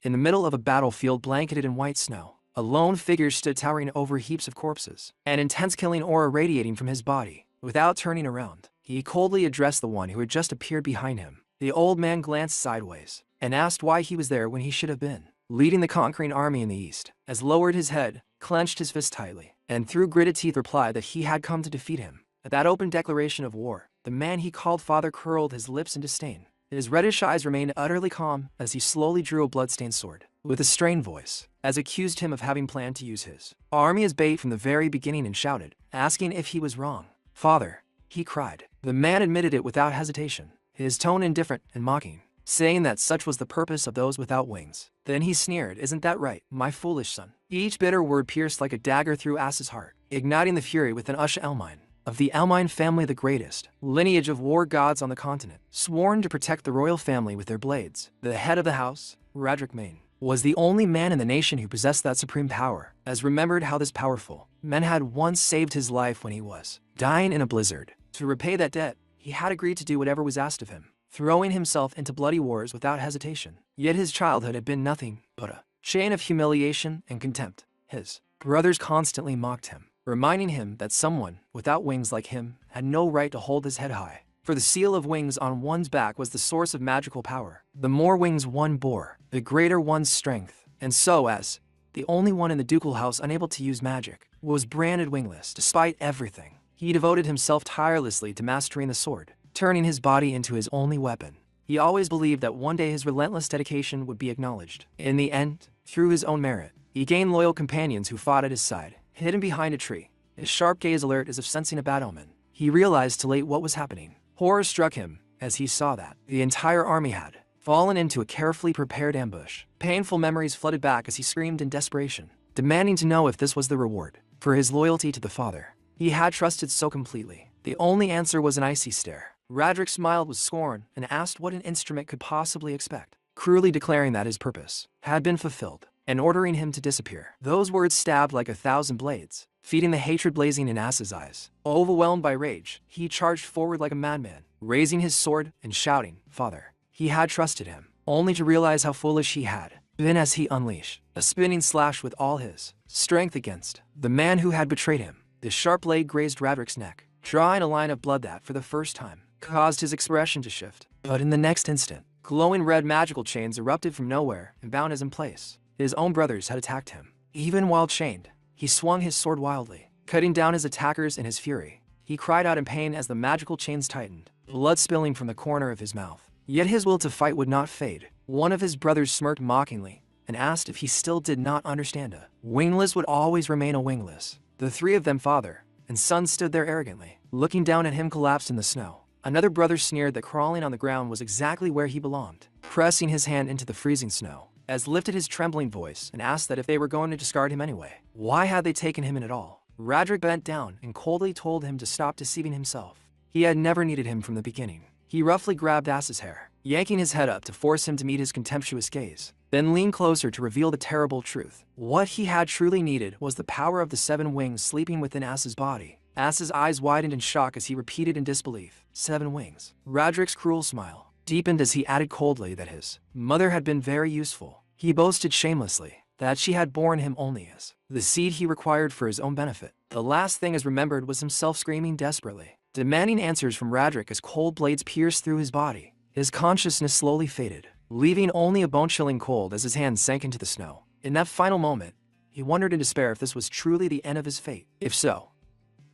In the middle of a battlefield blanketed in white snow, a lone figure stood towering over heaps of corpses, an intense killing aura radiating from his body. Without turning around, he coldly addressed the one who had just appeared behind him. The old man glanced sideways and asked why he was there when he should have been leading the conquering army in the east. As lowered his head, clenched his fist tightly, and through gritted teeth replied that he had come to defeat him. At that open declaration of war, the man he called father curled his lips in disdain. His reddish eyes remained utterly calm as he slowly drew a bloodstained sword, with a strained voice, as accused him of having planned to use his army as bait from the very beginning and shouted, asking if he was wrong. "Father," he cried. The man admitted it without hesitation, his tone indifferent and mocking, saying that such was the purpose of those without wings. Then he sneered, "Isn't that right, my foolish son?" Each bitter word pierced like a dagger through As's heart, igniting the fury within Usha Elmine. Of the Elmine family, the greatest lineage of war gods on the continent, sworn to protect the royal family with their blades, the head of the house, Radric Main, was the only man in the nation who possessed that supreme power. As remembered how this powerful man had once saved his life when he was dying in a blizzard. To repay that debt, he had agreed to do whatever was asked of him, throwing himself into bloody wars without hesitation. Yet his childhood had been nothing but a chain of humiliation and contempt. His brothers constantly mocked him, reminding him that someone without wings like him had no right to hold his head high. For the seal of wings on one's back was the source of magical power. The more wings one bore, the greater one's strength. And so, as the only one in the ducal house unable to use magic, was branded wingless. Despite everything, he devoted himself tirelessly to mastering the sword, turning his body into his only weapon. He always believed that one day his relentless dedication would be acknowledged. In the end, through his own merit, he gained loyal companions who fought at his side. Hidden behind a tree, his sharp gaze alert as if sensing a bad omen, he realized too late what was happening. Horror struck him as he saw that the entire army had fallen into a carefully prepared ambush. Painful memories flooded back as he screamed in desperation, demanding to know if this was the reward for his loyalty to the father he had trusted so completely. The only answer was an icy stare. Radric smiled with scorn and asked what an instrument could possibly expect, cruelly declaring that his purpose had been fulfilled and ordering him to disappear. Those words stabbed like 1,000 blades, feeding the hatred blazing in As's eyes. Overwhelmed by rage, he charged forward like a madman, raising his sword and shouting, "Father!" He had trusted him, only to realize how foolish he had been as he unleashed a spinning slash with all his strength against the man who had betrayed him. The sharp blade grazed Radric's neck, drawing a line of blood that, for the first time, caused his expression to shift. But in the next instant, glowing red magical chains erupted from nowhere and bound his in place. His own brothers had attacked him. Even while chained, he swung his sword wildly, cutting down his attackers in his fury. He cried out in pain as the magical chains tightened, blood spilling from the corner of his mouth. Yet his will to fight would not fade. One of his brothers smirked mockingly and asked if he still did not understand. A wingless would always remain a wingless. The three of them, father and son, stood there arrogantly, looking down at him collapsed in the snow. Another brother sneered that crawling on the ground was exactly where he belonged, pressing his hand into the freezing snow, as lifted his trembling voice and asked that if they were going to discard him anyway, why had they taken him in at all? Radric bent down and coldly told him to stop deceiving himself. He had never needed him from the beginning. He roughly grabbed As's hair, yanking his head up to force him to meet his contemptuous gaze, then leaned closer to reveal the terrible truth. What he had truly needed was the power of the 7 wings sleeping within As's body. As's eyes widened in shock as he repeated in disbelief, 7 wings. Radric's cruel smile deepened as he added coldly that his mother had been very useful. He boasted shamelessly that she had borne him only as the seed he required for his own benefit. The last thing as remembered was himself screaming desperately, demanding answers from Radric as cold blades pierced through his body. His consciousness slowly faded, leaving only a bone-chilling cold as his hands sank into the snow. In that final moment, he wondered in despair if this was truly the end of his fate. If so,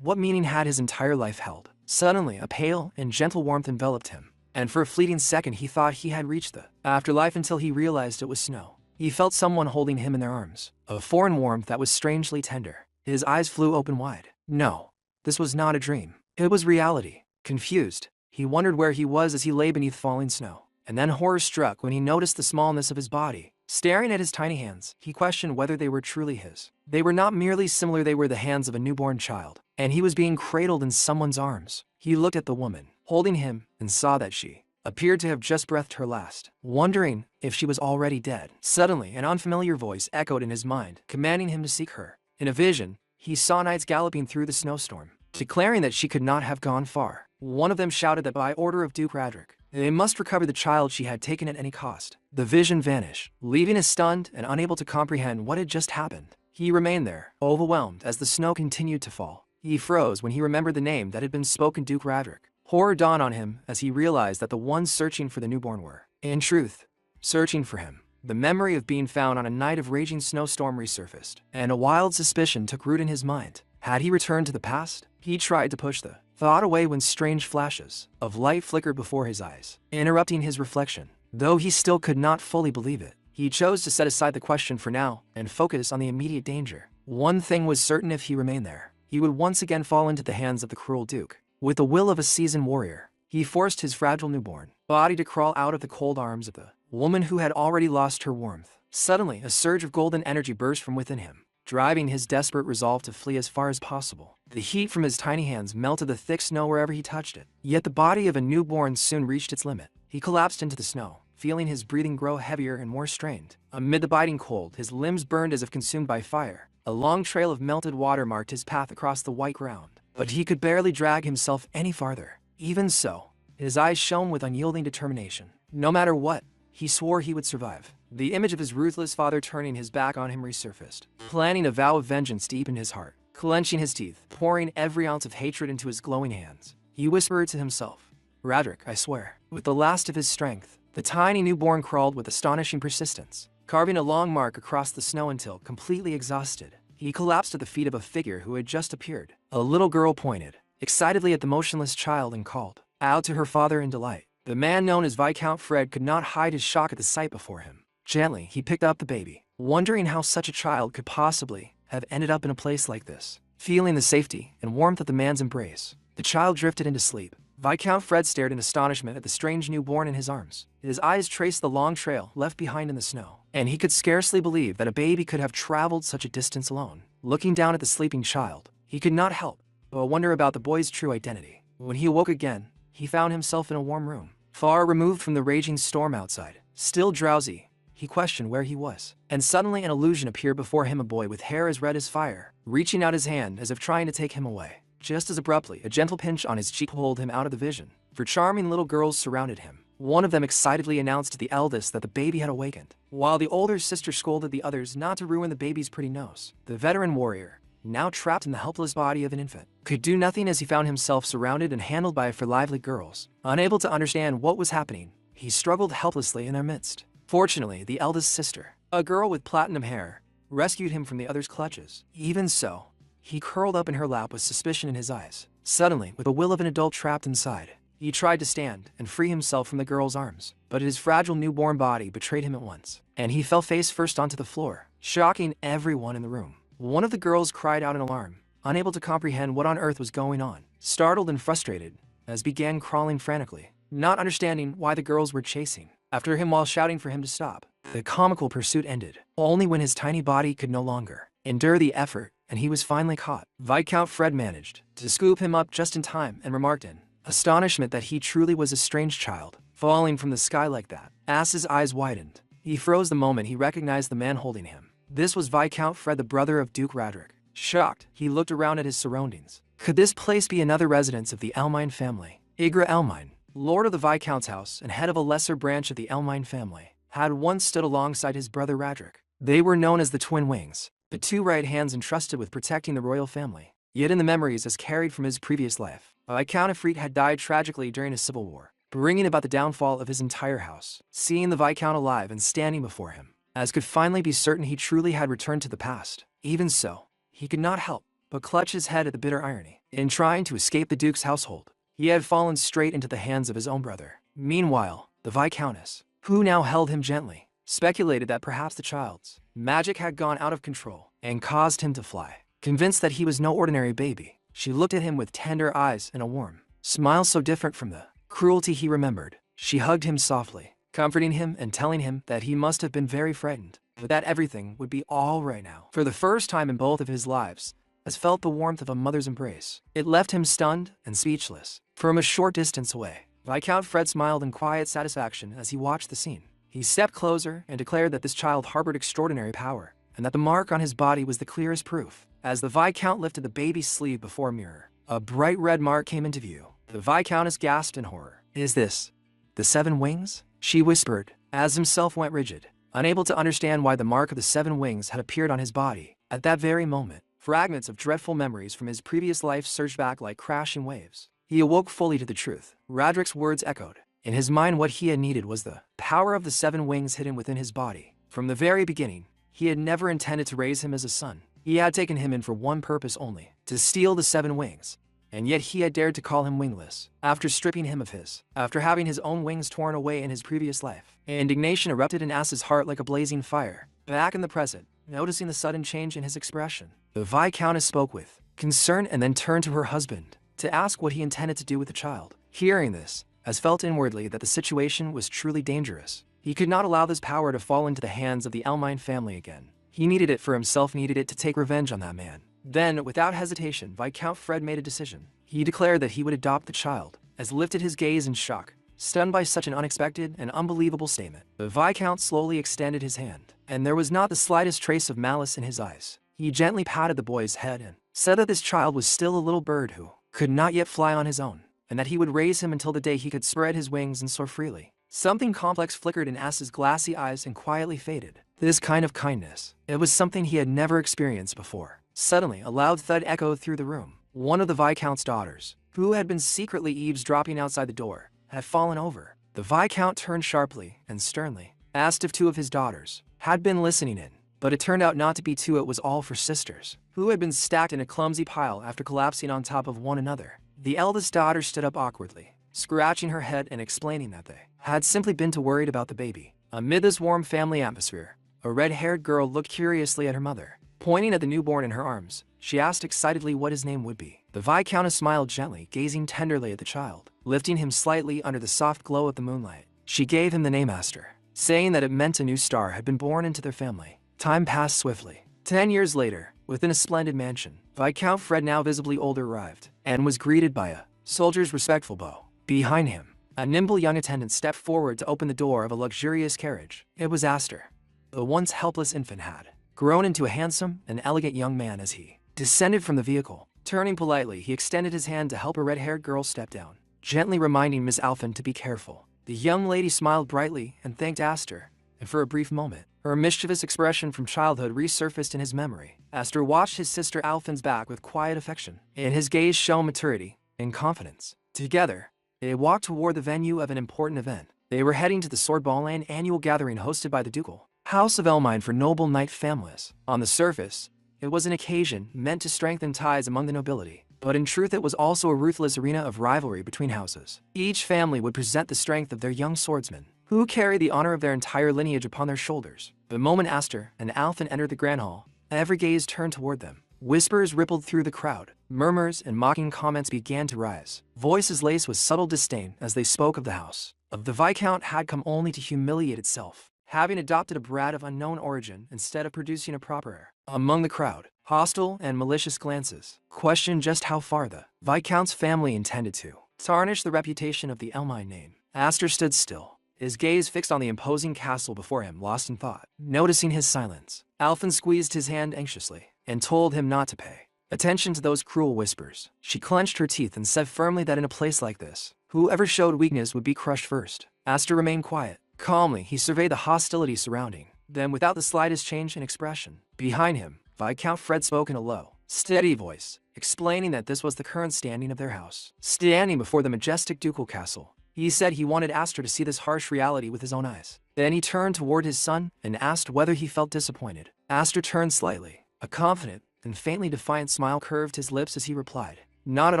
what meaning had his entire life held? Suddenly, a pale and gentle warmth enveloped him, and for a fleeting second he thought he had reached the afterlife until he realized it was snow. He felt someone holding him in their arms, a foreign warmth that was strangely tender. His eyes flew open wide. No, this was not a dream. It was reality. Confused, he wondered where he was as he lay beneath falling snow. And then horror struck when he noticed the smallness of his body. Staring at his tiny hands, he questioned whether they were truly his. They were not merely similar, they were the hands of a newborn child, and he was being cradled in someone's arms. He looked at the woman holding him and saw that she appeared to have just breathed her last, wondering if she was already dead. Suddenly, an unfamiliar voice echoed in his mind, commanding him to seek her. In a vision, he saw knights galloping through the snowstorm, declaring that she could not have gone far. One of them shouted that by order of Duke Radric, They must recover the child she had taken at any cost. The vision vanished, leaving us stunned and unable to comprehend what had just happened. He remained there, overwhelmed as the snow continued to fall. He froze when he remembered the name that had been spoken to Duke Radric. Horror dawned on him as he realized that the ones searching for the newborn were, in truth, searching for him. The memory of being found on a night of raging snowstorm resurfaced, and a wild suspicion took root in his mind. Had he returned to the past? He tried to push the thought away when strange flashes of light flickered before his eyes, interrupting his reflection. Though he still could not fully believe it, he chose to set aside the question for now and focus on the immediate danger. One thing was certain: if he remained there, he would once again fall into the hands of the cruel Duke. With the will of a seasoned warrior, he forced his fragile newborn body to crawl out of the cold arms of the woman who had already lost her warmth. Suddenly, a surge of golden energy burst from within him, driving his desperate resolve to flee as far as possible. The heat from his tiny hands melted the thick snow wherever he touched it. Yet the body of a newborn soon reached its limit. He collapsed into the snow, feeling his breathing grow heavier and more strained. Amid the biting cold, his limbs burned as if consumed by fire. A long trail of melted water marked his path across the white ground, but he could barely drag himself any farther. Even so, his eyes shone with unyielding determination. No matter what, he swore he would survive. The image of his ruthless father turning his back on him resurfaced, planning a vow of vengeance deep in his heart. Clenching his teeth, pouring every ounce of hatred into his glowing hands, he whispered to himself, "Radric, I swear." With the last of his strength, the tiny newborn crawled with astonishing persistence, carving a long mark across the snow until, completely exhausted, he collapsed at the feet of a figure who had just appeared. A little girl pointed excitedly at the motionless child and called out to her father in delight. The man known as Viscount Fred could not hide his shock at the sight before him. Gently, he picked up the baby, wondering how such a child could possibly have ended up in a place like this. Feeling the safety and warmth of the man's embrace, the child drifted into sleep. Viscount Fred stared in astonishment at the strange newborn in his arms. His eyes traced the long trail left behind in the snow, and he could scarcely believe that a baby could have traveled such a distance alone. Looking down at the sleeping child, he could not help but wonder about the boy's true identity. When he awoke again, he found himself in a warm room, far removed from the raging storm outside. Still drowsy, he questioned where he was, and suddenly an illusion appeared before him, a boy with hair as red as fire, reaching out his hand as if trying to take him away. Just as abruptly, a gentle pinch on his cheek pulled him out of the vision, for charming little girls surrounded him. One of them excitedly announced to the eldest that the baby had awakened, while the older sister scolded the others not to ruin the baby's pretty nose. The veteran warrior, now trapped in the helpless body of an infant, could do nothing as he found himself surrounded and handled by lively girls. Unable to understand what was happening, he struggled helplessly in their midst. Fortunately, the eldest sister, a girl with platinum hair, rescued him from the other's clutches. Even so, he curled up in her lap with suspicion in his eyes. Suddenly, with the will of an adult trapped inside, he tried to stand and free himself from the girl's arms, but his fragile newborn body betrayed him at once, and he fell face first onto the floor, shocking everyone in the room. One of the girls cried out in alarm, unable to comprehend what on earth was going on. Startled and frustrated, as began crawling frantically, not understanding why the girls were chasing after him while shouting for him to stop. The comical pursuit ended only when his tiny body could no longer endure the effort, and he was finally caught. Viscount Fred managed to scoop him up just in time and remarked in astonishment that he truly was a strange child, falling from the sky like that. As his eyes widened, he froze the moment he recognized the man holding him. This was Viscount Fred, the brother of Duke Radric. Shocked, he looked around at his surroundings. Could this place be another residence of the Elmine family? Igra Elmine, lord of the Viscount's house and head of a lesser branch of the Elmine family, had once stood alongside his brother Radric. They were known as the Twin Wings, the two right hands entrusted with protecting the royal family. Yet in the memories as carried from his previous life, Viscount Efreet had died tragically during a civil war, bringing about the downfall of his entire house. Seeing the Viscount alive and standing before him, as could finally be certain he truly had returned to the past. Even so, he could not help but clutch his head at the bitter irony. In trying to escape the Duke's household, he had fallen straight into the hands of his own brother. Meanwhile, the Viscountess, who now held him gently, speculated that perhaps the child's magic had gone out of control and caused him to fly. Convinced that he was no ordinary baby, she looked at him with tender eyes and a warm smile so different from the cruelty he remembered. She hugged him softly, comforting him and telling him that he must have been very frightened, but that everything would be all right now. For the first time in both of his lives, has felt the warmth of a mother's embrace. It left him stunned and speechless. From a short distance away, Viscount Fred smiled in quiet satisfaction as he watched the scene. He stepped closer and declared that this child harbored extraordinary power, and that the mark on his body was the clearest proof. As the Viscount lifted the baby's sleeve before a mirror, a bright red mark came into view. The Viscountess gasped in horror. "Is this The 7 wings? She whispered, as himself went rigid, unable to understand why the mark of the 7 wings had appeared on his body. At that very moment, fragments of dreadful memories from his previous life surged back like crashing waves. He awoke fully to the truth. Radrick's words echoed. In his mind, what he had needed was the power of the 7 wings hidden within his body. From the very beginning, he had never intended to raise him as a son. He had taken him in for one purpose only, to steal the 7 wings. And yet he had dared to call him wingless, after stripping him of his, after having his own wings torn away in his previous life. Indignation erupted in As's heart like a blazing fire. Back in the present, noticing the sudden change in his expression, the Viscountess spoke with concern and then turned to her husband to ask what he intended to do with the child. Hearing this, As felt inwardly that the situation was truly dangerous, he could not allow this power to fall into the hands of the Elmine family again. He needed it for himself, needed it to take revenge on that man. Then, without hesitation, Viscount Fred made a decision. He declared that he would adopt the child, as lifted his gaze in shock, stunned by such an unexpected and unbelievable statement. The Viscount slowly extended his hand, and there was not the slightest trace of malice in his eyes. He gently patted the boy's head and said that this child was still a little bird who could not yet fly on his own, and that he would raise him until the day he could spread his wings and soar freely. Something complex flickered in As's glassy eyes and quietly faded. This kind of kindness, it was something he had never experienced before. Suddenly, a loud thud echoed through the room. One of the Viscount's daughters, who had been secretly eavesdropping outside the door, had fallen over. The Viscount turned sharply and sternly, asked if two of his daughters had been listening in, but it turned out not to be two. It was all four sisters, who had been stacked in a clumsy pile after collapsing on top of one another. The eldest daughter stood up awkwardly, scratching her head and explaining that they had simply been too worried about the baby. Amid this warm family atmosphere, a red-haired girl looked curiously at her mother. Pointing at the newborn in her arms, she asked excitedly what his name would be. The Viscountess smiled gently, gazing tenderly at the child, lifting him slightly under the soft glow of the moonlight. She gave him the name Aster, saying that it meant a new star had been born into their family. Time passed swiftly. 10 years later, within a splendid mansion, Viscount Fred, now visibly older, arrived, and was greeted by a soldier's respectful bow. Behind him, a nimble young attendant stepped forward to open the door of a luxurious carriage. It was Aster. The once helpless infant had grown into a handsome and elegant young man as he descended from the vehicle. Turning politely, he extended his hand to help a red-haired girl step down, gently reminding Miss Alphen to be careful. The young lady smiled brightly and thanked Aster, and for a brief moment, her mischievous expression from childhood resurfaced in his memory. Aster watched his sister Alphen's back with quiet affection. In his gaze shone maturity and confidence. Together, they walked toward the venue of an important event. They were heading to the Swordballland annual gathering hosted by the Ducal House of Elmine for noble knight families. On the surface, it was an occasion meant to strengthen ties among the nobility, but in truth it was also a ruthless arena of rivalry between houses. Each family would present the strength of their young swordsmen, who carried the honor of their entire lineage upon their shoulders. The moment Aster and Alphen entered the grand hall, every gaze turned toward them. Whispers rippled through the crowd. Murmurs and mocking comments began to rise. Voices laced with subtle disdain as they spoke of the house of the Viscount had come only to humiliate itself, having adopted a brat of unknown origin instead of producing a proper heir. Among the crowd, hostile and malicious glances questioned just how far the Viscount's family intended to tarnish the reputation of the Elmine name. Aster stood still, his gaze fixed on the imposing castle before him, lost in thought. Noticing his silence, Alphen squeezed his hand anxiously and told him not to pay attention to those cruel whispers. She clenched her teeth and said firmly that in a place like this, whoever showed weakness would be crushed first. Aster remained quiet. Calmly, he surveyed the hostility surrounding. Then, without the slightest change in expression, behind him, Viscount Fred spoke in a low, steady voice, explaining that this was the current standing of their house. Standing before the majestic ducal castle, he said he wanted Aster to see this harsh reality with his own eyes. Then he turned toward his son and asked whether he felt disappointed. Aster turned slightly. A confident and faintly defiant smile curved his lips as he replied, "Not at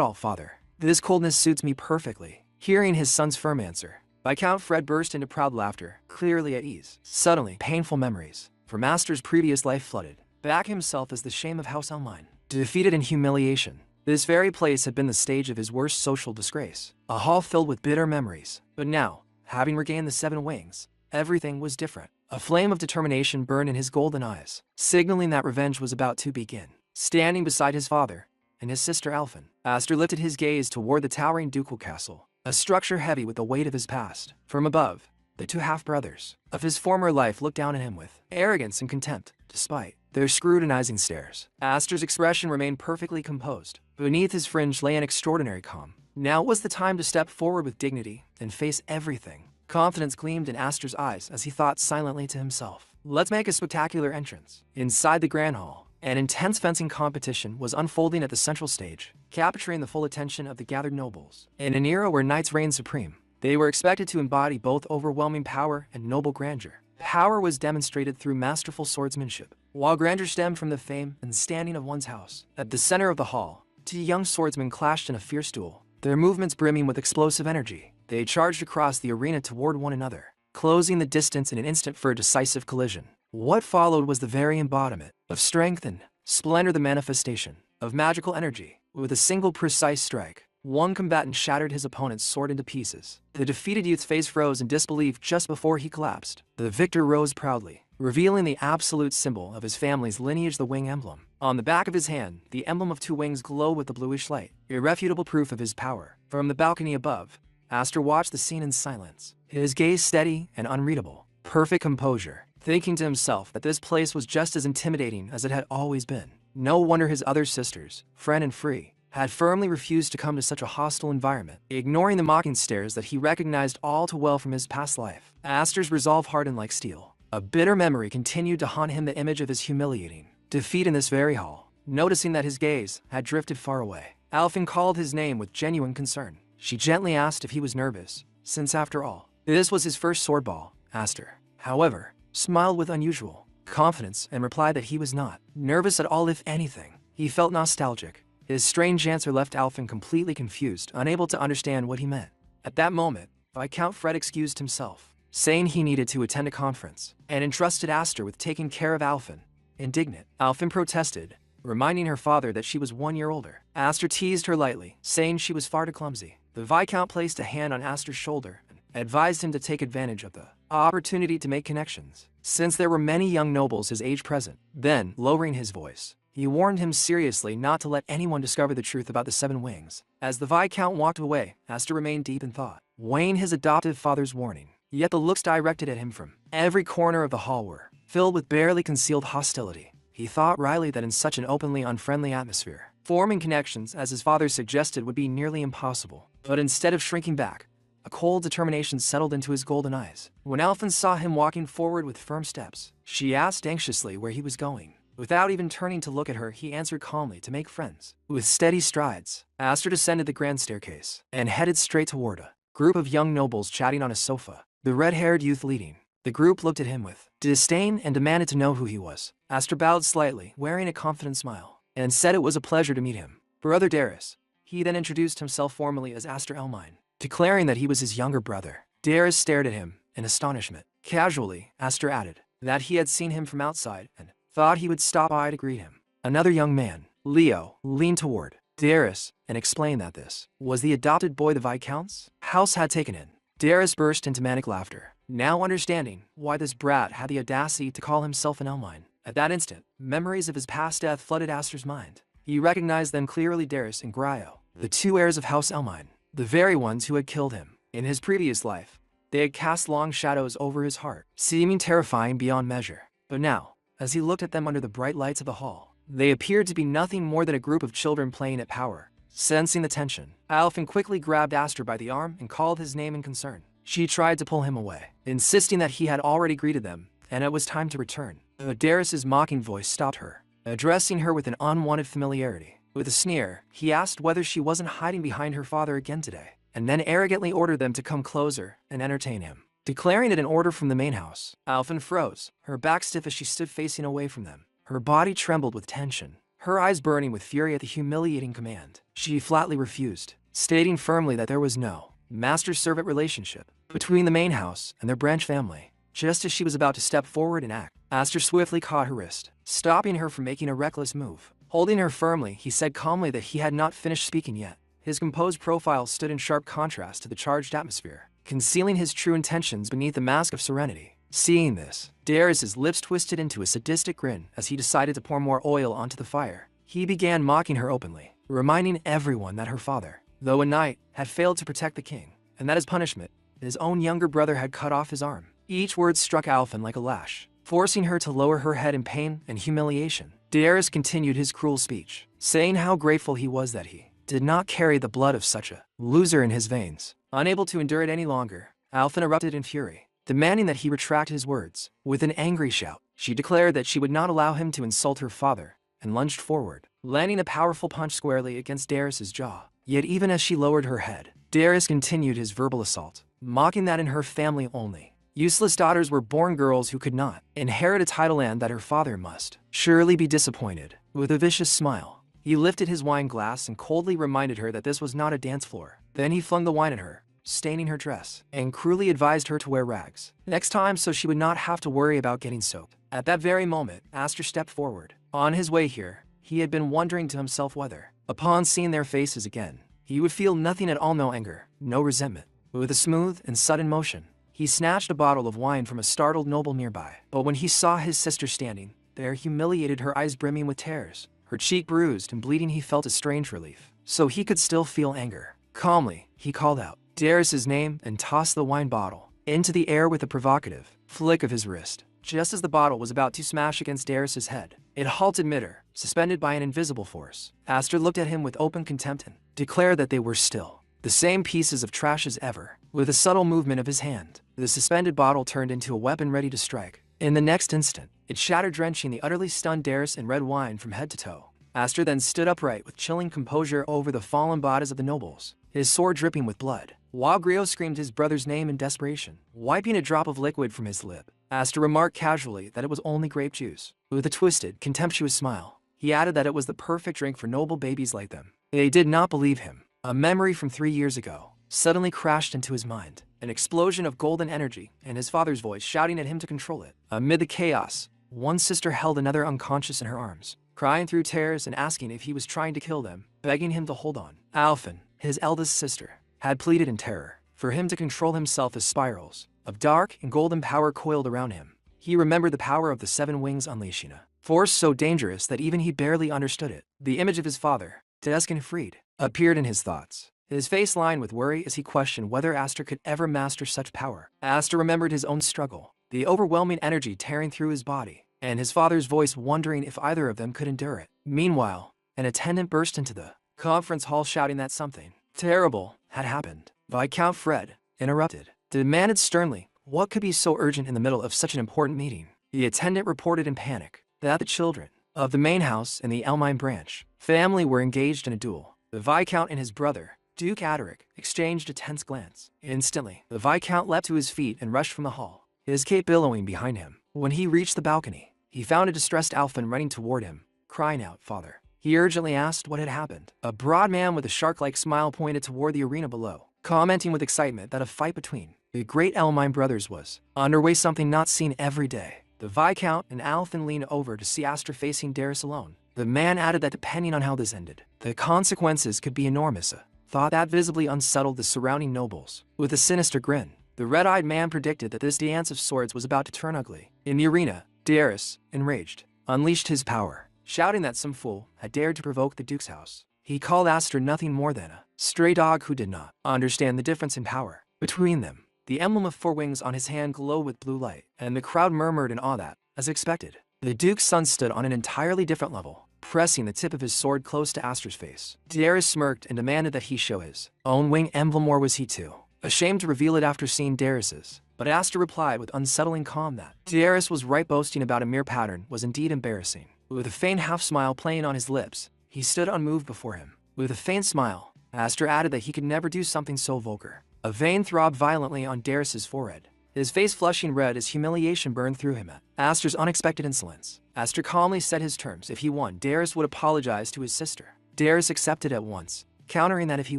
all, father. This coldness suits me perfectly." Hearing his son's firm answer, Viscount Fred burst into proud laughter, clearly at ease. Suddenly, painful memories from Aster's previous life flooded back himself as the shame of House Elmine. Defeated in humiliation, this very place had been the stage of his worst social disgrace, a hall filled with bitter memories. But now, having regained the 7 wings, everything was different. A flame of determination burned in his golden eyes, signaling that revenge was about to begin. Standing beside his father and his sister Alphen, Aster lifted his gaze toward the towering ducal castle, a structure heavy with the weight of his past. From above, the two half-brothers of his former life looked down at him with arrogance and contempt, despite their scrutinizing stares. Aster's expression remained perfectly composed. Beneath his fringe lay an extraordinary calm, Now was the time to step forward with dignity and face everything. Confidence gleamed in Aster's eyes as he thought silently to himself. Let's make a spectacular entrance. Inside the Grand Hall, an intense fencing competition was unfolding at the central stage, capturing the full attention of the gathered nobles. In an era where knights reigned supreme, they were expected to embody both overwhelming power and noble grandeur. Power was demonstrated through masterful swordsmanship, while grandeur stemmed from the fame and standing of one's house. At the center of the hall, two young swordsmen clashed in a fierce duel, their movements brimming with explosive energy. They charged across the arena toward one another, closing the distance in an instant for a decisive collision. What followed was the very embodiment of strength and splendor, the manifestation of magical energy. With a single precise strike, one combatant shattered his opponent's sword into pieces. The defeated youth's face froze in disbelief just before he collapsed. The victor rose proudly, revealing the absolute symbol of his family's lineage, the wing emblem. On the back of his hand, the emblem of two wings glowed with a bluish light, irrefutable proof of his power. From the balcony above, Aster watched the scene in silence, his gaze steady and unreadable. Perfect composure, thinking to himself that this place was just as intimidating as it had always been. No wonder his other sisters, Fren and Free, had firmly refused to come to such a hostile environment, ignoring the mocking stares that he recognized all too well from his past life. Aster's resolve hardened like steel. A bitter memory continued to haunt him, the image of his humiliating defeat in this very hall. Noticing that his gaze had drifted far away, Alfin called his name with genuine concern. She gently asked if he was nervous, since after all, this was his first sword ball. Aster, however, smiled with unusual confidence and replied that he was not nervous at all. If anything, he felt nostalgic. His strange answer left Alfin completely confused, unable to understand what he meant. At that moment, Viscount Fred excused himself, saying he needed to attend a conference, and entrusted Aster with taking care of Alfin. Indignant, Alfin protested, reminding her father that she was 1 year older. Aster teased her lightly, saying she was far too clumsy. The Viscount placed a hand on Aster's shoulder and advised him to take advantage of the opportunity to make connections, since there were many young nobles his age present. Then, lowering his voice, he warned him seriously not to let anyone discover the truth about the Seven Wings. As the Viscount walked away, Aster remained deep in thought, weighing his adoptive father's warning. Yet the looks directed at him from every corner of the hall were filled with barely concealed hostility. He thought wryly that in such an openly unfriendly atmosphere, forming connections as his father suggested would be nearly impossible. But instead of shrinking back, a cold determination settled into his golden eyes. When Alfin saw him walking forward with firm steps, she asked anxiously where he was going. Without even turning to look at her, he answered calmly, to make friends. With steady strides, Aster descended the grand staircase and headed straight toward a group of young nobles chatting on a sofa, the red-haired youth leading. The group looked at him with disdain and demanded to know who he was. Aster bowed slightly, wearing a confident smile, and said it was a pleasure to meet him. Brother Darius. He then introduced himself formally as Aster Elmine, declaring that he was his younger brother. Darius stared at him in astonishment. Casually, Aster added that he had seen him from outside and thought he would stop by to greet him. Another young man, Leo, leaned toward Darius and explained that this was the adopted boy the Viscount's house had taken in. Darius burst into manic laughter, now understanding why this brat had the audacity to call himself an Elmine. At that instant, memories of his past death flooded Aster's mind. He recognized them clearly: Darius and Gryo, the two heirs of House Elmine, the very ones who had killed him. In his previous life, they had cast long shadows over his heart, seeming terrifying beyond measure. But now, as he looked at them under the bright lights of the hall, they appeared to be nothing more than a group of children playing at power. Sensing the tension, Alfin quickly grabbed Aster by the arm and called his name in concern. She tried to pull him away, insisting that he had already greeted them, and it was time to return. But Darius's mocking voice stopped her, addressing her with an unwanted familiarity. With a sneer, he asked whether she wasn't hiding behind her father again today, and then arrogantly ordered them to come closer and entertain him, declaring it an order from the main house. Alfin froze, her back stiff as she stood facing away from them. Her body trembled with tension, her eyes burning with fury at the humiliating command. She flatly refused, stating firmly that there was no master-servant relationship between the main house and their branch family. Just as she was about to step forward and act, Aster swiftly caught her wrist, stopping her from making a reckless move. Holding her firmly, he said calmly that he had not finished speaking yet. His composed profile stood in sharp contrast to the charged atmosphere, concealing his true intentions beneath a mask of serenity. Seeing this, Darius's lips twisted into a sadistic grin as he decided to pour more oil onto the fire. He began mocking her openly, reminding everyone that her father, though a knight, had failed to protect the king, and that as punishment, his own younger brother had cut off his arm. Each word struck Alfin like a lash, forcing her to lower her head in pain and humiliation. Darius continued his cruel speech, saying how grateful he was that he did not carry the blood of such a loser in his veins. Unable to endure it any longer, Alphen erupted in fury, demanding that he retract his words. With an angry shout, she declared that she would not allow him to insult her father, and lunged forward, landing a powerful punch squarely against Darius's jaw. Yet even as she lowered her head, Darius continued his verbal assault, mocking that in her family only, useless daughters were born girls who could not inherit a title and that her father must surely be disappointed. With a vicious smile, he lifted his wine glass and coldly reminded her that this was not a dance floor. Then he flung the wine at her, staining her dress, and cruelly advised her to wear rags next time so she would not have to worry about getting soaked. At that very moment, Aster stepped forward. On his way here, he had been wondering to himself whether, upon seeing their faces again, he would feel nothing at all, no anger, no resentment. With a smooth and sudden motion, he snatched a bottle of wine from a startled noble nearby. But when he saw his sister standing there, humiliated, her eyes brimming with tears, her cheek bruised and bleeding, he felt a strange relief. So he could still feel anger. Calmly, he called out Darius's name and tossed the wine bottle into the air with a provocative flick of his wrist. Just as the bottle was about to smash against Darius's head, it halted midair, suspended by an invisible force. Aster looked at him with open contempt and declared that they were still the same pieces of trash as ever. With a subtle movement of his hand, the suspended bottle turned into a weapon ready to strike. In the next instant, it shattered, drenching the utterly stunned Darius in red wine from head to toe. Aster then stood upright with chilling composure over the fallen bodies of the nobles, his sword dripping with blood, while Griot screamed his brother's name in desperation. Wiping a drop of liquid from his lip, Aster remarked casually that it was only grape juice. With a twisted, contemptuous smile, he added that it was the perfect drink for noble babies like them. They did not believe him. A memory from 3 years ago suddenly crashed into his mind, an explosion of golden energy, and his father's voice shouting at him to control it. Amid the chaos, one sister held another unconscious in her arms, crying through tears and asking if he was trying to kill them, begging him to hold on. Alphen, his eldest sister, had pleaded in terror for him to control himself as spirals of dark and golden power coiled around him. He remembered the power of the 7 wings unleashing a force so dangerous that even he barely understood it. The image of his father, desk and freed, appeared in his thoughts, his face lined with worry as he questioned whether Aster could ever master such power. Aster remembered his own struggle, the overwhelming energy tearing through his body, and his father's voice wondering if either of them could endure it. Meanwhile, an attendant burst into the conference hall shouting that something terrible had happened. Viscount Fred interrupted, demanded sternly, what could be so urgent in the middle of such an important meeting? The attendant reported in panic that the children of the main house and the Elmine branch family were engaged in a duel. The Viscount and his brother, Duke Aderic, exchanged a tense glance. Instantly, the Viscount leapt to his feet and rushed from the hall, his cape billowing behind him. When he reached the balcony, he found a distressed Alphen running toward him, crying out, "Father." He urgently asked what had happened. A broad man with a shark-like smile pointed toward the arena below, commenting with excitement that a fight between the great Elmine brothers was underway, something not seen every day. The Viscount and Alphen leaned over to see Aster facing Darius alone. The man added that depending on how this ended, the consequences could be enormous, a thought that visibly unsettled the surrounding nobles. With a sinister grin, the red-eyed man predicted that this dance of swords was about to turn ugly. In the arena, Darius, enraged, unleashed his power, shouting that some fool had dared to provoke the Duke's house. He called Aster nothing more than a stray dog who did not understand the difference in power between them. The emblem of 4 wings on his hand glowed with blue light, and the crowd murmured in awe that, as expected, the Duke's son stood on an entirely different level, pressing the tip of his sword close to Aster's face. Darius smirked and demanded that he show his own wing emblem, or was he too ashamed to reveal it after seeing Darius's? But Aster replied with unsettling calm that Darius was right, boasting about a mere pattern was indeed embarrassing. With a faint half-smile playing on his lips, he stood unmoved before him. With a faint smile, Aster added that he could never do something so vulgar. A vein throbbed violently on Darius's forehead, his face flushing red as humiliation burned through him at Aster's unexpected insolence. Aster calmly set his terms. If he won, Darius would apologize to his sister. Darius accepted at once, countering that if he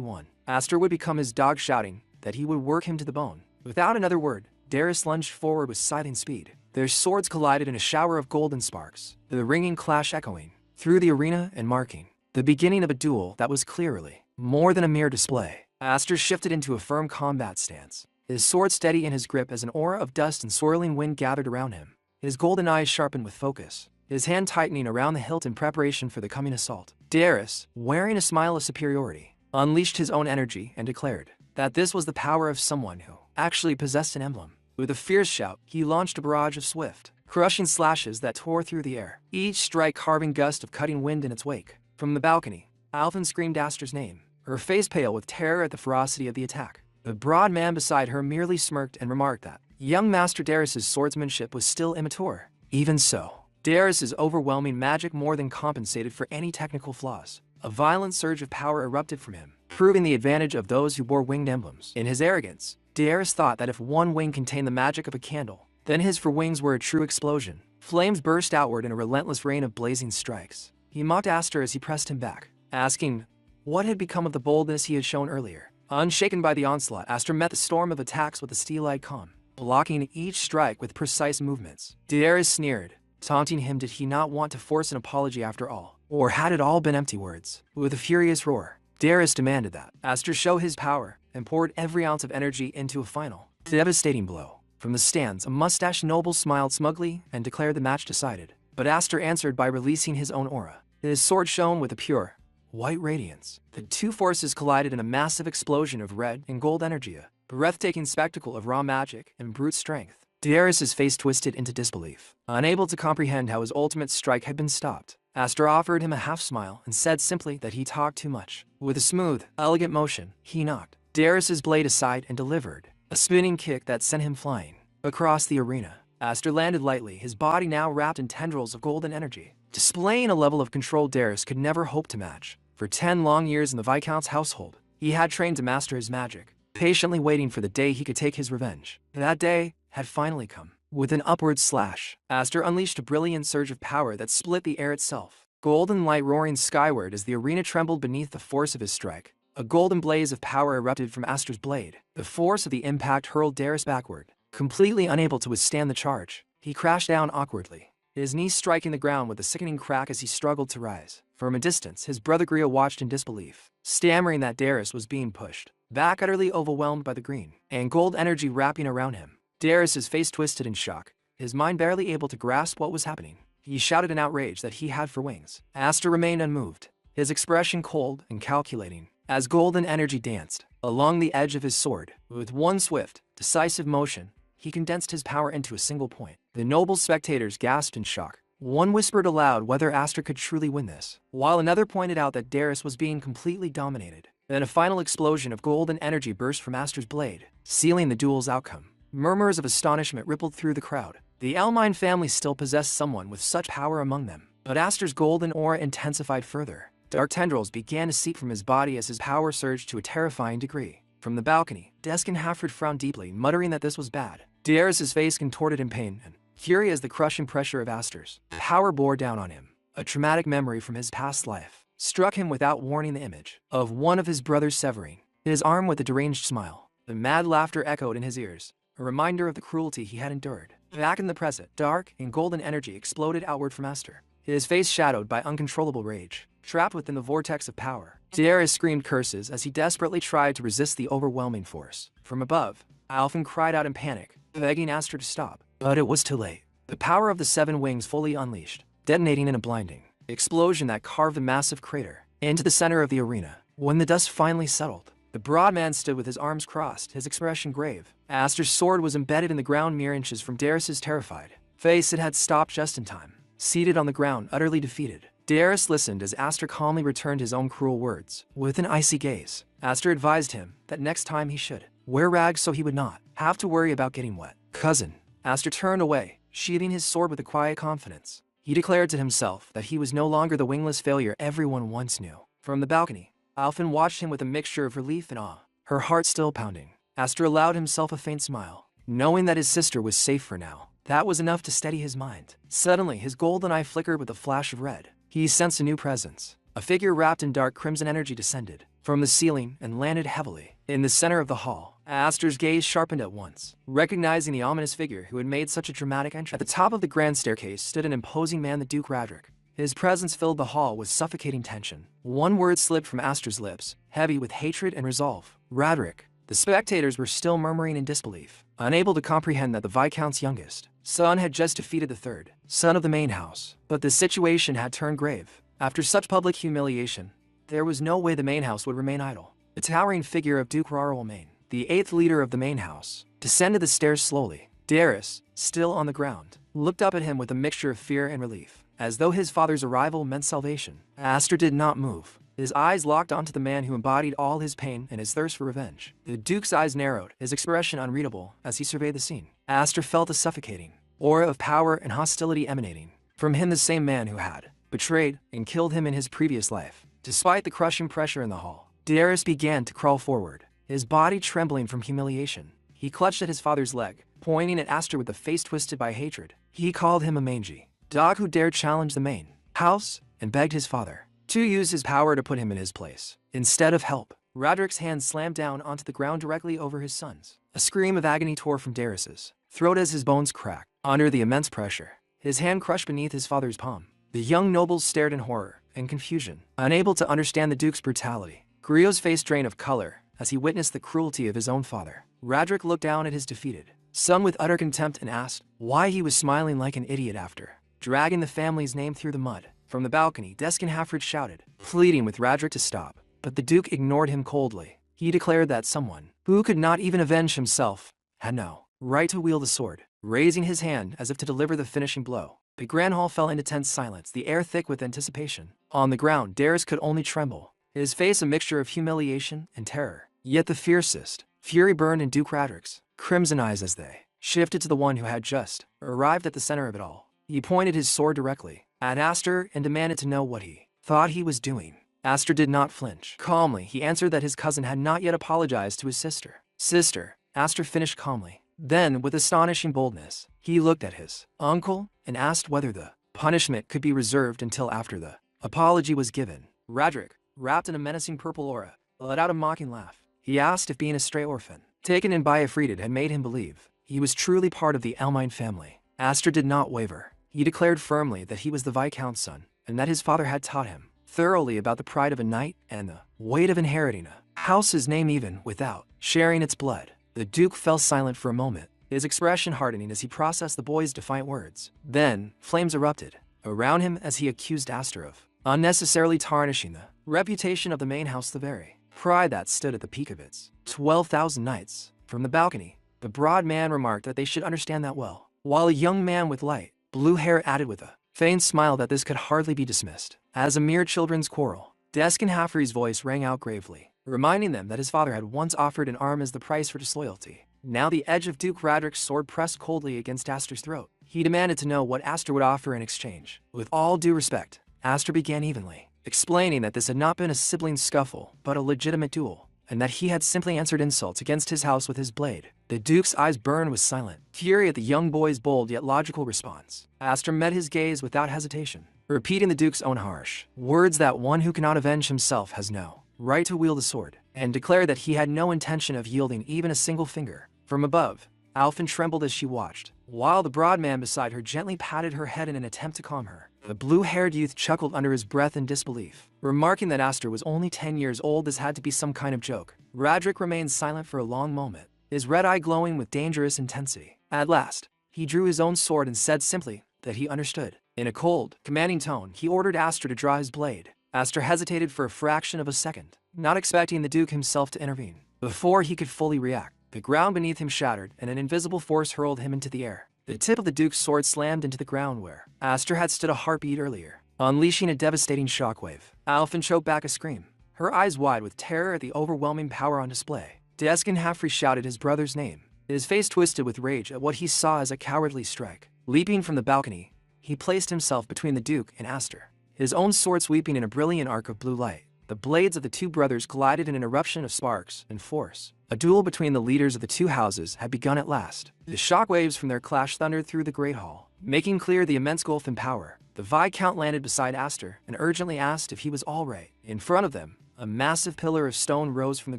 won, Aster would become his dog, shouting that he would work him to the bone. Without another word, Darius lunged forward with scything speed. Their swords collided in a shower of golden sparks, the ringing clash echoing through the arena and marking the beginning of a duel that was clearly more than a mere display. Aster shifted into a firm combat stance, his sword steady in his grip as an aura of dust and swirling wind gathered around him. His golden eyes sharpened with focus, his hand tightening around the hilt in preparation for the coming assault. Darius, wearing a smile of superiority, unleashed his own energy and declared that this was the power of someone who actually possessed an emblem. With a fierce shout, he launched a barrage of swift, crushing slashes that tore through the air, each strike carving gust of cutting wind in its wake. From the balcony, Alphen screamed Aster's name, her face pale with terror at the ferocity of the attack. The broad man beside her merely smirked and remarked that young Master Darius's swordsmanship was still immature. Even so, Darius's overwhelming magic more than compensated for any technical flaws. A violent surge of power erupted from him, proving the advantage of those who bore winged emblems. In his arrogance, Darius thought that if one wing contained the magic of a candle, then his four wings were a true explosion. Flames burst outward in a relentless rain of blazing strikes. He mocked Aster as he pressed him back, asking what had become of the boldness he had shown earlier. Unshaken by the onslaught, Aster met the storm of attacks with a steel-eyed calm, blocking each strike with precise movements. Darius sneered, taunting him. Did he not want to force an apology after all? Or had it all been empty words? With a furious roar, Darius demanded that Aster show his power and poured every ounce of energy into a final, devastating blow. From the stands, a mustached noble smiled smugly and declared the match decided. But Aster answered by releasing his own aura. His sword shone with a pure, white radiance. The two forces collided in a massive explosion of red and gold energy, a breathtaking spectacle of raw magic and brute strength. Darius's face twisted into disbelief. Unable to comprehend how his ultimate strike had been stopped, Aster offered him a half-smile and said simply that he talked too much. With a smooth, elegant motion, he knocked Darius's blade aside and delivered a spinning kick that sent him flying across the arena. Aster landed lightly, his body now wrapped in tendrils of golden energy, displaying a level of control Darius could never hope to match. For 10 long years in the Viscount's household, he had trained to master his magic, patiently waiting for the day he could take his revenge. That day had finally come. With an upward slash, Aster unleashed a brilliant surge of power that split the air itself. Golden light roaring skyward as the arena trembled beneath the force of his strike. A golden blaze of power erupted from Aster's blade. The force of the impact hurled Darius backward. Completely unable to withstand the charge, he crashed down awkwardly, his knees striking the ground with a sickening crack as he struggled to rise. From a distance, his brother Griot watched in disbelief, stammering that Darius was being pushed back, utterly overwhelmed by the green and gold energy wrapping around him. Darius's face twisted in shock, his mind barely able to grasp what was happening. He shouted in outrage that he had for wings. Aster remained unmoved, his expression cold and calculating, as golden energy danced along the edge of his sword. With one swift, decisive motion, he condensed his power into a single point. The noble spectators gasped in shock. One whispered aloud whether Aster could truly win this, while another pointed out that Darius was being completely dominated. Then a final explosion of golden energy burst from Aster's blade, sealing the duel's outcome. Murmurs of astonishment rippled through the crowd. The Elmine family still possessed someone with such power among them, but Aster's golden aura intensified further. Dark tendrils began to seep from his body as his power surged to a terrifying degree. From the balcony, Deskin Halford frowned deeply, muttering that this was bad. Darius's face contorted in pain, and fury as the crushing pressure of Aster's power bore down on him. A traumatic memory from his past life struck him without warning, the image of one of his brothers severing his arm with a deranged smile. The mad laughter echoed in his ears, a reminder of the cruelty he had endured. Back in the present, dark and golden energy exploded outward from Aster, his face shadowed by uncontrollable rage. Trapped within the vortex of power, Darius screamed curses as he desperately tried to resist the overwhelming force. From above, Alphen cried out in panic, begging Aster to stop. But it was too late. The power of the 7 wings fully unleashed, detonating in a blinding explosion that carved a massive crater into the center of the arena. When the dust finally settled, the broad man stood with his arms crossed, his expression grave. Aster's sword was embedded in the ground mere inches from Darius's terrified face. It had stopped just in time. Seated on the ground, utterly defeated, Darius listened as Aster calmly returned his own cruel words. With an icy gaze, Aster advised him that next time he should wear rags so he would not have to worry about getting wet. Cousin. Aster turned away, sheathing his sword with a quiet confidence. He declared to himself that he was no longer the wingless failure everyone once knew. From the balcony, Alphen watched him with a mixture of relief and awe, her heart still pounding. Aster allowed himself a faint smile, knowing that his sister was safe for now. That was enough to steady his mind. Suddenly, his golden eye flickered with a flash of red. He sensed a new presence. A figure wrapped in dark crimson energy descended from the ceiling and landed heavily in the center of the hall. Aster's gaze sharpened at once, recognizing the ominous figure who had made such a dramatic entrance. At the top of the grand staircase stood an imposing man, the Duke Radric. His presence filled the hall with suffocating tension. One word slipped from Aster's lips, heavy with hatred and resolve. Radric. The spectators were still murmuring in disbelief, unable to comprehend that the Viscount's youngest son had just defeated the third son of the main house. But the situation had turned grave. After such public humiliation, there was no way the main house would remain idle. The towering figure of Duke Rarwalmain, the 8th leader of the main house, descended the stairs slowly. Darius, still on the ground, looked up at him with a mixture of fear and relief, as though his father's arrival meant salvation. Aster did not move. His eyes locked onto the man who embodied all his pain and his thirst for revenge. The Duke's eyes narrowed, his expression unreadable as he surveyed the scene. Aster felt a suffocating aura of power and hostility emanating from him, the same man who had betrayed and killed him in his previous life. Despite the crushing pressure in the hall, Darius began to crawl forward, his body trembling from humiliation. He clutched at his father's leg, pointing at Aster with a face twisted by hatred. He called him a mangy dog who dared challenge the main house and begged his father to use his power to put him in his place instead of help. Roderick's hand slammed down onto the ground directly over his son's. A scream of agony tore from Darius's throat as his bones cracked under the immense pressure. His hand crushed beneath his father's palm. The young nobles stared in horror and confusion, unable to understand the Duke's brutality. Grio's face drained of color as he witnessed the cruelty of his own father. Roderick looked down at his defeated son with utter contempt and asked why he was smiling like an idiot after dragging the family's name through the mud. From the balcony, Deskin shouted, pleading with Roderick to stop, but the Duke ignored him coldly. He declared that someone who could not even avenge himself had no right to wield a sword, raising his hand as if to deliver the finishing blow. The grand hall fell into tense silence, the air thick with anticipation. On the ground, Darius could only tremble, his face a mixture of humiliation and terror. Yet the fiercest fury burned in Duke Roderick's crimson eyes as they shifted to the one who had just arrived at the center of it all. He pointed his sword directly at Aster and demanded to know what he thought he was doing. Aster did not flinch. Calmly, he answered that his cousin had not yet apologized to his sister. Sister, Aster finished calmly. Then, with astonishing boldness, he looked at his uncle and asked whether the punishment could be reserved until after the apology was given. Roderick, wrapped in a menacing purple aura, let out a mocking laugh. He asked if being a stray orphan, taken in by Ifrited, had made him believe he was truly part of the Elmine family. Aster did not waver. He declared firmly that he was the Viscount's son, and that his father had taught him thoroughly about the pride of a knight and the weight of inheriting a house's name even without sharing its blood. The Duke fell silent for a moment, his expression hardening as he processed the boy's defiant words. Then, flames erupted around him as he accused Aster of unnecessarily tarnishing the reputation of the main house, the very pride that stood at the peak of its 12,000 knights. From the balcony, the broad man remarked that they should understand that well, while a young man with light blue hair added with a faint smile that this could hardly be dismissed as a mere children's quarrel. Deskin voice rang out gravely, reminding them that his father had once offered an arm as the price for disloyalty. Now the edge of Duke Roderick's sword pressed coldly against Aster's throat. He demanded to know what Aster would offer in exchange. With all due respect, Aster began evenly, explaining that this had not been a sibling scuffle, but a legitimate duel, and that he had simply answered insults against his house with his blade. The Duke's eyes burned with silent fury at the young boy's bold yet logical response. Aster met his gaze without hesitation, repeating the Duke's own harsh words that one who cannot avenge himself has no right to wield a sword, and declared that he had no intention of yielding even a single finger. From above, Alphen trembled as she watched, while the broad man beside her gently patted her head in an attempt to calm her. The blue-haired youth chuckled under his breath in disbelief, remarking that Aster was only 10 years old. This had to be some kind of joke. Roderick remained silent for a long moment, his red eye glowing with dangerous intensity. At last, he drew his own sword and said simply that he understood. In a cold, commanding tone, he ordered Aster to draw his blade. Aster hesitated for a fraction of a second, not expecting the Duke himself to intervene. Before he could fully react, the ground beneath him shattered and an invisible force hurled him into the air. The tip of the Duke's sword slammed into the ground where Aster had stood a heartbeat earlier, unleashing a devastating shockwave. Alphen choked back a scream, her eyes wide with terror at the overwhelming power on display. Deskin shouted his brother's name, his face twisted with rage at what he saw as a cowardly strike. Leaping from the balcony, he placed himself between the Duke and Aster, his own sword sweeping in a brilliant arc of blue light. The blades of the two brothers collided in an eruption of sparks and force. A duel between the leaders of the two houses had begun at last. The shockwaves from their clash thundered through the great hall, making clear the immense gulf in power. The Viscount landed beside Aster and urgently asked if he was all right. In front of them, a massive pillar of stone rose from the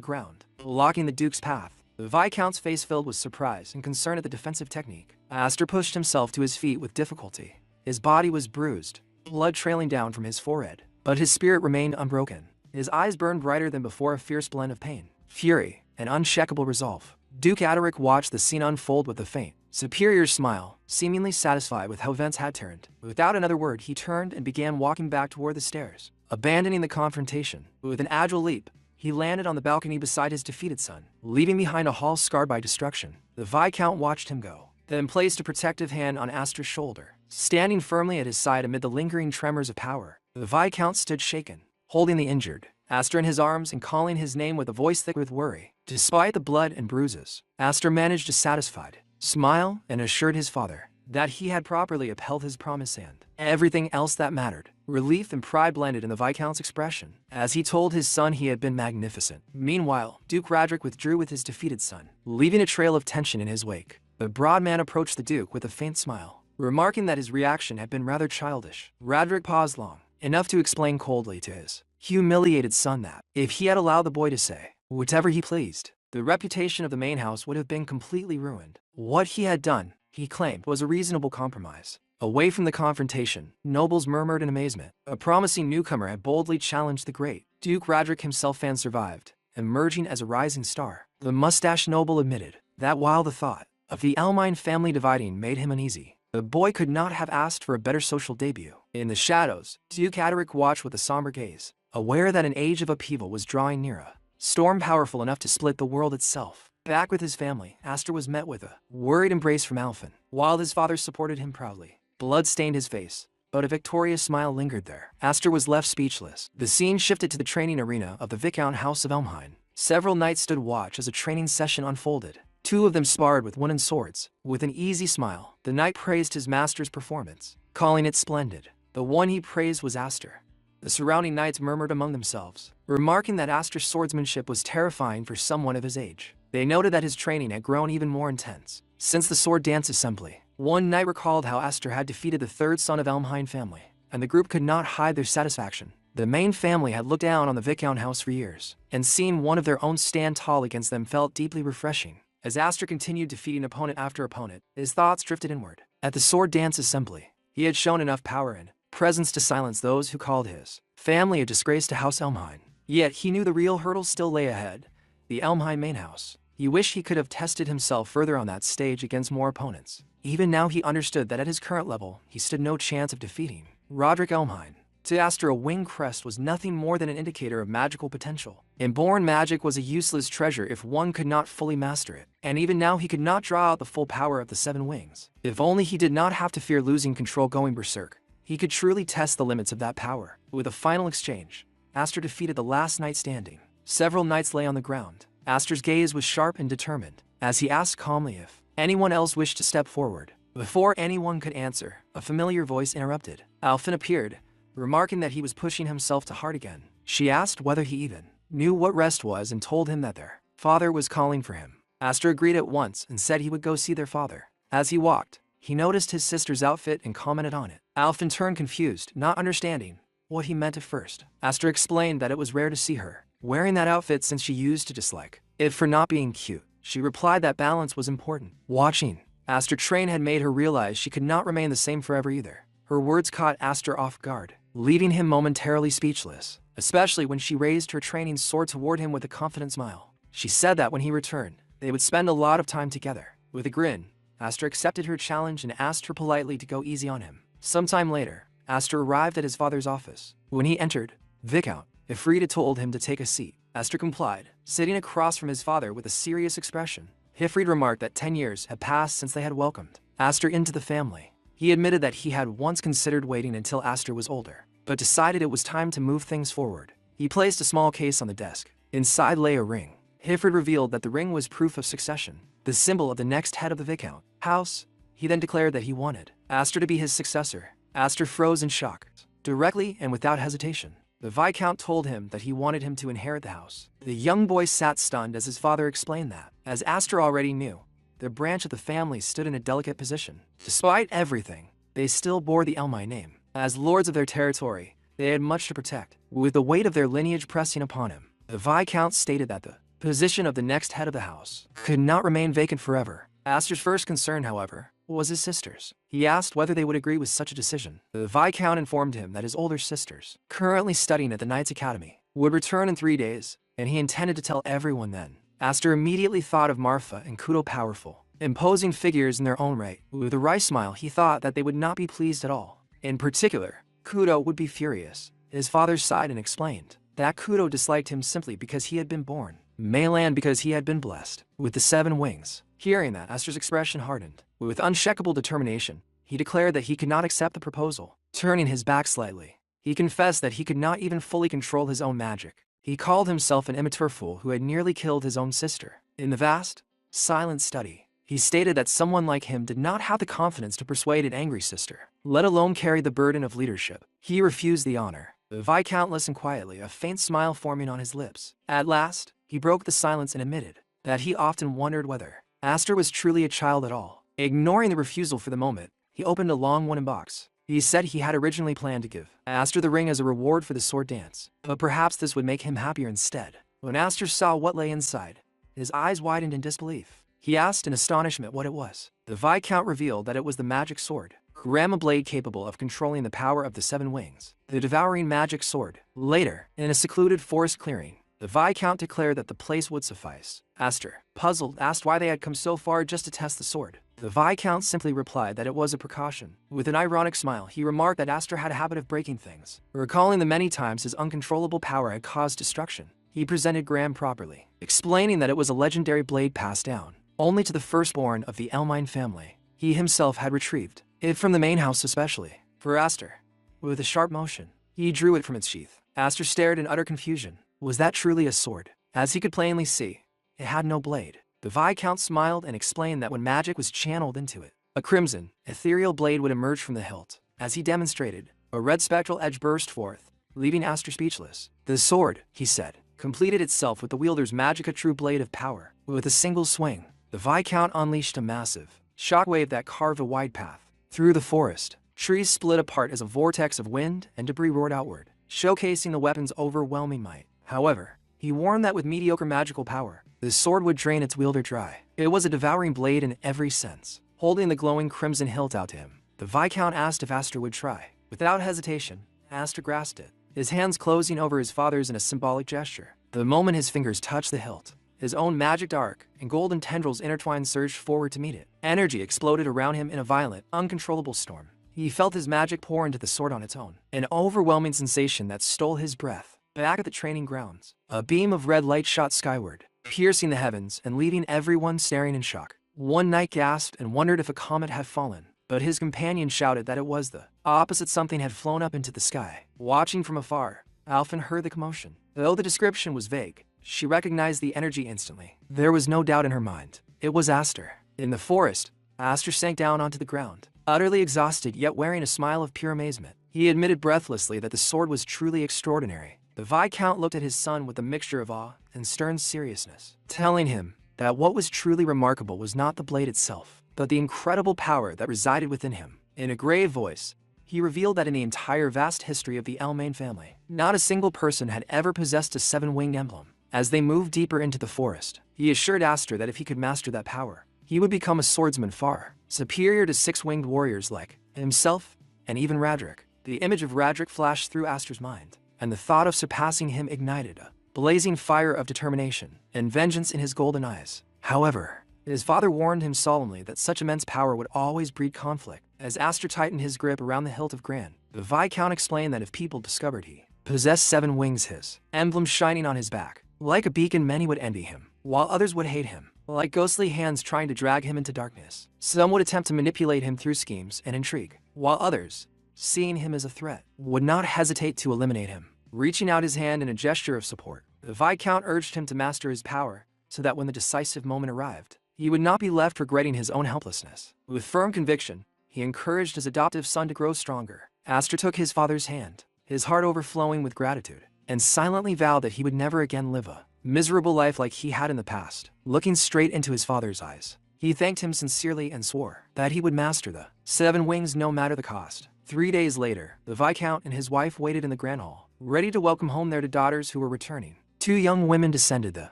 ground, blocking the Duke's path. The Viscount's face filled with surprise and concern at the defensive technique. Aster pushed himself to his feet with difficulty. His body was bruised, blood trailing down from his forehead, but his spirit remained unbroken. His eyes burned brighter than before, a fierce blend of pain, fury, and unshakable resolve. Duke Adaric watched the scene unfold with a faint, superior smile, seemingly satisfied with how events had turned. Without another word, he turned and began walking back toward the stairs, abandoning the confrontation. With an agile leap, he landed on the balcony beside his defeated son, leaving behind a hall scarred by destruction. The Viscount watched him go, then placed a protective hand on Aster's shoulder, standing firmly at his side amid the lingering tremors of power. The Viscount stood shaken, holding the injured Aster in his arms and calling his name with a voice thick with worry. Despite the blood and bruises, Aster managed a satisfied smile and assured his father that he had properly upheld his promise and everything else that mattered. Relief and pride blended in the Viscount's expression as he told his son he had been magnificent. Meanwhile, Duke Radric withdrew with his defeated son, leaving a trail of tension in his wake. The broad man approached the Duke with a faint smile, remarking that his reaction had been rather childish. Radric paused long enough to explain coldly to his humiliated son that, if he had allowed the boy to say whatever he pleased, the reputation of the main house would have been completely ruined. What he had done, he claimed, was a reasonable compromise. Away from the confrontation, nobles murmured in amazement. A promising newcomer had boldly challenged the great Duke Radric himself and survived, emerging as a rising star. The mustached noble admitted that while the thought of the Elmine family dividing made him uneasy, the boy could not have asked for a better social debut. In the shadows, Duke Adaric watched with a somber gaze, aware that an age of upheaval was drawing near, a storm powerful enough to split the world itself. Back with his family, Aster was met with a worried embrace from Alphen, while his father supported him proudly. Blood stained his face, but a victorious smile lingered there. Aster was left speechless. The scene shifted to the training arena of the Viscount House of Elmhine. Several knights stood watch as a training session unfolded. Two of them sparred with wooden swords. With an easy smile, the knight praised his master's performance, calling it splendid. The one he praised was Aster. The surrounding knights murmured among themselves, remarking that Aster's swordsmanship was terrifying for someone of his age. They noted that his training had grown even more intense since the sword dance assembly. One knight recalled how Aster had defeated the third son of Elmhine family, and the group could not hide their satisfaction. The main family had looked down on the Viscount house for years, and seeing one of their own stand tall against them felt deeply refreshing. As Aster continued defeating opponent after opponent, his thoughts drifted inward. At the sword dance assembly, he had shown enough power and presence to silence those who called his family a disgrace to House Elmhine. Yet he knew the real hurdle still lay ahead, the Elmhine main house. He wished he could have tested himself further on that stage against more opponents. Even now he understood that at his current level, he stood no chance of defeating Roderick Elmhine. To Aster, a winged crest was nothing more than an indicator of magical potential. Inborn magic was a useless treasure if one could not fully master it, and even now he could not draw out the full power of the 7 wings. If only he did not have to fear losing control going berserk, he could truly test the limits of that power. With a final exchange, Aster defeated the last knight standing. Several knights lay on the ground. Aster's gaze was sharp and determined, as he asked calmly if anyone else wished to step forward. Before anyone could answer, a familiar voice interrupted. Alphen appeared, remarking that he was pushing himself to hard again. She asked whether he even knew what rest was and told him that their father was calling for him. Aster agreed at once and said he would go see their father. As he walked, he noticed his sister's outfit and commented on it. Alphen turned confused, not understanding what he meant at first. Aster explained that it was rare to see her wearing that outfit since she used to dislike it for not being cute. She replied that balance was important. Watching Aster train had made her realize she could not remain the same forever either. Her words caught Aster off guard, leaving him momentarily speechless, especially when she raised her training sword toward him with a confident smile. She said that when he returned, they would spend a lot of time together. With a grin, Aster accepted her challenge and asked her politely to go easy on him. Sometime later, Aster arrived at his father's office. When he entered, Viscount Ifrita told him to take a seat. Aster complied, sitting across from his father with a serious expression. Ifrit remarked that 10 years had passed since they had welcomed Aster into the family. He admitted that he had once considered waiting until Aster was older, but decided it was time to move things forward. He placed a small case on the desk. Inside lay a ring. Ifrit revealed that the ring was proof of succession, the symbol of the next head of the Viscount house. He then declared that he wanted Aster to be his successor. Aster froze in shock. Directly and without hesitation, the Viscount told him that he wanted him to inherit the house. The young boy sat stunned as his father explained that, as Aster already knew, their branch of the family stood in a delicate position. Despite everything, they still bore the Elmhine name. As lords of their territory, they had much to protect. With the weight of their lineage pressing upon him, the Viscount stated that the position of the next head of the house could not remain vacant forever. Aster's first concern, however, was his sisters. He asked whether they would agree with such a decision. The Viscount informed him that his older sisters, currently studying at the Knights Academy, would return in 3 days, and he intended to tell everyone then. Aster immediately thought of Marfa and Kudo, powerful, imposing figures in their own right. With a wry smile, he thought that they would not be pleased at all. In particular, Kudo would be furious. His father sighed and explained that Kudo disliked him simply because he had been born male and because he had been blessed with the 7 wings. Hearing that, Aster's expression hardened. With unshakable determination, he declared that he could not accept the proposal. Turning his back slightly, He confessed that he could not even fully control his own magic. He called himself an immature fool who had nearly killed his own sister. In the vast, silent study, he stated that someone like him did not have the confidence to persuade an angry sister, let alone carry the burden of leadership. He refused the honor. The Viscount listened quietly, a faint smile forming on his lips. At last, he broke the silence and admitted that he often wondered whether Aster was truly a child at all. Ignoring the refusal for the moment, he opened a long wooden box. He said he had originally planned to give Aster the ring as a reward for the sword dance, but perhaps this would make him happier instead. When Aster saw what lay inside, his eyes widened in disbelief. He asked in astonishment what it was. The Viscount revealed that it was the magic sword, Grandma blade capable of controlling the power of the 7 wings, the devouring magic sword. Later, in a secluded forest clearing, the Viscount declared that the place would suffice. Aster, puzzled, asked why they had come so far just to test the sword. The Viscount simply replied that it was a precaution. With an ironic smile, he remarked that Aster had a habit of breaking things, recalling the many times his uncontrollable power had caused destruction. He presented Graham properly, explaining that it was a legendary blade passed down only to the firstborn of the Elmine family. He himself had retrieved it from the main house especially for Aster. With a sharp motion, he drew it from its sheath. Aster stared in utter confusion. Was that truly a sword? As he could plainly see, it had no blade. The Viscount smiled and explained that when magic was channeled into it, a crimson, ethereal blade would emerge from the hilt. As he demonstrated, a red spectral edge burst forth, leaving Aster speechless. The sword, he said, completed itself with the wielder's magica true blade of power. With a single swing, the Viscount unleashed a massive shockwave that carved a wide path through the forest. Trees split apart as a vortex of wind and debris roared outward, showcasing the weapon's overwhelming might. However, he warned that with mediocre magical power, the sword would drain its wielder dry. It was a devouring blade in every sense. Holding the glowing crimson hilt out to him, the Viscount asked if Aster would try. Without hesitation, Aster grasped it, his hands closing over his father's in a symbolic gesture. The moment his fingers touched the hilt, his own magic arc and golden tendrils intertwined surged forward to meet it. Energy exploded around him in a violent, uncontrollable storm. He felt his magic pour into the sword on its own, an overwhelming sensation that stole his breath. Back at the training grounds, a beam of red light shot skyward, piercing the heavens and leaving everyone staring in shock. One knight gasped and wondered if a comet had fallen, but his companion shouted that it was the opposite. Something had flown up into the sky. Watching from afar, Alphen heard the commotion. Though the description was vague, she recognized the energy instantly. There was no doubt in her mind. It was Aster. In the forest, Aster sank down onto the ground, utterly exhausted yet wearing a smile of pure amazement. He admitted breathlessly that the sword was truly extraordinary. The Viscount looked at his son with a mixture of awe and stern seriousness, telling him that what was truly remarkable was not the blade itself, but the incredible power that resided within him. In a grave voice, he revealed that in the entire vast history of the Elmane family, not a single person had ever possessed a 7-winged emblem. As they moved deeper into the forest, he assured Aster that if he could master that power, he would become a swordsman far superior to 6-winged warriors like himself and even Radric. The image of Radric flashed through Aster's mind, and the thought of surpassing him ignited a blazing fire of determination and vengeance in his golden eyes. However, his father warned him solemnly that such immense power would always breed conflict. As Aster tightened his grip around the hilt of Gran, the Viscount explained that if people discovered he possessed 7 wings, his emblem shining on his back, like a beacon, many would envy him, while others would hate him, like ghostly hands trying to drag him into darkness. Some would attempt to manipulate him through schemes and intrigue, while others, seeing him as a threat, would not hesitate to eliminate him. Reaching out his hand in a gesture of support, the Viscount urged him to master his power so that when the decisive moment arrived, he would not be left regretting his own helplessness. With firm conviction, he encouraged his adoptive son to grow stronger. Aster took his father's hand, his heart overflowing with gratitude, and silently vowed that he would never again live a miserable life like he had in the past. Looking straight into his father's eyes, he thanked him sincerely and swore that he would master the 7 wings no matter the cost. 3 days later, the Viscount and his wife waited in the Grand Hall, ready to welcome home their 2 daughters who were returning. 2 young women descended the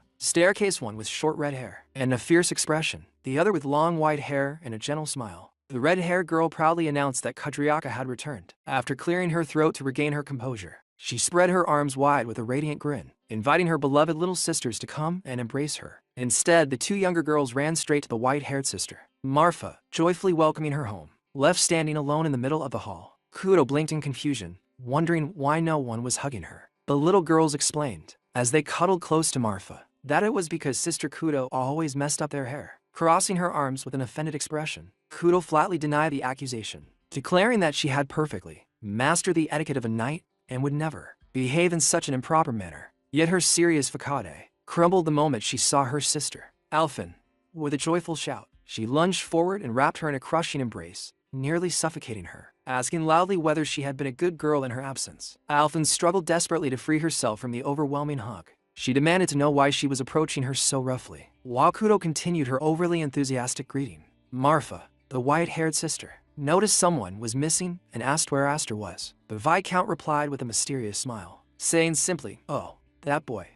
staircase, one with short red hair and a fierce expression, the other with long white hair and a gentle smile. The red-haired girl proudly announced that Kudryaka had returned. After clearing her throat to regain her composure, she spread her arms wide with a radiant grin, inviting her beloved little sisters to come and embrace her. Instead, the 2 younger girls ran straight to the white-haired sister, Marfa, joyfully welcoming her home. Left standing alone in the middle of the hall, Kudo blinked in confusion, wondering why no one was hugging her. The little girls explained, as they cuddled close to Marfa, that it was because Sister Kudo always messed up their hair. Crossing her arms with an offended expression, Kudo flatly denied the accusation, declaring that she had perfectly mastered the etiquette of a knight and would never behave in such an improper manner. Yet her serious facade crumbled the moment she saw her sister. Alphen, with a joyful shout, she lunged forward and wrapped her in a crushing embrace, nearly suffocating her, asking loudly whether she had been a good girl in her absence. Alphen struggled desperately to free herself from the overwhelming hug. She demanded to know why she was approaching her so roughly, while Kudo continued her overly enthusiastic greeting. Marfa, the white-haired sister, noticed someone was missing and asked where Aster was. The Viscount replied with a mysterious smile, saying simply, "Oh, that boy."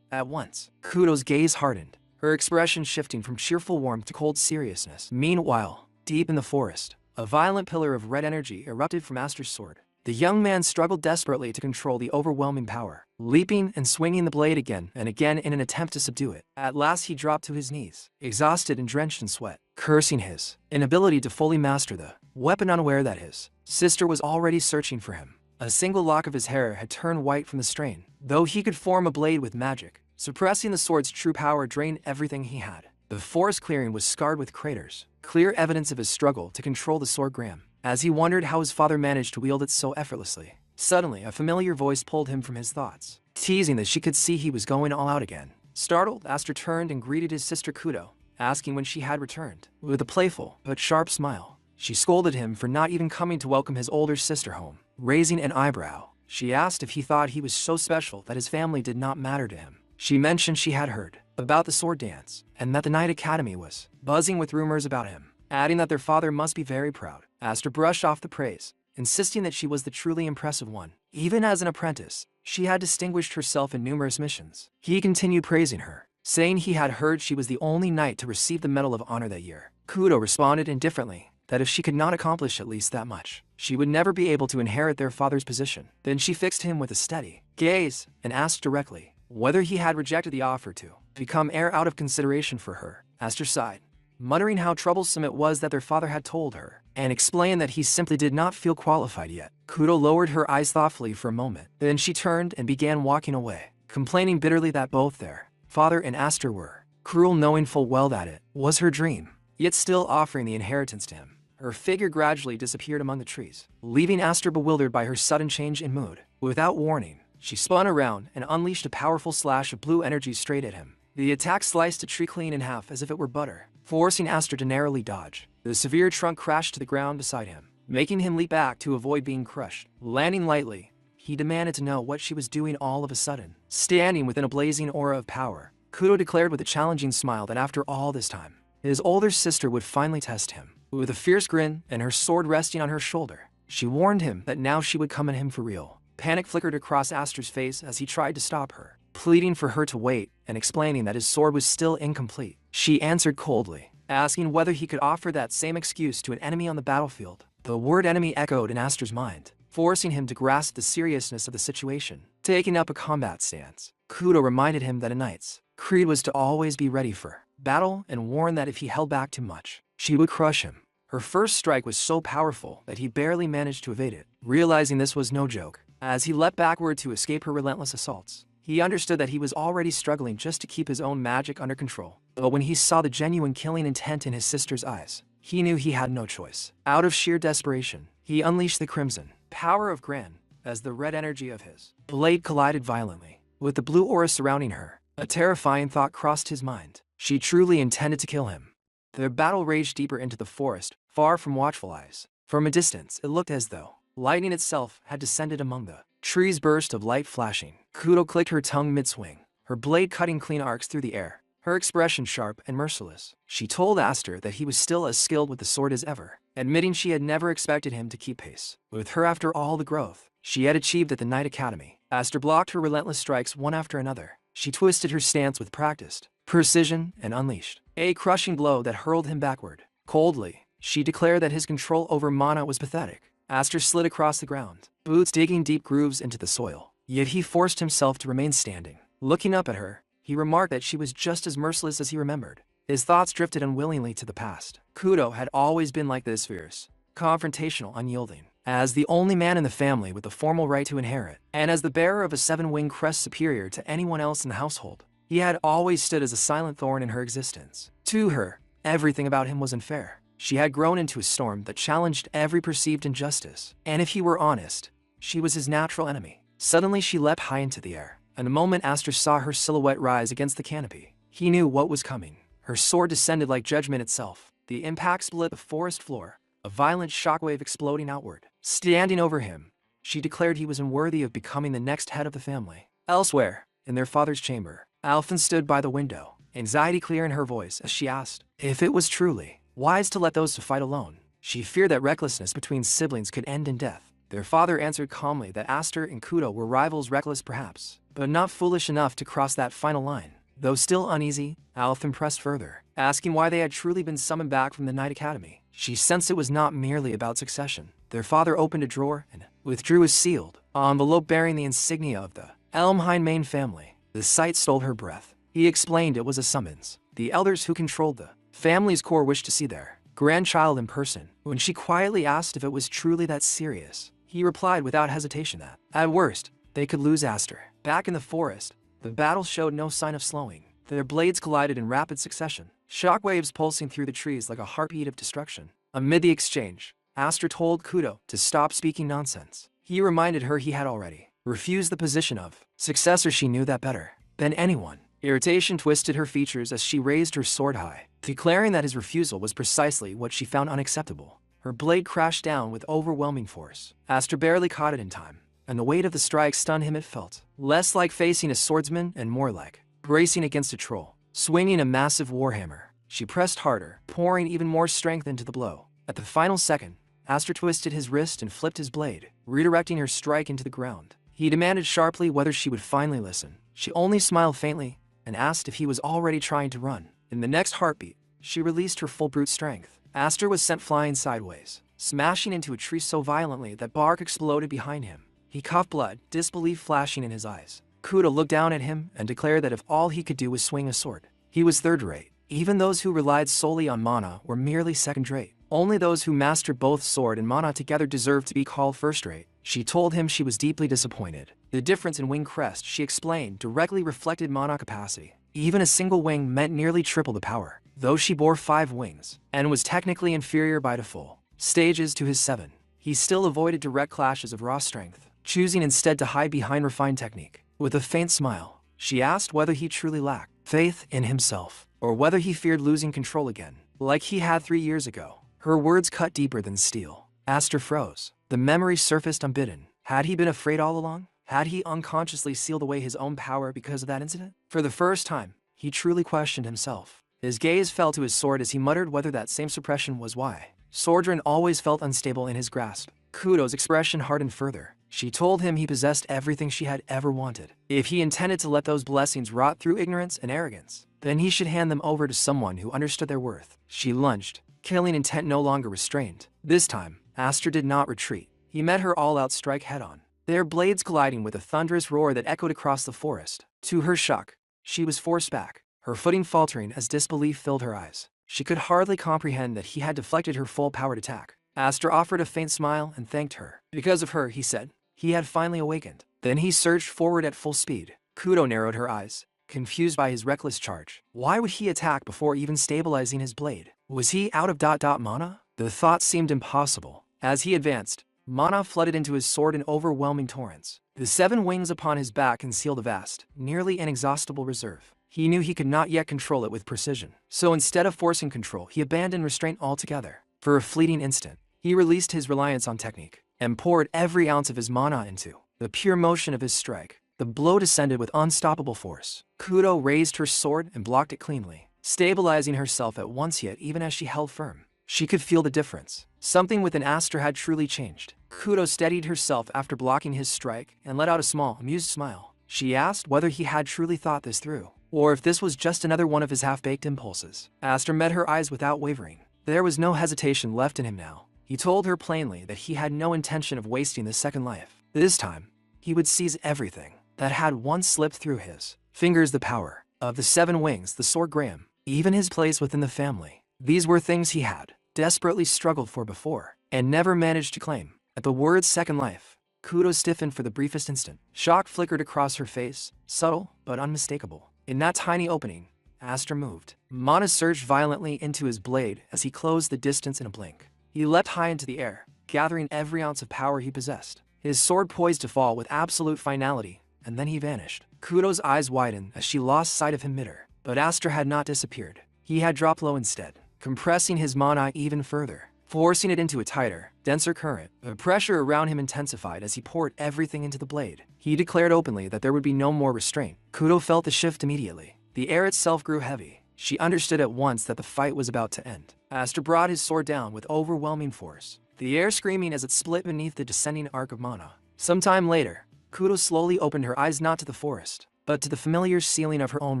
At once, Kudo's gaze hardened, her expression shifting from cheerful warmth to cold seriousness. Meanwhile, deep in the forest, a violent pillar of red energy erupted from Aster's sword. The young man struggled desperately to control the overwhelming power, leaping and swinging the blade again and again in an attempt to subdue it. At last he dropped to his knees, exhausted and drenched in sweat, cursing his inability to fully master the weapon, unaware that his sister was already searching for him. A single lock of his hair had turned white from the strain. Though he could form a blade with magic, suppressing the sword's true power drained everything he had. The forest clearing was scarred with craters, clear evidence of his struggle to control the sword Graham. As he wondered how his father managed to wield it so effortlessly, suddenly a familiar voice pulled him from his thoughts, teasing that she could see he was going all out again. Startled, Aster turned and greeted his sister Kudo, asking when she had returned. With a playful but sharp smile, she scolded him for not even coming to welcome his older sister home. Raising an eyebrow, she asked if he thought he was so special that his family did not matter to him. She mentioned she had heard about the sword dance, and that the Night Academy was buzzing with rumors about him, adding that their father must be very proud. Aster brushed off the praise, insisting that she was the truly impressive one. Even as an apprentice, she had distinguished herself in numerous missions. He continued praising her, saying he had heard she was the only knight to receive the Medal of Honor that year. Kudo responded indifferently that if she could not accomplish at least that much, she would never be able to inherit their father's position. Then she fixed him with a steady gaze and asked directly whether he had rejected the offer to become heir out of consideration for her. Aster sighed, muttering how troublesome it was that their father had told her, and explained that he simply did not feel qualified yet. Kudo lowered her eyes thoughtfully for a moment. Then she turned and began walking away, complaining bitterly that both their father and Aster were cruel, knowing full well that it was her dream, yet still offering the inheritance to him. Her figure gradually disappeared among the trees, leaving Aster bewildered by her sudden change in mood. Without warning, she spun around and unleashed a powerful slash of blue energy straight at him. The attack sliced a tree clean in half as if it were butter, forcing Aster to narrowly dodge. The severe trunk crashed to the ground beside him, making him leap back to avoid being crushed. Landing lightly, he demanded to know what she was doing all of a sudden. Standing within a blazing aura of power, Kudo declared with a challenging smile that after all this time, his older sister would finally test him. With a fierce grin and her sword resting on her shoulder, she warned him that now she would come at him for real. Panic flickered across Aster's face as he tried to stop her, pleading for her to wait and explaining that his sword was still incomplete. She answered coldly, asking whether he could offer that same excuse to an enemy on the battlefield. The word enemy echoed in Aster's mind, forcing him to grasp the seriousness of the situation. Taking up a combat stance, Kudo reminded him that a knight's creed was to always be ready for battle and warned that if he held back too much, she would crush him. Her first strike was so powerful that he barely managed to evade it. Realizing this was no joke, as he leapt backward to escape her relentless assaults, he understood that he was already struggling just to keep his own magic under control. But when he saw the genuine killing intent in his sister's eyes, he knew he had no choice. Out of sheer desperation, he unleashed the crimson power of Gran as the red energy of his blade collided violently with the blue aura surrounding her. A terrifying thought crossed his mind. She truly intended to kill him. Their battle raged deeper into the forest, far from watchful eyes. From a distance, it looked as though lightning itself had descended among the trees. Burst of light flashing. Kudo clicked her tongue mid-swing, her blade cutting clean arcs through the air, her expression sharp and merciless. She told Aster that he was still as skilled with the sword as ever, admitting she had never expected him to keep pace with her after all the growth she had achieved at the Night Academy. Aster blocked her relentless strikes one after another. She twisted her stance with practiced precision and unleashed a crushing blow that hurled him backward. Coldly, she declared that his control over mana was pathetic. Aster slid across the ground, boots digging deep grooves into the soil. Yet he forced himself to remain standing. Looking up at her, he remarked that she was just as merciless as he remembered. His thoughts drifted unwillingly to the past. Kudo had always been like this, fierce, confrontational, unyielding. As the only man in the family with the formal right to inherit, and as the bearer of a seven-winged crest superior to anyone else in the household, he had always stood as a silent thorn in her existence. To her, everything about him was unfair. She had grown into a storm that challenged every perceived injustice, and if he were honest, she was his natural enemy. Suddenly she leapt high into the air. In a moment Aster saw her silhouette rise against the canopy. He knew what was coming. Her sword descended like judgment itself. The impact split the forest floor, a violent shockwave exploding outward. Standing over him, she declared he was unworthy of becoming the next head of the family. Elsewhere, in their father's chamber, Alphen stood by the window, anxiety clear in her voice as she asked if it was truly wise to let those to fight alone. She feared that recklessness between siblings could end in death. Their father answered calmly that Aster and Kudo were rivals, reckless perhaps, but not foolish enough to cross that final line. Though still uneasy, Alphen pressed further, asking why they had truly been summoned back from the Night Academy. She sensed it was not merely about succession. Their father opened a drawer and withdrew a sealed envelope bearing the insignia of the Elmhind main family. The sight stole her breath. He explained it was a summons. The elders who controlled the family's core wished to see their grandchild in person. When she quietly asked if it was truly that serious, he replied without hesitation that, at worst, they could lose Aster. Back in the forest, the battle showed no sign of slowing. Their blades collided in rapid succession, shockwaves pulsing through the trees like a heartbeat of destruction. Amid the exchange, Aster told Kudo to stop speaking nonsense. He reminded her he had already refused the position of successor. She knew that better than anyone. Irritation twisted her features as she raised her sword high, declaring that his refusal was precisely what she found unacceptable. Her blade crashed down with overwhelming force. Aster barely caught it in time, and the weight of the strike stunned him. It felt less like facing a swordsman and more like bracing against a troll, swinging a massive warhammer. She pressed harder, pouring even more strength into the blow. At the final second, Aster twisted his wrist and flipped his blade, redirecting her strike into the ground. He demanded sharply whether she would finally listen. She only smiled faintly and asked if he was already trying to run. In the next heartbeat, she released her full brute strength. Aster was sent flying sideways, smashing into a tree so violently that bark exploded behind him. He coughed blood, disbelief flashing in his eyes. Kudo looked down at him and declared that if all he could do was swing a sword, he was third-rate. Even those who relied solely on mana were merely second-rate. Only those who mastered both sword and mana together deserved to be called first-rate. She told him she was deeply disappointed. The difference in wing crest, she explained, directly reflected mana capacity. Even a single wing meant nearly triple the power. Though she bore 5 wings, and was technically inferior by default stages to his 7, he still avoided direct clashes of raw strength, choosing instead to hide behind refined technique. With a faint smile, she asked whether he truly lacked faith in himself, or whether he feared losing control again, like he had 3 years ago. Her words cut deeper than steel. Aster froze. The memory surfaced unbidden. Had he been afraid all along? Had he unconsciously sealed away his own power because of that incident? For the first time, he truly questioned himself. His gaze fell to his sword as he muttered whether that same suppression was why Sordran always felt unstable in his grasp. Kudo's expression hardened further. She told him he possessed everything she had ever wanted. If he intended to let those blessings rot through ignorance and arrogance, then he should hand them over to someone who understood their worth. She lunged, killing intent no longer restrained. This time, Aster did not retreat. He met her all-out strike head-on, their blades colliding with a thunderous roar that echoed across the forest. To her shock, she was forced back, her footing faltering as disbelief filled her eyes. She could hardly comprehend that he had deflected her full-powered attack. Aster offered a faint smile and thanked her. Because of her, he said, he had finally awakened. Then he surged forward at full speed. Kudo narrowed her eyes, confused by his reckless charge. Why would he attack before even stabilizing his blade? Was he out of mana? The thought seemed impossible. As he advanced, mana flooded into his sword in overwhelming torrents. The 7 wings upon his back concealed a vast, nearly inexhaustible reserve. He knew he could not yet control it with precision. So instead of forcing control, he abandoned restraint altogether. For a fleeting instant, he released his reliance on technique and poured every ounce of his mana into the pure motion of his strike. The blow descended with unstoppable force. Kudo raised her sword and blocked it cleanly, stabilizing herself at once, yet even as she held firm, she could feel the difference. Something within Aster had truly changed. Kudo steadied herself after blocking his strike and let out a small, amused smile. She asked whether he had truly thought this through, or if this was just another one of his half-baked impulses. Aster met her eyes without wavering. There was no hesitation left in him now. He told her plainly that he had no intention of wasting the second life. This time, he would seize everything that had once slipped through his fingers: the power of the 7 wings, the sword Graham, even his place within the family. These were things he had desperately struggled for before and never managed to claim. At the words second life, Kudo stiffened for the briefest instant. Shock flickered across her face, subtle but unmistakable. In that tiny opening, Aster moved. Mana surged violently into his blade as he closed the distance in a blink. He leapt high into the air, gathering every ounce of power he possessed. his sword poised to fall with absolute finality, and then he vanished. Kudo's eyes widened as she lost sight of him mid-air, but Aster had not disappeared. He had dropped low instead, compressing his mana even further, forcing it into a tighter, denser current. The pressure around him intensified as he poured everything into the blade. He declared openly that there would be no more restraint. Kudo felt the shift immediately. The air itself grew heavy. She understood at once that the fight was about to end. Aster brought his sword down with overwhelming force, the air screaming as it split beneath the descending arc of mana. Sometime later, Kudo slowly opened her eyes not to the forest, but to the familiar ceiling of her own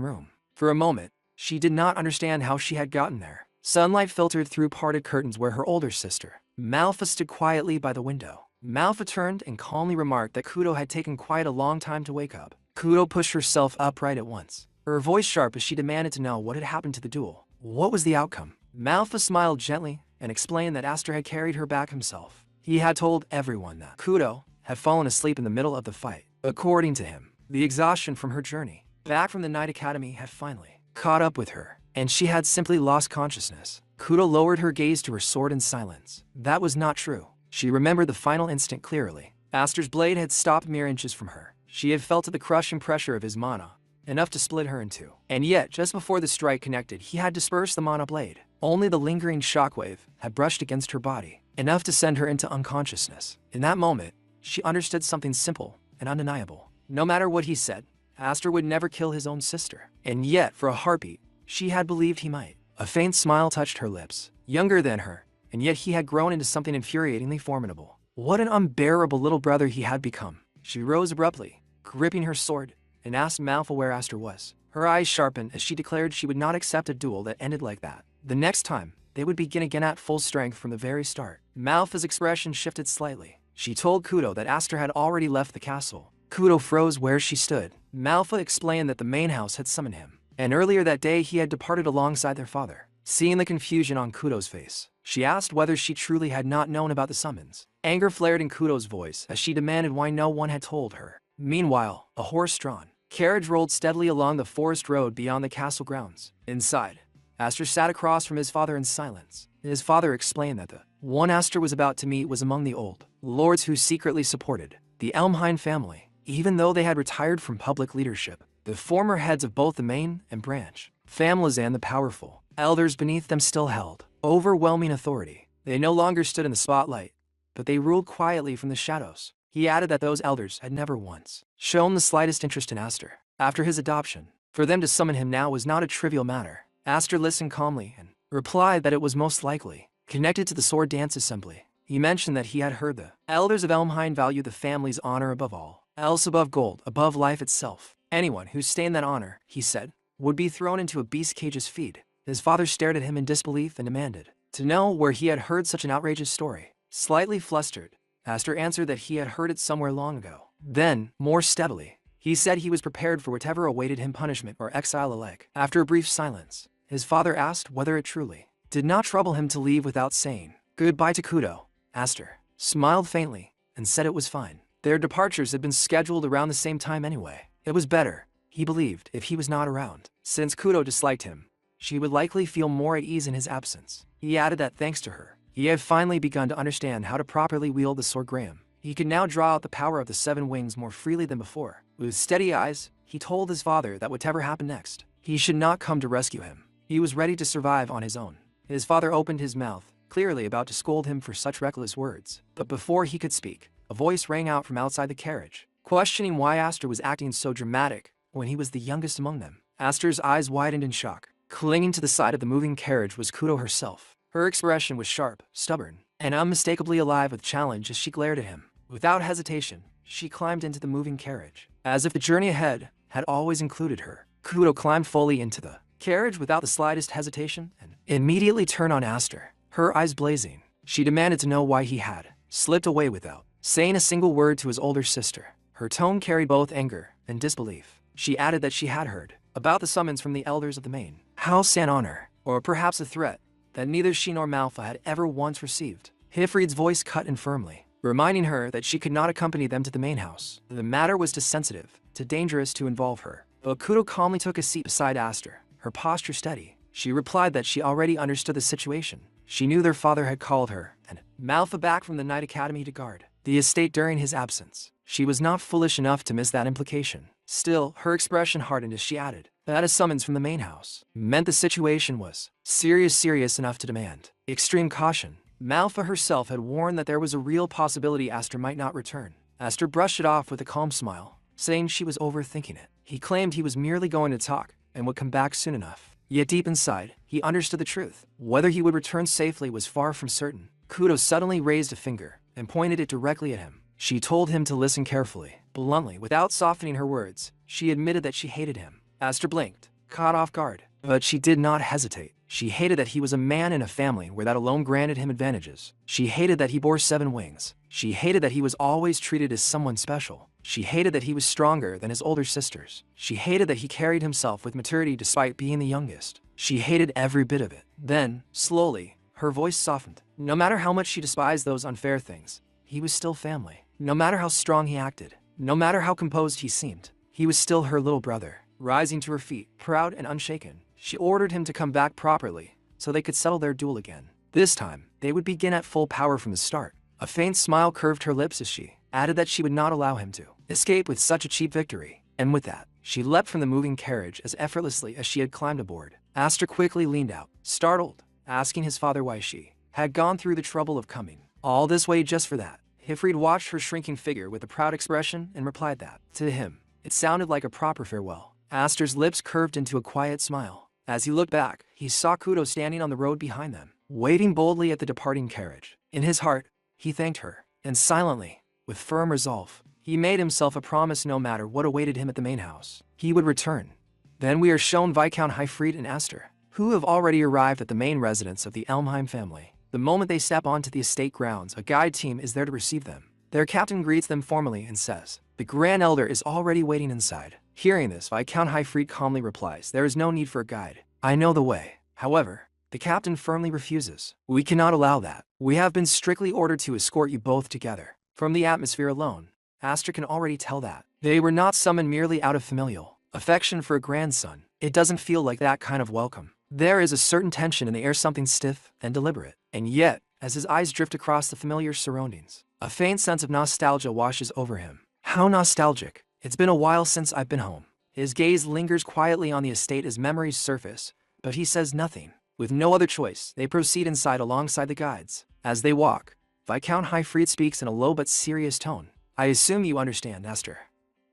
room. For a moment, she did not understand how she had gotten there. Sunlight filtered through parted curtains where her older sister, Malfa, stood quietly by the window. Malfa turned and calmly remarked that Kudo had taken quite a long time to wake up. Kudo pushed herself upright at once, her voice sharp as she demanded to know what had happened to the duel. What was the outcome? Malfa smiled gently and explained that Aster had carried her back himself. He had told everyone that Kudo had fallen asleep in the middle of the fight. According to him, the exhaustion from her journey back from the Night Academy had finally caught up with her, and she had simply lost consciousness. Kudo lowered her gaze to her sword in silence. That was not true. She remembered the final instant clearly. Aster's blade had stopped mere inches from her. She had felt the crushing pressure of his mana, enough to split her in two. And yet, just before the strike connected, he had dispersed the mana blade. Only the lingering shockwave had brushed against her body, enough to send her into unconsciousness. In that moment, she understood something simple and undeniable. No matter what he said, Aster would never kill his own sister. And yet, for a heartbeat, she had believed he might. A faint smile touched her lips. Younger than her, and yet he had grown into something infuriatingly formidable. What an unbearable little brother he had become. She rose abruptly, gripping her sword, and asked Malfa where Aster was. Her eyes sharpened as she declared she would not accept a duel that ended like that. The next time, they would begin again at full strength from the very start. Malfa's expression shifted slightly. She told Kudo that Aster had already left the castle. Kudo froze where she stood. Malfa explained that the main house had summoned him, and earlier that day he had departed alongside their father. Seeing the confusion on Kudo's face, she asked whether she truly had not known about the summons. Anger flared in Kudo's voice as she demanded why no one had told her. Meanwhile, a horse-drawn carriage rolled steadily along the forest road beyond the castle grounds. Inside, Aster sat across from his father in silence. His father explained that the one Aster was about to meet was among the old lords who secretly supported the Elmheim family, even though they had retired from public leadership. The former heads of both the main and branch families and the powerful elders beneath them still held overwhelming authority. They no longer stood in the spotlight, but they ruled quietly from the shadows. He added that those elders had never once shown the slightest interest in Aster. After his adoption, for them to summon him now was not a trivial matter. Aster listened calmly and replied that it was most likely connected to the sword dance assembly. He mentioned that he had heard the elders of Elmheim value the family's honor above all else, above gold, above life itself. Anyone who stained that honor, he said, would be thrown into a beast cage's feed. His father stared at him in disbelief and demanded to know where he had heard such an outrageous story. Slightly flustered, Aster answered that he had heard it somewhere long ago. Then, more steadily, he said he was prepared for whatever awaited him, punishment or exile alike. After a brief silence, his father asked whether it truly did not trouble him to leave without saying goodbye to Kudo. Aster smiled faintly and said it was fine. Their departures had been scheduled around the same time anyway. It was better, he believed, if he was not around. Since Kudo disliked him, she would likely feel more at ease in his absence. He added that thanks to her, he had finally begun to understand how to properly wield the sword Graham. He could now draw out the power of the 7 wings more freely than before. With steady eyes, he told his father that whatever happened next, he should not come to rescue him. He was ready to survive on his own. His father opened his mouth, clearly about to scold him for such reckless words. But before he could speak, a voice rang out from outside the carriage, questioning why Aster was acting so dramatic when he was the youngest among them. Aster's eyes widened in shock. Clinging to the side of the moving carriage was Kudo herself. Her expression was sharp, stubborn, and unmistakably alive with challenge as she glared at him. Without hesitation, she climbed into the moving carriage, as if the journey ahead had always included her. Kudo climbed fully into the carriage without the slightest hesitation and immediately turned on Aster. Her eyes blazing, she demanded to know why he had slipped away without saying a single word to his older sister. Her tone carried both anger and disbelief. She added that she had heard about the summons from the elders of the main house and honor, or perhaps a threat that neither she nor Malfa had ever once received. Hifried's voice cut in firmly, reminding her that she could not accompany them to the main house. The matter was too sensitive, too dangerous to involve her. But Kudo calmly took a seat beside Aster, her posture steady. She replied that she already understood the situation. She knew their father had called her and Malfa back from the Night Academy to guard the estate during his absence. She was not foolish enough to miss that implication. Still, her expression hardened as she added that a summons from the main house meant the situation was serious enough to demand extreme caution. Manhwa herself had warned that there was a real possibility Aster might not return. Aster brushed it off with a calm smile, saying she was overthinking it. He claimed he was merely going to talk and would come back soon enough. Yet deep inside, he understood the truth. Whether he would return safely was far from certain. Kudo suddenly raised a finger and pointed it directly at him. She told him to listen carefully. Bluntly, without softening her words, she admitted that she hated him. Aster blinked, caught off guard. But she did not hesitate. She hated that he was a man in a family where that alone granted him advantages. She hated that he bore 7 wings. She hated that he was always treated as someone special. She hated that he was stronger than his older sisters. She hated that he carried himself with maturity despite being the youngest. She hated every bit of it. Then, slowly, her voice softened. No matter how much she despised those unfair things, he was still family. No matter how strong he acted, no matter how composed he seemed, he was still her little brother. Rising to her feet, proud and unshaken, she ordered him to come back properly so they could settle their duel again. This time, they would begin at full power from the start. A faint smile curved her lips as she added that she would not allow him to escape with such a cheap victory. And with that, she leapt from the moving carriage as effortlessly as she had climbed aboard. Aster quickly leaned out, startled, asking his father why she had gone through the trouble of coming all this way just for that. Hifrid watched her shrinking figure with a proud expression and replied that, to him, it sounded like a proper farewell. Aster's lips curved into a quiet smile. As he looked back, he saw Kudo standing on the road behind them, waving boldly at the departing carriage. In his heart, he thanked her, and silently, with firm resolve, he made himself a promise no matter what awaited him at the main house, he would return. Then we are shown Viscount Hifrid and Aster, who have already arrived at the main residence of the Elmheim family. The moment they step onto the estate grounds, a guide team is there to receive them. Their captain greets them formally and says, "The Grand Elder is already waiting inside." Hearing this, Viscount Hifrid calmly replies, "There is no need for a guide. I know the way." However, the captain firmly refuses. "We cannot allow that. We have been strictly ordered to escort you both together." From the atmosphere alone, Aster can already tell that they were not summoned merely out of familial affection for a grandson. It doesn't feel like that kind of welcome. There is a certain tension in the air, something stiff and deliberate. And yet, as his eyes drift across the familiar surroundings, a faint sense of nostalgia washes over him. How nostalgic. It's been a while since I've been home. His gaze lingers quietly on the estate as memories surface, but he says nothing. With no other choice, they proceed inside alongside the guides. As they walk, Viscount Hifrid speaks in a low but serious tone. "I assume you understand, Aster.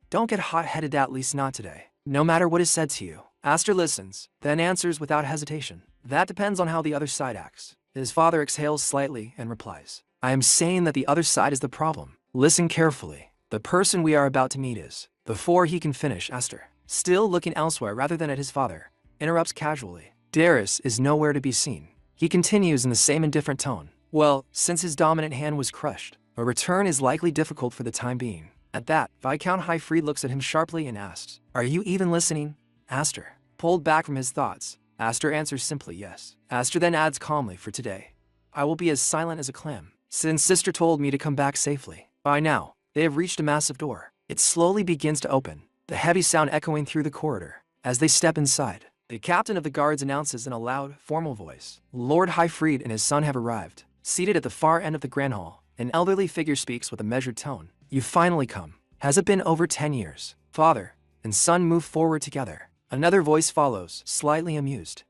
Don't get hot-headed, at least not today. No matter what is said to you." Aster listens, then answers without hesitation. "That depends on how the other side acts." His father exhales slightly and replies, "I am saying that the other side is the problem. Listen carefully. The person we are about to meet is..." Before he can finish, Aster, still looking elsewhere rather than at his father, interrupts casually. "Darius is nowhere to be seen." He continues in the same indifferent tone. "Well, since his dominant hand was crushed, a return is likely difficult for the time being." At that, Viscount Hifrid looks at him sharply and asks, "Are you even listening?" Aster, pulled back from his thoughts, Aster answers simply yes. Aster then adds calmly, "For today, I will be as silent as a clam, since Sister told me to come back safely." By now, they have reached a massive door. It slowly begins to open, the heavy sound echoing through the corridor. As they step inside, the captain of the guards announces in a loud, formal voice, "Lord Hifrid and his son have arrived." Seated at the far end of the grand hall, an elderly figure speaks with a measured tone. "You've finally come. Has it been over 10 years? Father and son move forward together." Another voice follows, slightly amused.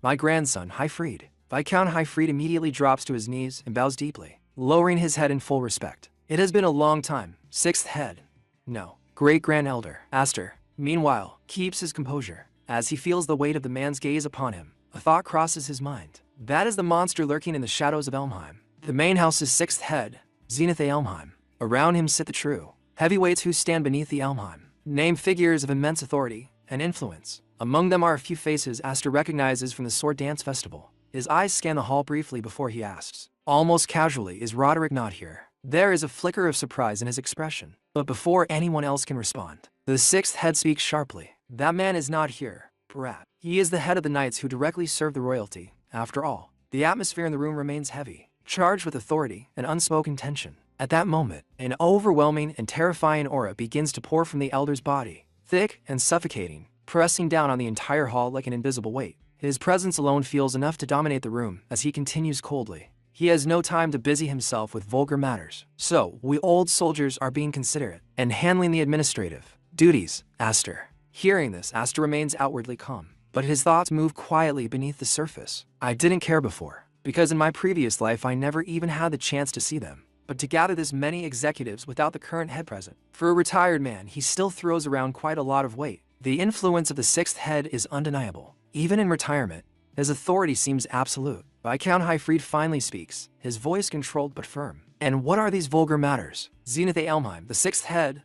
My grandson, Hifrid." Viscount Hifrid immediately drops to his knees and bows deeply, lowering his head in full respect. "It has been a long time. 6th head. No, Great Grand Elder." Aster, meanwhile, keeps his composure. As he feels the weight of the man's gaze upon him, a thought crosses his mind. That is the monster lurking in the shadows of Elmheim. The main house's 6th head, Zenith A. Elmheim. Around him sit the true heavyweights who stand beneath the Elmheim, named figures of immense authority and influence. Among them are a few faces Aster recognizes from the Sword Dance Festival. His eyes scan the hall briefly before he asks, almost casually, "Is Roderick not here?" There is a flicker of surprise in his expression, but before anyone else can respond, the 6th head speaks sharply. "That man is not here, brat. He is the head of the knights who directly serve the royalty." After all, the atmosphere in the room remains heavy, charged with authority and unspoken tension. At that moment, an overwhelming and terrifying aura begins to pour from the elder's body, thick and suffocating, pressing down on the entire hall like an invisible weight. His presence alone feels enough to dominate the room as he continues coldly. He has no time to busy himself with vulgar matters. So, we old soldiers are being considerate and handling the administrative duties, Aster. Hearing this, Aster remains outwardly calm, but his thoughts move quietly beneath the surface. I didn't care before, because in my previous life I never even had the chance to see them. But to gather this many executives without the current head present, for a retired man, he still throws around quite a lot of weight. The influence of the sixth head is undeniable. Even in retirement, his authority seems absolute. Viscount Highfried finally speaks, his voice controlled but firm. And what are these vulgar matters? Zenith A. Elmheim, the sixth head,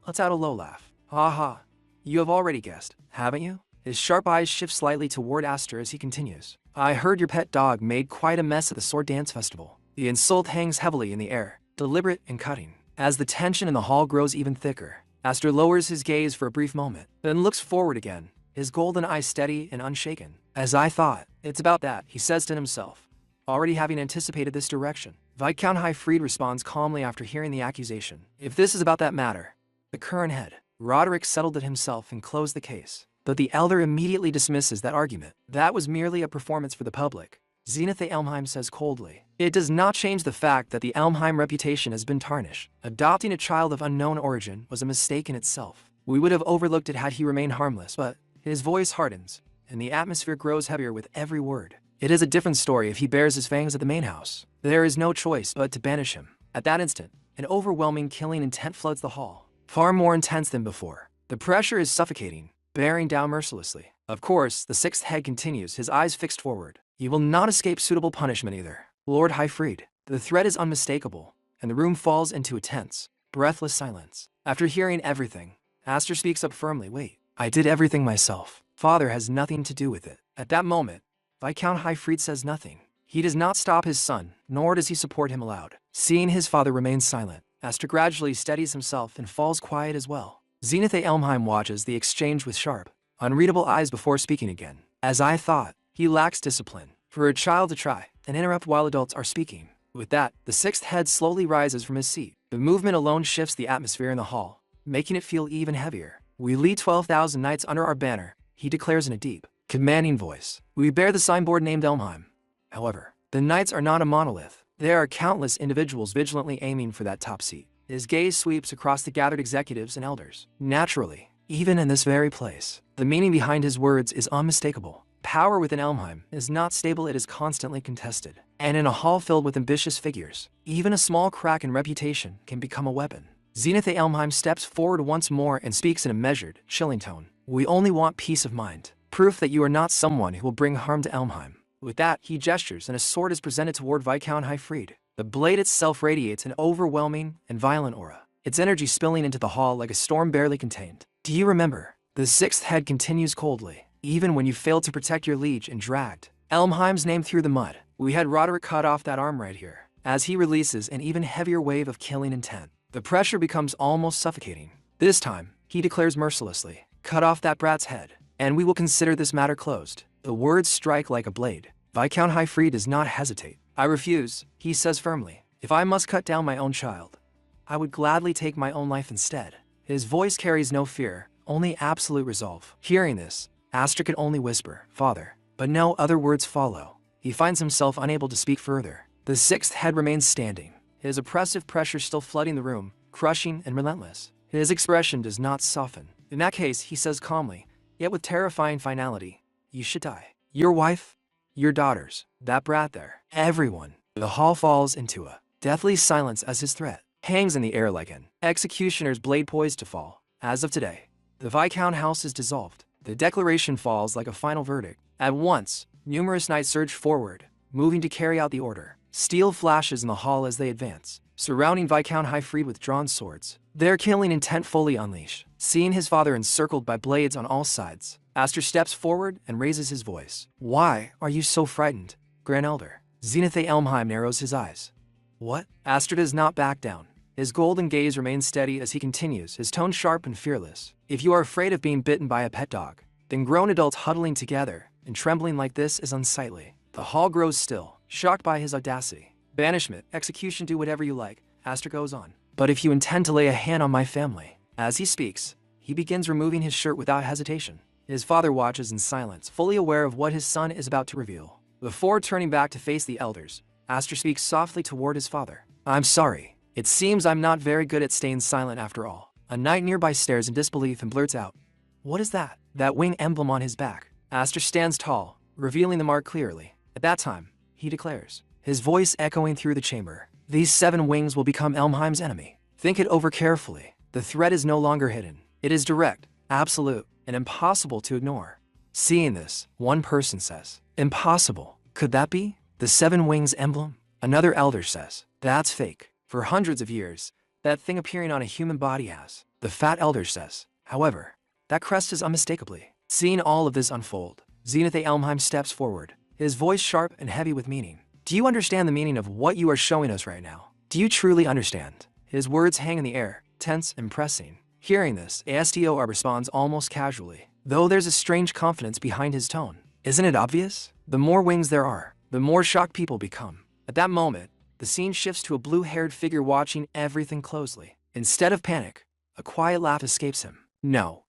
lets out a low laugh. Ha ha. You have already guessed, haven't you? His sharp eyes shift slightly toward Aster as he continues. I heard your pet dog made quite a mess at the sword dance festival. The insult hangs heavily in the air, deliberate and cutting. As the tension in the hall grows even thicker, Aster lowers his gaze for a brief moment, then looks forward again, his golden eyes steady and unshaken. As I thought, it's about that, he says to himself, already having anticipated this direction. Viscount Highfried responds calmly after hearing the accusation. If this is about that matter, the current head, Roderick settled it himself and closed the case. But the elder immediately dismisses that argument. That was merely a performance for the public. Zenith A. Elmheim says coldly. It does not change the fact that the Elmheim reputation has been tarnished. Adopting a child of unknown origin was a mistake in itself. We would have overlooked it had he remained harmless, but his voice hardens, and the atmosphere grows heavier with every word. It is a different story if he bears his fangs at the main house. There is no choice but to banish him. At that instant, an overwhelming killing intent floods the hall, far more intense than before. The pressure is suffocating, bearing down mercilessly. Of course, the sixth head continues, his eyes fixed forward. You will not escape suitable punishment either, Lord Highfried. The threat is unmistakable, and the room falls into a tense, breathless silence. After hearing everything, Aster speaks up firmly. Wait, I did everything myself. Father has nothing to do with it. At that moment, Viscount Highfried says nothing. He does not stop his son, nor does he support him aloud. Seeing his father remain silent, Aster gradually steadies himself and falls quiet as well. Zenith A. Elmheim watches the exchange with sharp, unreadable eyes before speaking again. As I thought, he lacks discipline. For a child to try and interrupt while adults are speaking. With that, the sixth head slowly rises from his seat. The movement alone shifts the atmosphere in the hall, making it feel even heavier. We lead 12,000 knights under our banner, he declares in a deep, commanding voice. We bear the signboard named Elmheim. However, the knights are not a monolith. There are countless individuals vigilantly aiming for that top seat. His gaze sweeps across the gathered executives and elders. Naturally, even in this very place, the meaning behind his words is unmistakable. Power within Elmheim is not stable, it is constantly contested. And in a hall filled with ambitious figures, even a small crack in reputation can become a weapon. Zenith A. Elmheim steps forward once more and speaks in a measured, chilling tone. We only want peace of mind. Proof that you are not someone who will bring harm to Elmheim. With that, he gestures and a sword is presented toward Viscount Highfried. The blade itself radiates an overwhelming and violent aura, its energy spilling into the hall like a storm barely contained. Do you remember? The sixth head continues coldly. Even when you failed to protect your liege and dragged Elmheim's name through the mud, we had Roderick cut off that arm right here. As he releases an even heavier wave of killing intent, the pressure becomes almost suffocating. This time, he declares mercilessly, cut off that brat's head, and we will consider this matter closed. The words strike like a blade. Viscount Highfried does not hesitate. I refuse, he says firmly. If I must cut down my own child, I would gladly take my own life instead. His voice carries no fear, only absolute resolve. Hearing this, Aster could only whisper, Father, but no other words follow. He finds himself unable to speak further. The sixth head remains standing, his oppressive pressure still flooding the room, crushing and relentless. His expression does not soften. In that case, he says calmly, yet with terrifying finality, you should die. Your wife, your daughters, that brat there, everyone. The hall falls into a deathly silence as his threat hangs in the air like an executioner's blade poised to fall. As of today, the Viscount house is dissolved. The declaration falls like a final verdict. At once, numerous knights surge forward, moving to carry out the order. Steel flashes in the hall as they advance, surrounding Viscount Highfried with drawn swords, their killing intent fully unleashed. Seeing his father encircled by blades on all sides, Aster steps forward and raises his voice. Why are you so frightened, Grand Elder? Zenith A. Elmheim narrows his eyes. What? Aster does not back down. His golden gaze remains steady as he continues, his tone sharp and fearless. If you are afraid of being bitten by a pet dog, then grown adults huddling together and trembling like this is unsightly. The hall grows still, shocked by his audacity. Banishment, execution, do whatever you like, Aster goes on. But if you intend to lay a hand on my family. As he speaks, he begins removing his shirt without hesitation. His father watches in silence, fully aware of what his son is about to reveal. Before turning back to face the elders, Aster speaks softly toward his father. I'm sorry. It seems I'm not very good at staying silent after all. A knight nearby stares in disbelief and blurts out, "What is that?" That wing emblem on his back. Aster stands tall, revealing the mark clearly. At that time, he declares, his voice echoing through the chamber, "These 7 wings will become Elmheim's enemy. Think it over carefully. The threat is no longer hidden. It is direct, absolute, and impossible to ignore." Seeing this, one person says, "Impossible. Could that be the 7 wings emblem?" Another elder says, "That's fake. For hundreds of years, that thing appearing on a human body has." The fat elder says, "However, that crest is unmistakably." Seeing all of this unfold, Zenith A. Elmheim steps forward, his voice sharp and heavy with meaning. "Do you understand the meaning of what you are showing us right now? Do you truly understand?" His words hang in the air, tense and pressing. Hearing this, Astor responds almost casually, though there's a strange confidence behind his tone. "Isn't it obvious? The more wings there are, the more shocked people become." At that moment, the scene shifts to a blue-haired figure watching everything closely. Instead of panic, a quiet laugh escapes him. No,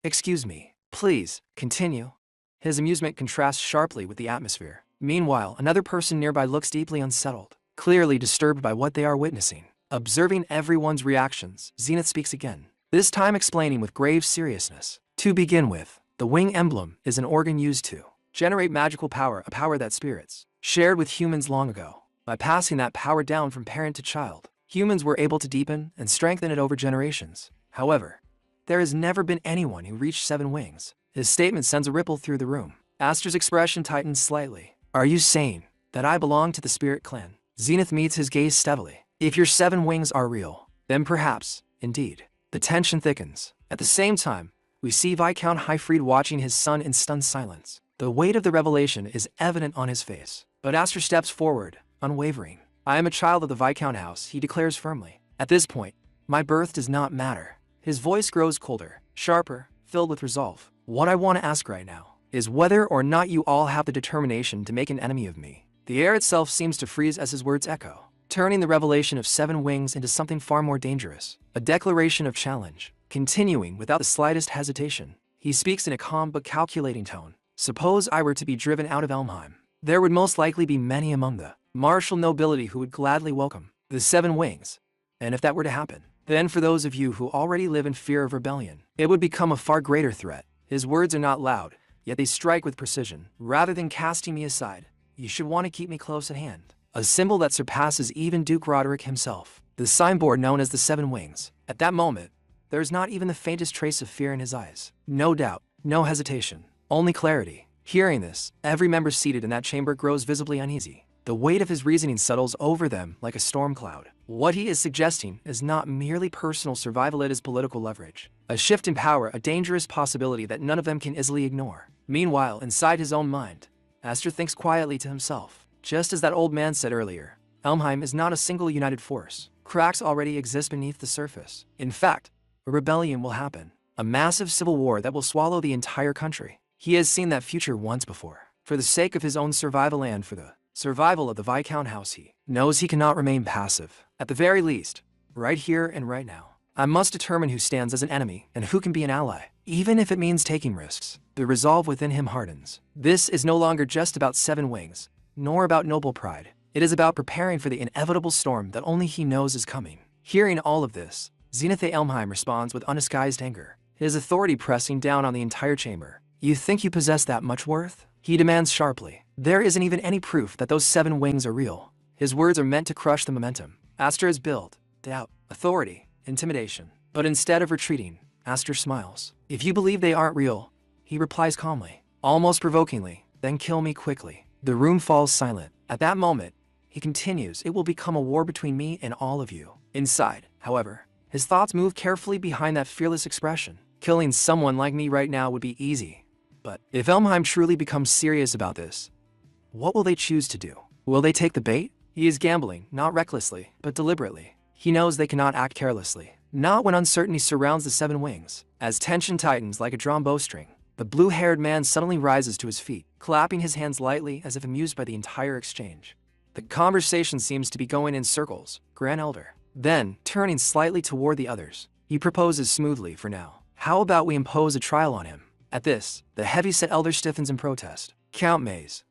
excuse me. Please, continue." His amusement contrasts sharply with the atmosphere. Meanwhile, another person nearby looks deeply unsettled, clearly disturbed by what they are witnessing. Observing everyone's reactions, Zenith speaks again, this time explaining with grave seriousness. "To begin with, the wing emblem is an organ used to generate magical power, a power that spirits shared with humans long ago. By passing that power down from parent to child, humans were able to deepen and strengthen it over generations. However, there has never been anyone who reached 7 wings." His statement sends a ripple through the room. Aster's expression tightens slightly. "Are you saying that I belong to the spirit clan?" Zenith meets his gaze steadily. "If your 7 wings are real, then perhaps, indeed." The tension thickens. At the same time, we see Viscount Highfried watching his son in stunned silence. The weight of the revelation is evident on his face. But Aster steps forward, unwavering. "I am a child of the Viscount house," he declares firmly. "At this point, my birth does not matter." His voice grows colder, sharper, filled with resolve. "What I want to ask right now is whether or not you all have the determination to make an enemy of me." The air itself seems to freeze as his words echo, turning the revelation of 7 wings into something far more dangerous. A declaration of challenge. Continuing without the slightest hesitation, he speaks in a calm but calculating tone. "Suppose I were to be driven out of Elmheim. There would most likely be many among the martial nobility who would gladly welcome the 7 wings. And if that were to happen, then for those of you who already live in fear of rebellion, it would become a far greater threat." His words are not loud, yet they strike with precision. "Rather than casting me aside, you should want to keep me close at hand." A symbol that surpasses even Duke Roderick himself. The signboard known as the 7 Wings. At that moment, there is not even the faintest trace of fear in his eyes. No doubt, no hesitation, only clarity. Hearing this, every member seated in that chamber grows visibly uneasy. The weight of his reasoning settles over them like a storm cloud. What he is suggesting is not merely personal survival, it is political leverage. A shift in power, a dangerous possibility that none of them can easily ignore. Meanwhile, inside his own mind, Aster thinks quietly to himself. Just as that old man said earlier, Elmheim is not a single united force. Cracks already exist beneath the surface. In fact, a rebellion will happen. A massive civil war that will swallow the entire country. He has seen that future once before. For the sake of his own survival and for the survival of the Viscount house, he knows he cannot remain passive. At the very least, right here and right now, I must determine who stands as an enemy and who can be an ally, even if it means taking risks. The resolve within him hardens. This is no longer just about 7 wings, nor about noble pride. It is about preparing for the inevitable storm that only he knows is coming. Hearing all of this, Zenith A. Elmheim responds with undisguised anger, his authority pressing down on the entire chamber. "You think you possess that much worth?" he demands sharply. "There isn't even any proof that those 7 wings are real." His words are meant to crush the momentum. Aster is built, doubt, authority, intimidation. But instead of retreating, Aster smiles. "If you believe they aren't real," he replies calmly, almost provokingly, "then kill me quickly." The room falls silent. At that moment, he continues, "It will become a war between me and all of you." Inside, however, his thoughts move carefully behind that fearless expression. Killing someone like me right now would be easy. But if Elmheim truly becomes serious about this, what will they choose to do? Will they take the bait? He is gambling, not recklessly, but deliberately. He knows they cannot act carelessly. Not when uncertainty surrounds the 7 wings. As tension tightens like a drawn bowstring, the blue-haired man suddenly rises to his feet, clapping his hands lightly as if amused by the entire exchange. The conversation seems to be going in circles. Grand Elder. Then, turning slightly toward the others, he proposes smoothly for now. "How about we impose a trial on him?" At this, the heavy-set elder stiffens in protest. "Count Maze.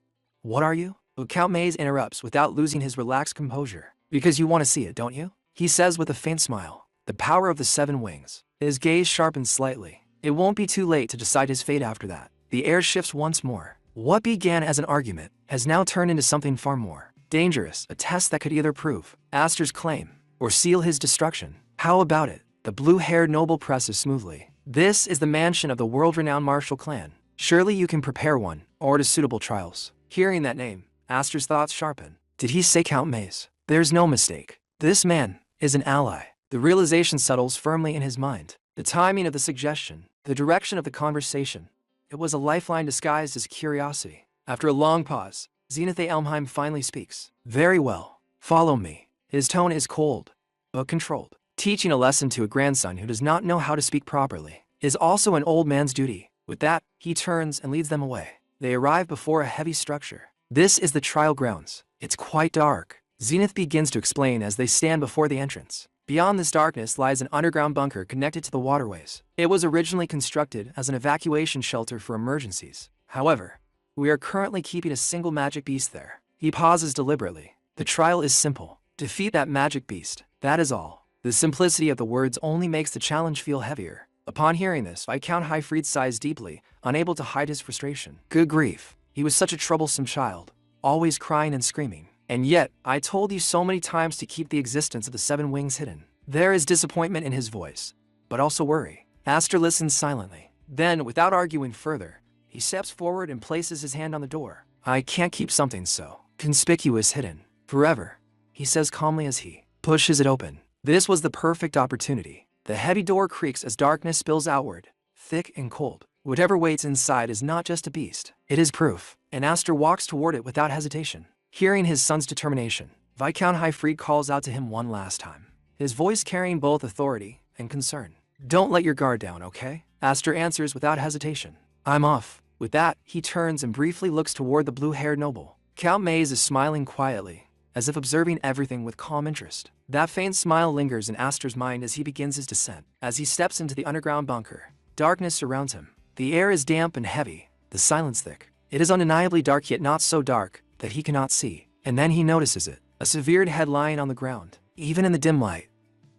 What are you?" but Count Maze interrupts without losing his relaxed composure. Because you want to see it, don't you? He says with a faint smile. The power of the 7 wings. His gaze sharpens slightly. It won't be too late to decide his fate after that. The air shifts once more. What began as an argument has now turned into something far more dangerous, a test that could either prove Aster's claim or seal his destruction. How about it? The blue-haired noble presses smoothly. This is the mansion of the world-renowned martial clan. Surely you can prepare one, or to suitable trials. Hearing that name, Aster's thoughts sharpen. Did he say Count Maze? There's no mistake. This man is an ally. The realization settles firmly in his mind. The timing of the suggestion, the direction of the conversation. It was a lifeline disguised as curiosity. After a long pause, Zenith A. Elmheim finally speaks. Very well. Follow me. His tone is cold, but controlled. Teaching a lesson to a grandson who does not know how to speak properly is also an old man's duty. With that, he turns and leads them away. They arrive before a heavy structure. This is the trial grounds. It's quite dark. Zenith begins to explain as they stand before the entrance. Beyond this darkness lies an underground bunker connected to the waterways. It was originally constructed as an evacuation shelter for emergencies. However, we are currently keeping a single magic beast there. He pauses deliberately. The trial is simple. Defeat that magic beast. That is all. The simplicity of the words only makes the challenge feel heavier. Upon hearing this, Viscount Highfried sighs deeply, unable to hide his frustration. Good grief. He was such a troublesome child, always crying and screaming. And yet, I told you so many times to keep the existence of the 7 wings hidden. There is disappointment in his voice, but also worry. Aster listens silently. Then, without arguing further, he steps forward and places his hand on the door. I can't keep something so conspicuous hidden forever, he says calmly as he pushes it open. This was the perfect opportunity. The heavy door creaks as darkness spills outward, thick and cold. Whatever waits inside is not just a beast, it is proof. And Aster walks toward it without hesitation. Hearing his son's determination, Viscount Highfried calls out to him one last time, his voice carrying both authority and concern. Don't let your guard down, okay? Aster answers without hesitation. I'm off. With that, he turns and briefly looks toward the blue-haired noble. Count Maze is smiling quietly, as if observing everything with calm interest. That faint smile lingers in Aster's mind as he begins his descent. As he steps into the underground bunker, darkness surrounds him. The air is damp and heavy, the silence thick. It is undeniably dark, yet not so dark that he cannot see. And then he notices it, a severed head lying on the ground. Even in the dim light,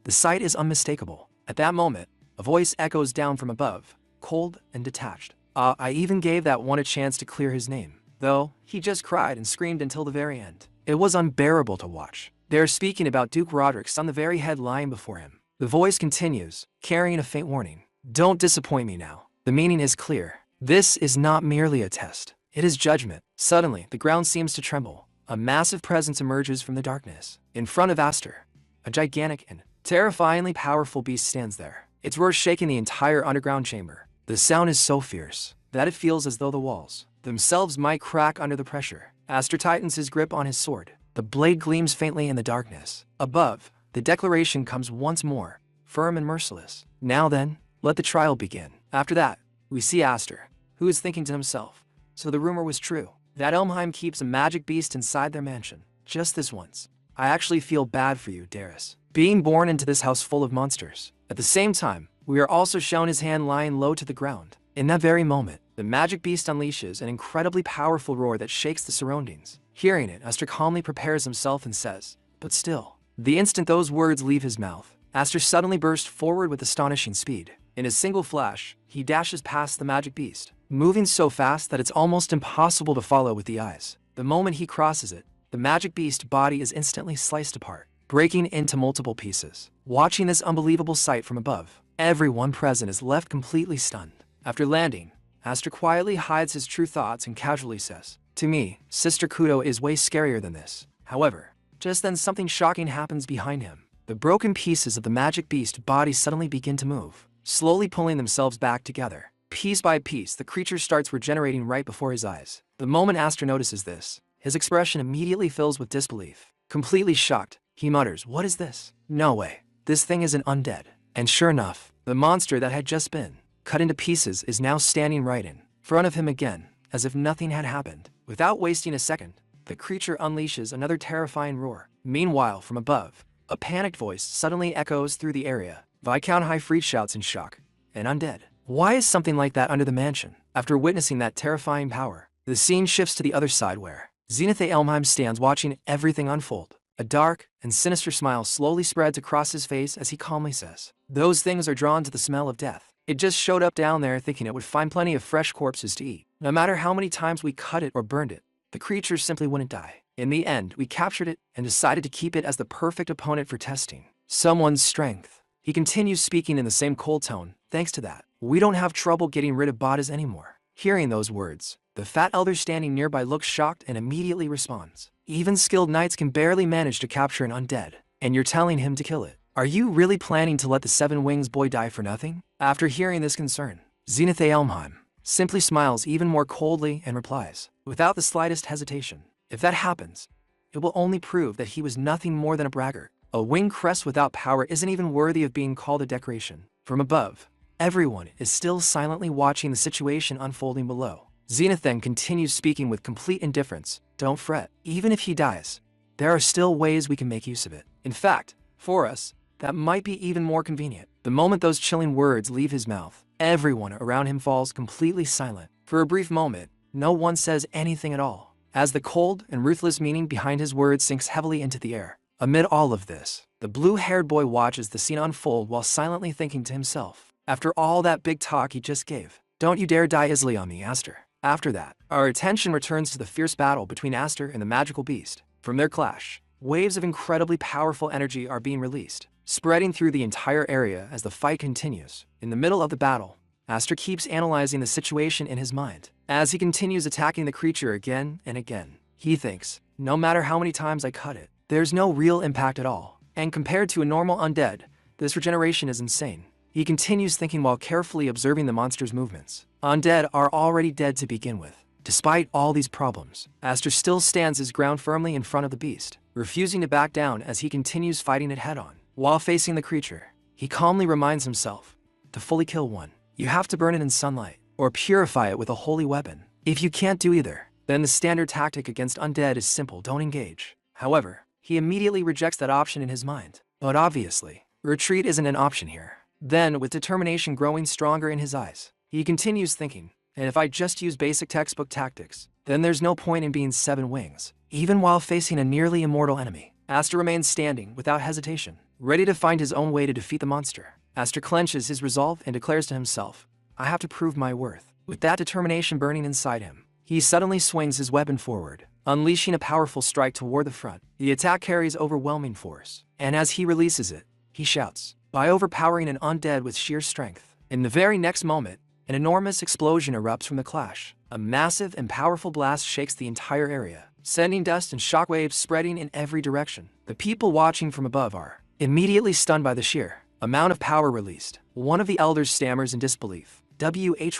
the sight is unmistakable. At that moment, a voice echoes down from above, cold and detached. I even gave that one a chance to clear his name, though he just cried and screamed until the very end. It was unbearable to watch. They are speaking about Duke Roderick's son, the very head lying before him. The voice continues, carrying a faint warning. Don't disappoint me now. The meaning is clear. This is not merely a test. It is judgment. Suddenly, the ground seems to tremble. A massive presence emerges from the darkness. In front of Aster, a gigantic and terrifyingly powerful beast stands there. Its roar shaking the entire underground chamber. The sound is so fierce that it feels as though the walls themselves might crack under the pressure. Aster tightens his grip on his sword. The blade gleams faintly in the darkness. Above, the declaration comes once more, firm and merciless. Now then, let the trial begin. After that, we see Aster, who is thinking to himself, so the rumor was true, that Elmheim keeps a magic beast inside their mansion. Just this once. I actually feel bad for you, Darius, being born into this house full of monsters. At the same time, we are also shown his hand lying low to the ground. In that very moment, the magic beast unleashes an incredibly powerful roar that shakes the surroundings. Hearing it, Aster calmly prepares himself and says, but still. The instant those words leave his mouth, Aster suddenly bursts forward with astonishing speed. In a single flash, he dashes past the magic beast, moving so fast that it's almost impossible to follow with the eyes. The moment he crosses it, the magic beast's body is instantly sliced apart, breaking into multiple pieces. Watching this unbelievable sight from above, everyone present is left completely stunned. After landing, Aster quietly hides his true thoughts and casually says, to me, Sister Kudo is way scarier than this. However, just then something shocking happens behind him. The broken pieces of the magic beast body suddenly begin to move, slowly pulling themselves back together. Piece by piece, the creature starts regenerating right before his eyes. The moment Aster notices this, his expression immediately fills with disbelief. Completely shocked, he mutters, what is this? No way. This thing isn't undead. And sure enough, the monster that had just been cut into pieces is now standing right in front of him again, as if nothing had happened. Without wasting a second, the creature unleashes another terrifying roar. Meanwhile, from above, a panicked voice suddenly echoes through the area. Viscount Highfried shouts in shock, an undead. Why is something like that under the mansion? After witnessing that terrifying power, the scene shifts to the other side where Zenith Elmheim stands watching everything unfold. A dark and sinister smile slowly spreads across his face as he calmly says, "Those things are drawn to the smell of death. It just showed up down there thinking it would find plenty of fresh corpses to eat. No matter how many times we cut it or burned it, the creature simply wouldn't die. In the end, we captured it and decided to keep it as the perfect opponent for testing someone's strength." He continues speaking in the same cold tone. "Thanks to that, we don't have trouble getting rid of bodies anymore." Hearing those words, the fat elder standing nearby looks shocked and immediately responds, "Even skilled knights can barely manage to capture an undead, and you're telling him to kill it? Are you really planning to let the Seven Wings boy die for nothing?" After hearing this concern, Zenith Elmheim simply smiles even more coldly and replies, without the slightest hesitation, "If that happens, it will only prove that he was nothing more than a braggart. A wing crest without power isn't even worthy of being called a decoration." From above, everyone is still silently watching the situation unfolding below. Zenith then continues speaking with complete indifference, "Don't fret. Even if he dies, there are still ways we can make use of it. In fact, for us, that might be even more convenient." The moment those chilling words leave his mouth, everyone around him falls completely silent. For a brief moment, no one says anything at all, as the cold and ruthless meaning behind his words sinks heavily into the air. Amid all of this, the blue-haired boy watches the scene unfold while silently thinking to himself, "After all that big talk he just gave, don't you dare die easily on me, Aster." After that, our attention returns to the fierce battle between Aster and the magical beast. From their clash, waves of incredibly powerful energy are being released, spreading through the entire area as the fight continues. In the middle of the battle, Aster keeps analyzing the situation in his mind. As he continues attacking the creature again and again, he thinks, "No matter how many times I cut it, there's no real impact at all. And compared to a normal undead, this regeneration is insane." He continues thinking while carefully observing the monster's movements. Undead are already dead to begin with. Despite all these problems, Aster still stands his ground firmly in front of the beast, refusing to back down as he continues fighting it head-on. While facing the creature, he calmly reminds himself, to fully kill one, you have to burn it in sunlight, or purify it with a holy weapon. If you can't do either, then the standard tactic against undead is simple: don't engage. However, he immediately rejects that option in his mind. But obviously, retreat isn't an option here. Then, with determination growing stronger in his eyes, he continues thinking, "And if I just use basic textbook tactics, then there's no point in being Seven Wings." Even while facing a nearly immortal enemy, Aster remains standing without hesitation, ready to find his own way to defeat the monster. Aster clenches his resolve and declares to himself, "I have to prove my worth." With that determination burning inside him, he suddenly swings his weapon forward, unleashing a powerful strike toward the front. The attack carries overwhelming force, and as he releases it, he shouts, by overpowering an undead with sheer strength. In the very next moment, an enormous explosion erupts from the clash. A massive and powerful blast shakes the entire area, sending dust and shockwaves spreading in every direction. The people watching from above are immediately stunned by the sheer amount of power released. One of the elders stammers in disbelief,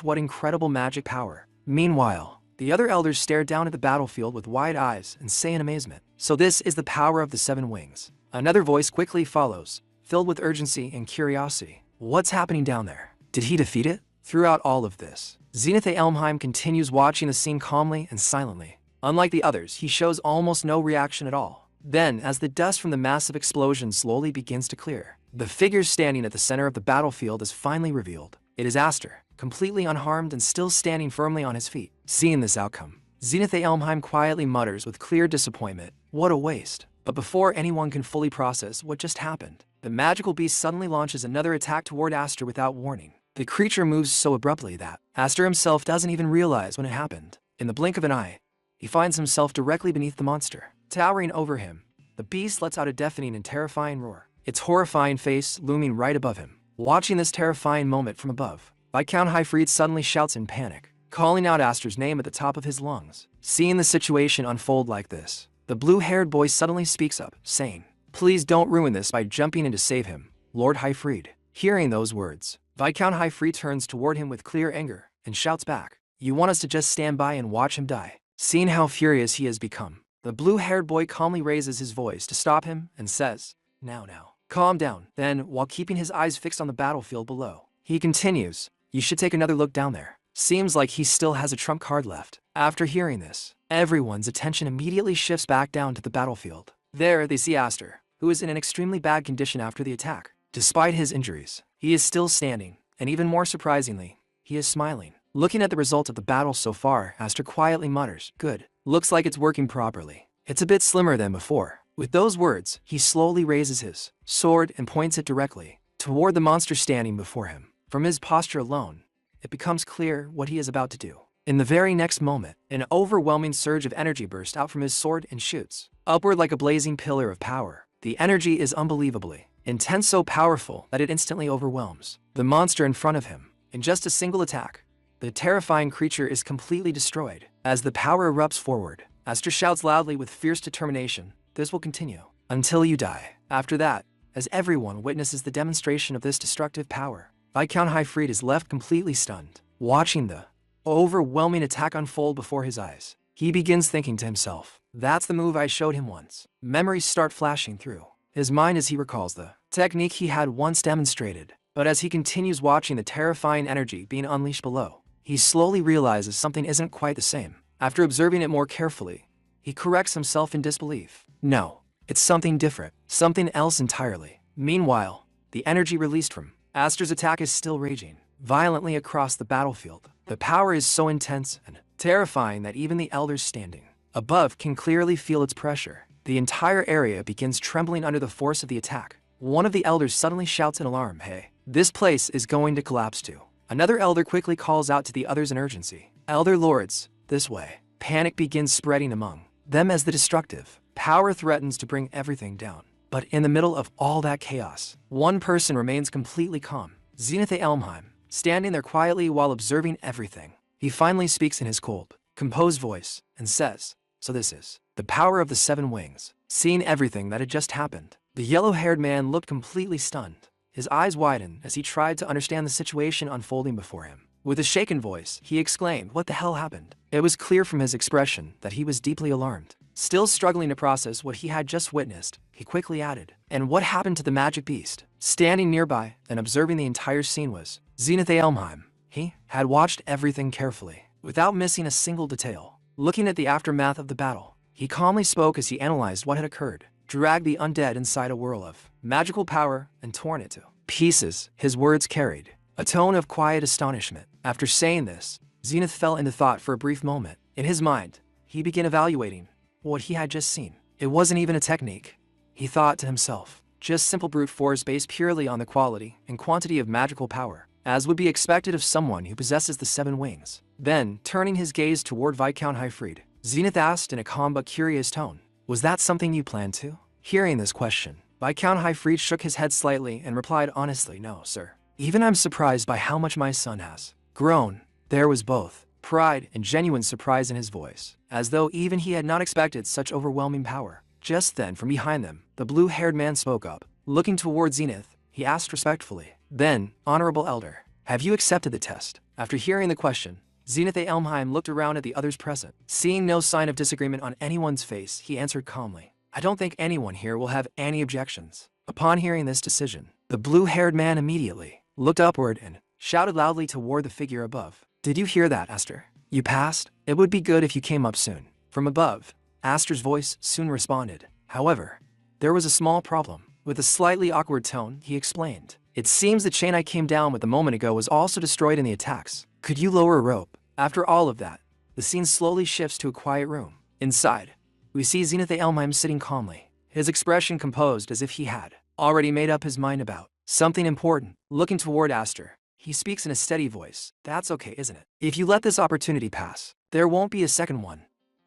what incredible magic power." Meanwhile, the other elders stare down at the battlefield with wide eyes and say in amazement, "So this is the power of the Seven Wings." Another voice quickly follows, filled with urgency and curiosity. "What's happening down there? Did he defeat it?" Throughout all of this, Zenith Elmheim continues watching the scene calmly and silently. Unlike the others, he shows almost no reaction at all. Then, as the dust from the massive explosion slowly begins to clear, the figure standing at the center of the battlefield is finally revealed. It is Aster, completely unharmed and still standing firmly on his feet. Seeing this outcome, Zenith Elmheim quietly mutters with clear disappointment, "What a waste." But before anyone can fully process what just happened, the magical beast suddenly launches another attack toward Aster without warning. The creature moves so abruptly that Aster himself doesn't even realize when it happened. In the blink of an eye, he finds himself directly beneath the monster. Towering over him, the beast lets out a deafening and terrifying roar, its horrifying face looming right above him. Watching this terrifying moment from above, Viscount Highfried suddenly shouts in panic, calling out Aster's name at the top of his lungs. Seeing the situation unfold like this, the blue-haired boy suddenly speaks up, saying, "Please don't ruin this by jumping in to save him, Lord Highfried." Hearing those words, Viscount Highfried turns toward him with clear anger and shouts back, "You want us to just stand by and watch him die?" Seeing how furious he has become, the blue-haired boy calmly raises his voice to stop him and says, Now, calm down." Then, while keeping his eyes fixed on the battlefield below, he continues, "You should take another look down there. Seems like he still has a trump card left." After hearing this, everyone's attention immediately shifts back down to the battlefield. There, they see Aster, who is in an extremely bad condition after the attack. Despite his injuries, he is still standing, and even more surprisingly, he is smiling. Looking at the result of the battle so far, Aster quietly mutters, "Good. Looks like it's working properly. It's a bit slimmer than before." With those words, he slowly raises his sword and points it directly toward the monster standing before him. From his posture alone, it becomes clear what he is about to do. In the very next moment, an overwhelming surge of energy bursts out from his sword and shoots upward like a blazing pillar of power. The energy is unbelievably intense, so powerful that it instantly overwhelms the monster in front of him. In just a single attack, the terrifying creature is completely destroyed. As the power erupts forward, Aster shouts loudly with fierce determination, "This will continue until you die." After that, as everyone witnesses the demonstration of this destructive power, Viscount Highfried is left completely stunned, watching the overwhelming attack unfold before his eyes. He begins thinking to himself, "That's the move I showed him once." Memories start flashing through his mind as he recalls the technique he had once demonstrated. But as he continues watching the terrifying energy being unleashed below, he slowly realizes something isn't quite the same. After observing it more carefully, he corrects himself in disbelief. No, it's something different, something else entirely. Meanwhile, the energy released from Aster's attack is still raging violently across the battlefield. The power is so intense and terrifying that even the elders standing above can clearly feel its pressure. The entire area begins trembling under the force of the attack. One of the elders suddenly shouts in alarm, "Hey, this place is going to collapse too." Another elder quickly calls out to the others in urgency, "Elder lords, this way." Panic begins spreading among them as the destructive power threatens to bring everything down. But in the middle of all that chaos, one person remains completely calm, Zenith Elmheim, standing there quietly while observing everything. He finally speaks in his cold, composed voice and says, "So this is the power of the seven wings." Seeing everything that had just happened, the yellow-haired man looked completely stunned. His eyes widened as he tried to understand the situation unfolding before him. With a shaken voice, he exclaimed, "What the hell happened?" It was clear from his expression that he was deeply alarmed. Still struggling to process what he had just witnessed, he quickly added, "And what happened to the magic beast?" Standing nearby and observing the entire scene was Zenith Elmheim. He had watched everything carefully, without missing a single detail. Looking at the aftermath of the battle, he calmly spoke as he analyzed what had occurred. Dragged the undead inside a whirl of magical power and torn it to pieces. His words carried a tone of quiet astonishment. After saying this, Zenith fell into thought for a brief moment. In his mind, he began evaluating what he had just seen. It wasn't even a technique, he thought to himself. Just simple brute force based purely on the quality and quantity of magical power, as would be expected of someone who possesses the seven wings. Then, turning his gaze toward Viscount Highfried, Zenith asked in a calm but curious tone, "Was that something you planned to?" Hearing this question, Viscount Highfried shook his head slightly and replied honestly, "No, sir. Even I'm surprised by how much my son has grown." There was both pride and genuine surprise in his voice, as though even he had not expected such overwhelming power. Just then, from behind them, the blue-haired man spoke up. Looking toward Zenith, he asked respectfully, "Then, Honorable Elder, have you accepted the test?" After hearing the question, Zenith Elmheim looked around at the others present. Seeing no sign of disagreement on anyone's face, he answered calmly, "I don't think anyone here will have any objections." Upon hearing this decision, the blue-haired man immediately looked upward and shouted loudly toward the figure above, "Did you hear that, Aster? You passed? It would be good if you came up soon." From above, Aster's voice soon responded. However, there was a small problem. With a slightly awkward tone, he explained, "It seems the chain I came down with a moment ago was also destroyed in the attacks. Could you lower a rope?" After all of that, the scene slowly shifts to a quiet room. Inside, we see Zenith Elmheim sitting calmly, his expression composed as if he had already made up his mind about something important. Looking toward Aster, he speaks in a steady voice, "That's okay, isn't it? If you let this opportunity pass, there won't be a second one."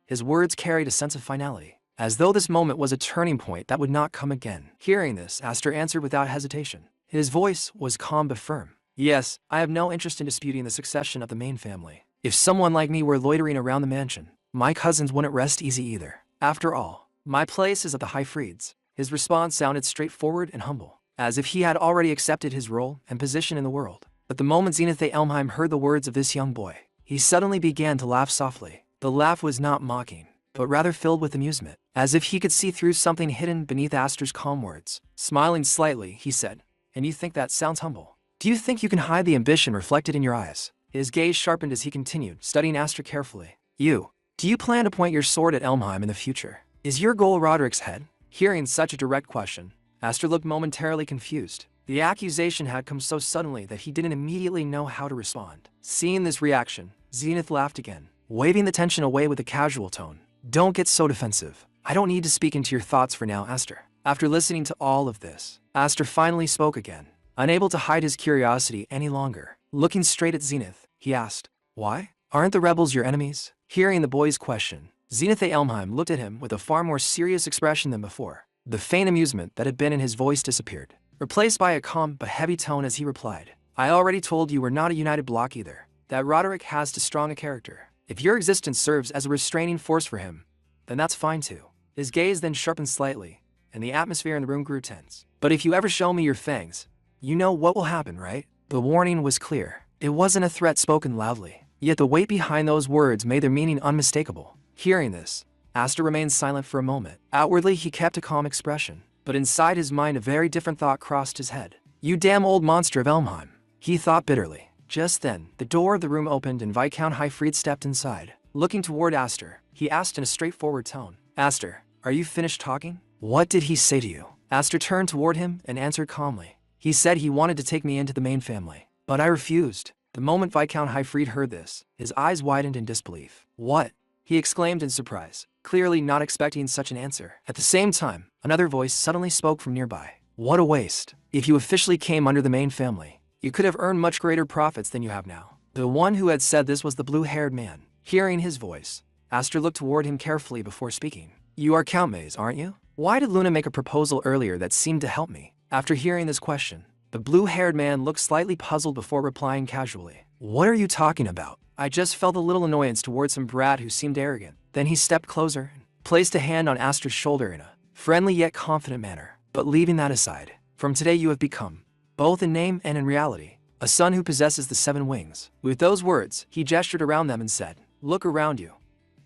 His words carried a sense of finality, as though this moment was a turning point that would not come again. Hearing this, Aster answered without hesitation. His voice was calm but firm. "Yes, I have no interest in disputing the succession of the main family. If someone like me were loitering around the mansion, my cousins wouldn't rest easy either. After all, my place is at the Highfrieds." His response sounded straightforward and humble, as if he had already accepted his role and position in the world. But the moment Zenith Elmheim heard the words of this young boy, he suddenly began to laugh softly. The laugh was not mocking, but rather filled with amusement, as if he could see through something hidden beneath Aster's calm words. Smiling slightly, he said, "And you think that sounds humble? Do you think you can hide the ambition reflected in your eyes?" His gaze sharpened as he continued, studying Aster carefully. Do you plan to point your sword at Elmheim in the future? Is your goal Roderick's head?" Hearing such a direct question, Aster looked momentarily confused. The accusation had come so suddenly that he didn't immediately know how to respond. Seeing this reaction, Zenith laughed again, waving the tension away with a casual tone. Don't get so defensive. I don't need to speak into your thoughts for now, Aster. After listening to all of this, Aster finally spoke again, unable to hide his curiosity any longer. Looking straight at Zenith, he asked, "Why? Aren't the rebels your enemies?" Hearing the boy's question, Zenith Elmheim looked at him with a far more serious expression than before. The faint amusement that had been in his voice disappeared, replaced by a calm but heavy tone as he replied, "I already told you we're not a united bloc either. That Roderick has too strong a character. If your existence serves as a restraining force for him, then that's fine too." His gaze then sharpened slightly, and the atmosphere in the room grew tense. "But if you ever show me your fangs, you know what will happen, right?" The warning was clear. It wasn't a threat spoken loudly, yet the weight behind those words made their meaning unmistakable. Hearing this, Aster remained silent for a moment. Outwardly, he kept a calm expression, but inside his mind a very different thought crossed his head. "You damn old monster of Elmheim," he thought bitterly. Just then, the door of the room opened and Viscount Highfried stepped inside. Looking toward Aster, he asked in a straightforward tone, "Aster, are you finished talking? What did he say to you?" Aster turned toward him and answered calmly. "He said he wanted to take me into the main family, but I refused." The moment Viscount Highfried heard this, his eyes widened in disbelief. "What?" he exclaimed in surprise, clearly not expecting such an answer. At the same time, another voice suddenly spoke from nearby. "What a waste. If you officially came under the main family, you could have earned much greater profits than you have now." The one who had said this was the blue-haired man. Hearing his voice, Aster looked toward him carefully before speaking. "You are Count Maze, aren't you? Why did Luna make a proposal earlier that seemed to help me?" After hearing this question, the blue-haired man looked slightly puzzled before replying casually. "What are you talking about? I just felt a little annoyance towards some brat who seemed arrogant." Then he stepped closer and placed a hand on Aster's shoulder in a friendly yet confident manner. "But leaving that aside, from today you have become, both in name and in reality, a son who possesses the 7 wings." With those words, he gestured around them and said, "Look around you."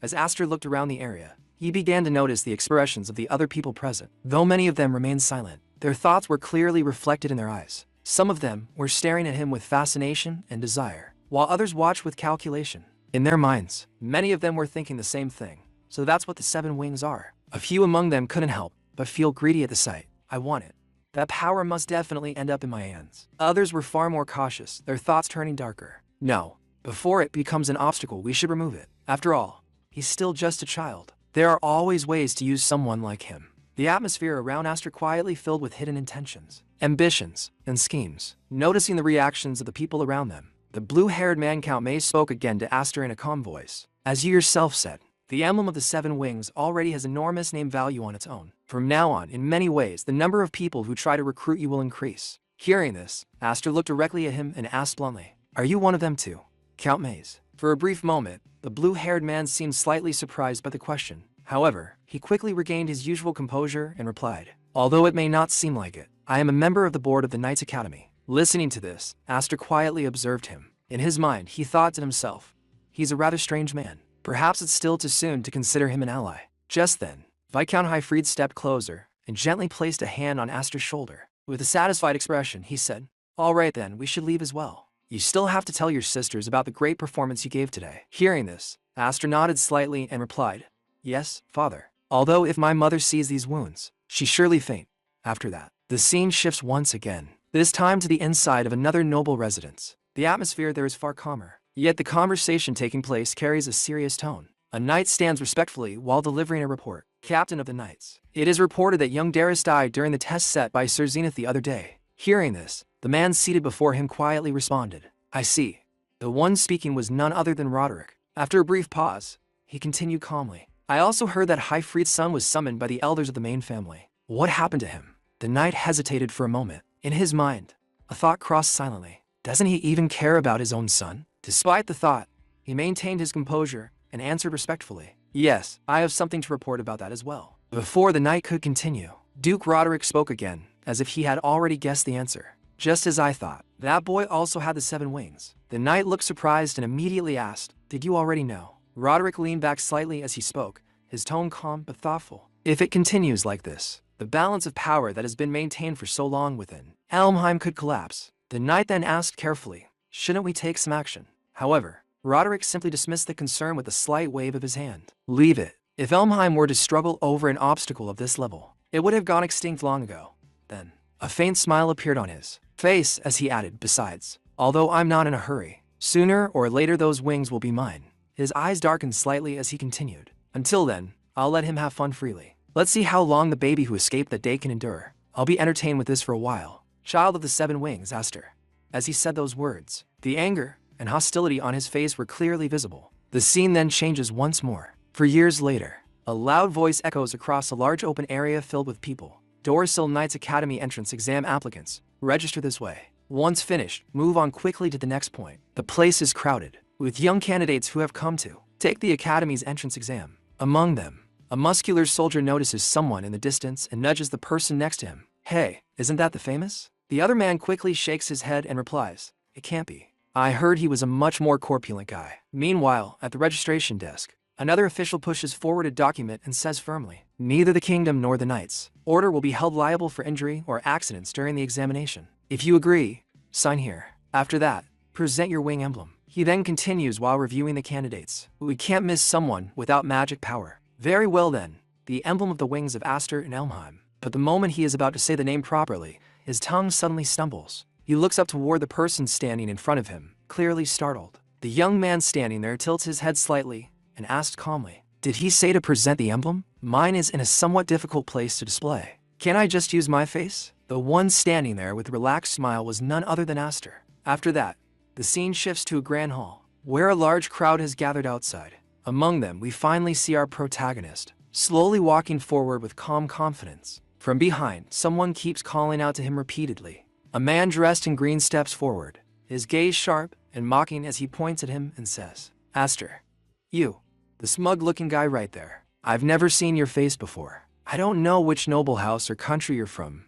As Aster looked around the area, he began to notice the expressions of the other people present. Though many of them remained silent, their thoughts were clearly reflected in their eyes. Some of them were staring at him with fascination and desire, while others watched with calculation. In their minds, many of them were thinking the same thing. So that's what the 7 wings are. A few among them couldn't help but feel greedy at the sight. "I want it. That power must definitely end up in my hands." Others were far more cautious, their thoughts turning darker. "No. Before it becomes an obstacle, we should remove it. After all, he's still just a child. There are always ways to use someone like him." The atmosphere around Aster quietly filled with hidden intentions, ambitions, and schemes. Noticing the reactions of the people around them, the blue-haired man Count Maze spoke again to Aster in a calm voice. "As you yourself said, the emblem of the 7 wings already has enormous name value on its own. From now on, in many ways, the number of people who try to recruit you will increase." Hearing this, Aster looked directly at him and asked bluntly, "Are you one of them too, Count Maze?" For a brief moment, the blue-haired man seemed slightly surprised by the question. However, he quickly regained his usual composure and replied, "Although it may not seem like it, I am a member of the board of the Knights Academy." Listening to this, Aster quietly observed him. In his mind, he thought to himself, "He's a rather strange man. Perhaps it's still too soon to consider him an ally." Just then, Viscount Highfried stepped closer and gently placed a hand on Aster's shoulder. With a satisfied expression, he said, "All right then, we should leave as well. You still have to tell your sisters about the great performance you gave today." Hearing this, Aster nodded slightly and replied, "Yes, father. Although if my mother sees these wounds, she surely faint." After that, the scene shifts once again, this time to the inside of another noble residence. The atmosphere there is far calmer, yet the conversation taking place carries a serious tone. A knight stands respectfully while delivering a report. "Captain of the Knights, it is reported that young Darius died during the test set by Sir Zenith the other day." Hearing this, the man seated before him quietly responded, "I see." The one speaking was none other than Roderick. After a brief pause, he continued calmly, "I also heard that Highfried's son was summoned by the elders of the main family. What happened to him?" The knight hesitated for a moment. In his mind, a thought crossed silently. Doesn't he even care about his own son? Despite the thought, he maintained his composure and answered respectfully, "Yes, I have something to report about that as well." Before the knight could continue, Duke Roderick spoke again, as if he had already guessed the answer. "Just as I thought. That boy also had the 7 wings." The knight looked surprised and immediately asked, "Did you already know?" Roderick leaned back slightly as he spoke, his tone calm but thoughtful. "If it continues like this, the balance of power that has been maintained for so long within Elmheim could collapse." The knight then asked carefully, "Shouldn't we take some action?" However, Roderick simply dismissed the concern with a slight wave of his hand. "Leave it. If Elmheim were to struggle over an obstacle of this level, it would have gone extinct long ago. Then, A faint smile appeared on his face as he added, besides, although I'm not in a hurry, sooner or later those wings will be mine. His eyes darkened slightly as he continued. Until then, I'll let him have fun freely. Let's see how long the baby who escaped that day can endure. I'll be entertained with this for a while. Child of the 7 wings, Aster. As he said those words, the anger and hostility on his face were clearly visible. The scene then changes once more. For years later, a loud voice echoes across a large open area filled with people. Dorsil Knights Academy entrance exam applicants. Register this way. Once finished, move on quickly to the next point. The place is crowded with young candidates who have come to take the Academy's entrance exam. Among them, a muscular soldier notices someone in the distance and nudges the person next to him. Hey, isn't that the famous? The other man quickly shakes his head and replies, it can't be. I heard he was a much more corpulent guy. Meanwhile, at the registration desk, another official pushes forward a document and says firmly, neither the kingdom nor the knights order will be held liable for injury or accidents during the examination. If you agree, sign here. After that, present your wing emblem. He then continues while reviewing the candidates. We can't miss someone without magic power. Very well then, the emblem of the wings of Aster and Elmheim. But the moment he is about to say the name properly, his tongue suddenly stumbles. He looks up toward the person standing in front of him, clearly startled. The young man standing there tilts his head slightly and asks calmly, did he say to present the emblem? Mine is in a somewhat difficult place to display. Can I just use my face? The one standing there with a relaxed smile was none other than Aster. After that, the scene shifts to a grand hall, where a large crowd has gathered outside. Among them, we finally see our protagonist, slowly walking forward with calm confidence. From behind, someone keeps calling out to him repeatedly. A man dressed in green steps forward, his gaze sharp and mocking as he points at him and says, Aster, you, the smug-looking guy right there. I've never seen your face before. I don't know which noble house or country you're from,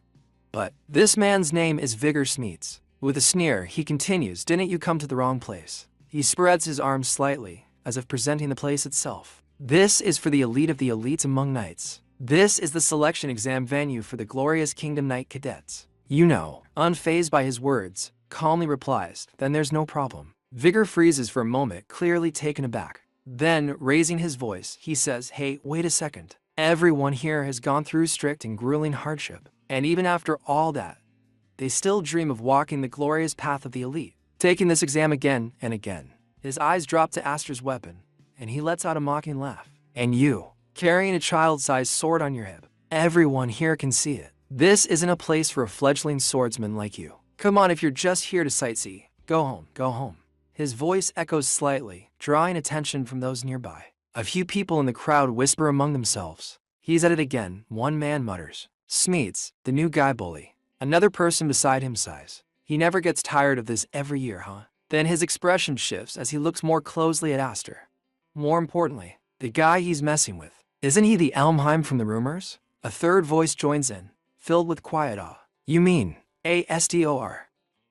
but this man's name is Vigor Smeets. With a sneer, he continues, didn't you come to the wrong place? He spreads his arms slightly, as if presenting the place itself. This is for the elite of the elites among knights. This is the selection exam venue for the glorious Kingdom Knight cadets. You know, unfazed by his words, calmly replies, then there's no problem. Vigor freezes for a moment, clearly taken aback. Then, raising his voice, he says, hey, wait a second. Everyone here has gone through strict and grueling hardship. And even after all that, they still dream of walking the glorious path of the elite, taking this exam again and again. His eyes drop to Aster's weapon, and he lets out a mocking laugh. And you, carrying a child-sized sword on your hip. Everyone here can see it. This isn't a place for a fledgling swordsman like you. Come on, if you're just here to sightsee, go home, go home. His voice echoes slightly, drawing attention from those nearby. A few people in the crowd whisper among themselves. He's at it again, one man mutters. Smeets, the new guy bully. Another person beside him sighs. He never gets tired of this every year, huh? Then his expression shifts as he looks more closely at Aster. More importantly, the guy he's messing with. Isn't he the Elmheim from the rumors? A third voice joins in, filled with quiet awe. You mean, Astor,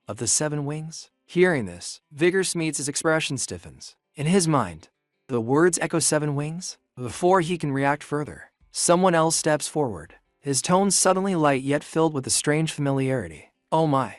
of the 7 wings? Hearing this, Vigor Smeets' expression stiffens. In his mind, the words echo 7 wings. Before he can react further, someone else steps forward. His tone suddenly light yet filled with a strange familiarity. Oh my.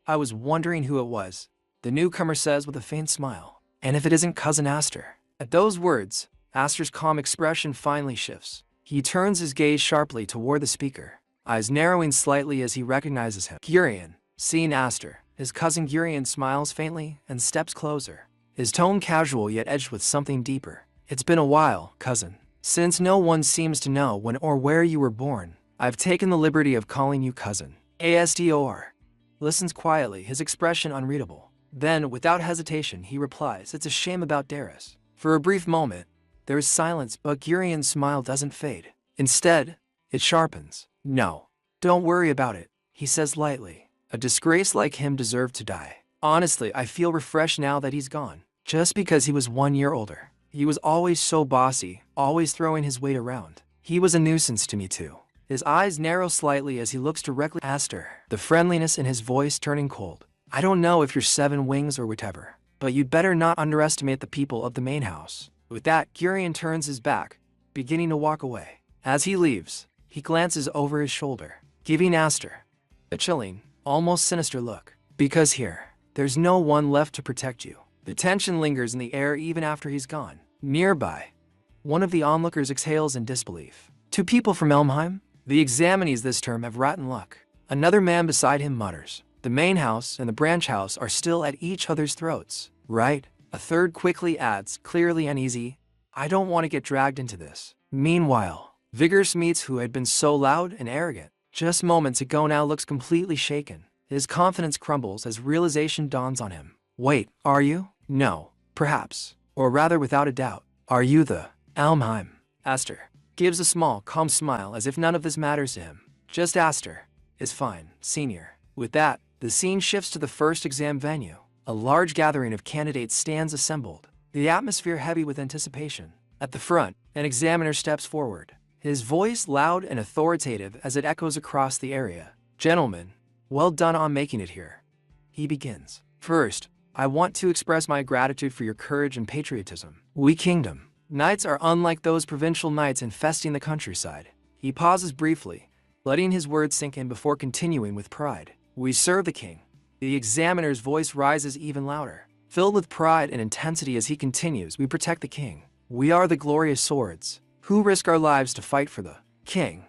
I was wondering who it was, the newcomer says with a faint smile. And if it isn't Cousin Aster? At those words, Aster's calm expression finally shifts. He turns his gaze sharply toward the speaker, eyes narrowing slightly as he recognizes him. Gurion, seeing Aster, his cousin Gurion smiles faintly and steps closer, his tone casual yet edged with something deeper. It's been a while, cousin. Since no one seems to know when or where you were born, I've taken the liberty of calling you cousin. Astor listens quietly, his expression unreadable. Then, without hesitation, he replies, it's a shame about Darius. For a brief moment, there is silence, but Gurion's smile doesn't fade. Instead, it sharpens. No, don't worry about it, he says lightly. A disgrace like him deserved to die. Honestly, I feel refreshed now that he's gone. Just because he was 1 year older. He was always so bossy, always throwing his weight around. He was a nuisance to me too. His eyes narrow slightly as he looks directly at Aster, the friendliness in his voice turning cold. I don't know if you're 7 wings or whatever, but you'd better not underestimate the people of the main house. With that, Gurion turns his back, beginning to walk away. As he leaves, he glances over his shoulder, giving Aster a chilling, almost sinister look. Because here, there's no one left to protect you. The tension lingers in the air even after he's gone. Nearby, one of the onlookers exhales in disbelief. 2 people from Elmheim? The examinees this term have rotten luck. Another man beside him mutters. The main house and the branch house are still at each other's throats. Right? A third quickly adds, clearly uneasy, I don't want to get dragged into this. Meanwhile, Vigorous Meats, who had been so loud and arrogant just moments ago, now looks completely shaken. His confidence crumbles as realization dawns on him. Wait, are you? No, perhaps. Or rather, without a doubt. Are you the Almheim? Aster gives a small, calm smile as if none of this matters to him. Just Aster is fine, senior. With that, the scene shifts to the first exam venue. A large gathering of candidates stands assembled, the atmosphere heavy with anticipation. At the front, an examiner steps forward, his voice loud and authoritative as it echoes across the area. Gentlemen, well done on making it here. He begins. First, I want to express my gratitude for your courage and patriotism. We Kingdom Knights are unlike those provincial knights infesting the countryside. He pauses briefly, letting his words sink in before continuing with pride. We serve the king. The examiner's voice rises even louder, filled with pride and intensity as he continues. We protect the king. We are the glorious swords, who risk our lives to fight for the king.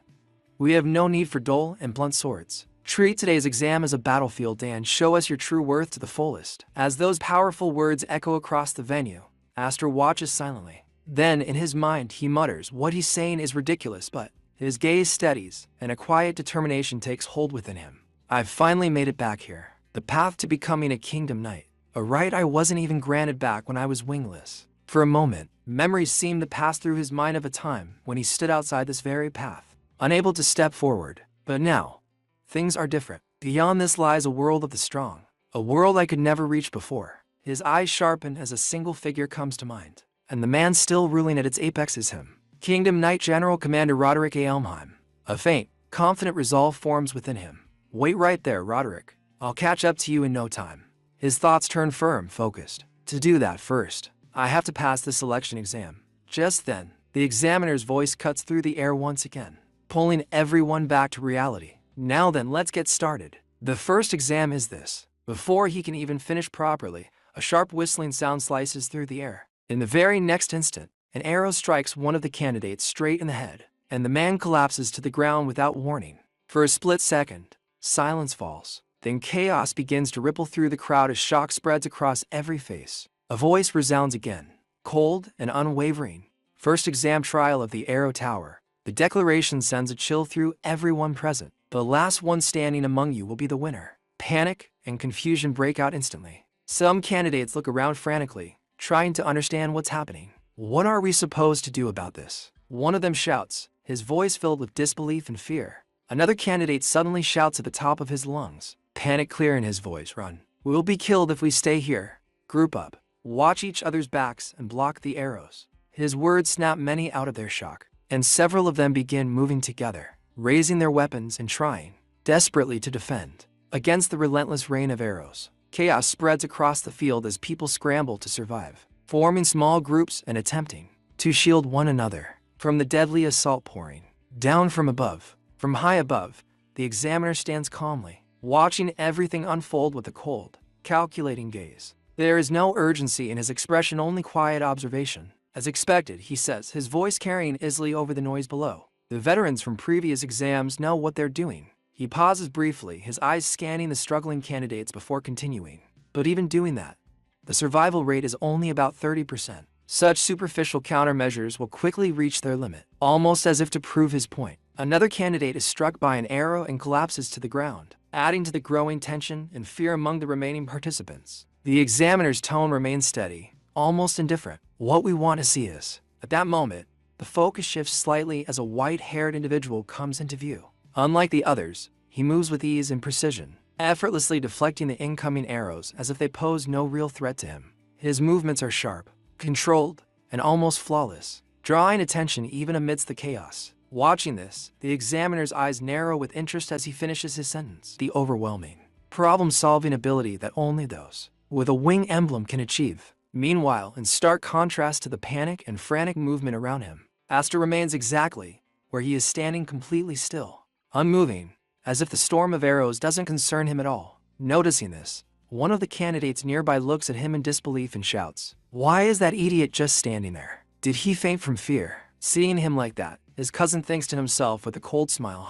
We have no need for dull and blunt swords. Treat today's exam as a battlefield and show us your true worth to the fullest. As those powerful words echo across the venue, Aster watches silently. Then, in his mind, he mutters, what he's saying is ridiculous, but his gaze steadies, and a quiet determination takes hold within him. I've finally made it back here. The path to becoming a Kingdom Knight. A right I wasn't even granted back when I was wingless. For a moment, memories seemed to pass through his mind of a time when he stood outside this very path, unable to step forward. But now, things are different. Beyond this lies a world of the strong, a world I could never reach before. His eyes sharpen as a single figure comes to mind, and the man still ruling at its apex is him. Kingdom Knight General Commander Roderick A. Elmheim. A faint, confident resolve forms within him. Wait right there, Roderick. I'll catch up to you in no time. His thoughts turn firm, focused. To do that first, I have to pass the selection exam. Just then, the examiner's voice cuts through the air once again, pulling everyone back to reality. Now then, let's get started. The first exam is this. Before he can even finish properly, a sharp whistling sound slices through the air. In the very next instant, an arrow strikes one of the candidates straight in the head, and the man collapses to the ground without warning. For a split second, silence falls. Then chaos begins to ripple through the crowd as shock spreads across every face. A voice resounds again, cold and unwavering. First exam trial of the Arrow Tower. The declaration sends a chill through everyone present. The last one standing among you will be the winner. Panic and confusion break out instantly. Some candidates look around frantically, trying to understand what's happening. What are we supposed to do about this? One of them shouts, his voice filled with disbelief and fear. Another candidate suddenly shouts at the top of his lungs, panic clear in his voice, run. We'll be killed if we stay here. Group up. Watch each other's backs and block the arrows. His words snap many out of their shock, and several of them begin moving together, raising their weapons and trying desperately to defend against the relentless rain of arrows. Chaos spreads across the field as people scramble to survive, forming small groups and attempting to shield one another from the deadly assault pouring down from above. From high above, the examiner stands calmly, watching everything unfold with a cold, calculating gaze. There is no urgency in his expression, only quiet observation. As expected, he says, his voice carrying easily over the noise below. The veterans from previous exams know what they're doing. He pauses briefly, his eyes scanning the struggling candidates before continuing. But even doing that, the survival rate is only about 30%. Such superficial countermeasures will quickly reach their limit, almost as if to prove his point. Another candidate is struck by an arrow and collapses to the ground, adding to the growing tension and fear among the remaining participants. The examiner's tone remains steady, almost indifferent. What we want to see is, at that moment, the focus shifts slightly as a white-haired individual comes into view. Unlike the others, he moves with ease and precision, effortlessly deflecting the incoming arrows as if they pose no real threat to him. His movements are sharp, controlled, and almost flawless, drawing attention even amidst the chaos. Watching this, the examiner's eyes narrow with interest as he finishes his sentence. The overwhelming, problem-solving ability that only those with a wing emblem can achieve. Meanwhile, in stark contrast to the panic and frantic movement around him, Aster remains exactly where he is, standing completely still, unmoving, as if the storm of arrows doesn't concern him at all. Noticing this, one of the candidates nearby looks at him in disbelief and shouts, "Why is that idiot just standing there? Did he faint from fear?" Seeing him like that, his cousin thinks to himself with a cold smile,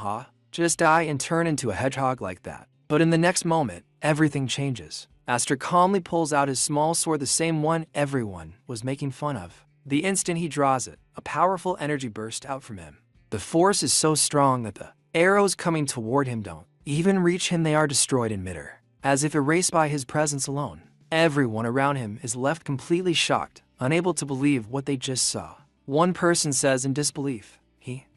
Just die and turn into a hedgehog like that. But in the next moment, everything changes. Aster calmly pulls out his small sword, the same one everyone was making fun of. The instant he draws it, a powerful energy bursts out from him. The force is so strong that the arrows coming toward him don't even reach him, they are destroyed in midair, as if erased by his presence alone. Everyone around him is left completely shocked, unable to believe what they just saw. One person says in disbelief,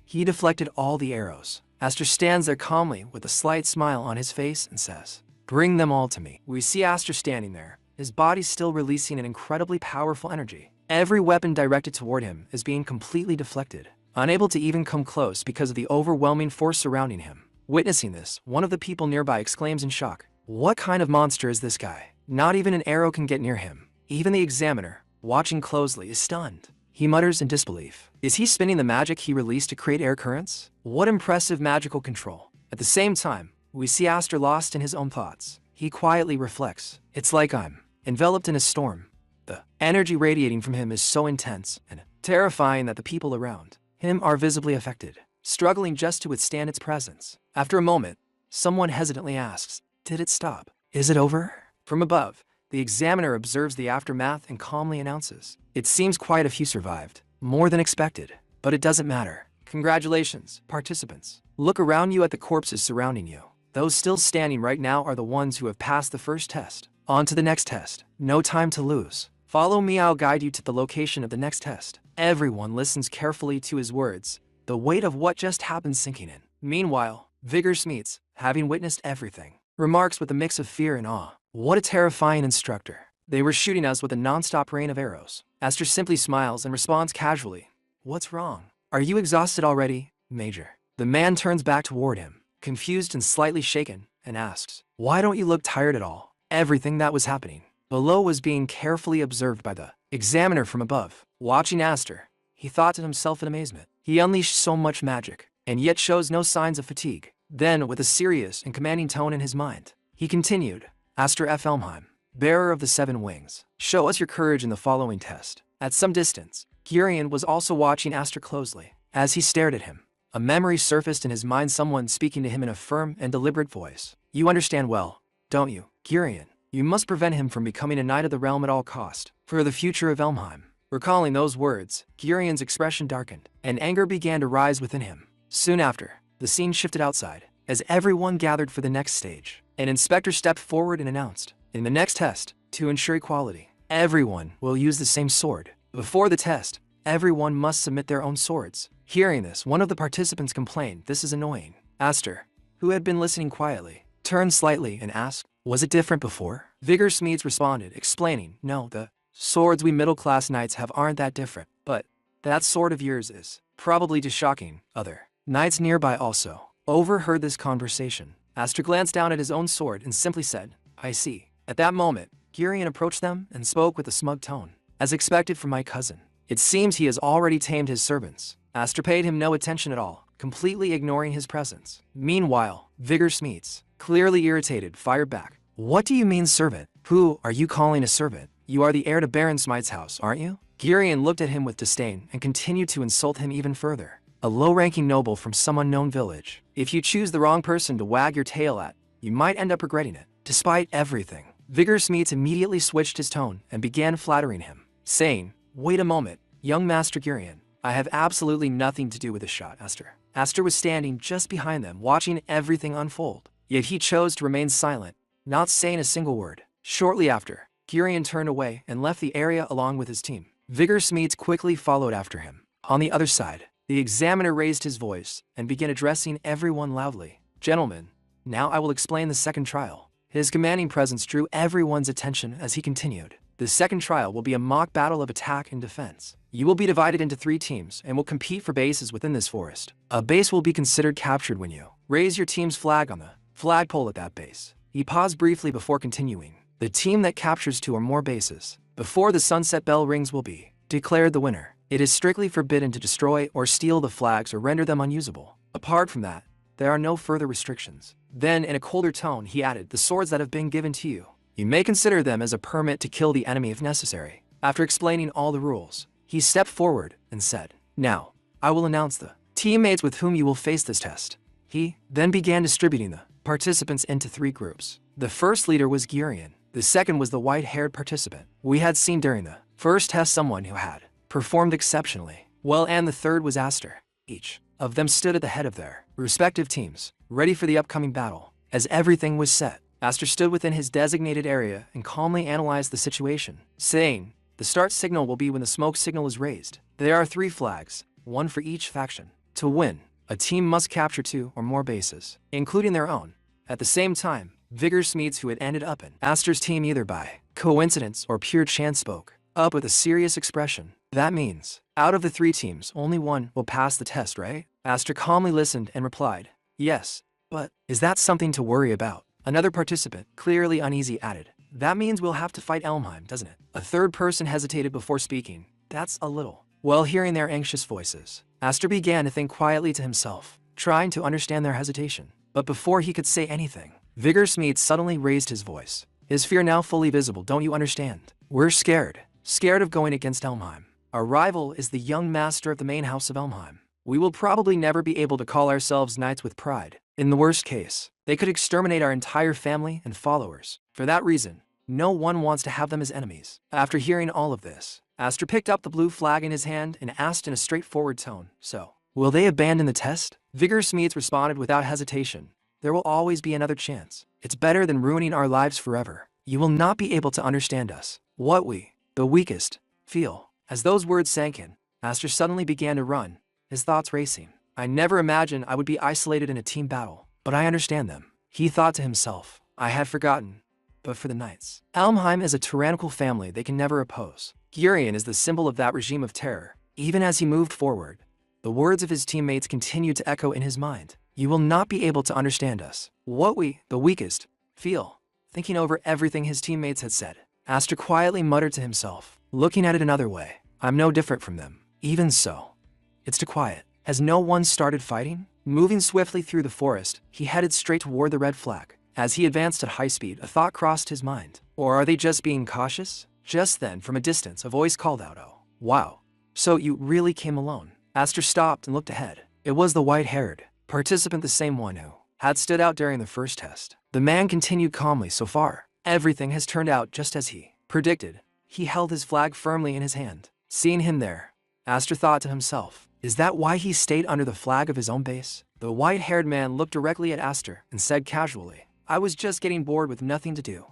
he deflected all the arrows. Aster stands there calmly with a slight smile on his face and says, "Bring them all to me." We see Aster standing there, his body still releasing an incredibly powerful energy. Every weapon directed toward him is being completely deflected, unable to even come close because of the overwhelming force surrounding him. Witnessing this, one of the people nearby exclaims in shock, "What kind of monster is this guy? Not even an arrow can get near him." Even the examiner, watching closely, is stunned. He mutters in disbelief. Is he spinning the magic he released to create air currents? What impressive magical control. At the same time, we see Aster lost in his own thoughts. He quietly reflects, "It's like I'm enveloped in a storm." The energy radiating from him is so intense and terrifying that the people around him are visibly affected, struggling just to withstand its presence. After a moment, someone hesitantly asks, "Did it stop? Is it over?" From above, the examiner observes the aftermath and calmly announces, "It seems quite a few survived. More than expected. But it doesn't matter. Congratulations, participants. Look around you at the corpses surrounding you. Those still standing right now are the ones who have passed the first test. On to the next test. No time to lose. Follow me, I'll guide you to the location of the next test." Everyone listens carefully to his words, the weight of what just happened sinking in. Meanwhile, Vigor Smeets, having witnessed everything, remarks with a mix of fear and awe, "What a terrifying instructor. They were shooting us with a non-stop rain of arrows." Aster simply smiles and responds casually, "What's wrong? Are you exhausted already, Major?" The man turns back toward him, confused and slightly shaken, and asks, "Why don't you look tired at all?" Everything that was happening below was being carefully observed by the examiner from above. Watching Aster, he thought to himself in amazement. He unleashed so much magic, and yet shows no signs of fatigue. Then, with a serious and commanding tone in his mind, he continued, "Aster F. Elmheim, bearer of the 7 wings, show us your courage in the following test." At some distance, Gurion was also watching Aster closely. As he stared at him, a memory surfaced in his mind, someone speaking to him in a firm and deliberate voice. "You understand well, don't you, Gurion? You must prevent him from becoming a knight of the realm at all cost, for the future of Elmheim." Recalling those words, Gurion's expression darkened, and anger began to rise within him. Soon after, the scene shifted outside, as everyone gathered for the next stage. An inspector stepped forward and announced, "In the next test, to ensure equality, everyone will use the same sword. Before the test, everyone must submit their own swords." Hearing this, one of the participants complained, "This is annoying." Aster, who had been listening quietly, turned slightly and asked, "Was it different before?" Vigor Smeets responded, explaining, "No, the swords we middle-class knights have aren't that different, but that sword of yours is probably too shocking." Other knights nearby also overheard this conversation. Aster glanced down at his own sword and simply said, "I see." At that moment, Gurion approached them and spoke with a smug tone. "As expected from my cousin, it seems he has already tamed his servants." Aster paid him no attention at all, completely ignoring his presence. Meanwhile, Vigor Smeets, clearly irritated, fired back, "What do you mean servant? Who are you calling a servant? You are the heir to Baron Smite's house, aren't you?" Gurion looked at him with disdain and continued to insult him even further. "A low-ranking noble from some unknown village. If you choose the wrong person to wag your tail at, you might end up regretting it." Despite everything, Vigor Smeets immediately switched his tone and began flattering him, saying, "Wait a moment, young Master Gurion. I have absolutely nothing to do with this shot, Aster." Aster was standing just behind them, watching everything unfold. Yet he chose to remain silent, not saying a single word. Shortly after, Gurion turned away and left the area along with his team. Vigor Smeets quickly followed after him. On the other side, the examiner raised his voice and began addressing everyone loudly. "Gentlemen, now I will explain the second trial." His commanding presence drew everyone's attention as he continued. "The second trial will be a mock battle of attack and defense. You will be divided into 3 teams and will compete for bases within this forest. A base will be considered captured when you raise your team's flag on the flagpole at that base." He paused briefly before continuing. "The team that captures 2 or more bases before the sunset bell rings will be declared the winner. It is strictly forbidden to destroy or steal the flags or render them unusable. Apart from that, there are no further restrictions." Then, in a colder tone, he added, "The swords that have been given to you, you may consider them as a permit to kill the enemy if necessary." After explaining all the rules, he stepped forward and said, "Now, I will announce the teammates with whom you will face this test." He then began distributing the participants into 3 groups. The first leader was Gurion. The second was the white-haired participant we had seen during the first test, someone who had performed exceptionally well, and the third was Aster. Each of them stood at the head of their respective teams, ready for the upcoming battle. As everything was set, Aster stood within his designated area and calmly analyzed the situation, saying, "The start signal will be when the smoke signal is raised. There are 3 flags, 1 for each faction. To win, a team must capture 2 or more bases, including their own." At the same time, Vigor Smeets, who had ended up in Aster's team either by coincidence or pure chance, spoke up with a serious expression. "That means, out of the 3 teams, only 1 will pass the test, right?" Aster calmly listened and replied, "Yes, but is that something to worry about?" Another participant, clearly uneasy, added, "That means we'll have to fight Elmheim, doesn't it?" A third person hesitated before speaking. "That's a little." While hearing their anxious voices, Aster began to think quietly to himself, trying to understand their hesitation. But before he could say anything, Vigor Smeets suddenly raised his voice, his fear now fully visible. "Don't you understand? We're scared of going against Elmheim. Our rival is the young master of the main house of Elmheim. We will probably never be able to call ourselves knights with pride. In the worst case, they could exterminate our entire family and followers. For that reason, no one wants to have them as enemies." After hearing all of this, Aster picked up the blue flag in his hand and asked in a straightforward tone, "So, will they abandon the test?" Vigor Smeets responded without hesitation, "There will always be another chance. It's better than ruining our lives forever. You will not be able to understand us. What we, the weakest, feel." As those words sank in, Aster suddenly began to run, his thoughts racing. "I never imagined I would be isolated in a team battle, but I understand them," he thought to himself. "I had forgotten. But for the knights, Elmheim is a tyrannical family they can never oppose. Gurion is the symbol of that regime of terror." Even as he moved forward, the words of his teammates continued to echo in his mind. "You will not be able to understand us. What we, the weakest, feel." Thinking over everything his teammates had said, Aster quietly muttered to himself, "Looking at it another way, I'm no different from them. Even so, it's too quiet. Has no one started fighting?" Moving swiftly through the forest, he headed straight toward the red flag. As he advanced at high speed, a thought crossed his mind. Or are they just being cautious? Just then, from a distance, a voice called out, "Oh, wow. So you really came alone?" Aster stopped and looked ahead. It was the white-haired participant, the same one who had stood out during the first test. The man continued calmly, "So far, everything has turned out just as he predicted." He held his flag firmly in his hand. Seeing him there, Aster thought to himself, "Is that why he stayed under the flag of his own base?" The white-haired man looked directly at Aster and said casually, "I was just getting bored with nothing to do."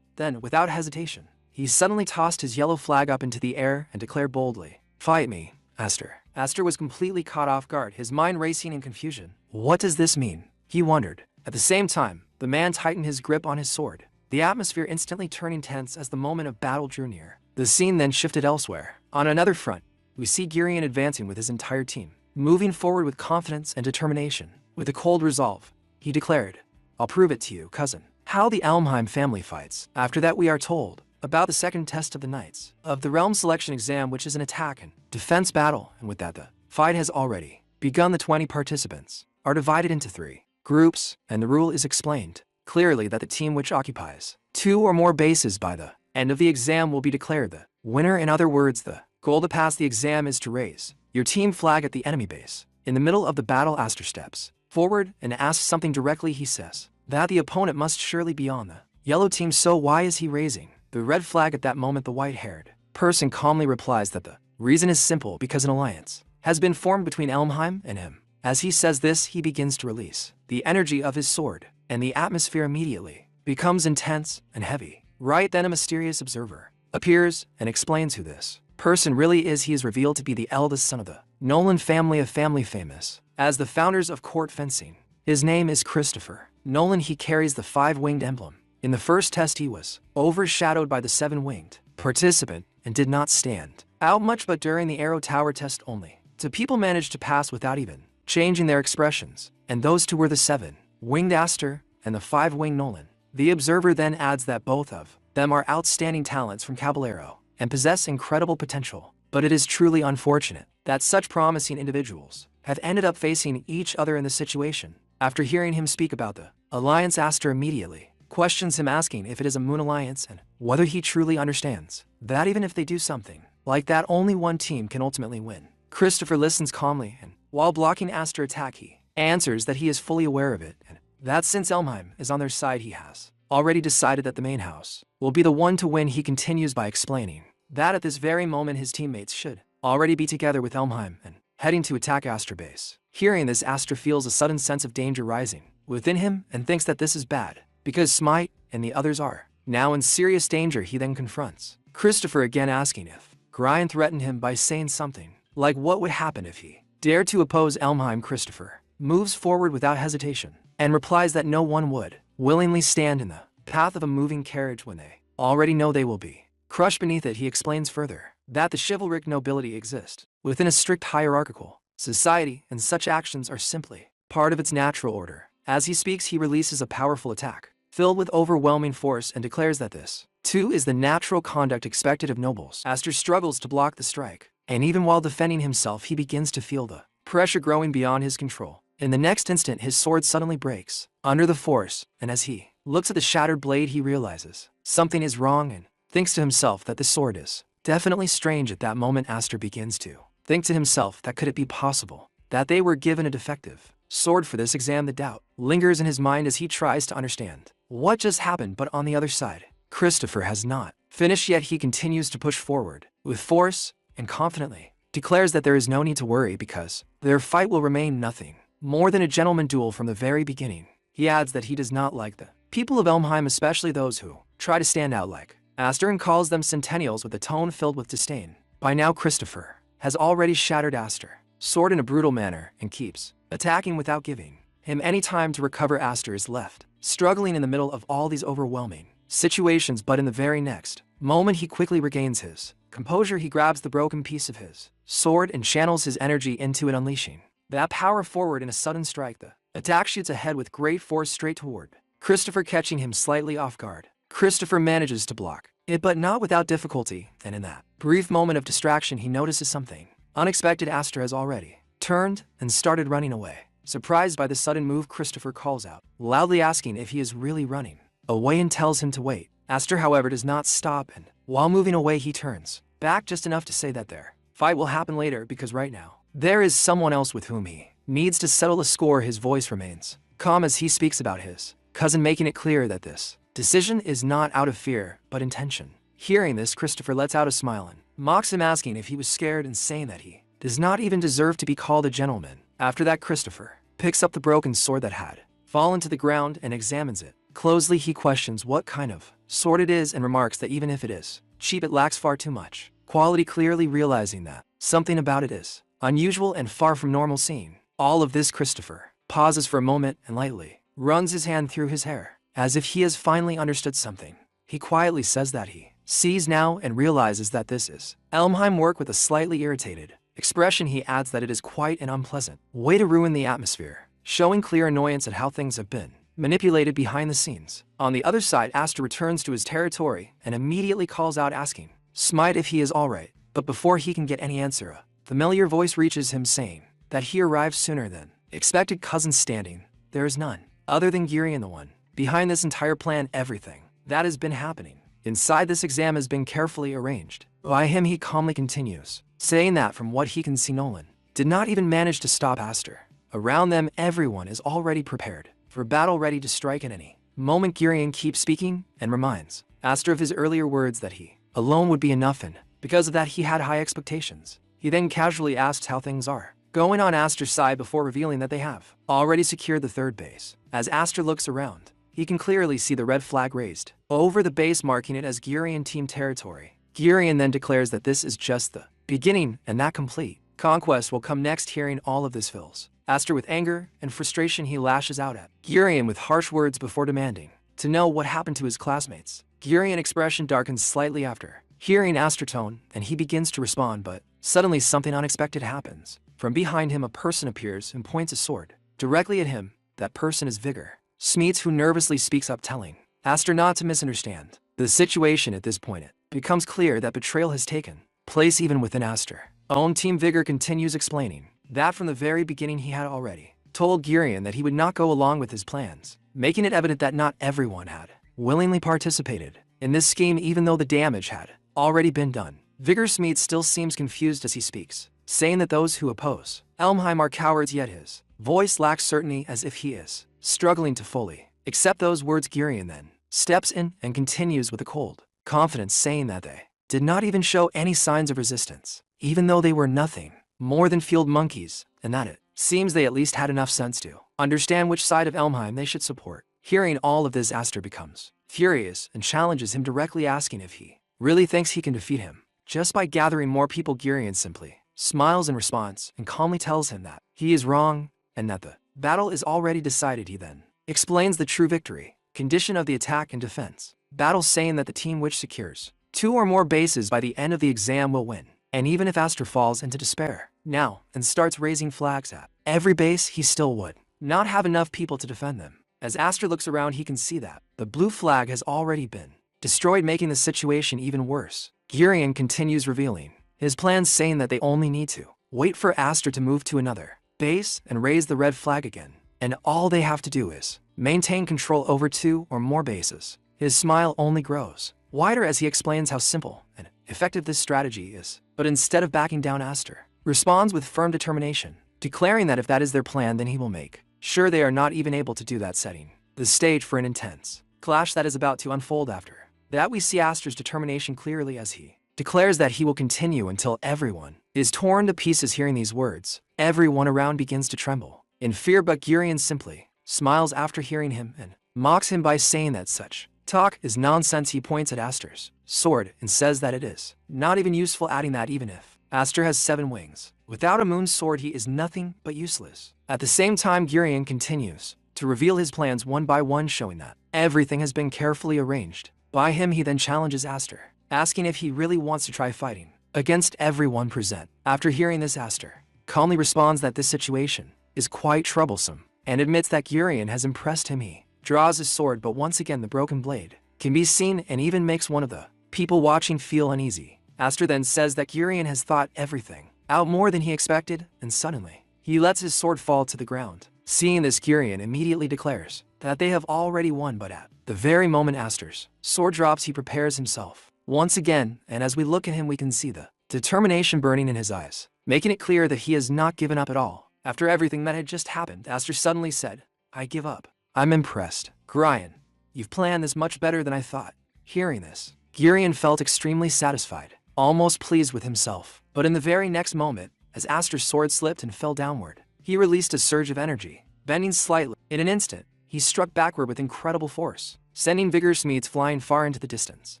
Then, without hesitation, he suddenly tossed his yellow flag up into the air and declared boldly, "Fight me, Aster." Aster was completely caught off guard, his mind racing in confusion. What does this mean? He wondered. At the same time, the man tightened his grip on his sword, the atmosphere instantly turning tense as the moment of battle drew near. The scene then shifted elsewhere. On another front, we see Gurion advancing with his entire team, moving forward with confidence and determination. With a cold resolve, he declared, "I'll prove it to you, cousin, how the Elmheim family fights." After that, we are told about the second test of the Knights of the Realm Selection Exam, which is an attack and defense battle, and with that the fight has already begun. The 20 participants are divided into 3 groups, and the rule is explained clearly that the team which occupies 2 or more bases by the end of the exam will be declared the winner. In other words, the goal to pass the exam is to raise your team flag at the enemy base. In the middle of the battle, Aster steps forward and asks something directly. He says that the opponent must surely be on the yellow team, so why is he raising the red flag at that moment? The white-haired person calmly replies that the reason is simple, because an alliance has been formed between Elmheim and him. As he says this, he begins to release the energy of his sword, and the atmosphere immediately becomes intense and heavy. Right then, a mysterious observer appears and explains who this person really is. He is revealed to be the eldest son of the Nolan family, a family famous as the founders of court fencing. His name is Christopher Nolan. He carries the 5-winged emblem. In the first test, he was overshadowed by the 7-winged participant and did not stand out much, but during the arrow tower test, only 2 people managed to pass without even changing their expressions, and those 2 were the 7-winged Aster and the 5-winged Nolan. The observer then adds that both of them are outstanding talents from Caballero and possess incredible potential, but it is truly unfortunate that such promising individuals have ended up facing each other in this situation. After hearing him speak about the alliance, Aster immediately questions him, asking if it is a moon alliance and whether he truly understands that even if they do something like that, only one team can ultimately win. Christopher listens calmly, and while blocking Aster's attack, he answers that he is fully aware of it, and that since Elmheim is on their side he has already decided that the main house will be the one to win. He continues by explaining that at this very moment his teammates should already be together with Elmheim and heading to attack Aster base. Hearing this, Aster feels a sudden sense of danger rising within him and thinks that this is bad, because Smite and the others are now in serious danger. He then confronts Christopher again, asking if Grian threatened him by saying something like what would happen if he dared to oppose Elmheim. Christopher moves forward without hesitation and replies that no one would willingly stand in the path of a moving carriage when they already know they will be crushed beneath it. He explains further that the chivalric nobility exist within a strict hierarchical society, and such actions are simply part of its natural order. As he speaks, he releases a powerful attack filled with overwhelming force and declares that this, too, is the natural conduct expected of nobles. Aster struggles to block the strike, and even while defending himself, he begins to feel the pressure growing beyond his control. In the next instant, his sword suddenly breaks under the force, and as he looks at the shattered blade, he realizes something is wrong and thinks to himself that the sword is definitely strange. At that moment, Aster begins to think to himself that could it be possible that they were given a defective sword for this exam. The doubt lingers in his mind as he tries to understand what just happened, but on the other side, Christopher has not finished yet. He continues to push forward with force and confidently declares that there is no need to worry because their fight will remain nothing more than a gentleman duel from the very beginning. He adds that he does not like the people of Elmheim, especially those who try to stand out like Aster, and calls them centennials with a tone filled with disdain. By now, Christopher has already shattered Aster's sword in a brutal manner and keeps attacking without giving him any time to recover. Aster is left struggling in the middle of all these overwhelming situations, but in the very next moment he quickly regains his composure. He grabs the broken piece of his sword and channels his energy into it, unleashing that power forward in a sudden strike. The attack shoots ahead with great force straight toward Christopher, catching him slightly off guard. Christopher manages to block it, but not without difficulty, and in that brief moment of distraction he notices something unexpected. Aster has already turned and started running away. Surprised by the sudden move, Christopher calls out, loudly asking if he is really running away, and tells him to wait. Aster, however, does not stop, and while moving away he turns back just enough to say that their fight will happen later, because right now there is someone else with whom he needs to settle a score. His voice remains calm as he speaks about his cousin, making it clear that this decision is not out of fear but intention. Hearing this, Christopher lets out a smile and mocks him, asking if he was scared and saying that he does not even deserve to be called a gentleman. After that, Christopher picks up the broken sword that had fallen to the ground and examines it closely. He questions what kind of sword it is and remarks that even if it is cheap, it lacks far too much quality, clearly realizing that something about it is unusual and far from normal. Seeing all of this, Christopher pauses for a moment and lightly runs his hand through his hair, as if he has finally understood something. He quietly says that he sees now and realizes that this is Elmheim work. With a slightly irritated expression, he adds that it is quite an unpleasant way to ruin the atmosphere, showing clear annoyance at how things have been manipulated behind the scenes. On the other side, Aster returns to his territory and immediately calls out, asking Smite if he is alright, but before he can get any answer, a familiar voice reaches him saying that he arrived sooner than expected. Cousin standing, there is none other than Girian, the one behind this entire plan. Everything that has been happening inside this exam has been carefully arranged by him. He calmly continues, saying that from what he can see, Nolan did not even manage to stop Aster. Around them, everyone is already prepared for battle, ready to strike at any moment. Girian keeps speaking and reminds Aster of his earlier words that he alone would be enough, and because of that he had high expectations. He then casually asks how things are going on Aster's side before revealing that they have already secured the third base. As Aster looks around, he can clearly see the red flag raised over the base, marking it as Girian team territory. Girian then declares that this is just the beginning and that complete conquest will come next. Hearing all of this fills Aster with anger and frustration. He lashes out at Girian with harsh words before demanding to know what happened to his classmates. Girian's expression darkens slightly after hearing Aster's tone, and he begins to respond, but suddenly something unexpected happens. From behind him, a person appears and points a sword directly at him. That person is Vigor Smeets, who nervously speaks up, telling Aster not to misunderstand the situation. At this point, it becomes clear that betrayal has taken place even within Aster's own team. Vigor continues explaining that from the very beginning he had already told Girian that he would not go along with his plans, making it evident that not everyone had willingly participated in this scheme, even though the damage had already been done. Vigor Smeets still seems confused as he speaks, saying that those who oppose Elmheim are cowards, yet his voice lacks certainty as if he is struggling to fully accept those words. Gurion then steps in and continues with a cold confidence, saying that they did not even show any signs of resistance, even though they were nothing more than field monkeys, and that it seems they at least had enough sense to understand which side of Elmheim they should support. Hearing all of this, Aster becomes furious and challenges him directly, asking if he really thinks he can defeat him just by gathering more people. Gurion simply smiles in response and calmly tells him that he is wrong and that the battle is already decided. He then explains the true victory condition of the attack and defense battle, saying that the team which secures 2 or more bases by the end of the exam will win. And even if Aster falls into despair now and starts raising flags at every base, he still would not have enough people to defend them. As Aster looks around, he can see that the blue flag has already been destroyed, making the situation even worse. Gurion continues revealing his plans, saying that they only need to wait for Aster to move to another base and raise the red flag again, and all they have to do is maintain control over 2 or more bases. His smile only grows wider as he explains how simple and effective this strategy is. But instead of backing down, Aster responds with firm determination, declaring that if that is their plan, then he will make sure they are not even able to do that, setting the stage for an intense clash that is about to unfold. After that, we see Aster's determination clearly as he declares that he will continue until everyone is torn to pieces. Hearing these words, everyone around begins to tremble in fear, but Gurion simply smiles after hearing him and mocks him by saying that such talk is nonsense. He points at Aster's sword and says that it is not even useful, adding that even if Aster has 7 wings, without a moon sword he is nothing but useless. At the same time, Gurion continues to reveal his plans one by one, showing that everything has been carefully arranged by him. He then challenges Aster, asking if he really wants to try fighting against everyone present. After hearing this, Aster calmly responds that this situation is quite troublesome and admits that Gurion has impressed him. He draws his sword, but once again the broken blade can be seen and even makes one of the people watching feel uneasy. Aster then says that Gurion has thought everything out more than he expected, and suddenly he lets his sword fall to the ground. Seeing this, Gurion immediately declares that they have already won, but at the very moment Aster's sword drops, he prepares himself once again, and as we look at him we can see the determination burning in his eyes, making it clear that he has not given up at all. After everything that had just happened, Aster suddenly said, "I give up. I'm impressed. Gurion, you've planned this much better than I thought." Hearing this, Gurion felt extremely satisfied, almost pleased with himself. But in the very next moment, as Aster's sword slipped and fell downward, he released a surge of energy, bending slightly. In an instant, he struck backward with incredible force, sending Vigor's Smeeds flying far into the distance.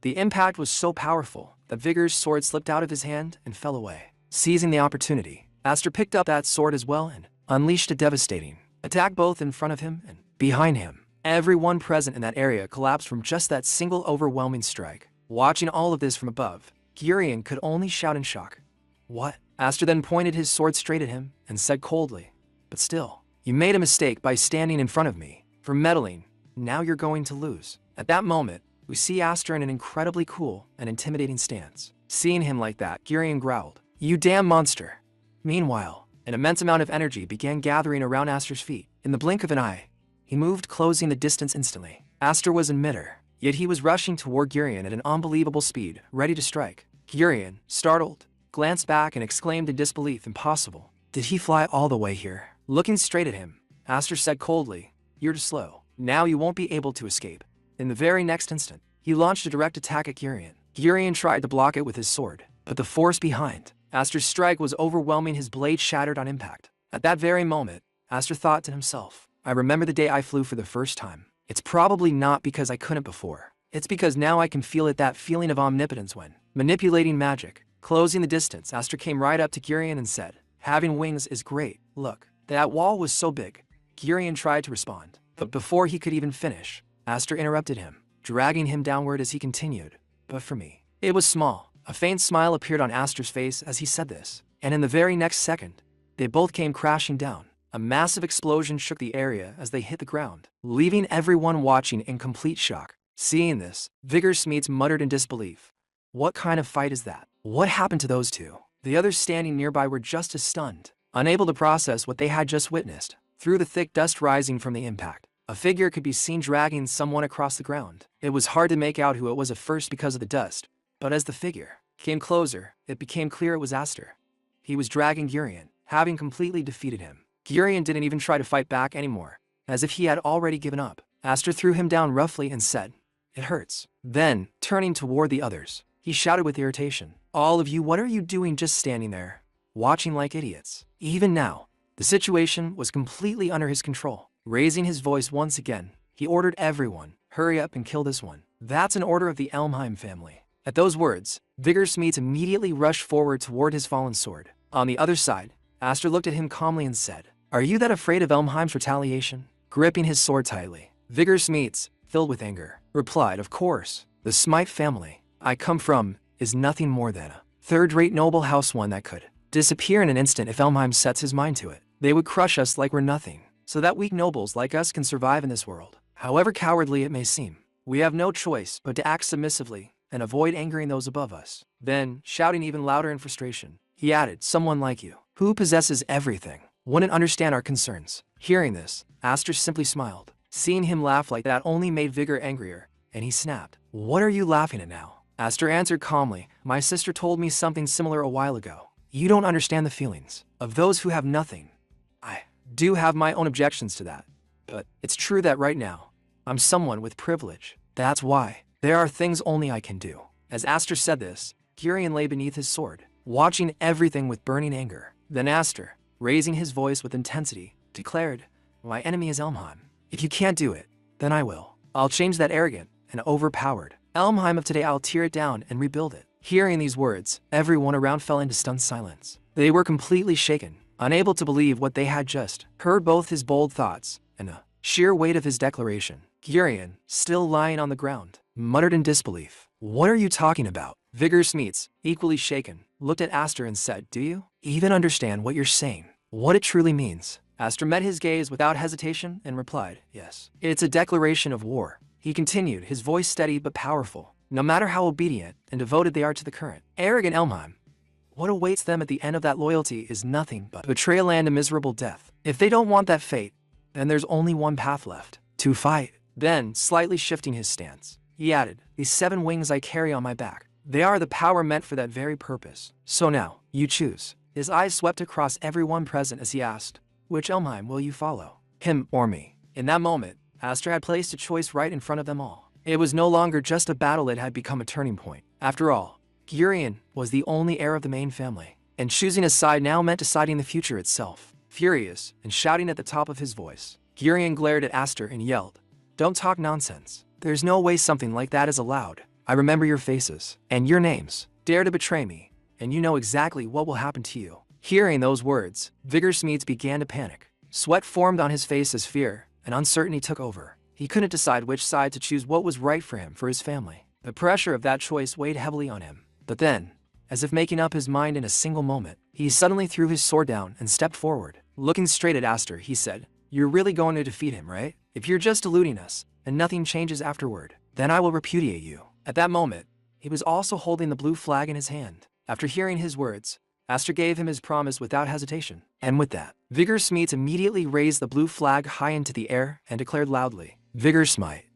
The impact was so powerful that Vigor's sword slipped out of his hand and fell away. Seizing the opportunity, Aster picked up that sword as well and unleashed a devastating attack both in front of him and behind him. Everyone present in that area collapsed from just that single overwhelming strike. Watching all of this from above, Gurion could only shout in shock. "What?" Aster then pointed his sword straight at him and said coldly, "But still, you made a mistake by standing in front of me. For meddling, now you're going to lose." At that moment, we see Aster in an incredibly cool and intimidating stance. Seeing him like that, Gurion growled, "You damn monster." Meanwhile, an immense amount of energy began gathering around Aster's feet. In the blink of an eye, he moved, closing the distance instantly. Aster was in midair, yet he was rushing toward Gurion at an unbelievable speed, ready to strike. Gurion, startled, glanced back and exclaimed in disbelief, "Impossible. Did he fly all the way here?" Looking straight at him, Aster said coldly, "You're too slow. Now you won't be able to escape." In the very next instant, he launched a direct attack at Gurion. Gurion tried to block it with his sword, but the force behind Aster's strike was overwhelming. His blade shattered on impact. At that very moment, Aster thought to himself, "I remember the day I flew for the first time. It's probably not because I couldn't before. It's because now I can feel it, that feeling of omnipotence when manipulating magic." Closing the distance, Aster came right up to Gurion and said, "Having wings is great. Look, that wall was so big." Gurion tried to respond, but before he could even finish, Aster interrupted him, dragging him downward as he continued, "But for me, it was small." A faint smile appeared on Aster's face as he said this, and in the very next second, they both came crashing down. A massive explosion shook the area as they hit the ground, leaving everyone watching in complete shock. Seeing this, Vigor's Smeeds muttered in disbelief, "What kind of fight is that? What happened to those two?" The others standing nearby were just as stunned, unable to process what they had just witnessed. Through the thick dust rising from the impact, a figure could be seen dragging someone across the ground. It was hard to make out who it was at first because of the dust, but as the figure came closer, it became clear it was Aster. He was dragging Gurion, having completely defeated him. Gurion didn't even try to fight back anymore, as if he had already given up. Aster threw him down roughly and said, "It hurts." Then, turning toward the others, he shouted with irritation, "All of you, what are you doing just standing there, watching like idiots?" Even now, the situation was completely under his control. Raising his voice once again, he ordered everyone, "Hurry up and kill this one." That's an order of the Elmheim family. At those words, Vigor immediately rushed forward toward his fallen sword. On the other side, Aster looked at him calmly and said, "Are you that afraid of Elmheim's retaliation?" Gripping his sword tightly, Vigor, filled with anger, replied, "Of course. The Smite family I come from is nothing more than a third-rate noble house, one that could disappear in an instant if Elmheim sets his mind to it. They would crush us like we're nothing, so that weak nobles like us can survive in this world. However cowardly it may seem, we have no choice but to act submissively and avoid angering those above us." Then, shouting even louder in frustration, he added, "Someone like you, who possesses everything, wouldn't understand our concerns." Hearing this, Aster simply smiled. Seeing him laugh like that only made Vigor angrier, and he snapped, "What are you laughing at now?" Aster answered calmly, "My sister told me something similar a while ago. You don't understand the feelings of those who have nothing. I do have my own objections to that, but it's true that right now, I'm someone with privilege. That's why there are things only I can do." As Aster said this, Gurion lay beneath his sword, watching everything with burning anger. Then Aster, raising his voice with intensity, declared, "My enemy is Elmheim. If you can't do it, then I will. I'll change that arrogant and overpowered Elmheim of today. I'll tear it down and rebuild it." Hearing these words, everyone around fell into stunned silence. They were completely shaken, unable to believe what they had just heard. Both his bold thoughts and the sheer weight of his declaration. Gurion, still lying on the ground, muttered in disbelief, "What are you talking about?" Vigor, equally shaken, looked at Aster and said, "Do you even understand what you're saying? What it truly means?" Aster met his gaze without hesitation and replied, "Yes. It's a declaration of war." He continued, his voice steady but powerful. "No matter how obedient and devoted they are to the current arrogant Elmheim, what awaits them at the end of that loyalty is nothing but betrayal and a miserable death. If they don't want that fate, then there's only one path left: to fight." Then, slightly shifting his stance, he added, "These 7 wings I carry on my back, they are the power meant for that very purpose. So now, you choose." His eyes swept across everyone present as he asked, "Which Elmheim will you follow? Him or me?" In that moment, Aster had placed a choice right in front of them all. It was no longer just a battle, it had become a turning point. After all, Gurion was the only heir of the main family, and choosing a side now meant deciding the future itself. Furious and shouting at the top of his voice, Gurion glared at Aster and yelled, "Don't talk nonsense. There's no way something like that is allowed. I remember your faces and your names. Dare to betray me, and you know exactly what will happen to you." Hearing those words, Vigor began to panic. Sweat formed on his face as fear and uncertainty took over. He couldn't decide which side to choose, what was right for him, for his family. The pressure of that choice weighed heavily on him. But then, as if making up his mind in a single moment, he suddenly threw his sword down and stepped forward. Looking straight at Aster, he said, "You're really going to defeat him, right? If you're just eluding us, and nothing changes afterward, then I will repudiate you." At that moment, he was also holding the blue flag in his hand. After hearing his words, Aster gave him his promise without hesitation. And with that, Vigor immediately raised the blue flag high into the air and declared loudly, "Vigor,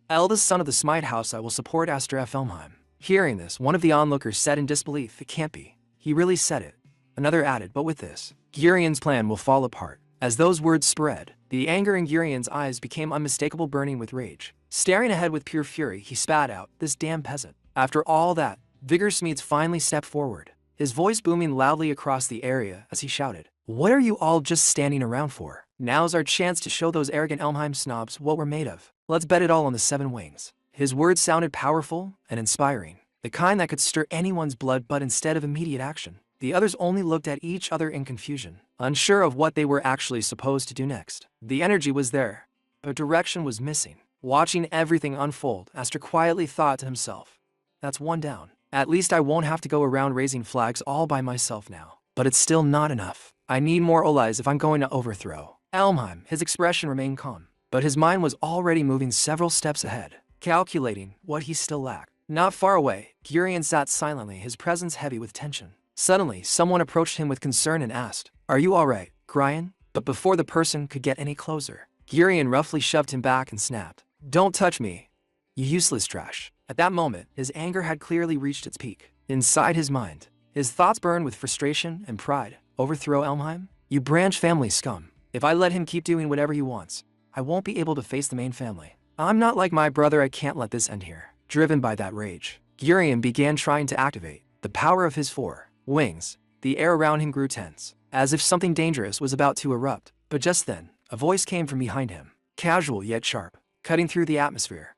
eldest son of the Smite house, I will support Aster F. Elmheim." Hearing this, one of the onlookers said in disbelief, "It can't be. He really said it." Another added, "But with this, Gurion's plan will fall apart." As those words spread, the anger in Gurion's eyes became unmistakable, burning with rage. Staring ahead with pure fury, he spat out, "This damn peasant." After all that, Vigor finally stepped forward, his voice booming loudly across the area as he shouted, "What are you all just standing around for? Now's our chance to show those arrogant Elmheim snobs what we're made of. Let's bet it all on the 7 wings." His words sounded powerful and inspiring, the kind that could stir anyone's blood, but instead of immediate action, the others only looked at each other in confusion, unsure of what they were actually supposed to do next. The energy was there, but direction was missing. Watching everything unfold, Aster quietly thought to himself, "That's one down. At least I won't have to go around raising flags all by myself now. But it's still not enough. I need more allies if I'm going to overthrow Elmheim." His expression remained calm, but his mind was already moving several steps ahead, calculating what he still lacked. Not far away, Gurion sat silently, his presence heavy with tension. Suddenly, someone approached him with concern and asked, "Are you alright, Gurion?" But before the person could get any closer, Gurion roughly shoved him back and snapped, "Don't touch me, you useless trash." At that moment, his anger had clearly reached its peak. Inside his mind, his thoughts burned with frustration and pride. "Overthrow Elmheim? You branch family scum. If I let him keep doing whatever he wants, I won't be able to face the main family. I'm not like my brother, I can't let this end here. Driven by that rage, Gurion began trying to activate the power of his 4 wings. The air around him grew tense, as if something dangerous was about to erupt. But just then, a voice came from behind him, casual yet sharp, cutting through the atmosphere.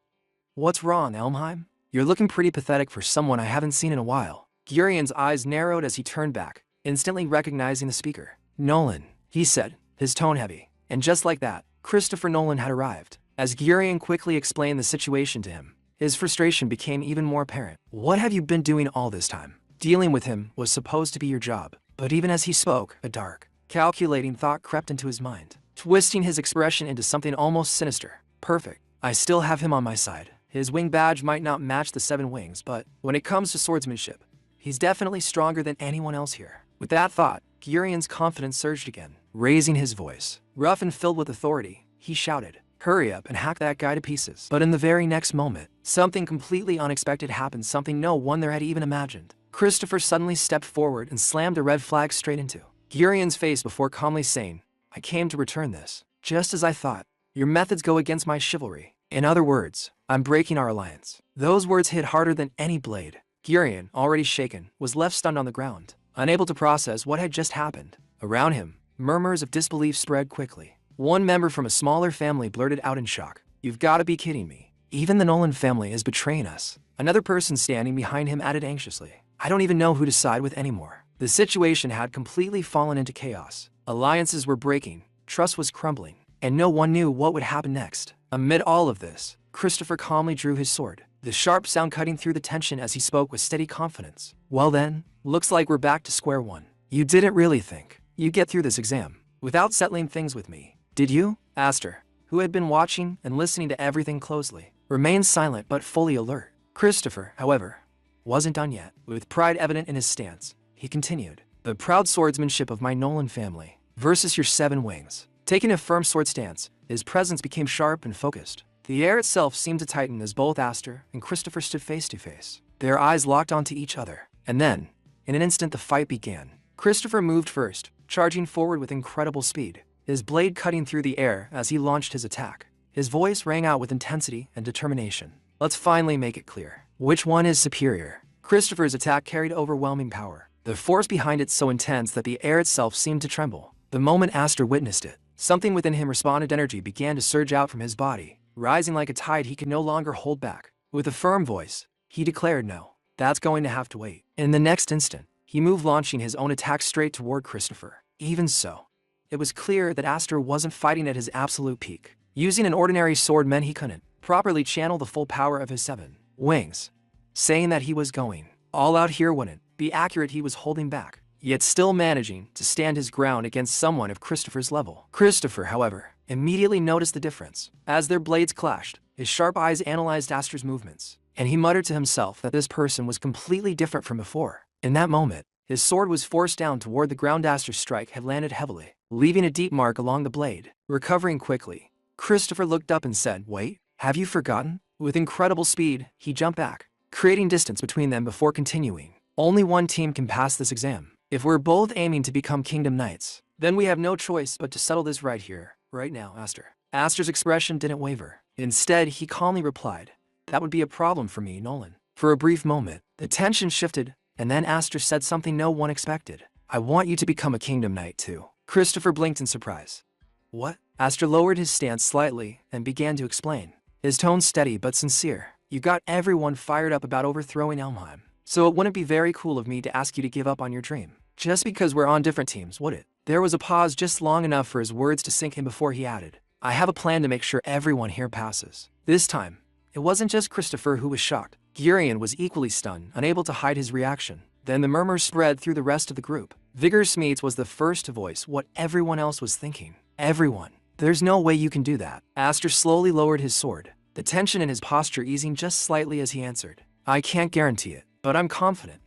What's wrong, Elmheim? You're looking pretty pathetic for someone I haven't seen in a while. Gurion's eyes narrowed as he turned back, instantly recognizing the speaker. Nolan, he said, his tone heavy. And just like that, Christopher Nolan had arrived. As Gurion quickly explained the situation to him, his frustration became even more apparent. What have you been doing all this time? Dealing with him was supposed to be your job. But even as he spoke, a dark, calculating thought crept into his mind, twisting his expression into something almost sinister. Perfect. I still have him on my side. His wing badge might not match the 7 wings, but when it comes to swordsmanship, he's definitely stronger than anyone else here. With that thought, Gurion's confidence surged again. Raising his voice, rough and filled with authority, he shouted, "Hurry up and hack that guy to pieces." But in the very next moment, something completely unexpected happened, something no one there had even imagined. Christopher suddenly stepped forward and slammed a red flag straight into Gurion's face before calmly saying, "I came to return this. Just as I thought. Your methods go against my chivalry. In other words, I'm breaking our alliance." Those words hit harder than any blade. Gurion, already shaken, was left stunned on the ground, unable to process what had just happened. Around him, murmurs of disbelief spread quickly. One member from a smaller family blurted out in shock, "You've got to be kidding me. Even the Nolan family is betraying us." Another person standing behind him added anxiously, "I don't even know who to side with anymore." The situation had completely fallen into chaos. Alliances were breaking, trust was crumbling, and no one knew what would happen next. Amid all of this, Christopher calmly drew his sword, the sharp sound cutting through the tension as he spoke with steady confidence. "Well then, looks like we're back to square one. You didn't really think you'd get through this exam without settling things with me, did you?" Aster, who had been watching and listening to everything closely, remained silent but fully alert. Christopher, however, wasn't done yet. With pride evident in his stance, he continued, "The proud swordsmanship of my Nolan family versus your 7 wings." Taking a firm sword stance, his presence became sharp and focused. The air itself seemed to tighten as both Aster and Christopher stood face to face. Their eyes locked onto each other. And then, in an instant, the fight began. Christopher moved first, charging forward with incredible speed, his blade cutting through the air as he launched his attack. His voice rang out with intensity and determination. "Let's finally make it clear. Which one is superior?" Christopher's attack carried overwhelming power, the force behind it so intense that the air itself seemed to tremble. The moment Aster witnessed it, something within him responded. Energy began to surge out from his body, rising like a tide he could no longer hold back. With a firm voice, he declared, "No, that's going to have to wait." In the next instant, he moved, launching his own attack straight toward Christopher. Even so, it was clear that Aster wasn't fighting at his absolute peak. Using an ordinary sword meant he couldn't properly channel the full power of his 7 wings. Saying that he was going all out here wouldn't be accurate. He was holding back, yet still managing to stand his ground against someone of Christopher's level. Christopher, however, immediately noticed the difference. As their blades clashed, his sharp eyes analyzed Aster's movements, and he muttered to himself that this person was completely different from before. In that moment, his sword was forced down toward the ground. Aster's strike had landed heavily, leaving a deep mark along the blade. Recovering quickly, Christopher looked up and said, "Wait, have you forgotten?" With incredible speed, he jumped back, creating distance between them before continuing. "Only one team can pass this exam. If we're both aiming to become Kingdom Knights, then we have no choice but to settle this right here, right now, Aster." Aster's expression didn't waver. Instead, he calmly replied, "That would be a problem for me, Nolan." For a brief moment, the tension shifted, and then Aster said something no one expected. "I want you to become a Kingdom Knight too." Christopher blinked in surprise. "What?" Aster lowered his stance slightly and began to explain, his tone steady but sincere. "You got everyone fired up about overthrowing Elmheim, so it wouldn't be very cool of me to ask you to give up on your dream, just because we're on different teams, would it?" There was a pause just long enough for his words to sink in before he added, "I have a plan to make sure everyone here passes." This time, it wasn't just Christopher who was shocked. Gurion was equally stunned, unable to hide his reaction. Then the murmurs spread through the rest of the group. Vigor Smeets was the first to voice what everyone else was thinking. "Everyone. There's no way you can do that." Aster slowly lowered his sword, the tension in his posture easing just slightly as he answered, "I can't guarantee it, but I'm confident.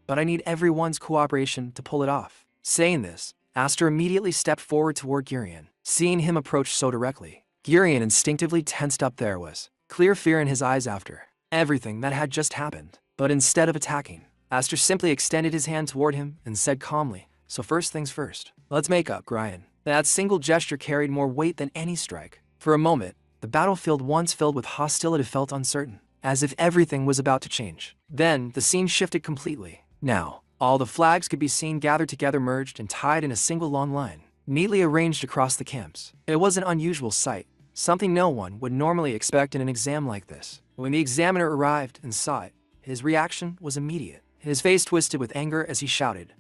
But I need everyone's cooperation to pull it off." Saying this, Aster immediately stepped forward toward Gurion. Seeing him approach so directly, Gurion instinctively tensed up. There was clear fear in his eyes after everything that had just happened. But instead of attacking, Aster simply extended his hand toward him and said calmly, "So first things first, let's make up, Gurion." That single gesture carried more weight than any strike. For a moment, the battlefield once filled with hostility felt uncertain, as if everything was about to change. Then, the scene shifted completely. Now, all the flags could be seen gathered together, merged and tied in a single long line, neatly arranged across the camps. It was an unusual sight, something no one would normally expect in an exam like this. When the examiner arrived and saw it, his reaction was immediate. His face twisted with anger as he shouted,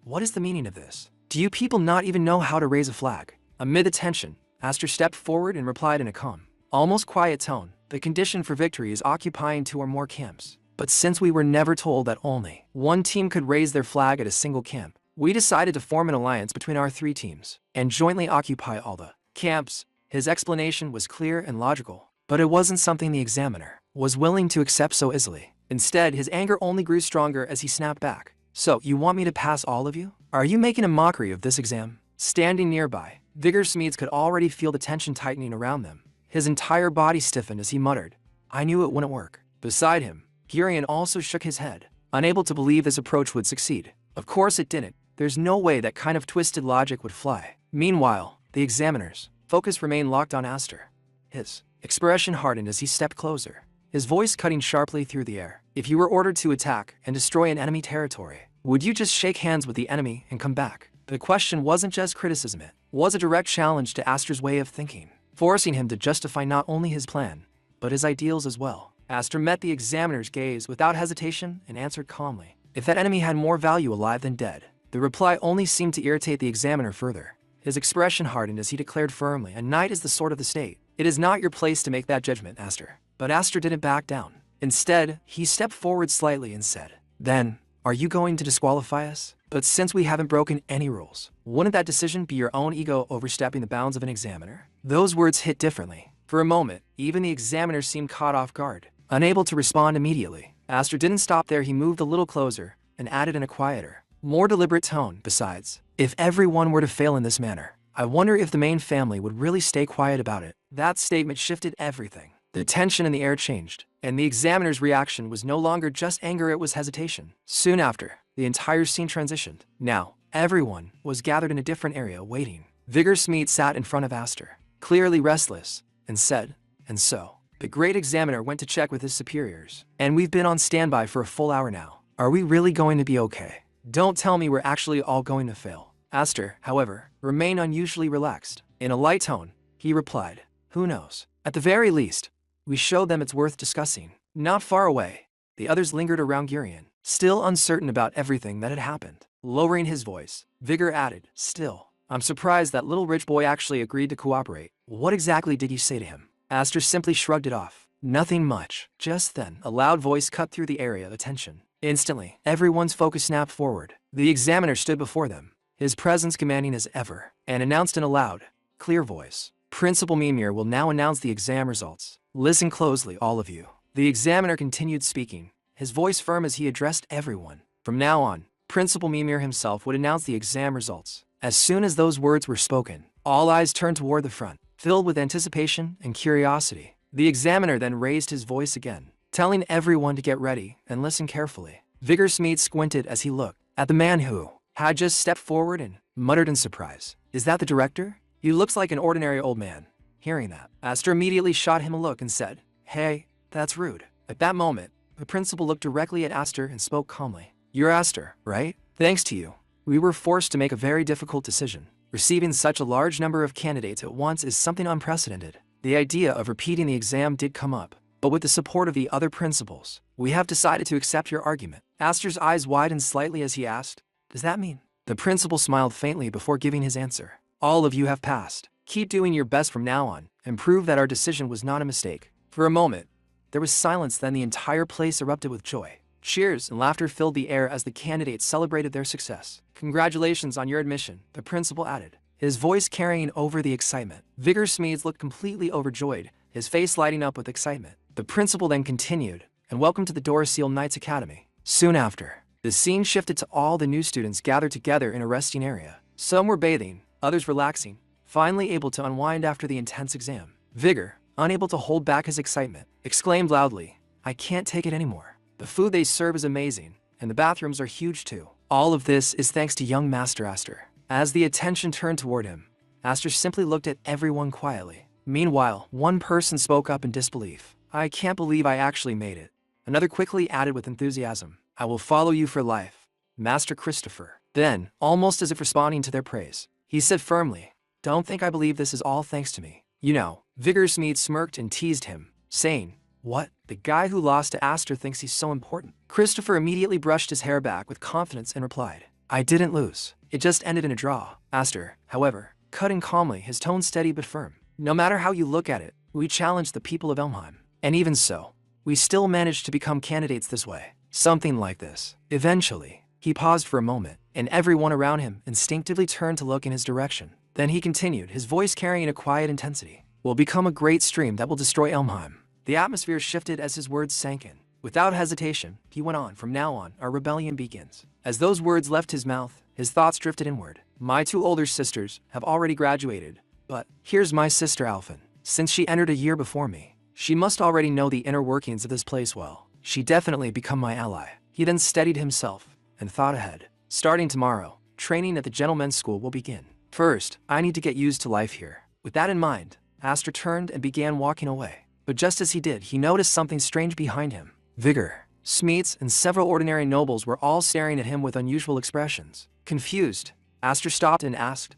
"What is the meaning of this? Do you people not even know how to raise a flag?" Amid the tension, Aster stepped forward and replied in a calm, almost quiet tone, "The condition for victory is occupying 2 or more camps. But since we were never told that only one team could raise their flag at a single camp, we decided to form an alliance between our 3 teams and jointly occupy all the camps." His explanation was clear and logical, but it wasn't something the examiner was willing to accept so easily. Instead, his anger only grew stronger as he snapped back. "So, you want me to pass all of you? Are you making a mockery of this exam?" Standing nearby, Vigor Smeeds could already feel the tension tightening around them. His entire body stiffened as he muttered, "I knew it wouldn't work." Beside him, Gurion also shook his head, unable to believe this approach would succeed. Of course it didn't. There's no way that kind of twisted logic would fly. Meanwhile, the examiner's focus remained locked on Aster. His expression hardened as he stepped closer, his voice cutting sharply through the air. "If you were ordered to attack and destroy an enemy territory, would you just shake hands with the enemy and come back?" The question wasn't just criticism, it was a direct challenge to Aster's way of thinking, forcing him to justify not only his plan, but his ideals as well. Aster met the examiner's gaze without hesitation and answered calmly, "If that enemy had more value alive than dead." The reply only seemed to irritate the examiner further. His expression hardened as he declared firmly, "A knight is the sword of the state. It is not your place to make that judgment, Aster." But Aster didn't back down. Instead, he stepped forward slightly and said, "Then, are you going to disqualify us? But since we haven't broken any rules, wouldn't that decision be your own ego overstepping the bounds of an examiner?" Those words hit differently. For a moment, even the examiner seemed caught off guard, unable to respond immediately. Aster didn't stop there. He moved a little closer and added in a quieter, more deliberate tone, "Besides, if everyone were to fail in this manner, I wonder if the main family would really stay quiet about it." That statement shifted everything. The tension in the air changed, and the examiner's reaction was no longer just anger, it was hesitation. Soon after, the entire scene transitioned. Now, everyone was gathered in a different area, waiting. Vigor Smeed sat in front of Aster, clearly restless, and said, "And so, the great examiner went to check with his superiors, and we've been on standby for a full hour now. Are we really going to be okay? Don't tell me we're actually all going to fail." Aster, however, remained unusually relaxed. In a light tone, he replied, "Who knows? At the very least, we showed them it's worth discussing." Not far away, the others lingered around Gurion, still uncertain about everything that had happened. Lowering his voice, Vigor added, "Still, I'm surprised that little rich boy actually agreed to cooperate. What exactly did you say to him?" Aster simply shrugged it off. "Nothing much." Just then, a loud voice cut through the area of attention. Instantly, everyone's focus snapped forward. The examiner stood before them, his presence commanding as ever, and announced in a loud, clear voice, "Principal Mimir will now announce the exam results. Listen closely, all of you." The examiner continued speaking, his voice firm as he addressed everyone. From now on, Principal Mimir himself would announce the exam results. As soon as those words were spoken, all eyes turned toward the front, filled with anticipation and curiosity. The examiner then raised his voice again, telling everyone to get ready and listen carefully. Vigor Smeed squinted as he looked at the man who had just stepped forward and muttered in surprise, "Is that the director? He looks like an ordinary old man." Hearing that, Aster immediately shot him a look and said, "Hey, that's rude." At that moment, the principal looked directly at Aster and spoke calmly, "You're Aster, right? Thanks to you, we were forced to make a very difficult decision. Receiving such a large number of candidates at once is something unprecedented. The idea of repeating the exam did come up, but with the support of the other principals, we have decided to accept your argument." Aster's eyes widened slightly as he asked, "Does that mean?" The principal smiled faintly before giving his answer, "All of you have passed. Keep doing your best from now on, and prove that our decision was not a mistake." For a moment, there was silence, then the entire place erupted with joy. Cheers and laughter filled the air as the candidates celebrated their success. "Congratulations on your admission," the principal added, his voice carrying over the excitement. Vigor Smeeds looked completely overjoyed, his face lighting up with excitement. The principal then continued, "And welcome to the Dorasil Knights Academy." Soon after, the scene shifted to all the new students gathered together in a resting area. Some were bathing, others relaxing, finally able to unwind after the intense exam. Vigor, unable to hold back his excitement, exclaimed loudly, "I can't take it anymore. The food they serve is amazing, and the bathrooms are huge too. All of this is thanks to young Master Aster." As the attention turned toward him, Aster simply looked at everyone quietly. Meanwhile, one person spoke up in disbelief. I can't believe I actually made it. Another quickly added with enthusiasm. I will follow you for life, Master Christopher. Then, almost as if responding to their praise, he said firmly, don't think I believe this is all thanks to me. You know, Vigor Smeed smirked and teased him, saying, what? The guy who lost to Aster thinks he's so important. Christopher immediately brushed his hair back with confidence and replied, I didn't lose. It just ended in a draw. Aster, however, cut in calmly, his tone steady but firm. No matter how you look at it, we challenged the people of Elmheim. And even so, we still managed to become candidates this way. Something like this. Eventually, he paused for a moment, and everyone around him instinctively turned to look in his direction. Then he continued, his voice carrying a quiet intensity. We'll become a great stream that will destroy Elmheim. The atmosphere shifted as his words sank in. Without hesitation, he went on, from now on, our rebellion begins. As those words left his mouth, his thoughts drifted inward. My 2 older sisters have already graduated, but here's my sister Alphen. Since she entered a year before me, she must already know the inner workings of this place well. She definitely become my ally. He then steadied himself and thought ahead. Starting tomorrow, training at the gentlemen's school will begin. First, I need to get used to life here. With that in mind, Aster turned and began walking away. But just as he did, he noticed something strange behind him. Vigor, Smeets, and several ordinary nobles were all staring at him with unusual expressions. Confused, Aster stopped and asked,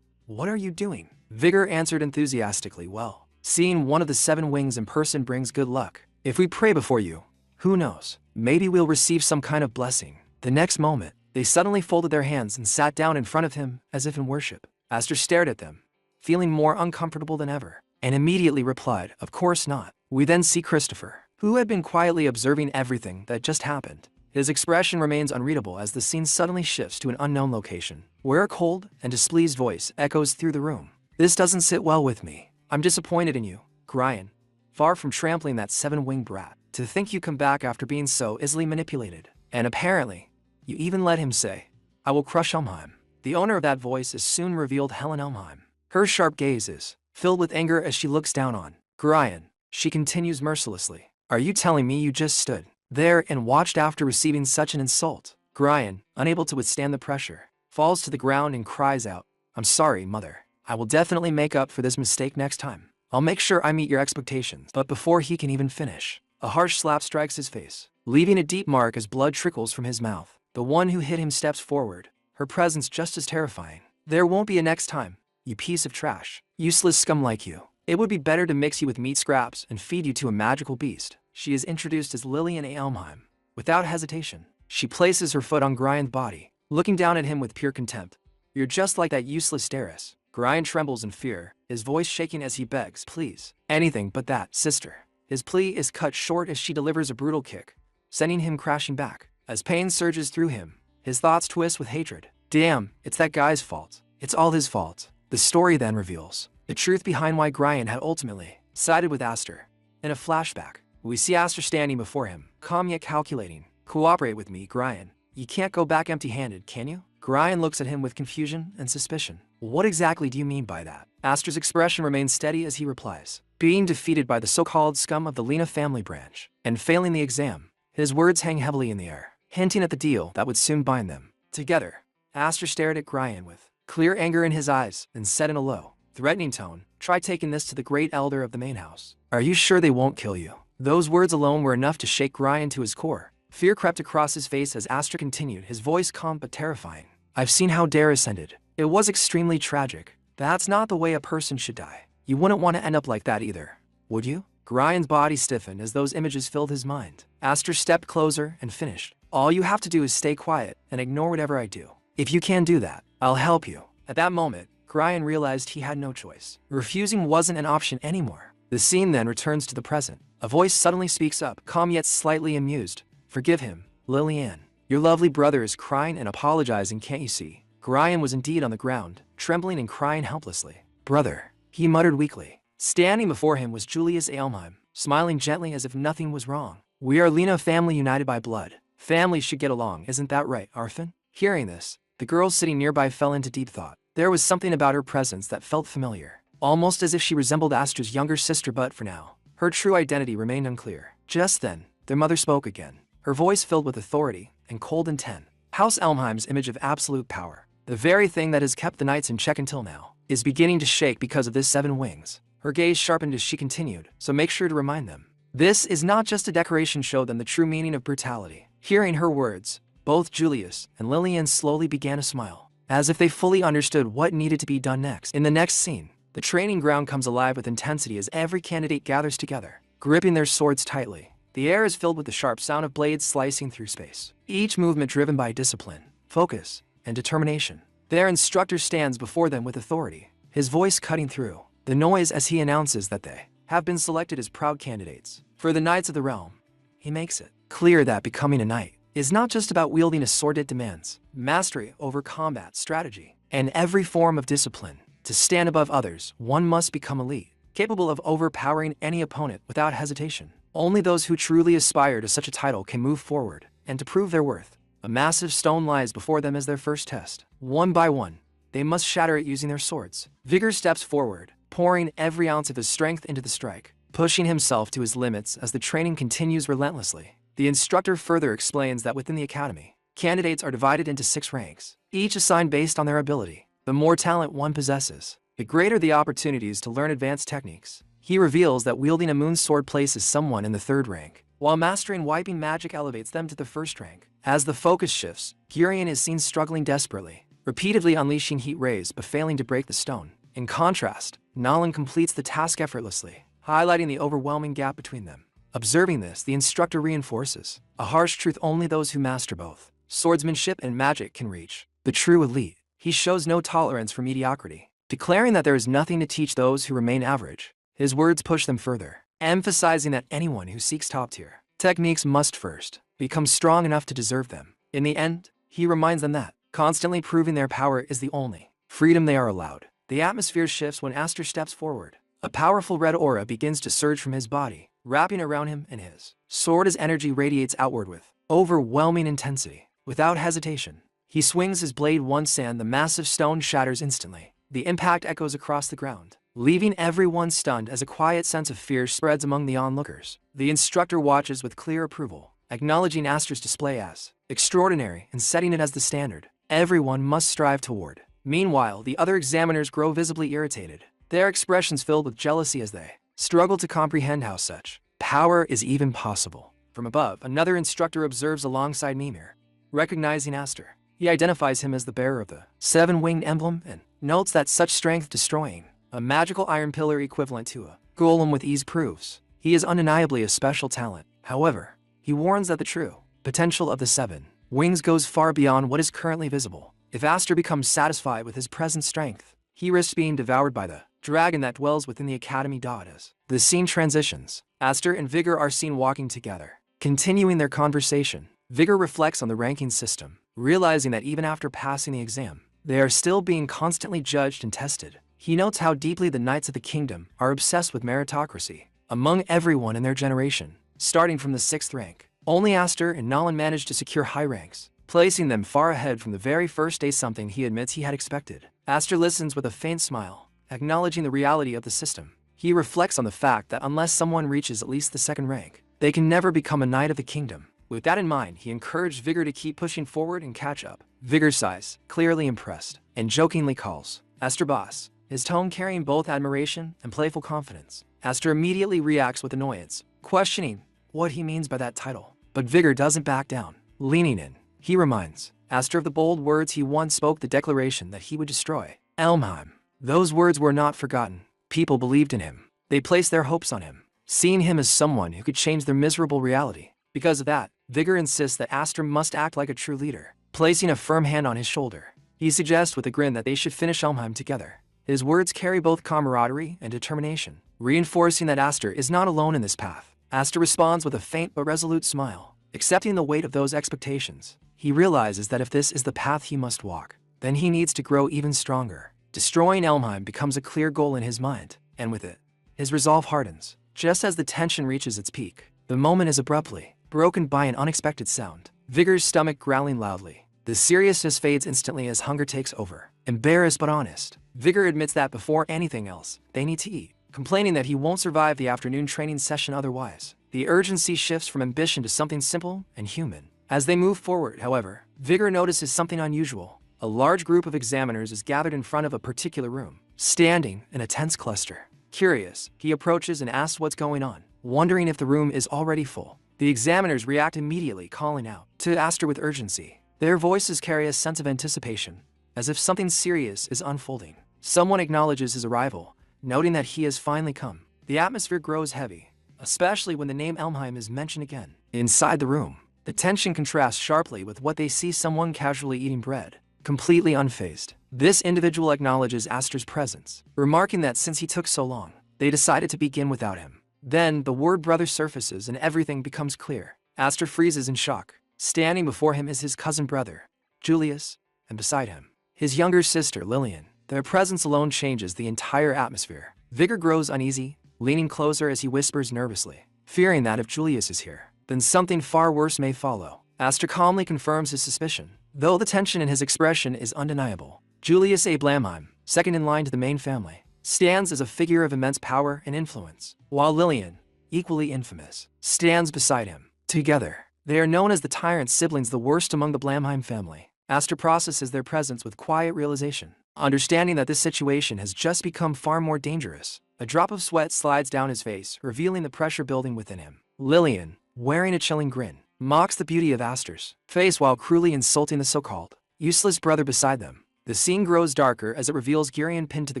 what are you doing? Vigor answered enthusiastically, well, seeing one of the 7 wings in person brings good luck. If we pray before you, who knows, maybe we'll receive some kind of blessing. The next moment, they suddenly folded their hands and sat down in front of him as if in worship. Aster stared at them, feeling more uncomfortable than ever, and immediately replied, of course not. We then see Christopher, who had been quietly observing everything that just happened. His expression remains unreadable as the scene suddenly shifts to an unknown location, where a cold and displeased voice echoes through the room. This doesn't sit well with me. I'm disappointed in you, Gryan. Far from trampling that 7-winged brat, to think you come back after being so easily manipulated. And apparently, you even let him say, I will crush Elmheim. The owner of that voice is soon revealed Helen Elmheim. Her sharp gaze is filled with anger as she looks down on Gryan. She continues mercilessly. Are you telling me you just stood there and watched after receiving such an insult? Gryan, unable to withstand the pressure, falls to the ground and cries out, I'm sorry, mother. I will definitely make up for this mistake next time. I'll make sure I meet your expectations. But before he can even finish, a harsh slap strikes his face, leaving a deep mark as blood trickles from his mouth. The one who hit him steps forward, her presence just as terrifying. There won't be a next time, you piece of trash. Useless scum like you. It would be better to mix you with meat scraps and feed you to a magical beast. She is introduced as Lillian A. Elmheim. Without hesitation, she places her foot on Gryan's body, looking down at him with pure contempt. You're just like that useless Steris. Gryan trembles in fear, his voice shaking as he begs, please, anything but that, sister. His plea is cut short as she delivers a brutal kick, sending him crashing back. As pain surges through him, his thoughts twist with hatred. Damn, it's that guy's fault. It's all his fault. The story then reveals the truth behind why Gryan had ultimately sided with Aster. In a flashback, we see Aster standing before him, calm yet calculating. Cooperate with me, Gryan. You can't go back empty-handed, can you? Gryan looks at him with confusion and suspicion. What exactly do you mean by that? Aster's expression remains steady as he replies. Being defeated by the so-called scum of the Lena family branch, and failing the exam, his words hang heavily in the air, hinting at the deal that would soon bind them together. Aster stared at Gryan with clear anger in his eyes and said in a low, threatening tone, try taking this to the great elder of the main house. Are you sure they won't kill you? Those words alone were enough to shake Gryan to his core. Fear crept across his face as Aster continued, his voice calm but terrifying. I've seen how Darius ended. It was extremely tragic. That's not the way a person should die. You wouldn't want to end up like that either, would you? Gryan's body stiffened as those images filled his mind. Aster stepped closer and finished. All you have to do is stay quiet and ignore whatever I do. If you can do that, I'll help you. At that moment, Gryan realized he had no choice. Refusing wasn't an option anymore. The scene then returns to the present. A voice suddenly speaks up, calm yet slightly amused. Forgive him, Lillian. Your lovely brother is crying and apologizing, can't you see? Gryan was indeed on the ground, trembling and crying helplessly. Brother, he muttered weakly. Standing before him was Julius Elmheim, smiling gently as if nothing was wrong. We are Lena family united by blood. Families should get along, isn't that right, Arfin? Hearing this, the girl sitting nearby fell into deep thought. There was something about her presence that felt familiar, almost as if she resembled Aster's younger sister, but for now, her true identity remained unclear. Just then, their mother spoke again, her voice filled with authority and cold intent. House Elmheim's image of absolute power, the very thing that has kept the knights in check until now. is beginning to shake because of this 7 wings. Her gaze sharpened as she continued, so make sure to remind them. This is not just a decoration show them the true meaning of brutality. Hearing her words, both Julius and Lillian slowly began to smile, as if they fully understood what needed to be done next. In the next scene, the training ground comes alive with intensity as every candidate gathers together, gripping their swords tightly. The air is filled with the sharp sound of blades slicing through space, each movement driven by discipline, focus, and determination. Their instructor stands before them with authority, his voice cutting through the noise as he announces that they have been selected as proud candidates for the Knights of the Realm. He makes it clear that becoming a knight is not just about wielding a sword. It demands mastery over combat, strategy, and every form of discipline. To stand above others, one must become elite, capable of overpowering any opponent without hesitation. Only those who truly aspire to such a title can move forward, and to prove their worth, a massive stone lies before them as their first test. One by one, they must shatter it using their swords. Vigor steps forward, pouring every ounce of his strength into the strike, pushing himself to his limits as the training continues relentlessly. The instructor further explains that within the academy, candidates are divided into 6 ranks, each assigned based on their ability. The more talent one possesses, the greater the opportunities to learn advanced techniques. He reveals that wielding a moon sword places someone in the 3rd rank, while mastering wiping magic elevates them to the 1st rank. As the focus shifts, Gurion is seen struggling desperately, repeatedly unleashing heat rays but failing to break the stone. In contrast, Nolan completes the task effortlessly, highlighting the overwhelming gap between them. Observing this, the instructor reinforces a harsh truth only those who master both swordsmanship and magic can reach the true elite. He shows no tolerance for mediocrity, declaring that there is nothing to teach those who remain average. His words push them further, emphasizing that anyone who seeks top-tier techniques must first become strong enough to deserve them. In the end, he reminds them that constantly proving their power is the only freedom they are allowed. The atmosphere shifts when Aster steps forward. A powerful red aura begins to surge from his body, wrapping around him and his sword as energy radiates outward with overwhelming intensity. Without hesitation, he swings his blade once and the massive stone shatters instantly. The impact echoes across the ground, leaving everyone stunned as a quiet sense of fear spreads among the onlookers. The instructor watches with clear approval, acknowledging Aster's display as extraordinary and setting it as the standard everyone must strive toward. Meanwhile, the other examiners grow visibly irritated, their expressions filled with jealousy as they struggle to comprehend how such power is even possible. From above, another instructor observes alongside Mimir. Recognizing Aster, he identifies him as the bearer of the 7-winged emblem and notes that such strength destroying a magical iron pillar equivalent to a golem with ease proves he is undeniably a special talent. However, he warns that the true potential of the 7 wings goes far beyond what is currently visible. If Aster becomes satisfied with his present strength, he risks being devoured by the dragon that dwells within the academy. As the scene transitions, Aster and Vigor are seen walking together, continuing their conversation. Vigor reflects on the ranking system, realizing that even after passing the exam, they are still being constantly judged and tested. He notes how deeply the Knights of the Kingdom are obsessed with meritocracy among everyone in their generation. Starting from the 6th rank, only Aster and Nolan managed to secure high ranks, placing them far ahead from the very first day, something he admits he had expected. Aster listens with a faint smile, acknowledging the reality of the system. He reflects on the fact that unless someone reaches at least the 2nd rank, they can never become a Knight of the Kingdom. With that in mind, he encouraged Vigor to keep pushing forward and catch up. Vigor sighs, clearly impressed, and jokingly calls Aster boss, his tone carrying both admiration and playful confidence. Aster immediately reacts with annoyance, questioning what he means by that title. But Vigor doesn't back down. Leaning in, he reminds Aster of the bold words he once spoke, the declaration that he would destroy Elmheim. Those words were not forgotten. People believed in him. They placed their hopes on him, seeing him as someone who could change their miserable reality. Because of that, Vigor insists that Aster must act like a true leader, placing a firm hand on his shoulder. He suggests with a grin that they should finish Elmheim together. His words carry both camaraderie and determination, reinforcing that Aster is not alone in this path. Aster responds with a faint but resolute smile, accepting the weight of those expectations. He realizes that if this is the path he must walk, then he needs to grow even stronger. Destroying Elmheim becomes a clear goal in his mind, and with it, his resolve hardens. Just as the tension reaches its peak, the moment is abruptly broken by an unexpected sound. Vigor's stomach growling loudly. The seriousness fades instantly as hunger takes over. Embarrassed but honest, Vigor admits that before anything else, they need to eat, complaining that he won't survive the afternoon training session otherwise. The urgency shifts from ambition to something simple and human. As they move forward, however, Vigor notices something unusual. A large group of examiners is gathered in front of a particular room. standing in a tense cluster. Curious, he approaches and asks what's going on, wondering if the room is already full. The examiners react immediately, calling out to Aster with urgency. Their voices carry a sense of anticipation, as if something serious is unfolding. Someone acknowledges his arrival, noting that he has finally come. The atmosphere grows heavy, especially when the name Elmheim is mentioned again. Inside the room, the tension contrasts sharply with what they see: someone casually eating bread, completely unfazed. This individual acknowledges Aster's presence, remarking that since he took so long, they decided to begin without him. Then the word brother surfaces and everything becomes clear. Aster freezes in shock. Standing before him is his cousin brother, Julius, and beside him, his younger sister, Lillian. Their presence alone changes the entire atmosphere. Vigor grows uneasy, leaning closer as he whispers nervously, fearing that if Julius is here, then something far worse may follow. Aster calmly confirms his suspicion, though the tension in his expression is undeniable. Julius A. Blamheim, second in line to the main family, stands as a figure of immense power and influence, while Lillian, equally infamous, stands beside him. Together, they are known as the Tyrant siblings, the worst among the Blamheim family. Aster processes their presence with quiet realization, understanding that this situation has just become far more dangerous. A drop of sweat slides down his face, revealing the pressure building within him. Lillian, wearing a chilling grin, mocks the beauty of Aster's face while cruelly insulting the so-called useless brother beside them. The scene grows darker as it reveals Gurion pinned to the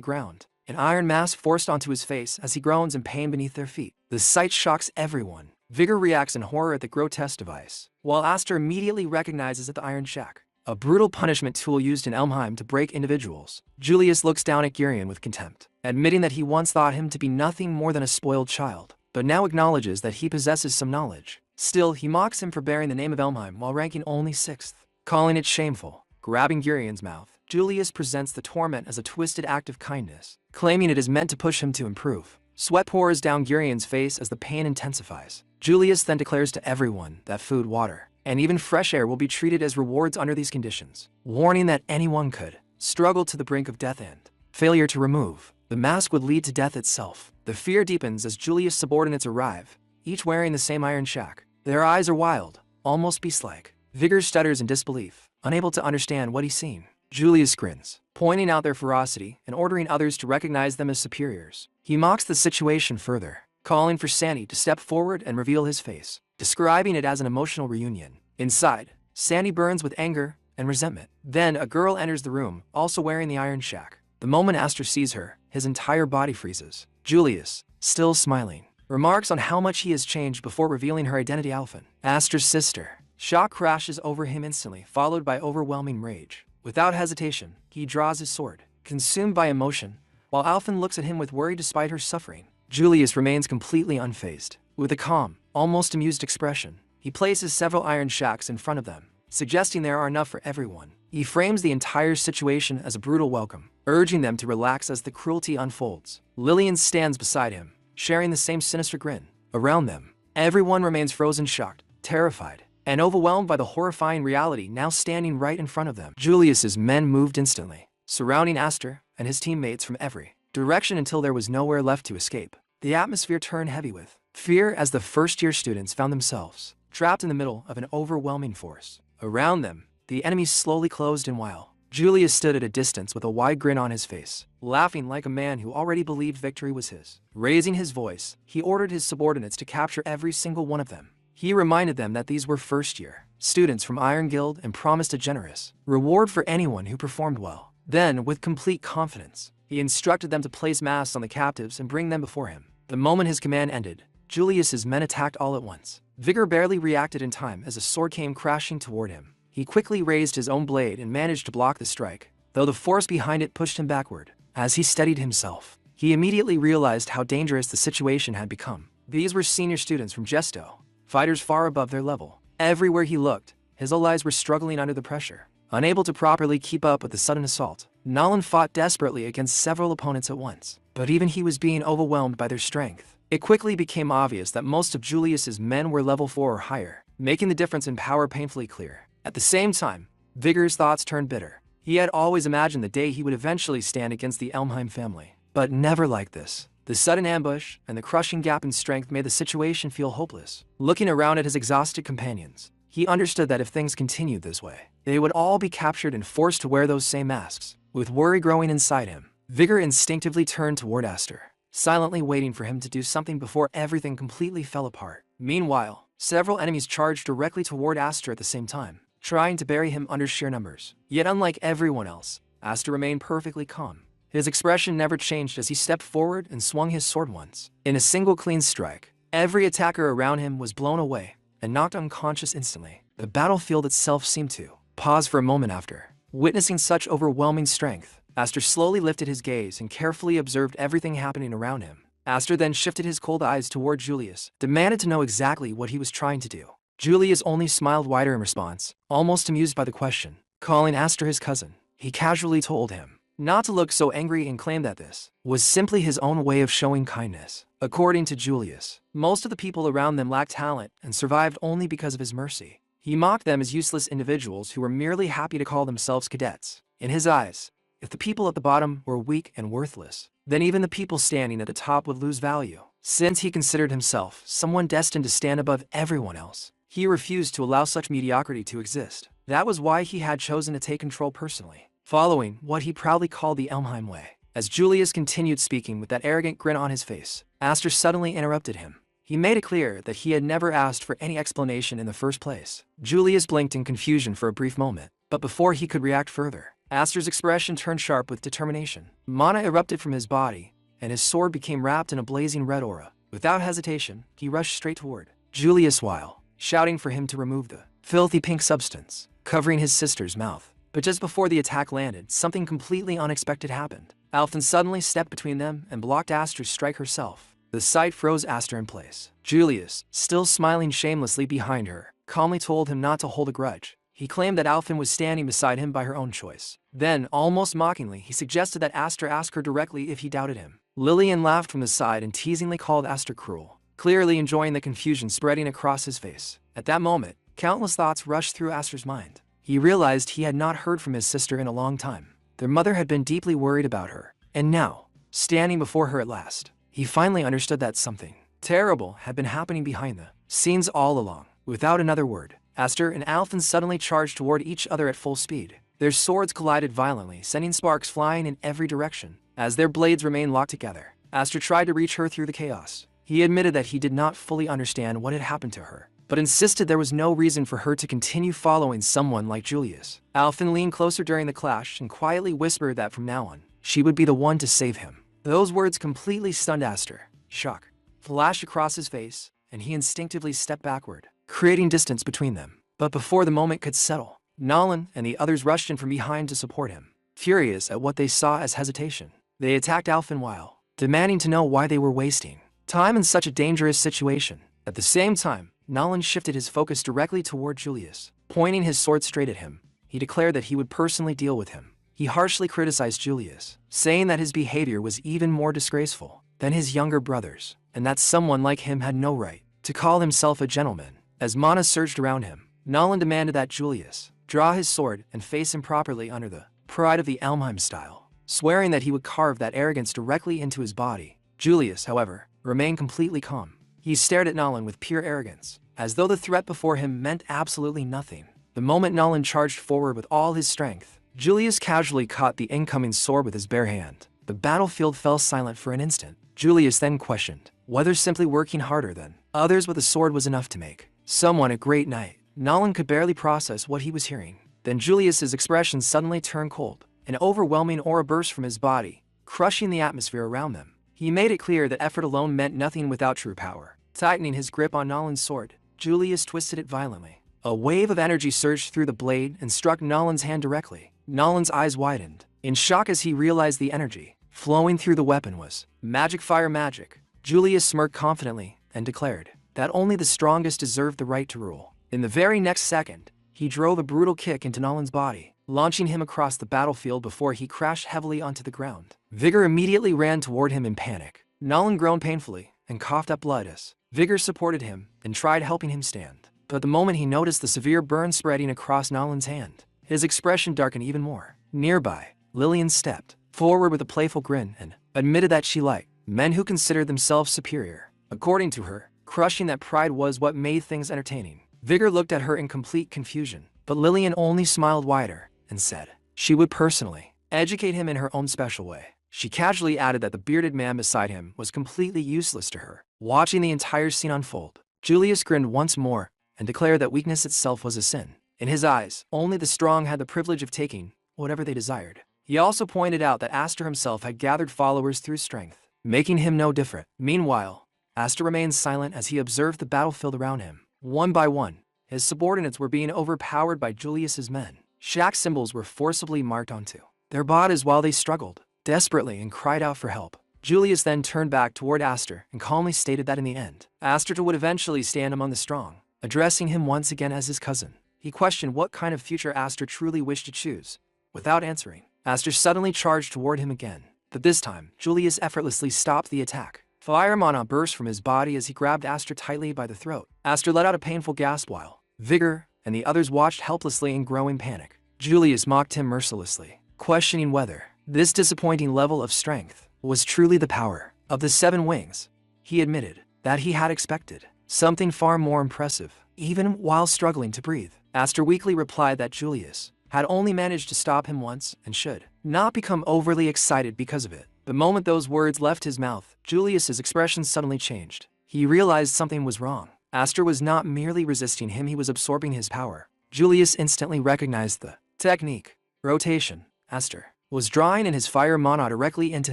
ground, an iron mask forced onto his face as he groans in pain beneath their feet. The sight shocks everyone. Vigor reacts in horror at the grotesque device, while Aster immediately recognizes it: the Iron Shack, a brutal punishment tool used in Elmheim to break individuals. Julius looks down at Gurion with contempt, admitting that he once thought him to be nothing more than a spoiled child, but now acknowledges that he possesses some knowledge. Still, he mocks him for bearing the name of Elmheim while ranking only 6th, calling it shameful. Grabbing Gurion's mouth, Julius presents the torment as a twisted act of kindness, claiming it is meant to push him to improve. Sweat pours down Gurion's face as the pain intensifies. Julius then declares to everyone that food, water, and even fresh air will be treated as rewards under these conditions, warning that anyone could struggle to the brink of death and failure to remove the mask would lead to death itself. The fear deepens as Julius' subordinates arrive, each wearing the same Iron Shack. Their eyes are wild, almost beast-like. Vigor stutters in disbelief, unable to understand what he's seen. Julius grins, pointing out their ferocity and ordering others to recognize them as superiors. He mocks the situation further, calling for Sandy to step forward and reveal his face, describing it as an emotional reunion. Inside, Sandy burns with anger and resentment. Then a girl enters the room, also wearing the Iron Shack. The moment Aster sees her, his entire body freezes. Julius, still smiling, remarks on how much he has changed before revealing her identity: Alphen, Aster's sister. Shock crashes over him instantly, followed by overwhelming rage. Without hesitation, he draws his sword, consumed by emotion, while Alphen looks at him with worry despite her suffering. Julius remains completely unfazed. With a calm, almost amused expression, he places several Iron Shacks in front of them, suggesting there are enough for everyone. He frames the entire situation as a brutal welcome, urging them to relax as the cruelty unfolds. Lillian stands beside him, sharing the same sinister grin. Around them, everyone remains frozen, shocked, terrified, and overwhelmed by the horrifying reality now standing right in front of them. Julius's men moved instantly, surrounding Aster and his teammates from every direction until there was nowhere left to escape. The atmosphere turned heavy with fear as the first-year students found themselves trapped in the middle of an overwhelming force. Around them, the enemies slowly closed in while Julius stood at a distance with a wide grin on his face, laughing like a man who already believed victory was his. Raising his voice, he ordered his subordinates to capture every single one of them. He reminded them that these were first-year students from Iron Guild and promised a generous reward for anyone who performed well. Then, with complete confidence, he instructed them to place masks on the captives and bring them before him. The moment his command ended, Julius's men attacked all at once. Vigor barely reacted in time as a sword came crashing toward him. He quickly raised his own blade and managed to block the strike, though the force behind it pushed him backward. As he steadied himself, he immediately realized how dangerous the situation had become. These were senior students from Gesto, fighters far above their level. Everywhere he looked, his allies were struggling under the pressure. Unable to properly keep up with the sudden assault, Nolan fought desperately against several opponents at once. But even he was being overwhelmed by their strength. It quickly became obvious that most of Julius's men were level 4 or higher, making the difference in power painfully clear. At the same time, Vigor's thoughts turned bitter. He had always imagined the day he would eventually stand against the Elmheim family, but never like this. The sudden ambush and the crushing gap in strength made the situation feel hopeless. Looking around at his exhausted companions, he understood that if things continued this way, they would all be captured and forced to wear those same masks. With worry growing inside him, Vigor instinctively turned toward Aster, silently waiting for him to do something before everything completely fell apart. Meanwhile, several enemies charged directly toward Aster at the same time, trying to bury him under sheer numbers. Yet unlike everyone else, Aster remained perfectly calm. His expression never changed as he stepped forward and swung his sword once. In a single clean strike, every attacker around him was blown away and knocked unconscious instantly. The battlefield itself seemed to pause for a moment after. Witnessing such overwhelming strength, Aster slowly lifted his gaze and carefully observed everything happening around him. Aster then shifted his cold eyes toward Julius, demanded to know exactly what he was trying to do. Julius only smiled wider in response, almost amused by the question. Calling Aster his cousin, he casually told him not to look so angry and claimed that this was simply his own way of showing kindness. According to Julius, most of the people around them lacked talent and survived only because of his mercy. He mocked them as useless individuals who were merely happy to call themselves cadets. In his eyes, if the people at the bottom were weak and worthless, then even the people standing at the top would lose value. Since he considered himself someone destined to stand above everyone else, he refused to allow such mediocrity to exist. That was why he had chosen to take control personally, following what he proudly called the Elmheim way. As Julius continued speaking with that arrogant grin on his face, Aster suddenly interrupted him. He made it clear that he had never asked for any explanation in the first place. Julius blinked in confusion for a brief moment, but before he could react further, Aster's expression turned sharp with determination. Mana erupted from his body, and his sword became wrapped in a blazing red aura. Without hesitation, he rushed straight toward Julius while shouting for him to remove the filthy pink substance covering his sister's mouth. But just before the attack landed, something completely unexpected happened. Alfin suddenly stepped between them and blocked Aster's strike herself. The sight froze Aster in place. Julius, still smiling shamelessly behind her, calmly told him not to hold a grudge. He claimed that Alfin was standing beside him by her own choice. Then, almost mockingly, he suggested that Aster ask her directly if he doubted him. Lillian laughed from the side and teasingly called Aster cruel, clearly enjoying the confusion spreading across his face. At that moment, countless thoughts rushed through Aster's mind. He realized he had not heard from his sister in a long time. Their mother had been deeply worried about her, and now, standing before her at last, he finally understood that something terrible had been happening behind the scenes all along. Without another word, Aster and Alfin suddenly charged toward each other at full speed. Their swords collided violently, sending sparks flying in every direction. As their blades remained locked together, Aster tried to reach her through the chaos. He admitted that he did not fully understand what had happened to her, but insisted there was no reason for her to continue following someone like Julius. Alfin leaned closer during the clash and quietly whispered that from now on, she would be the one to save him. Those words completely stunned Aster. Shock flashed across his face, and he instinctively stepped backward, creating distance between them. But before the moment could settle, Nolan and the others rushed in from behind to support him. Furious at what they saw as hesitation, they attacked Alfin while demanding to know why they were wasting time in such a dangerous situation. At the same time, Nolan shifted his focus directly toward Julius. Pointing his sword straight at him, he declared that he would personally deal with him. He harshly criticized Julius, saying that his behavior was even more disgraceful than his younger brother's, and that someone like him had no right to call himself a gentleman. As Mana surged around him, Nolan demanded that Julius draw his sword and face him properly under the pride of the Elmheim style, swearing that he would carve that arrogance directly into his body. Julius, however, remained completely calm. He stared at Nolan with pure arrogance, as though the threat before him meant absolutely nothing. The moment Nolan charged forward with all his strength, Julius casually caught the incoming sword with his bare hand. The battlefield fell silent for an instant. Julius then questioned whether simply working harder than others with a sword was enough to make someone a great knight. Nolan could barely process what he was hearing. Then Julius's expression suddenly turned cold. An overwhelming aura burst from his body, crushing the atmosphere around them. He made it clear that effort alone meant nothing without true power. Tightening his grip on Nolan's sword, Julius twisted it violently. A wave of energy surged through the blade and struck Nolan's hand directly. Nolan's eyes widened, in shock as he realized the energy flowing through the weapon was magic fire magic. Julius smirked confidently and declared that only the strongest deserved the right to rule. In the very next second, he drove a brutal kick into Nolan's body, launching him across the battlefield before he crashed heavily onto the ground. Vigor immediately ran toward him in panic. Nolan groaned painfully and coughed up blood as Vigor supported him and tried helping him stand. But the moment he noticed the severe burn spreading across Nolan's hand, his expression darkened even more. Nearby, Lillian stepped forward with a playful grin and admitted that she liked men who considered themselves superior. According to her, crushing that pride was what made things entertaining. Vigor looked at her in complete confusion, but Lillian only smiled wider and said she would personally educate him in her own special way. She casually added that the bearded man beside him was completely useless to her. Watching the entire scene unfold, Julius grinned once more and declared that weakness itself was a sin. In his eyes, only the strong had the privilege of taking whatever they desired. He also pointed out that Aster himself had gathered followers through strength, making him no different. Meanwhile, Aster remained silent as he observed the battlefield around him. One by one, his subordinates were being overpowered by Julius's men. Shack symbols were forcibly marked onto their bodies while they struggled desperately and cried out for help. Julius then turned back toward Aster and calmly stated that in the end, Aster would eventually stand among the strong. Addressing him once again as his cousin, he questioned what kind of future Aster truly wished to choose. Without answering, Aster suddenly charged toward him again, but this time, Julius effortlessly stopped the attack. Fire mana burst from his body as he grabbed Aster tightly by the throat. Aster let out a painful gasp while Vigor and the others watched helplessly in growing panic. Julius mocked him mercilessly, questioning whether this disappointing level of strength was truly the power of the 7 wings. He admitted that he had expected something far more impressive, even while struggling to breathe. Aster weakly replied that Julius had only managed to stop him once and should not become overly excited because of it. The moment those words left his mouth, Julius's expression suddenly changed. He realized something was wrong. Aster was not merely resisting him, he was absorbing his power. Julius instantly recognized the technique. Rotation. Aster was drawing in his fire mana directly into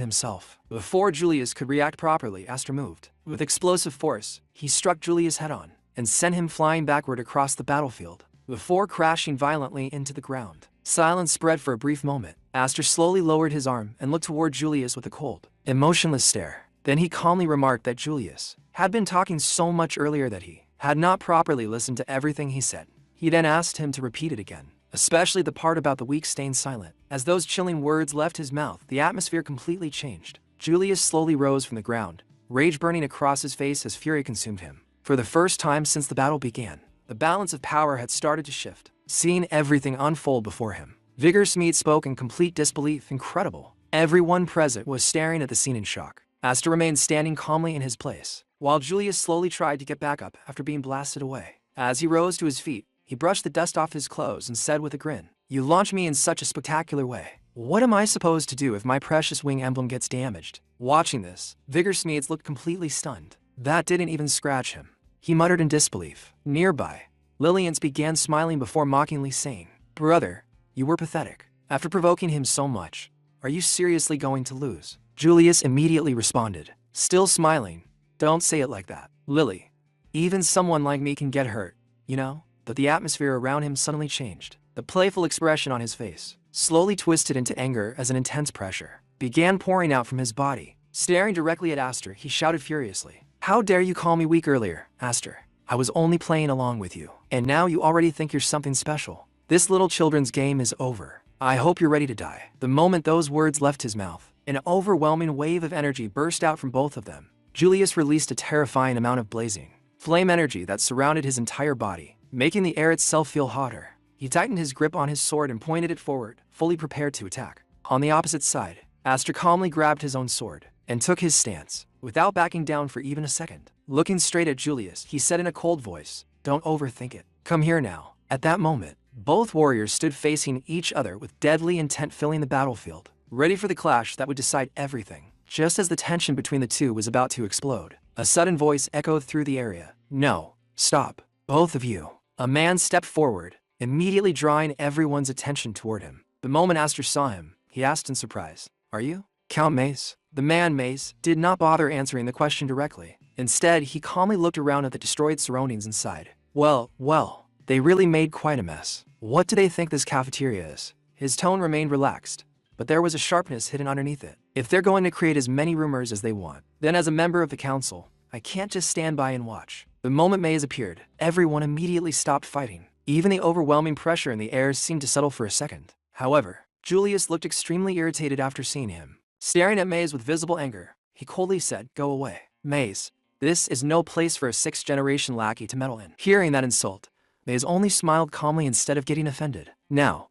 himself. Before Julius could react properly, Aster moved. With explosive force, he struck Julius head-on and sent him flying backward across the battlefield, before crashing violently into the ground. Silence spread for a brief moment. Aster slowly lowered his arm and looked toward Julius with a cold, emotionless stare. Then he calmly remarked that Julius had been talking so much earlier that he had not properly listened to everything he said. He then asked him to repeat it again, especially the part about the weak staying silent. As those chilling words left his mouth, the atmosphere completely changed. Julius slowly rose from the ground, rage burning across his face as fury consumed him. For the first time since the battle began, the balance of power had started to shift. Seeing everything unfold before him, Vigor Smeed spoke in complete disbelief. Incredible. Everyone present was staring at the scene in shock. Aster remained standing calmly in his place, while Julius slowly tried to get back up after being blasted away. As he rose to his feet, he brushed the dust off his clothes and said with a grin, "You launched me in such a spectacular way. What am I supposed to do if my precious wing emblem gets damaged?" Watching this, Vigor Smeeds looked completely stunned. That didn't even scratch him. He muttered in disbelief. Nearby, Lillians began smiling before mockingly saying, "Brother, you were pathetic. After provoking him so much, are you seriously going to lose?" Julius immediately responded, still smiling, "Don't say it like that, Lily. Even someone like me can get hurt, you know?" But the atmosphere around him suddenly changed. The playful expression on his face slowly twisted into anger as an intense pressure began pouring out from his body. Staring directly at Aster, he shouted furiously, "How dare you call me weak earlier, Aster? I was only playing along with you, and now you already think you're something special. This little children's game is over. I hope you're ready to die." The moment those words left his mouth, an overwhelming wave of energy burst out from both of them. Julius released a terrifying amount of blazing flame energy that surrounded his entire body, making the air itself feel hotter. He tightened his grip on his sword and pointed it forward, fully prepared to attack. On the opposite side, Aster calmly grabbed his own sword and took his stance, without backing down for even a second. Looking straight at Julius, he said in a cold voice, "Don't overthink it. Come here now." At that moment, both warriors stood facing each other with deadly intent filling the battlefield, ready for the clash that would decide everything. Just as the tension between the two was about to explode, a sudden voice echoed through the area. "No, stop, both of you." A man stepped forward, immediately drawing everyone's attention toward him. The moment Aster saw him, he asked in surprise, "Are you Count Mace?" The man Mace did not bother answering the question directly. Instead, he calmly looked around at the destroyed surroundings and sighed. Well, they really made quite a mess. What do they think this cafeteria is?" His tone remained relaxed, but there was a sharpness hidden underneath it. "If they're going to create as many rumors as they want, then as a member of the council, I can't just stand by and watch." The moment Maze appeared, everyone immediately stopped fighting. Even the overwhelming pressure in the air seemed to settle for a second. However, Julius looked extremely irritated after seeing him. Staring at Maze with visible anger, he coldly said, "Go away. Maze, this is no place for a 6th-generation lackey to meddle in." Hearing that insult, Maze only smiled calmly instead of getting offended. Now,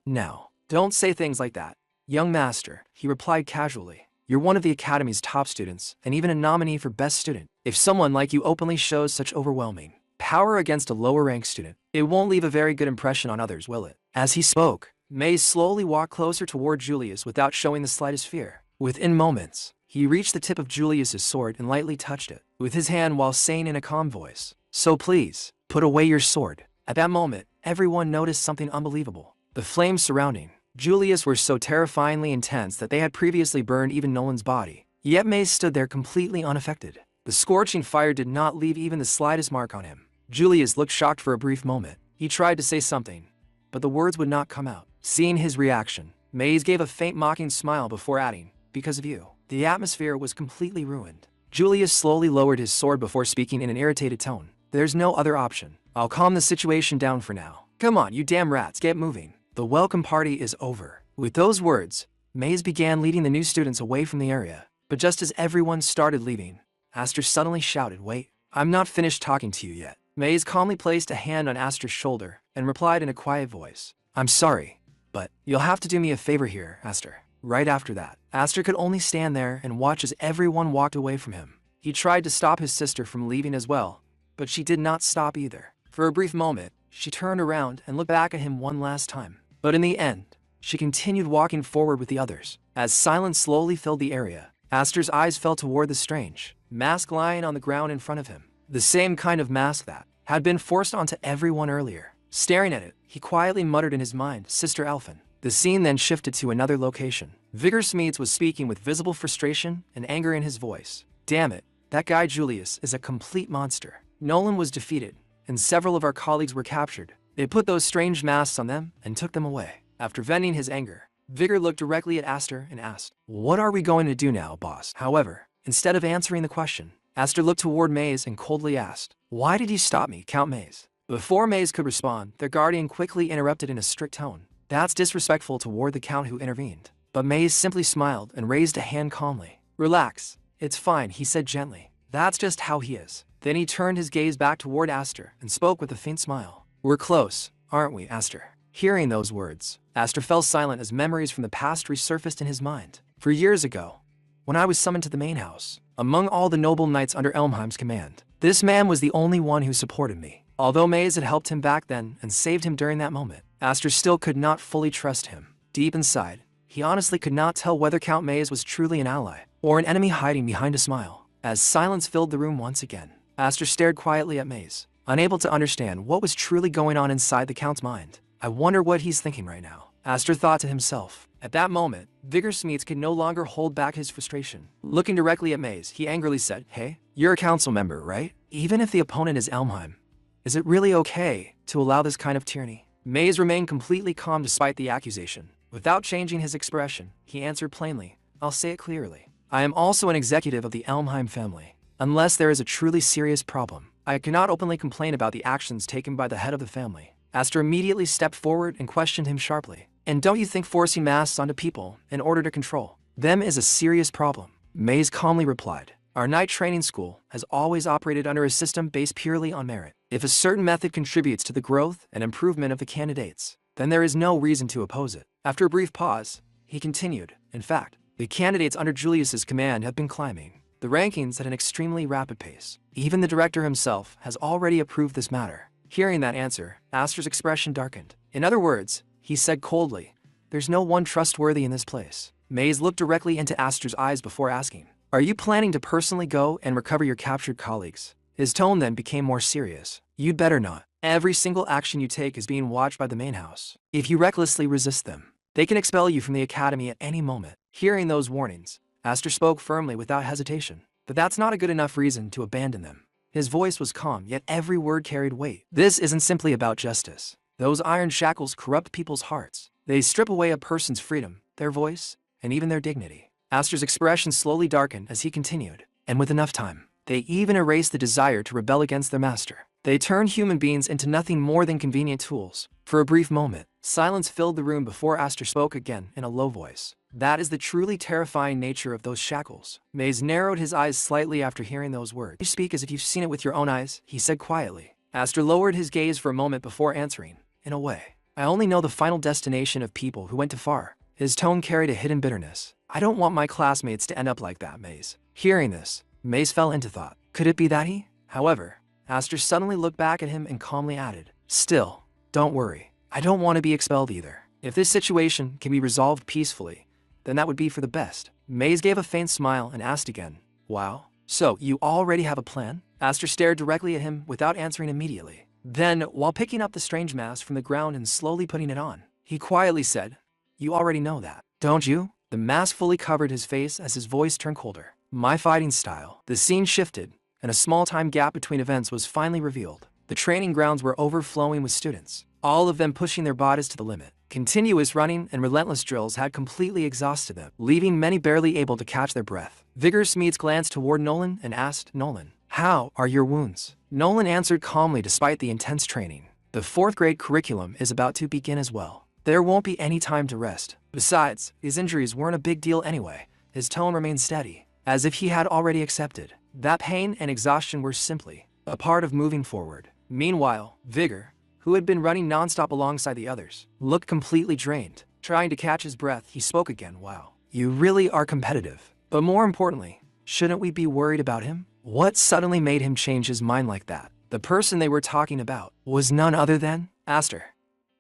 don't say things like that, young master," he replied casually. "You're one of the Academy's top students, and even a nominee for Best Student. If someone like you openly shows such overwhelming power against a lower-ranked student, it won't leave a very good impression on others, will it?" As he spoke, Maze slowly walked closer toward Julius without showing the slightest fear. Within moments, he reached the tip of Julius's sword and lightly touched it with his hand while saying in a calm voice, "So please, put away your sword." At that moment, everyone noticed something unbelievable. The flames surrounding Julius were so terrifyingly intense that they had previously burned even Nolan's body. Yet Maze stood there completely unaffected. The scorching fire did not leave even the slightest mark on him. Julius looked shocked for a brief moment. He tried to say something, but the words would not come out. Seeing his reaction, Maze gave a faint mocking smile before adding, "Because of you, the atmosphere was completely ruined." Julius slowly lowered his sword before speaking in an irritated tone. "There's no other option. I'll calm the situation down for now. Come on, you damn rats, get moving. The welcome party is over." With those words, Maze began leading the new students away from the area. But just as everyone started leaving, Aster suddenly shouted, "Wait, I'm not finished talking to you yet." Maze calmly placed a hand on Aster's shoulder and replied in a quiet voice, "I'm sorry, but you'll have to do me a favor here, Aster." Right after that, Aster could only stand there and watch as everyone walked away from him. He tried to stop his sister from leaving as well, but she did not stop either. For a brief moment, she turned around and looked back at him one last time. But in the end, she continued walking forward with the others. As silence slowly filled the area, Aster's eyes fell toward the strange mask lying on the ground in front of him. The same kind of mask that had been forced onto everyone earlier. Staring at it, he quietly muttered in his mind, "Sister Elfin." The scene then shifted to another location. Vigor Smeeds was speaking with visible frustration and anger in his voice. "Damn it, that guy Julius is a complete monster. Nolan was defeated, and several of our colleagues were captured. They put those strange masks on them and took them away." After venting his anger, Vigor looked directly at Aster and asked, "What are we going to do now, boss?" However, instead of answering the question, Aster looked toward Maze and coldly asked, "Why did you stop me, Count Maze?" Before Maze could respond, their guardian quickly interrupted in a strict tone. "That's disrespectful toward the Count who intervened." But Maze simply smiled and raised a hand calmly. "Relax, it's fine," he said gently. "That's just how he is." Then he turned his gaze back toward Aster and spoke with a faint smile. "We're close, aren't we, Aster?" Hearing those words, Aster fell silent as memories from the past resurfaced in his mind. For years ago, when I was summoned to the main house, among all the noble knights under Elmheim's command, this man was the only one who supported me. Although Maze had helped him back then and saved him during that moment, Aster still could not fully trust him. Deep inside, he honestly could not tell whether Count Maze was truly an ally or an enemy hiding behind a smile. As silence filled the room once again, Aster stared quietly at Maze, unable to understand what was truly going on inside the Count's mind. "I wonder what he's thinking right now," Aster thought to himself. At that moment, Vigor Smeeds could no longer hold back his frustration. Looking directly at Maze, he angrily said, "Hey, you're a council member, right? Even if the opponent is Elmheim, is it really okay to allow this kind of tyranny?" Maze remained completely calm despite the accusation. Without changing his expression, he answered plainly, "I'll say it clearly. I am also an executive of the Elmheim family. Unless there is a truly serious problem, I cannot openly complain about the actions taken by the head of the family." Aster immediately stepped forward and questioned him sharply. "And don't you think forcing masks onto people in order to control them is a serious problem?" Maze calmly replied, "Our knight training school has always operated under a system based purely on merit. If a certain method contributes to the growth and improvement of the candidates, then there is no reason to oppose it." After a brief pause, he continued, "In fact, the candidates under Julius's command have been climbing the rankings at an extremely rapid pace. Even the director himself has already approved this matter." Hearing that answer, Aster's expression darkened. In other words, he said coldly, "There's no one trustworthy in this place." Maze looked directly into Aster's eyes before asking, "Are you planning to personally go and recover your captured colleagues?" His tone then became more serious. "You'd better not. Every single action you take is being watched by the main house. If you recklessly resist them, they can expel you from the academy at any moment." Hearing those warnings, Aster spoke firmly without hesitation. But that's not a good enough reason to abandon them. His voice was calm, yet every word carried weight. "This isn't simply about justice. Those iron shackles corrupt people's hearts. They strip away a person's freedom, their voice, and even their dignity." Aster's expression slowly darkened as he continued. "And with enough time, they even erase the desire to rebel against their master. They turn human beings into nothing more than convenient tools." For a brief moment, silence filled the room before Aster spoke again in a low voice. "That is the truly terrifying nature of those shackles." Maze narrowed his eyes slightly after hearing those words. "You speak as if you've seen it with your own eyes," he said quietly. Aster lowered his gaze for a moment before answering, "In a way, I only know the final destination of people who went too far." His tone carried a hidden bitterness. "I don't want my classmates to end up like that, Maze." Hearing this, Maze fell into thought. Could it be that he? However, Aster suddenly looked back at him and calmly added, "Still, don't worry. I don't want to be expelled either. If this situation can be resolved peacefully, then that would be for the best. Maze gave a faint smile and asked again. Wow. So, you already have a plan? Aster stared directly at him without answering immediately. Then, while picking up the strange mask from the ground and slowly putting it on, he quietly said, You already know that, don't you? The mask fully covered his face as his voice turned colder. My fighting style. The scene shifted, and a small time gap between events was finally revealed. The training grounds were overflowing with students, all of them pushing their bodies to the limit. Continuous running and relentless drills had completely exhausted them, leaving many barely able to catch their breath. Vigorous Meads glanced toward Nolan and asked Nolan, How are your wounds? Nolan answered calmly despite the intense training. The 4th grade curriculum is about to begin as well. There won't be any time to rest. Besides, his injuries weren't a big deal anyway. His tone remained steady, as if he had already accepted that pain and exhaustion were simply a part of moving forward. Meanwhile, Vigor, who had been running nonstop alongside the others, looked completely drained. Trying to catch his breath, he spoke again. Wow, you really are competitive. But more importantly, shouldn't we be worried about him? What suddenly made him change his mind like that? The person they were talking about was none other than Aster.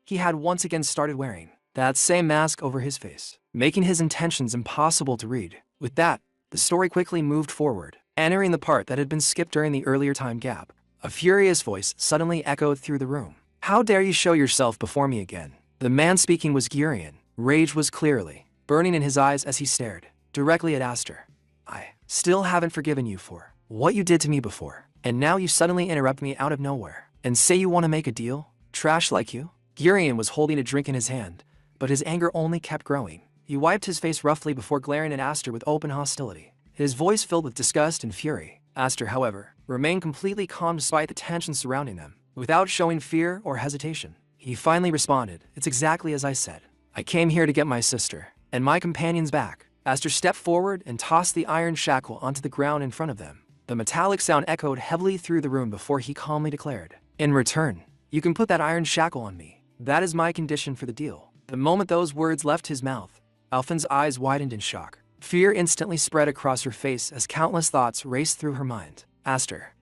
He had once again started wearing that same mask over his face, making his intentions impossible to read. With that, the story quickly moved forward, entering the part that had been skipped during the earlier time gap. A furious voice suddenly echoed through the room. How dare you show yourself before me again? The man speaking was Gurion. Rage was clearly burning in his eyes as he stared directly at Aster. I still haven't forgiven you for what you did to me before, and now you suddenly interrupt me out of nowhere and say you want to make a deal? Trash like you? Gurion was holding a drink in his hand, but his anger only kept growing. He wiped his face roughly before glaring at Aster with open hostility, his voice filled with disgust and fury. Aster, however, remained completely calm despite the tension surrounding them. Without showing fear or hesitation, he finally responded, It's exactly as I said. I came here to get my sister and my companions back. Aster stepped forward and tossed the iron shackle onto the ground in front of them. The metallic sound echoed heavily through the room before he calmly declared, In return, you can put that iron shackle on me. That is my condition for the deal. The moment those words left his mouth, Alphen's eyes widened in shock. Fear instantly spread across her face as countless thoughts raced through her mind. Aster,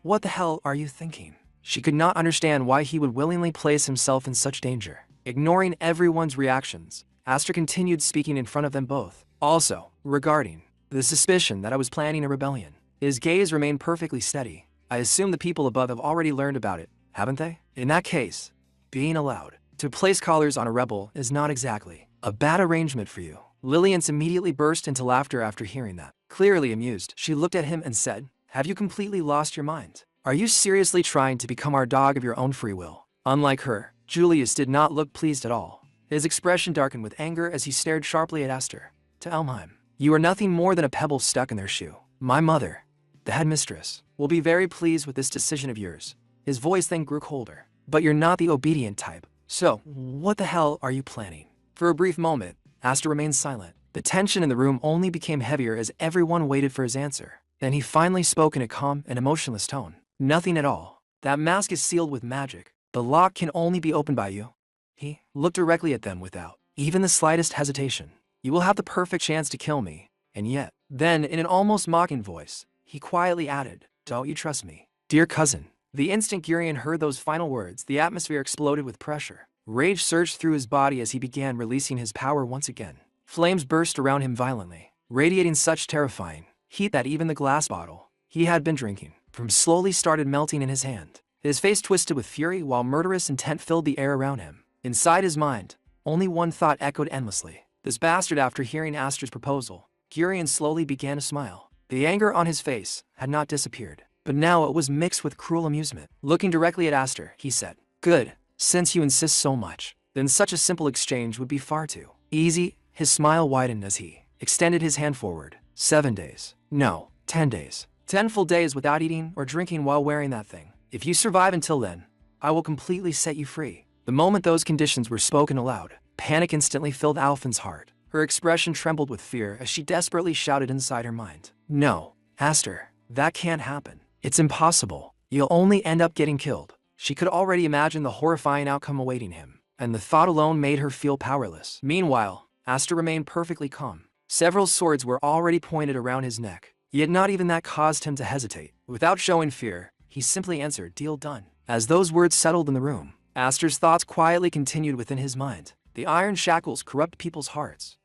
what the hell are you thinking? She could not understand why he would willingly place himself in such danger. Ignoring everyone's reactions, Aster continued speaking in front of them both. Also, regarding the suspicion that I was planning a rebellion. His gaze remained perfectly steady. I assume the people above have already learned about it, haven't they? In that case, being allowed to place collars on a rebel is not exactly a bad arrangement for you. Lillian immediately burst into laughter after hearing that. Clearly amused, she looked at him and said, Have you completely lost your mind? Are you seriously trying to become our dog of your own free will? Unlike her, Julius did not look pleased at all. His expression darkened with anger as he stared sharply at Aster. To Elmheim, you are nothing more than a pebble stuck in their shoe. My mother, the headmistress, will be very pleased with this decision of yours. His voice then grew colder. But you're not the obedient type. So, what the hell are you planning? For a brief moment, Aster remained silent. The tension in the room only became heavier as everyone waited for his answer. Then he finally spoke in a calm and emotionless tone. Nothing at all. That mask is sealed with magic. The lock can only be opened by you. He looked directly at them without even the slightest hesitation. You will have the perfect chance to kill me, and yet. Then, in an almost mocking voice, he quietly added, Don't you trust me? Dear cousin. The instant Gurion heard those final words, the atmosphere exploded with pressure. Rage surged through his body as he began releasing his power once again. Flames burst around him violently, radiating such terrifying heat that even the glass bottle he had been drinking from slowly started melting in his hand. His face twisted with fury while murderous intent filled the air around him. Inside his mind, only one thought echoed endlessly. This bastard. After hearing Aster's proposal, Gurion slowly began to smile. The anger on his face had not disappeared, but now it was mixed with cruel amusement. Looking directly at Aster, he said, Good, since you insist so much, then such a simple exchange would be far too easy. His smile widened as he extended his hand forward. 7 days. No, 10 days. 10 full days without eating or drinking while wearing that thing. If you survive until then, I will completely set you free. The moment those conditions were spoken aloud, panic instantly filled Alphen's heart. Her expression trembled with fear as she desperately shouted inside her mind. No, Aster, that can't happen. It's impossible. You'll only end up getting killed. She could already imagine the horrifying outcome awaiting him, and the thought alone made her feel powerless. Meanwhile, Aster remained perfectly calm. Several swords were already pointed around his neck, yet not even that caused him to hesitate. Without showing fear, he simply answered, Deal done. As those words settled in the room, Aster's thoughts quietly continued within his mind. The iron shackles corrupt people's hearts.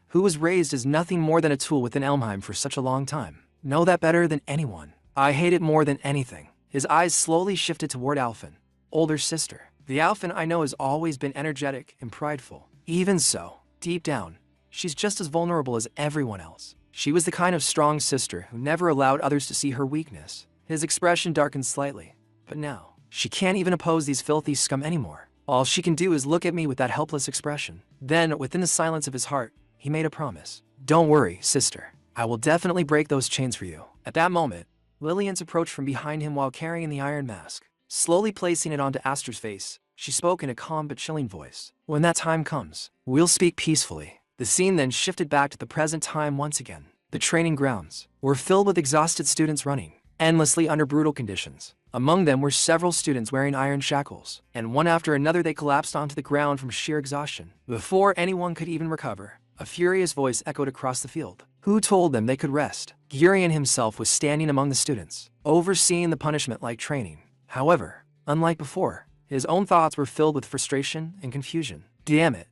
who was raised as nothing more than a tool within Elmheim for such a long time, know that better than anyone. I hate it more than anything. His eyes slowly shifted toward Alphen, older sister. The Alphen I know has always been energetic and prideful. Even so, deep down, she's just as vulnerable as everyone else. She was the kind of strong sister who never allowed others to see her weakness. His expression darkened slightly, but now, she can't even oppose these filthy scum anymore. All she can do is look at me with that helpless expression. Then, within the silence of his heart, he made a promise. Don't worry, sister. I will definitely break those chains for you. At that moment, Lillian's approached from behind him while carrying the iron mask. Slowly placing it onto Aster's face, she spoke in a calm but chilling voice. When that time comes, we'll speak peacefully. The scene then shifted back to the present time once again. The training grounds were filled with exhausted students running endlessly under brutal conditions. Among them were several students wearing iron shackles, and one after another they collapsed onto the ground from sheer exhaustion. Before anyone could even recover, a furious voice echoed across the field. Who told them they could rest? Gurion himself was standing among the students, overseeing the punishment like training. However, unlike before, his own thoughts were filled with frustration and confusion. Damn it.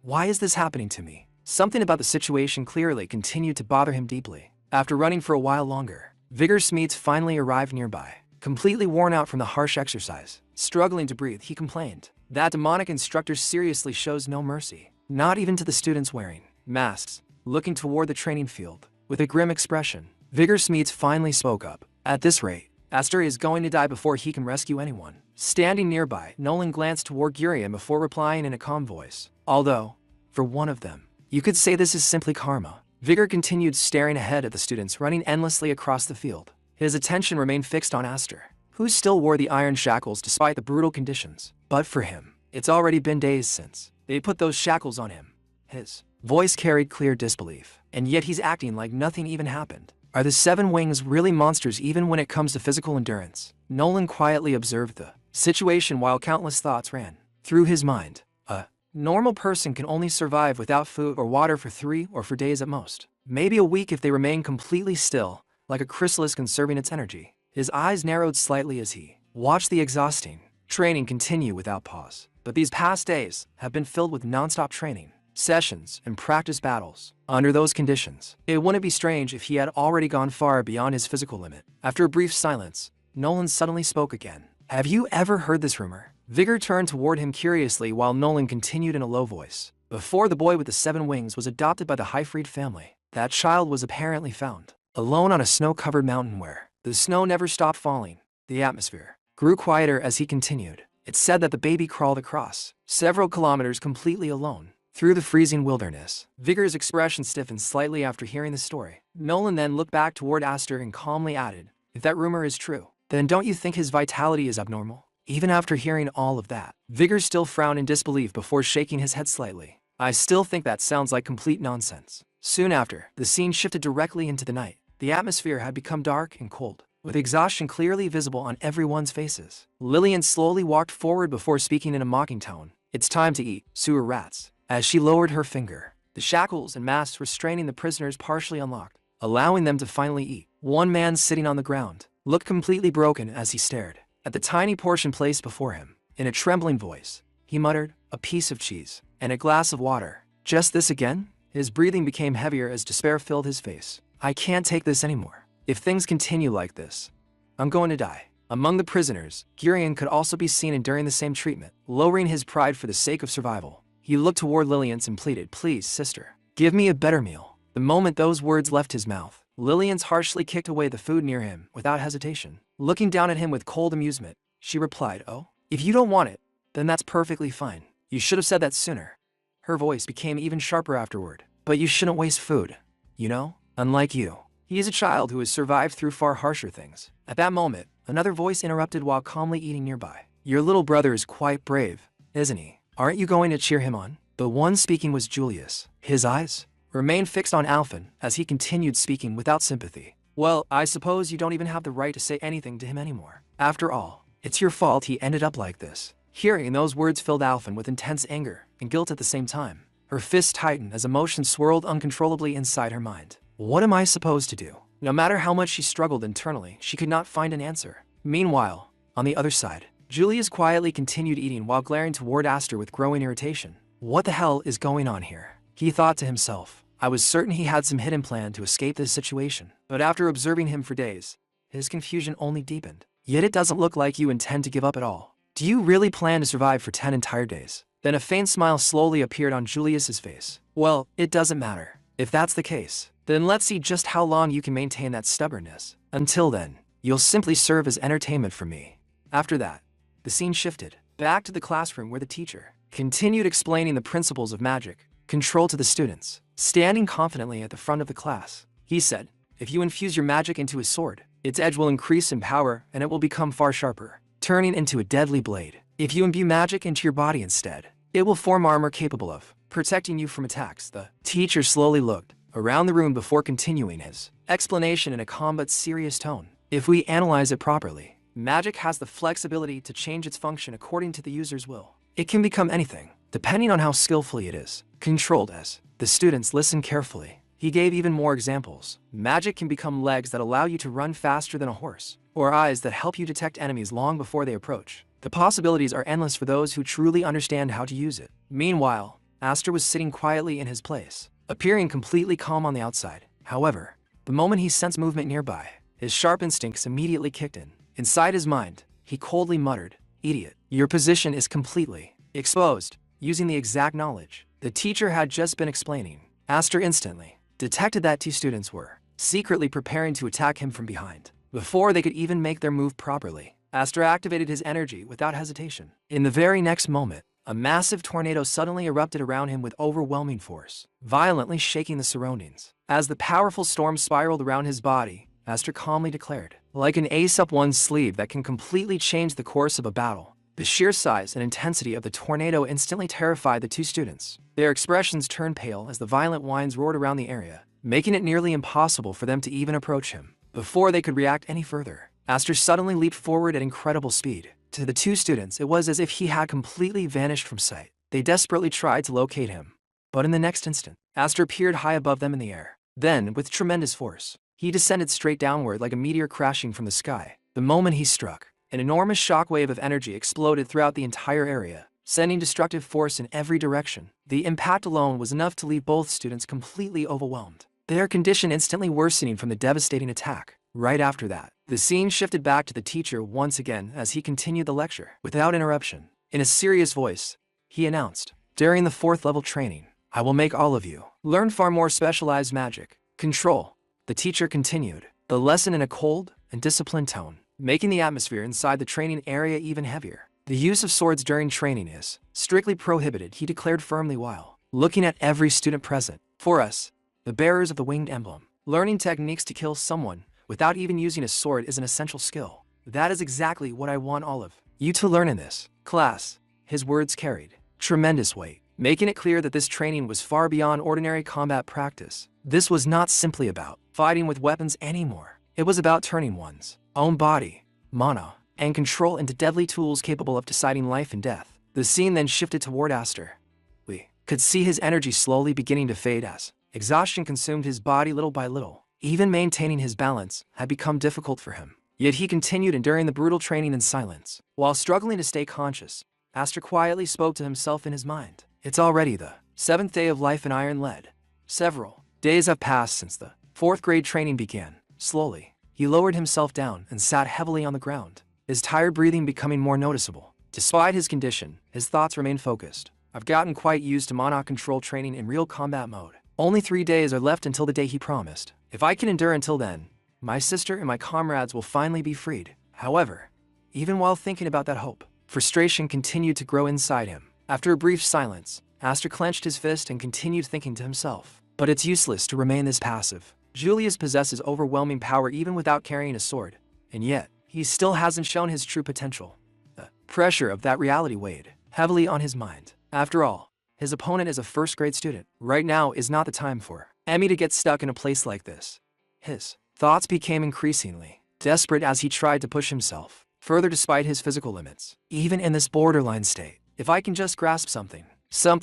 Why is this happening to me? Something about the situation clearly continued to bother him deeply. After running for a while longer, Vigor Smeets finally arrived nearby. Completely worn out from the harsh exercise, struggling to breathe, he complained. That demonic instructor seriously shows no mercy, not even to the students wearing masks. Looking toward the training field, with a grim expression, Vigor Smeets finally spoke up. At this rate, Aster is going to die before he can rescue anyone. Standing nearby, Nolan glanced toward Gurion before replying in a calm voice. Although, for one of them, you could say this is simply karma. Vigor continued staring ahead at the students running endlessly across the field. His attention remained fixed on Aster, who still wore the iron shackles despite the brutal conditions. But for him, it's already been days since they put those shackles on him. His voice carried clear disbelief, and yet he's acting like nothing even happened. Are the Seven Wings really monsters even when it comes to physical endurance? Nolan quietly observed the situation while countless thoughts ran through his mind. A normal person can only survive without food or water for 3 or 4 days at most. Maybe a week if they remain completely still, like a chrysalis conserving its energy. His eyes narrowed slightly as he watched the exhausting training continue without pause. But these past days have been filled with non-stop training, sessions, and practice battles. Under those conditions, it wouldn't be strange if he had already gone far beyond his physical limit. After a brief silence, Nolan suddenly spoke again. Have you ever heard this rumor? Vigor turned toward him curiously while Nolan continued in a low voice. Before the boy with the 7 wings was adopted by the Highfried family, that child was apparently found alone on a snow-covered mountain where the snow never stopped falling. The atmosphere grew quieter as he continued. It said that the baby crawled across several kilometers completely alone through the freezing wilderness. Vigor's expression stiffened slightly after hearing the story. Nolan then looked back toward Aster and calmly added, if that rumor is true, then don't you think his vitality is abnormal? Even after hearing all of that, Vigor still frowned in disbelief before shaking his head slightly. I still think that sounds like complete nonsense. Soon after, the scene shifted directly into the night. The atmosphere had become dark and cold, with exhaustion clearly visible on everyone's faces. Lillian slowly walked forward before speaking in a mocking tone. It's time to eat, sewer rats. As she lowered her finger, the shackles and masks restraining the prisoners partially unlocked, allowing them to finally eat. One man sitting on the ground looked completely broken as he stared at the tiny portion placed before him. In a trembling voice, he muttered, a piece of cheese and a glass of water. Just this again? His breathing became heavier as despair filled his face. I can't take this anymore. If things continue like this, I'm going to die. Among the prisoners, Gurion could also be seen enduring the same treatment, lowering his pride for the sake of survival. He looked toward Lillian and pleaded, please, sister, give me a better meal. The moment those words left his mouth, Lillian harshly kicked away the food near him without hesitation. Looking down at him with cold amusement, she replied, oh, if you don't want it, then that's perfectly fine. You should have said that sooner. Her voice became even sharper afterward. But you shouldn't waste food, you know? Unlike you. He is a child who has survived through far harsher things. At that moment, another voice interrupted while calmly eating nearby. Your little brother is quite brave, isn't he? Aren't you going to cheer him on? The one speaking was Julius. His eyes remained fixed on Alphen as he continued speaking without sympathy. Well, I suppose you don't even have the right to say anything to him anymore. After all, it's your fault he ended up like this. Hearing those words filled Alphen with intense anger and guilt at the same time. Her fists tightened as emotions swirled uncontrollably inside her mind. What am I supposed to do? No matter how much she struggled internally, she could not find an answer. Meanwhile, on the other side, Julius quietly continued eating while glaring toward Aster with growing irritation. What the hell is going on here? He thought to himself. I was certain he had some hidden plan to escape this situation. But after observing him for days, his confusion only deepened. Yet it doesn't look like you intend to give up at all. Do you really plan to survive for 10 entire days? Then a faint smile slowly appeared on Julius's face. Well, it doesn't matter. If that's the case, then let's see just how long you can maintain that stubbornness. Until then, you'll simply serve as entertainment for me. After that, the scene shifted back to the classroom where the teacher continued explaining the principles of magic control to the students. Standing confidently at the front of the class, he said, if you infuse your magic into a sword, its edge will increase in power and it will become far sharper, turning into a deadly blade. If you imbue magic into your body instead, it will form armor capable of protecting you from attacks. The teacher slowly looked around the room before continuing his explanation in a calm but serious tone. If we analyze it properly, magic has the flexibility to change its function according to the user's will. It can become anything, depending on how skillfully it is controlled. As the students listened carefully, he gave even more examples. Magic can become legs that allow you to run faster than a horse, or eyes that help you detect enemies long before they approach. The possibilities are endless for those who truly understand how to use it. Meanwhile, Aster was sitting quietly in his place, appearing completely calm on the outside. However, the moment he sensed movement nearby, his sharp instincts immediately kicked in. Inside his mind, he coldly muttered, "Idiot, your position is completely exposed." Using the exact knowledge the teacher had just been explaining, Aster instantly detected that 2 students were secretly preparing to attack him from behind. Before they could even make their move properly, Aster activated his energy without hesitation. In the very next moment, a massive tornado suddenly erupted around him with overwhelming force, violently shaking the surroundings. As the powerful storm spiraled around his body, Aster calmly declared, like an ace up one's sleeve that can completely change the course of a battle. The sheer size and intensity of the tornado instantly terrified the 2 students. Their expressions turned pale as the violent winds roared around the area, making it nearly impossible for them to even approach him. Before they could react any further, Aster suddenly leaped forward at incredible speed. To the 2 students, it was as if he had completely vanished from sight. They desperately tried to locate him, but in the next instant, Aster appeared high above them in the air. Then, with tremendous force, he descended straight downward like a meteor crashing from the sky. The moment he struck, an enormous shockwave of energy exploded throughout the entire area, sending destructive force in every direction. The impact alone was enough to leave both students completely overwhelmed, their condition instantly worsening from the devastating attack. Right after that, the scene shifted back to the teacher once again as he continued the lecture. Without interruption, in a serious voice, he announced, during the 4th level training, I will make all of you learn far more specialized magic control. The teacher continued the lesson in a cold and disciplined tone, making the atmosphere inside the training area even heavier. The use of swords during training is strictly prohibited, he declared firmly while looking at every student present. For us, the bearers of the winged emblem, learning techniques to kill someone without even using a sword is an essential skill. That is exactly what I want all of you to learn in this class. His words carried tremendous weight, making it clear that this training was far beyond ordinary combat practice. This was not simply about fighting with weapons anymore. It was about turning one's own body, mana, and control into deadly tools capable of deciding life and death. The scene then shifted toward Aster. We could see his energy slowly beginning to fade as exhaustion consumed his body little by little. Even maintaining his balance had become difficult for him. Yet he continued enduring the brutal training in silence. While struggling to stay conscious, Aster quietly spoke to himself in his mind. It's already the 7th day of life in Iron Lead. Several days have passed since the 4th grade training began. Slowly, he lowered himself down and sat heavily on the ground, his tired breathing becoming more noticeable. Despite his condition, his thoughts remained focused. I've gotten quite used to mana control training in real combat mode. Only 3 days are left until the day he promised. If I can endure until then, my sister and my comrades will finally be freed. However, even while thinking about that hope, frustration continued to grow inside him. After a brief silence, Aster clenched his fist and continued thinking to himself. But it's useless to remain this passive. Julius possesses overwhelming power even without carrying a sword, and yet, he still hasn't shown his true potential. The pressure of that reality weighed heavily on his mind. After all, his opponent is a 1st grade student. Right now is not the time for Emmy to get stuck in a place like this. His thoughts became increasingly desperate as he tried to push himself further despite his physical limits. Even in this borderline state, if I can just grasp something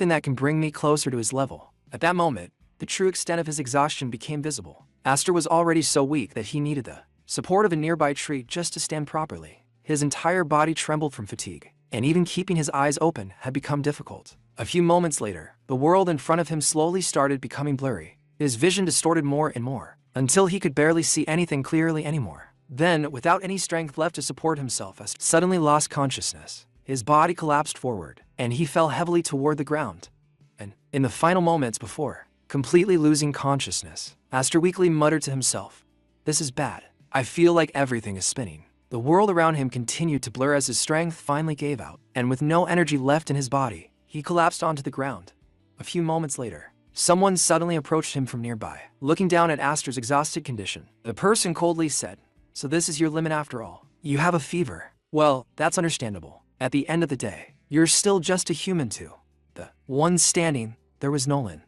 that can bring me closer to his level. At that moment, the true extent of his exhaustion became visible. Aster was already so weak that he needed the support of a nearby tree just to stand properly. His entire body trembled from fatigue, and even keeping his eyes open had become difficult. A few moments later, the world in front of him slowly started becoming blurry. his vision distorted more and more, until he could barely see anything clearly anymore. Then, without any strength left to support himself, Aster suddenly lost consciousness. His body collapsed forward, and he fell heavily toward the ground. And, in the final moments before completely losing consciousness, Aster weakly muttered to himself, "This is bad. I feel like everything is spinning." The world around him continued to blur as his strength finally gave out, and with no energy left in his body, he collapsed onto the ground. A few moments later, someone suddenly approached him from nearby. Looking down at Aster's exhausted condition, the person coldly said, "So this is your limit after all. You have a fever. Well, that's understandable. At the end of the day, you're still just a human too." The one standing there was Nolan.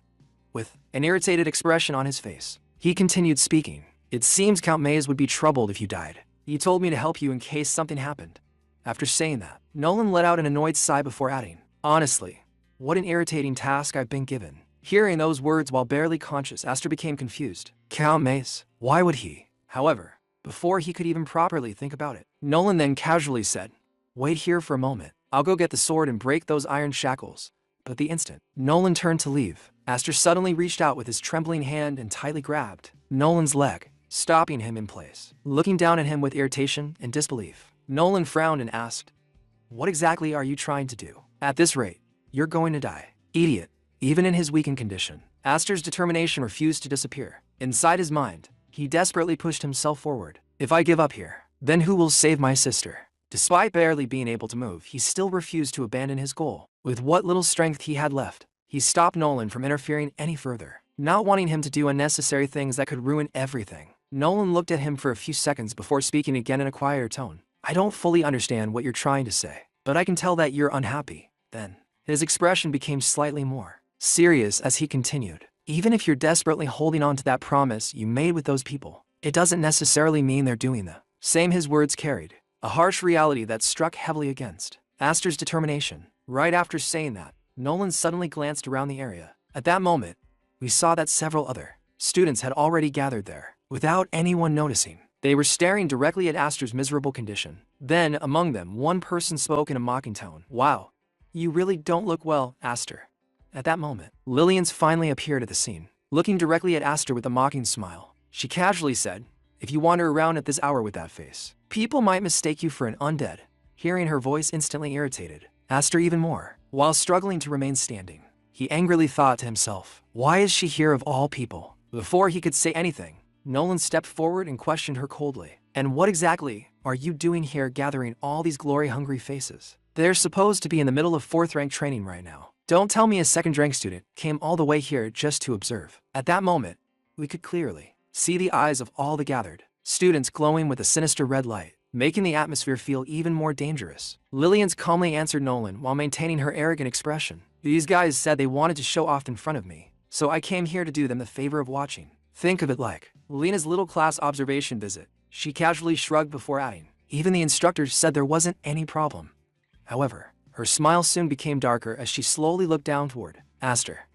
With an irritated expression on his face, he continued speaking. "It seems Count Maze would be troubled if you died. He told me to help you in case something happened." After saying that, Nolan let out an annoyed sigh before adding, "Honestly, what an irritating task I've been given." Hearing those words while barely conscious, Aster became confused. Count Maze? Why would he? However, before he could even properly think about it, Nolan then casually said, "Wait here for a moment. I'll go get the sword and break those iron shackles." But the instant Nolan turned to leave, Aster suddenly reached out with his trembling hand and tightly grabbed Nolan's leg, stopping him in place. Looking down at him with irritation and disbelief, Nolan frowned and asked, "What exactly are you trying to do? At this rate, you're going to die." Idiot. Even in his weakened condition, Aster's determination refused to disappear. Inside his mind, he desperately pushed himself forward. "If I give up here, then who will save my sister?" Despite barely being able to move, he still refused to abandon his goal. With what little strength he had left, he stopped Nolan from interfering any further, not wanting him to do unnecessary things that could ruin everything. Nolan looked at him for a few seconds before speaking again in a quieter tone. "I don't fully understand what you're trying to say, but I can tell that you're unhappy." Then, his expression became slightly more serious as he continued, "Even if you're desperately holding on to that promise you made with those people, it doesn't necessarily mean they're doing the same." His words carried a harsh reality that struck heavily against Aster's determination. Right after saying that, Nolan suddenly glanced around the area. At that moment, we saw that several other students had already gathered there. Without anyone noticing, they were staring directly at Aster's miserable condition. Then, among them, one person spoke in a mocking tone. "Wow, you really don't look well, Aster." At that moment, Lillian's finally appeared at the scene. Looking directly at Aster with a mocking smile, she casually said, "If you wander around at this hour with that face, people might mistake you for an undead." Hearing her voice instantly irritated Aster even more. While struggling to remain standing, he angrily thought to himself, "Why is she here of all people?" Before he could say anything, Nolan stepped forward and questioned her coldly. "And what exactly are you doing here gathering all these glory-hungry faces? They're supposed to be in the middle of 4th rank training right now. Don't tell me a 2nd rank student came all the way here just to observe." At that moment, we could clearly see the eyes of all the gathered students glowing with a sinister red light, making the atmosphere feel even more dangerous. Lillian's calmly answered Nolan while maintaining her arrogant expression. "These guys said they wanted to show off in front of me, so I came here to do them the favor of watching. Think of it like Lena's little class observation visit." She casually shrugged before adding, "Even the instructors said there wasn't any problem." However, her smile soon became darker as she slowly looked down toward Aster.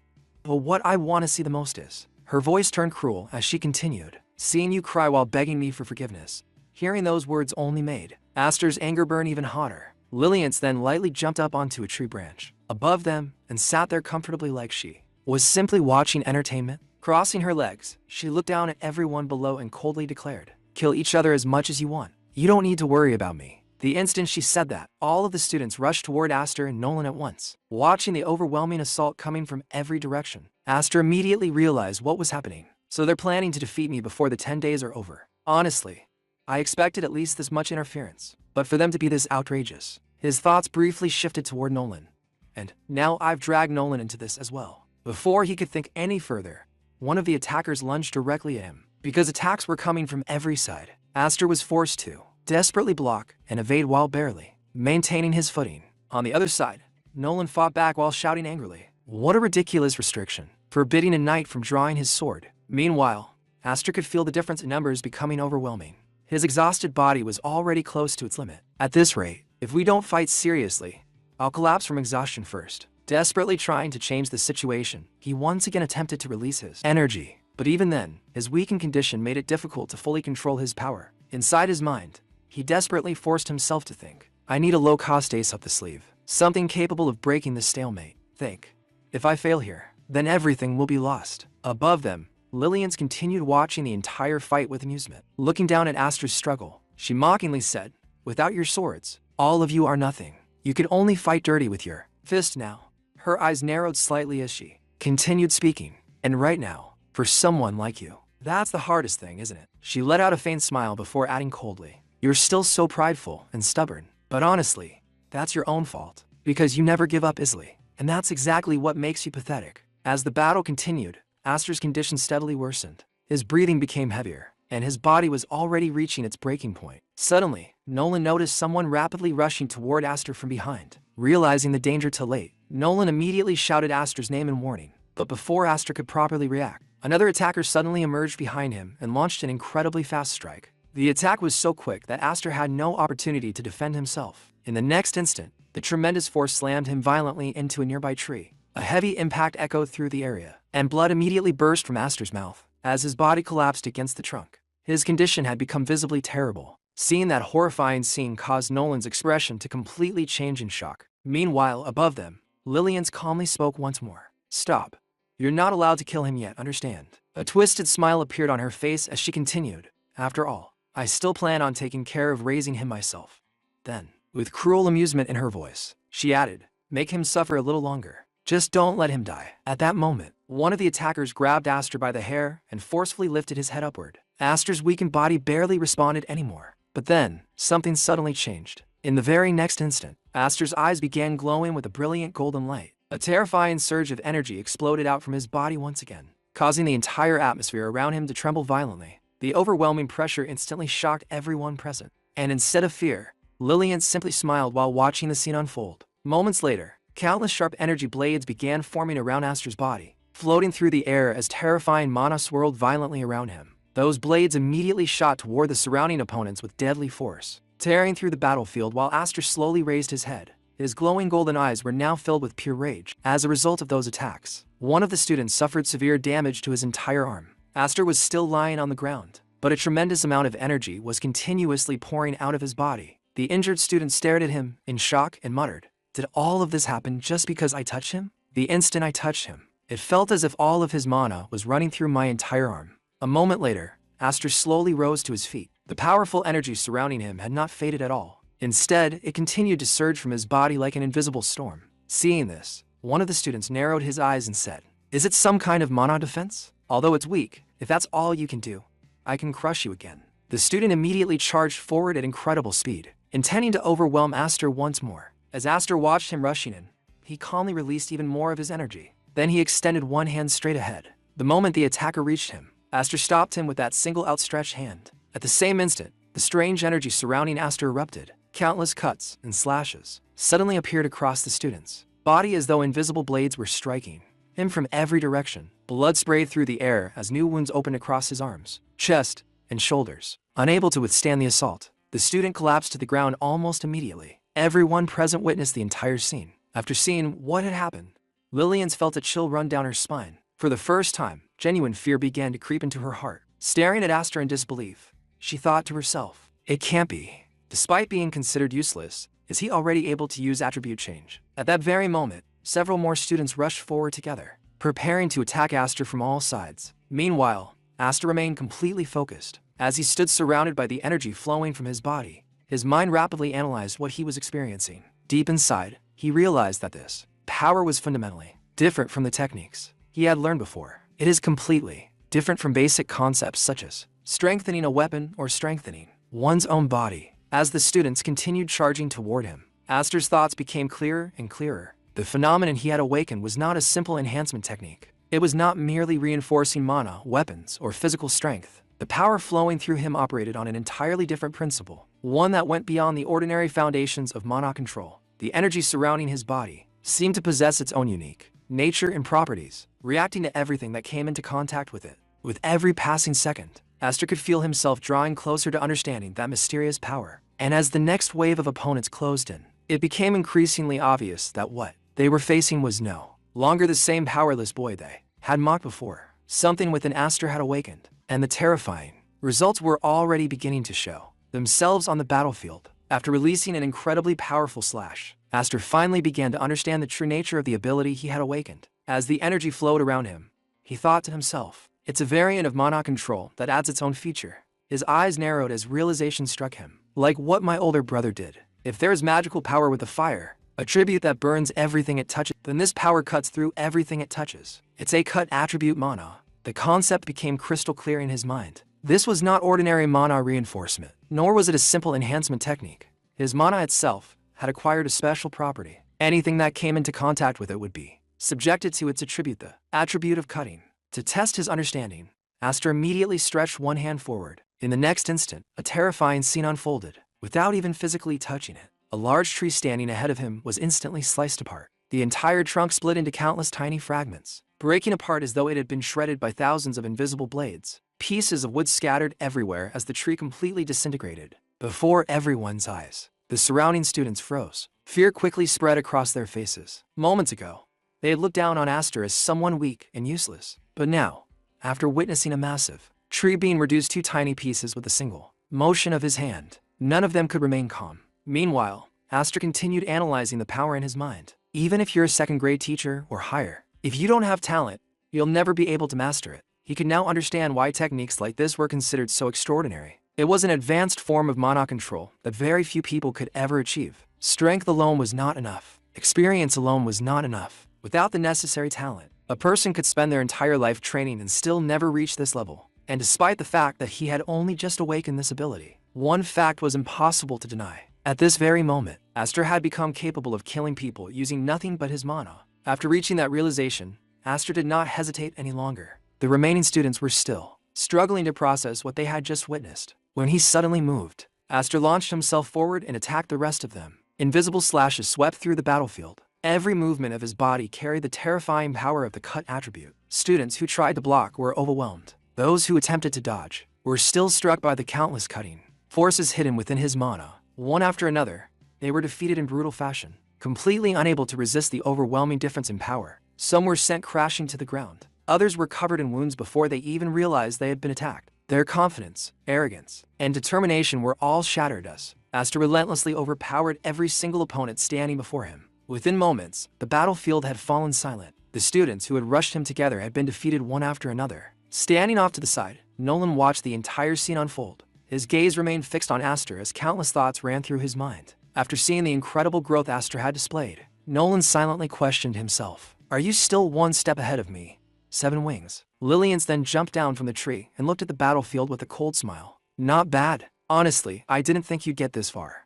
"But what I want to see the most is..." Her voice turned cruel as she continued, "Seeing you cry while begging me for forgiveness." Hearing those words only made Aster's anger burn even hotter. Lillian's then lightly jumped up onto a tree branch above them and sat there comfortably like she was simply watching entertainment. Crossing her legs, she looked down at everyone below and coldly declared, "Kill each other as much as you want. You don't need to worry about me." The instant she said that, all of the students rushed toward Aster and Nolan at once. Watching the overwhelming assault coming from every direction, Aster immediately realized what was happening. "So they're planning to defeat me before the 10 days are over. Honestly, I expected at least this much interference, but for them to be this outrageous." His thoughts briefly shifted toward Nolan. "And now I've dragged Nolan into this as well." Before he could think any further, one of the attackers lunged directly at him. Because attacks were coming from every side, Aster was forced to desperately block and evade while barely maintaining his footing. On the other side, Nolan fought back while shouting angrily, "What a ridiculous restriction, forbidding a knight from drawing his sword." Meanwhile, Aster could feel the difference in numbers becoming overwhelming. His exhausted body was already close to its limit. "At this rate, if we don't fight seriously, I'll collapse from exhaustion first." Desperately trying to change the situation, he once again attempted to release his energy. But even then, his weakened condition made it difficult to fully control his power. Inside his mind, he desperately forced himself to think, "I need a low-cost ace up the sleeve, something capable of breaking this stalemate. Think, if I fail here, then everything will be lost." Above them, Lillian's continued watching the entire fight with amusement. Looking down at Aster's struggle, she mockingly said, "Without your swords, all of you are nothing. You could only fight dirty with your fist now." Her eyes narrowed slightly as she continued speaking. "And right now, for someone like you, that's the hardest thing, isn't it?" She let out a faint smile before adding coldly, "You're still so prideful and stubborn. But honestly, that's your own fault, because you never give up easily. And that's exactly what makes you pathetic." As the battle continued, Aster's condition steadily worsened. His breathing became heavier, and his body was already reaching its breaking point. Suddenly, Nolan noticed someone rapidly rushing toward Aster from behind. Realizing the danger too late, Nolan immediately shouted Aster's name in warning. But before Aster could properly react, another attacker suddenly emerged behind him and launched an incredibly fast strike. The attack was so quick that Aster had no opportunity to defend himself. In the next instant, the tremendous force slammed him violently into a nearby tree. A heavy impact echoed through the area, and blood immediately burst from Aster's mouth as his body collapsed against the trunk. His condition had become visibly terrible. Seeing that horrifying scene caused Nolan's expression to completely change in shock. Meanwhile, above them, Lillian's calmly spoke once more. "Stop. You're not allowed to kill him yet, understand?" A twisted smile appeared on her face as she continued. "After all, I still plan on taking care of raising him myself." Then, with cruel amusement in her voice, she added, "Make him suffer a little longer. Just don't let him die." At that moment, one of the attackers grabbed Aster by the hair and forcefully lifted his head upward. Aster's weakened body barely responded anymore. But then, something suddenly changed. In the very next instant, Aster's eyes began glowing with a brilliant golden light. A terrifying surge of energy exploded out from his body once again, causing the entire atmosphere around him to tremble violently. The overwhelming pressure instantly shocked everyone present. And instead of fear, Lillian simply smiled while watching the scene unfold. Moments later, countless sharp energy blades began forming around Aster's body, floating through the air as terrifying mana swirled violently around him. Those blades immediately shot toward the surrounding opponents with deadly force, tearing through the battlefield while Aster slowly raised his head. His glowing golden eyes were now filled with pure rage. As a result of those attacks, one of the students suffered severe damage to his entire arm. Aster was still lying on the ground, but a tremendous amount of energy was continuously pouring out of his body. The injured student stared at him in shock and muttered, "Did all of this happen just because I touched him? The instant I touched him, it felt as if all of his mana was running through my entire arm." A moment later, Aster slowly rose to his feet. The powerful energy surrounding him had not faded at all. Instead, it continued to surge from his body like an invisible storm. Seeing this, one of the students narrowed his eyes and said, "Is it some kind of mana defense? Although it's weak, if that's all you can do, I can crush you again." The student immediately charged forward at incredible speed, intending to overwhelm Aster once more. As Aster watched him rushing in, he calmly released even more of his energy. Then he extended one hand straight ahead. The moment the attacker reached him, Aster stopped him with that single outstretched hand. At the same instant, the strange energy surrounding Aster erupted. Countless cuts and slashes suddenly appeared across the student's body as though invisible blades were striking him from every direction. Blood sprayed through the air as new wounds opened across his arms, chest, and shoulders. Unable to withstand the assault, the student collapsed to the ground almost immediately. Everyone present witnessed the entire scene. After seeing what had happened, Lillian's felt a chill run down her spine. For the first time, genuine fear began to creep into her heart. Staring at Aster in disbelief, she thought to herself, "It can't be. Despite being considered useless, is he already able to use attribute change?" At that very moment, several more students rushed forward together, preparing to attack Aster from all sides. Meanwhile, Aster remained completely focused. As he stood surrounded by the energy flowing from his body, his mind rapidly analyzed what he was experiencing. Deep inside, he realized that this power was fundamentally different from the techniques he had learned before. It is completely different from basic concepts such as strengthening a weapon or strengthening one's own body. As the students continued charging toward him, Aster's thoughts became clearer and clearer. The phenomenon he had awakened was not a simple enhancement technique. It was not merely reinforcing mana, weapons, or physical strength. The power flowing through him operated on an entirely different principle, one that went beyond the ordinary foundations of mana control. The energy surrounding his body seemed to possess its own unique nature and properties, reacting to everything that came into contact with it. With every passing second, Aster could feel himself drawing closer to understanding that mysterious power. And as the next wave of opponents closed in, it became increasingly obvious that what they were facing was no longer the same powerless boy they had mocked before. Something within Aster had awakened, and the terrifying results were already beginning to show themselves on the battlefield. After releasing an incredibly powerful slash, Aster finally began to understand the true nature of the ability he had awakened. As the energy flowed around him, he thought to himself, It's a variant of mana control that adds its own feature. His eyes narrowed as realization struck him. Like what my older brother did. If there's magical power with the fire, a tribute that burns everything it touches, then this power cuts through everything it touches. It's a cut attribute mana. The concept became crystal clear in his mind. This was not ordinary mana reinforcement, nor was it a simple enhancement technique. His mana itself had acquired a special property. Anything that came into contact with it would be subjected to its attribute, the attribute of cutting. To test his understanding, Aster immediately stretched one hand forward. In the next instant, a terrifying scene unfolded. Without even physically touching it, a large tree standing ahead of him was instantly sliced apart. The entire trunk split into countless tiny fragments, breaking apart as though it had been shredded by thousands of invisible blades. Pieces of wood scattered everywhere as the tree completely disintegrated. Before everyone's eyes, the surrounding students froze. Fear quickly spread across their faces. Moments ago, they had looked down on Aster as someone weak and useless. But now, after witnessing a massive tree being reduced to tiny pieces with a single motion of his hand, none of them could remain calm. Meanwhile, Aster continued analyzing the power in his mind. Even if you're a second-grade teacher or higher, if you don't have talent, you'll never be able to master it. He could now understand why techniques like this were considered so extraordinary. It was an advanced form of mana control that very few people could ever achieve. Strength alone was not enough. Experience alone was not enough. Without the necessary talent, a person could spend their entire life training and still never reach this level. And despite the fact that he had only just awakened this ability, one fact was impossible to deny. At this very moment, Aster had become capable of killing people using nothing but his mana. After reaching that realization, Aster did not hesitate any longer. The remaining students were still struggling to process what they had just witnessed. When he suddenly moved, Aster launched himself forward and attacked the rest of them. Invisible slashes swept through the battlefield. Every movement of his body carried the terrifying power of the cut attribute. Students who tried to block were overwhelmed. Those who attempted to dodge were still struck by the countless cutting forces hidden within his mana. One after another, they were defeated in brutal fashion, completely unable to resist the overwhelming difference in power. Some were sent crashing to the ground. Others were covered in wounds before they even realized they had been attacked. Their confidence, arrogance, and determination were all shattered as Aster relentlessly overpowered every single opponent standing before him. Within moments, the battlefield had fallen silent. The students who had rushed him together had been defeated one after another. Standing off to the side, Nolan watched the entire scene unfold. His gaze remained fixed on Aster as countless thoughts ran through his mind. After seeing the incredible growth Aster had displayed, Nolan silently questioned himself. Are you still one step ahead of me? 7 wings. Lillians then jumped down from the tree and looked at the battlefield with a cold smile. Not bad. Honestly, I didn't think you'd get this far.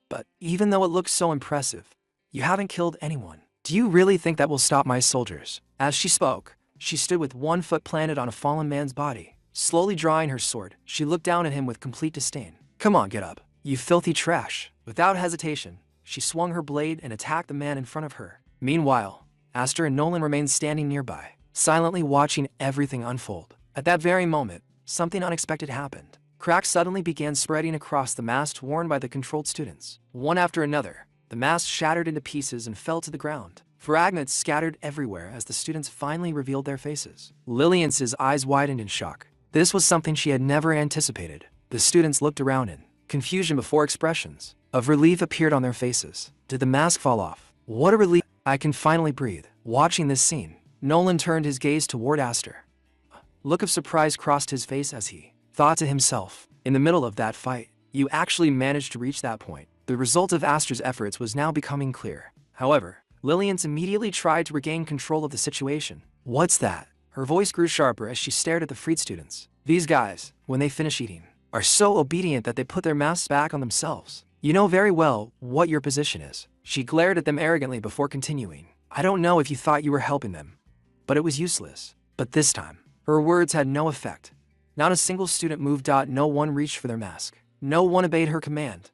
But even though it looks so impressive, you haven't killed anyone. Do you really think that will stop my soldiers? As she spoke, she stood with one foot planted on a fallen man's body. Slowly drawing her sword, she looked down at him with complete disdain. Come on, get up. You filthy trash. Without hesitation, she swung her blade and attacked the man in front of her. Meanwhile, Aster and Nolan remained standing nearby, silently watching everything unfold. At that very moment, something unexpected happened. Cracks suddenly began spreading across the masks worn by the controlled students. One after another, the masks shattered into pieces and fell to the ground. Fragments scattered everywhere as the students finally revealed their faces. Lillian's eyes widened in shock. This was something she had never anticipated. The students looked around in confusion before expressions of relief appeared on their faces. Did the mask fall off? What a relief! I can finally breathe. Watching this scene, Nolan turned his gaze toward Aster. A look of surprise crossed his face as he thought to himself, in the middle of that fight, you actually managed to reach that point. The result of Aster's efforts was now becoming clear. However, Lillian immediately tried to regain control of the situation. What's that? Her voice grew sharper as she stared at the freed students. These guys, when they finish eating, are so obedient that they put their masks back on themselves. You know very well what your position is. She glared at them arrogantly before continuing. I don't know if you thought you were helping them, but it was useless. But this time, her words had no effect. Not a single student moved. No one reached for their mask. No one obeyed her command.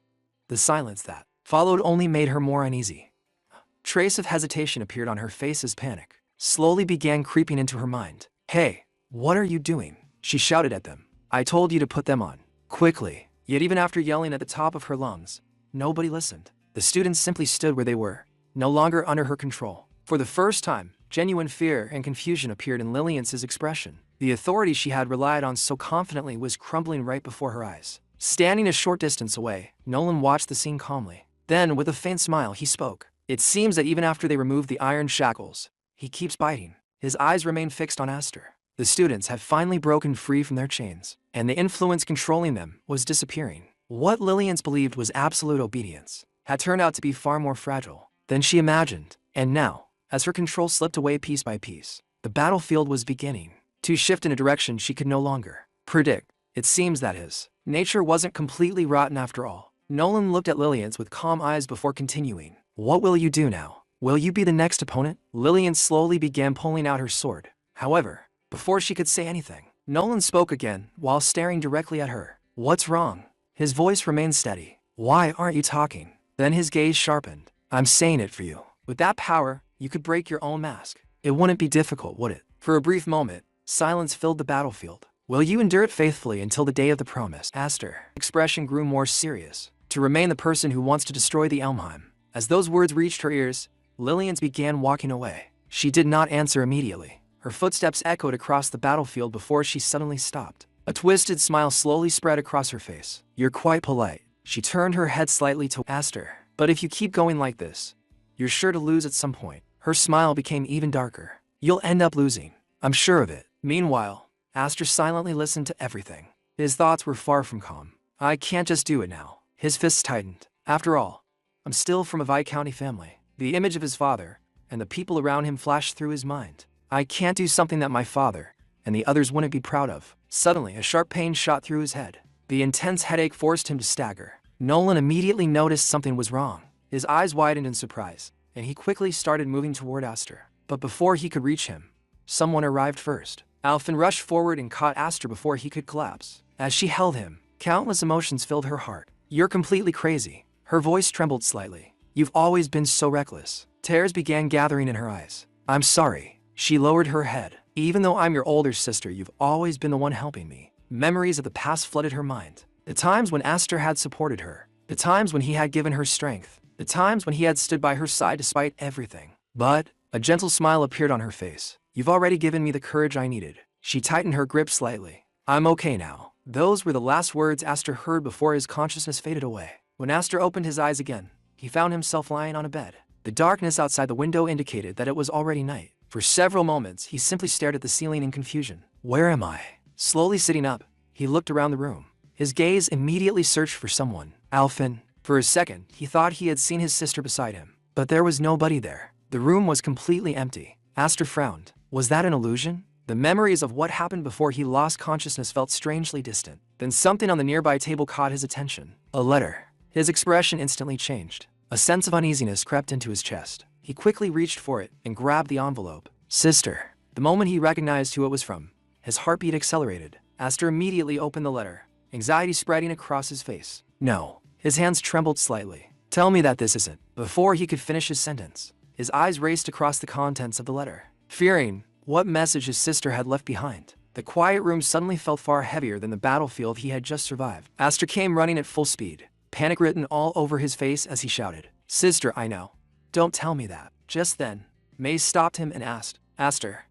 The silence that followed only made her more uneasy. A trace of hesitation appeared on her face as panic slowly began creeping into her mind. Hey, what are you doing? She shouted at them. I told you to put them on. Quickly. Yet even after yelling at the top of her lungs, nobody listened. The students simply stood where they were, no longer under her control. For the first time, genuine fear and confusion appeared in Lillian's expression. The authority she had relied on so confidently was crumbling right before her eyes. Standing a short distance away, Nolan watched the scene calmly. Then, with a faint smile, he spoke. It seems that even after they removed the iron shackles, he keeps biting. His eyes remain fixed on Aster. The students had finally broken free from their chains, and the influence controlling them was disappearing. What Lillian believed was absolute obedience had turned out to be far more fragile than she imagined, and now, as her control slipped away piece by piece, the battlefield was beginning to shift in a direction she could no longer predict. It seems that his nature wasn't completely rotten after all. Nolan looked at Lillian's with calm eyes before continuing. What will you do now? Will you be the next opponent? Lillian slowly began pulling out her sword. However, before she could say anything, Nolan spoke again while staring directly at her. What's wrong? His voice remained steady. Why aren't you talking? Then his gaze sharpened. I'm saying it for you. With that power, you could break your own mask. It wouldn't be difficult, would it? For a brief moment, silence filled the battlefield. Will you endure it faithfully until the day of the promise? Aster. Expression grew more serious. To remain the person who wants to destroy the Elmheim. As those words reached her ears, Lillian began walking away. She did not answer immediately. Her footsteps echoed across the battlefield before she suddenly stopped. A twisted smile slowly spread across her face. You're quite polite. She turned her head slightly to Aster. But if you keep going like this, you're sure to lose at some point. Her smile became even darker. You'll end up losing. I'm sure of it. Meanwhile, Aster silently listened to everything. His thoughts were far from calm. I can't just do it now. His fists tightened. After all, I'm still from a Viscounty family. The image of his father and the people around him flashed through his mind. I can't do something that my father and the others wouldn't be proud of. Suddenly, a sharp pain shot through his head. The intense headache forced him to stagger. Nolan immediately noticed something was wrong. His eyes widened in surprise, and he quickly started moving toward Aster. But before he could reach him, someone arrived first. Alphen rushed forward and caught Aster before he could collapse. As she held him, countless emotions filled her heart. You're completely crazy. Her voice trembled slightly. You've always been so reckless. Tears began gathering in her eyes. I'm sorry. She lowered her head. Even though I'm your older sister, you've always been the one helping me. Memories of the past flooded her mind. The times when Aster had supported her. The times when he had given her strength. The times when he had stood by her side despite everything. But a gentle smile appeared on her face. You've already given me the courage I needed. She tightened her grip slightly. I'm okay now. Those were the last words Aster heard before his consciousness faded away. When Aster opened his eyes again, he found himself lying on a bed. The darkness outside the window indicated that it was already night. For several moments, he simply stared at the ceiling in confusion. Where am I? Slowly sitting up, he looked around the room. His gaze immediately searched for someone. Alphen. For a second, he thought he had seen his sister beside him. But there was nobody there. The room was completely empty. Aster frowned. Was that an illusion? The memories of what happened before he lost consciousness felt strangely distant. Then something on the nearby table caught his attention. A letter. His expression instantly changed. A sense of uneasiness crept into his chest. He quickly reached for it and grabbed the envelope. Sister. The moment he recognized who it was from, his heartbeat accelerated. Aster immediately opened the letter, anxiety spreading across his face. No. His hands trembled slightly. Tell me that this isn't. Before he could finish his sentence, his eyes raced across the contents of the letter. Fearing what message his sister had left behind, the quiet room suddenly felt far heavier than the battlefield he had just survived. Aster came running at full speed, panic written all over his face as he shouted, Sister, I know. Don't tell me that. Just then, May stopped him and asked, Aster,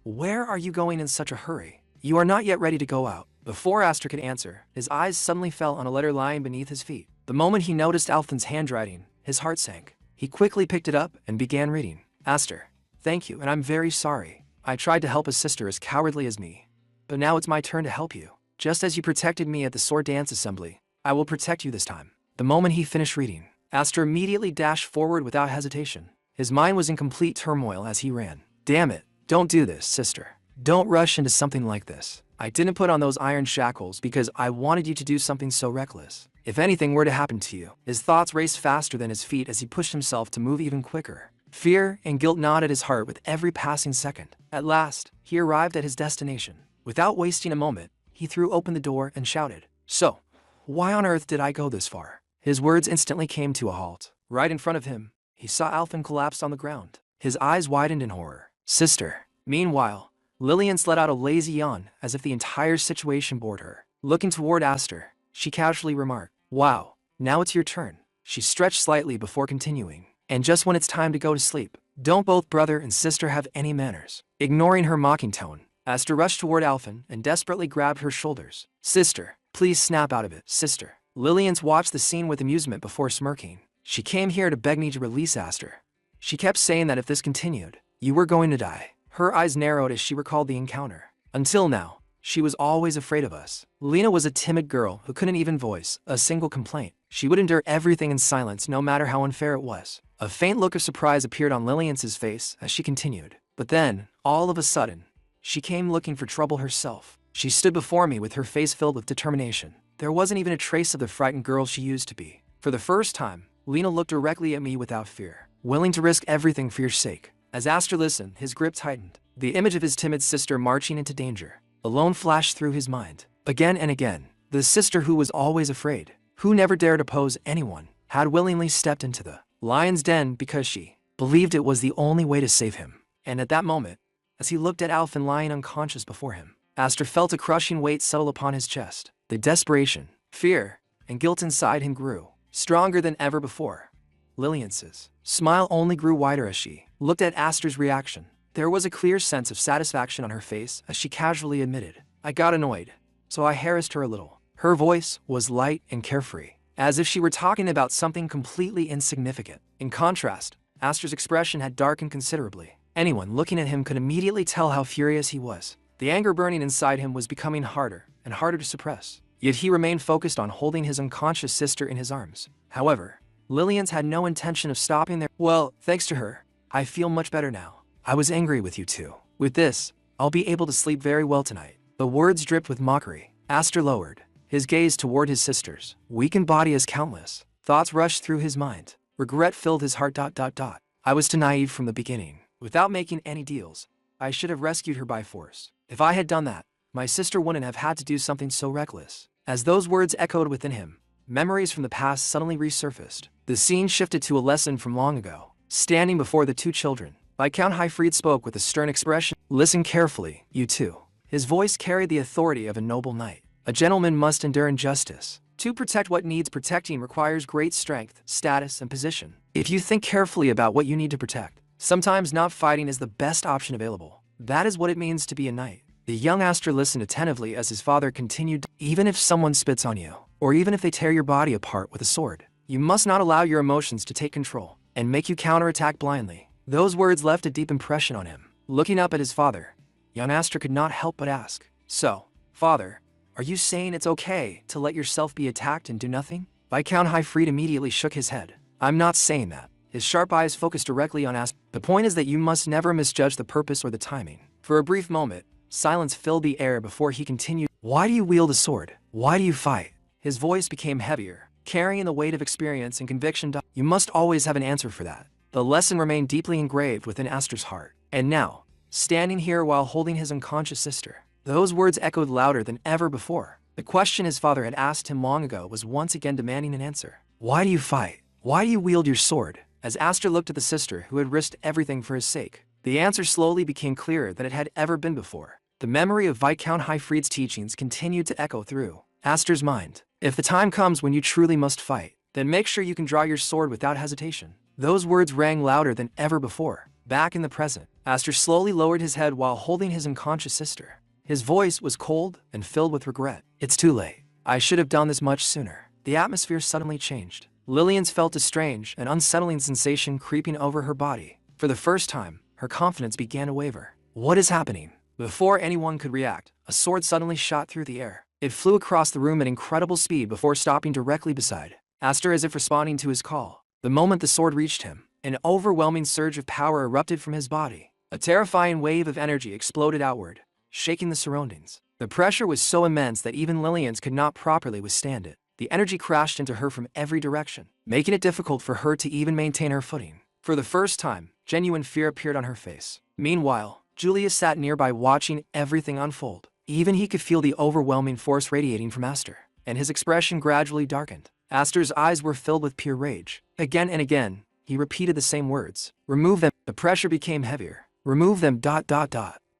where are you going in such a hurry? You are not yet ready to go out. Before Aster could answer, his eyes suddenly fell on a letter lying beneath his feet. The moment he noticed Alphen's handwriting, his heart sank. He quickly picked it up and began reading. Aster, thank you, and I'm very sorry. I tried to help a sister as cowardly as me. But now it's my turn to help you. Just as you protected me at the sword dance assembly, I will protect you this time. The moment he finished reading, Aster immediately dashed forward without hesitation. His mind was in complete turmoil as he ran. Damn it, don't do this, sister. Don't rush into something like this. I didn't put on those iron shackles because I wanted you to do something so reckless. If anything were to happen to you, his thoughts raced faster than his feet as he pushed himself to move even quicker. Fear and guilt gnawed at his heart with every passing second. At last, he arrived at his destination. Without wasting a moment, he threw open the door and shouted, So, why on earth did I go this far? His words instantly came to a halt. Right in front of him, he saw Alphen collapse on the ground. His eyes widened in horror. Sister. Meanwhile, Lillian let out a lazy yawn as if the entire situation bored her. Looking toward Aster, she casually remarked, Wow, now it's your turn. She stretched slightly before continuing. And just when it's time to go to sleep, don't both brother and sister have any manners? Ignoring her mocking tone, Aster rushed toward Alphen and desperately grabbed her shoulders. Sister, please snap out of it, sister. Lillian watched the scene with amusement before smirking. She came here to beg me to release Aster. She kept saying that if this continued, you were going to die. Her eyes narrowed as she recalled the encounter. Until now, she was always afraid of us. Lena was a timid girl who couldn't even voice a single complaint. She would endure everything in silence no matter how unfair it was. A faint look of surprise appeared on Lillian's face as she continued. But then, all of a sudden, she came looking for trouble herself. She stood before me with her face filled with determination. There wasn't even a trace of the frightened girl she used to be. For the first time, Lena looked directly at me without fear, willing to risk everything for your sake. As Aster listened, his grip tightened. The image of his timid sister marching into danger alone flashed through his mind. Again and again, the sister who was always afraid, who never dared oppose anyone, had willingly stepped into the lion's den because she believed it was the only way to save him. And at that moment, as he looked at Alphen lying unconscious before him, Aster felt a crushing weight settle upon his chest. The desperation, fear, and guilt inside him grew, stronger than ever before. Lillian's smile only grew wider as she looked at Aster's reaction. There was a clear sense of satisfaction on her face as she casually admitted, "I got annoyed, so I harassed her a little." Her voice was light and carefree, as if she were talking about something completely insignificant. In contrast, Aster's expression had darkened considerably. Anyone looking at him could immediately tell how furious he was. The anger burning inside him was becoming harder and harder to suppress. Yet he remained focused on holding his unconscious sister in his arms. However, Lillian's had no intention of stopping there. "Well, thanks to her, I feel much better now. I was angry with you too. With this, I'll be able to sleep very well tonight." The words dripped with mockery. Aster lowered his gaze toward his sister's weakened body as countless thoughts rushed through his mind. Regret filled his heart. I was too naive from the beginning. Without making any deals, I should have rescued her by force. If I had done that, my sister wouldn't have had to do something so reckless. As those words echoed within him, memories from the past suddenly resurfaced. The scene shifted to a lesson from long ago. Standing before the two children, Viscount Highfried spoke with a stern expression. "Listen carefully, you two." His voice carried the authority of a noble knight. "A gentleman must endure injustice. To protect what needs protecting requires great strength, status, and position. If you think carefully about what you need to protect, sometimes not fighting is the best option available. That is what it means to be a knight." The young Aster listened attentively as his father continued, "Even if someone spits on you, or even if they tear your body apart with a sword, you must not allow your emotions to take control and make you counterattack blindly." Those words left a deep impression on him. Looking up at his father, young Aster could not help but ask, "So, father, are you saying it's okay to let yourself be attacked and do nothing?" Viscount Highfried immediately shook his head. "I'm not saying that." His sharp eyes focused directly on Aster. "The point is that you must never misjudge the purpose or the timing." For a brief moment, silence filled the air before he continued, "Why do you wield a sword? Why do you fight?" His voice became heavier, carrying the weight of experience and conviction. "You must always have an answer for that." The lesson remained deeply engraved within Aster's heart. And now, standing here while holding his unconscious sister, those words echoed louder than ever before. The question his father had asked him long ago was once again demanding an answer. "Why do you fight? Why do you wield your sword?" As Aster looked at the sister who had risked everything for his sake, the answer slowly became clearer than it had ever been before. The memory of Viscount Highfried's teachings continued to echo through Aster's mind. "If the time comes when you truly must fight, then make sure you can draw your sword without hesitation." Those words rang louder than ever before. Back in the present, Aster slowly lowered his head while holding his unconscious sister. His voice was cold and filled with regret. "It's too late. I should have done this much sooner." The atmosphere suddenly changed. Lillian's felt a strange and unsettling sensation creeping over her body. For the first time, her confidence began to waver. "What is happening?" Before anyone could react, a sword suddenly shot through the air. It flew across the room at incredible speed before stopping directly beside Aster as if responding to his call. The moment the sword reached him, an overwhelming surge of power erupted from his body. A terrifying wave of energy exploded outward, shaking the surroundings. The pressure was so immense that even Lillian's could not properly withstand it. The energy crashed into her from every direction, making it difficult for her to even maintain her footing. For the first time, genuine fear appeared on her face. Meanwhile, Julius sat nearby watching everything unfold. Even he could feel the overwhelming force radiating from Aster, and his expression gradually darkened. Aster's eyes were filled with pure rage. Again and again, he repeated the same words. "Remove them." The pressure became heavier. "Remove them. ..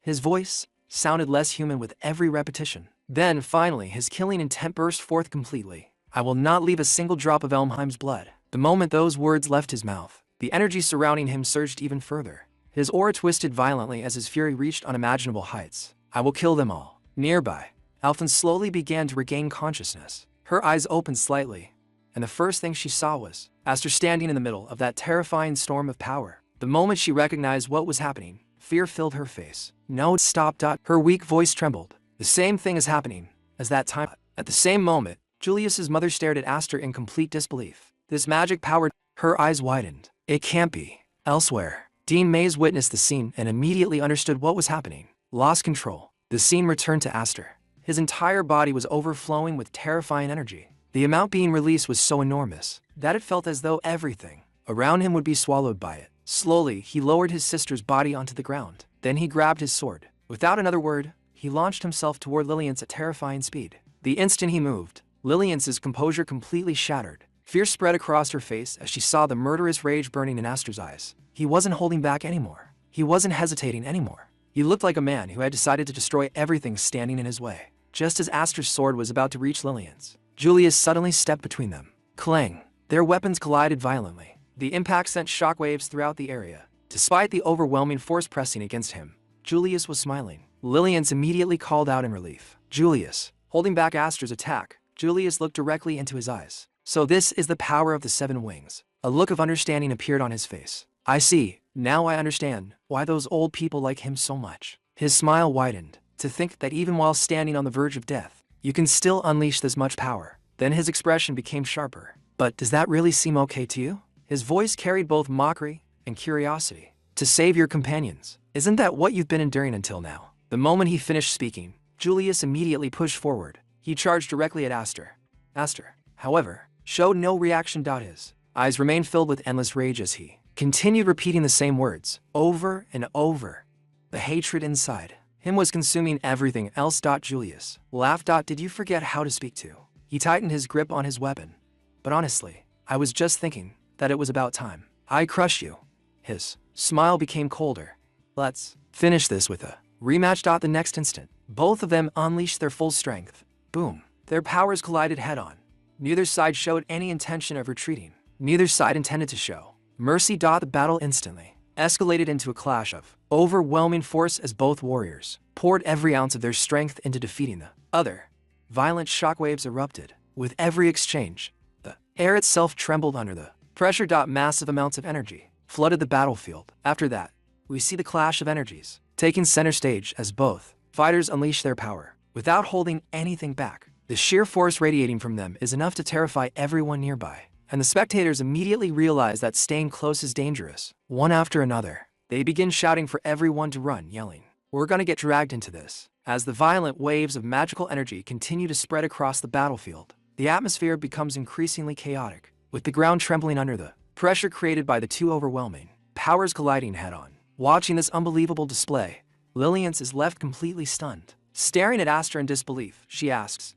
His voice sounded less human with every repetition. Then, finally, his killing intent burst forth completely. "I will not leave a single drop of Elmheim's blood." The moment those words left his mouth, the energy surrounding him surged even further. His aura twisted violently as his fury reached unimaginable heights. "I will kill them all." Nearby, Alphen slowly began to regain consciousness. Her eyes opened slightly, and the first thing she saw was Aster standing in the middle of that terrifying storm of power. The moment she recognized what was happening, Fear filled her face. No, stop. Her weak voice trembled. The same thing is happening as that time. At the same moment, Julius's mother stared at Aster in complete disbelief. This magic power, her eyes widened. It can't be. Elsewhere, Dean Mays witnessed the scene and immediately understood what was happening. Lost control. The scene returned to Aster. His entire body was overflowing with terrifying energy. The amount being released was so enormous that it felt as though everything around him would be swallowed by it. Slowly, he lowered his sister's body onto the ground. Then he grabbed his sword. Without another word, he launched himself toward Lillian's at terrifying speed. The instant he moved, Lillian's composure completely shattered. Fear spread across her face as she saw the murderous rage burning in Aster's eyes. He wasn't holding back anymore. He wasn't hesitating anymore. He looked like a man who had decided to destroy everything standing in his way. Just as Aster's sword was about to reach Lillian's, Julius suddenly stepped between them. Clang! Their weapons collided violently. The impact sent shockwaves throughout the area. Despite the overwhelming force pressing against him, Julius was smiling. Lillian's immediately called out in relief. Julius. Holding back Aster's attack, Julius looked directly into his eyes. So this is the power of the 7 wings. A look of understanding appeared on his face. I see. Now I understand why those old people like him so much. His smile widened. To think that even while standing on the verge of death, you can still unleash this much power. Then his expression became sharper. But does that really seem okay to you? His voice carried both mockery and curiosity. To save your companions. Isn't that what you've been enduring until now? The moment he finished speaking, Julius immediately pushed forward. He charged directly at Aster. Aster, however, showed no reaction. His eyes remained filled with endless rage as he continued repeating the same words, over and over. The hatred inside him was consuming everything else. Julius laughed. Did you forget how to speak to? He tightened his grip on his weapon. But honestly, I was just thinking that it was about time. I crush you. His smile became colder. Let's finish this with a rematch. The next instant, both of them unleashed their full strength. Boom. Their powers collided head-on. Neither side showed any intention of retreating. Neither side intended to show mercy. The battle instantly escalated into a clash of overwhelming force as both warriors poured every ounce of their strength into defeating the other. Violent shockwaves erupted. With every exchange, the air itself trembled under the pressure. Massive amounts of energy flooded the battlefield. After that, we see the clash of energies taking center stage as both fighters unleash their power without holding anything back. The sheer force radiating from them is enough to terrify everyone nearby, and the spectators immediately realize that staying close is dangerous. One after another, they begin shouting for everyone to run, yelling, "We're gonna get dragged into this." As the violent waves of magical energy continue to spread across the battlefield, the atmosphere becomes increasingly chaotic, with the ground trembling under the pressure created by the two overwhelming powers colliding head-on. Watching this unbelievable display, Lillian is left completely stunned. Staring at Aster in disbelief, she asks,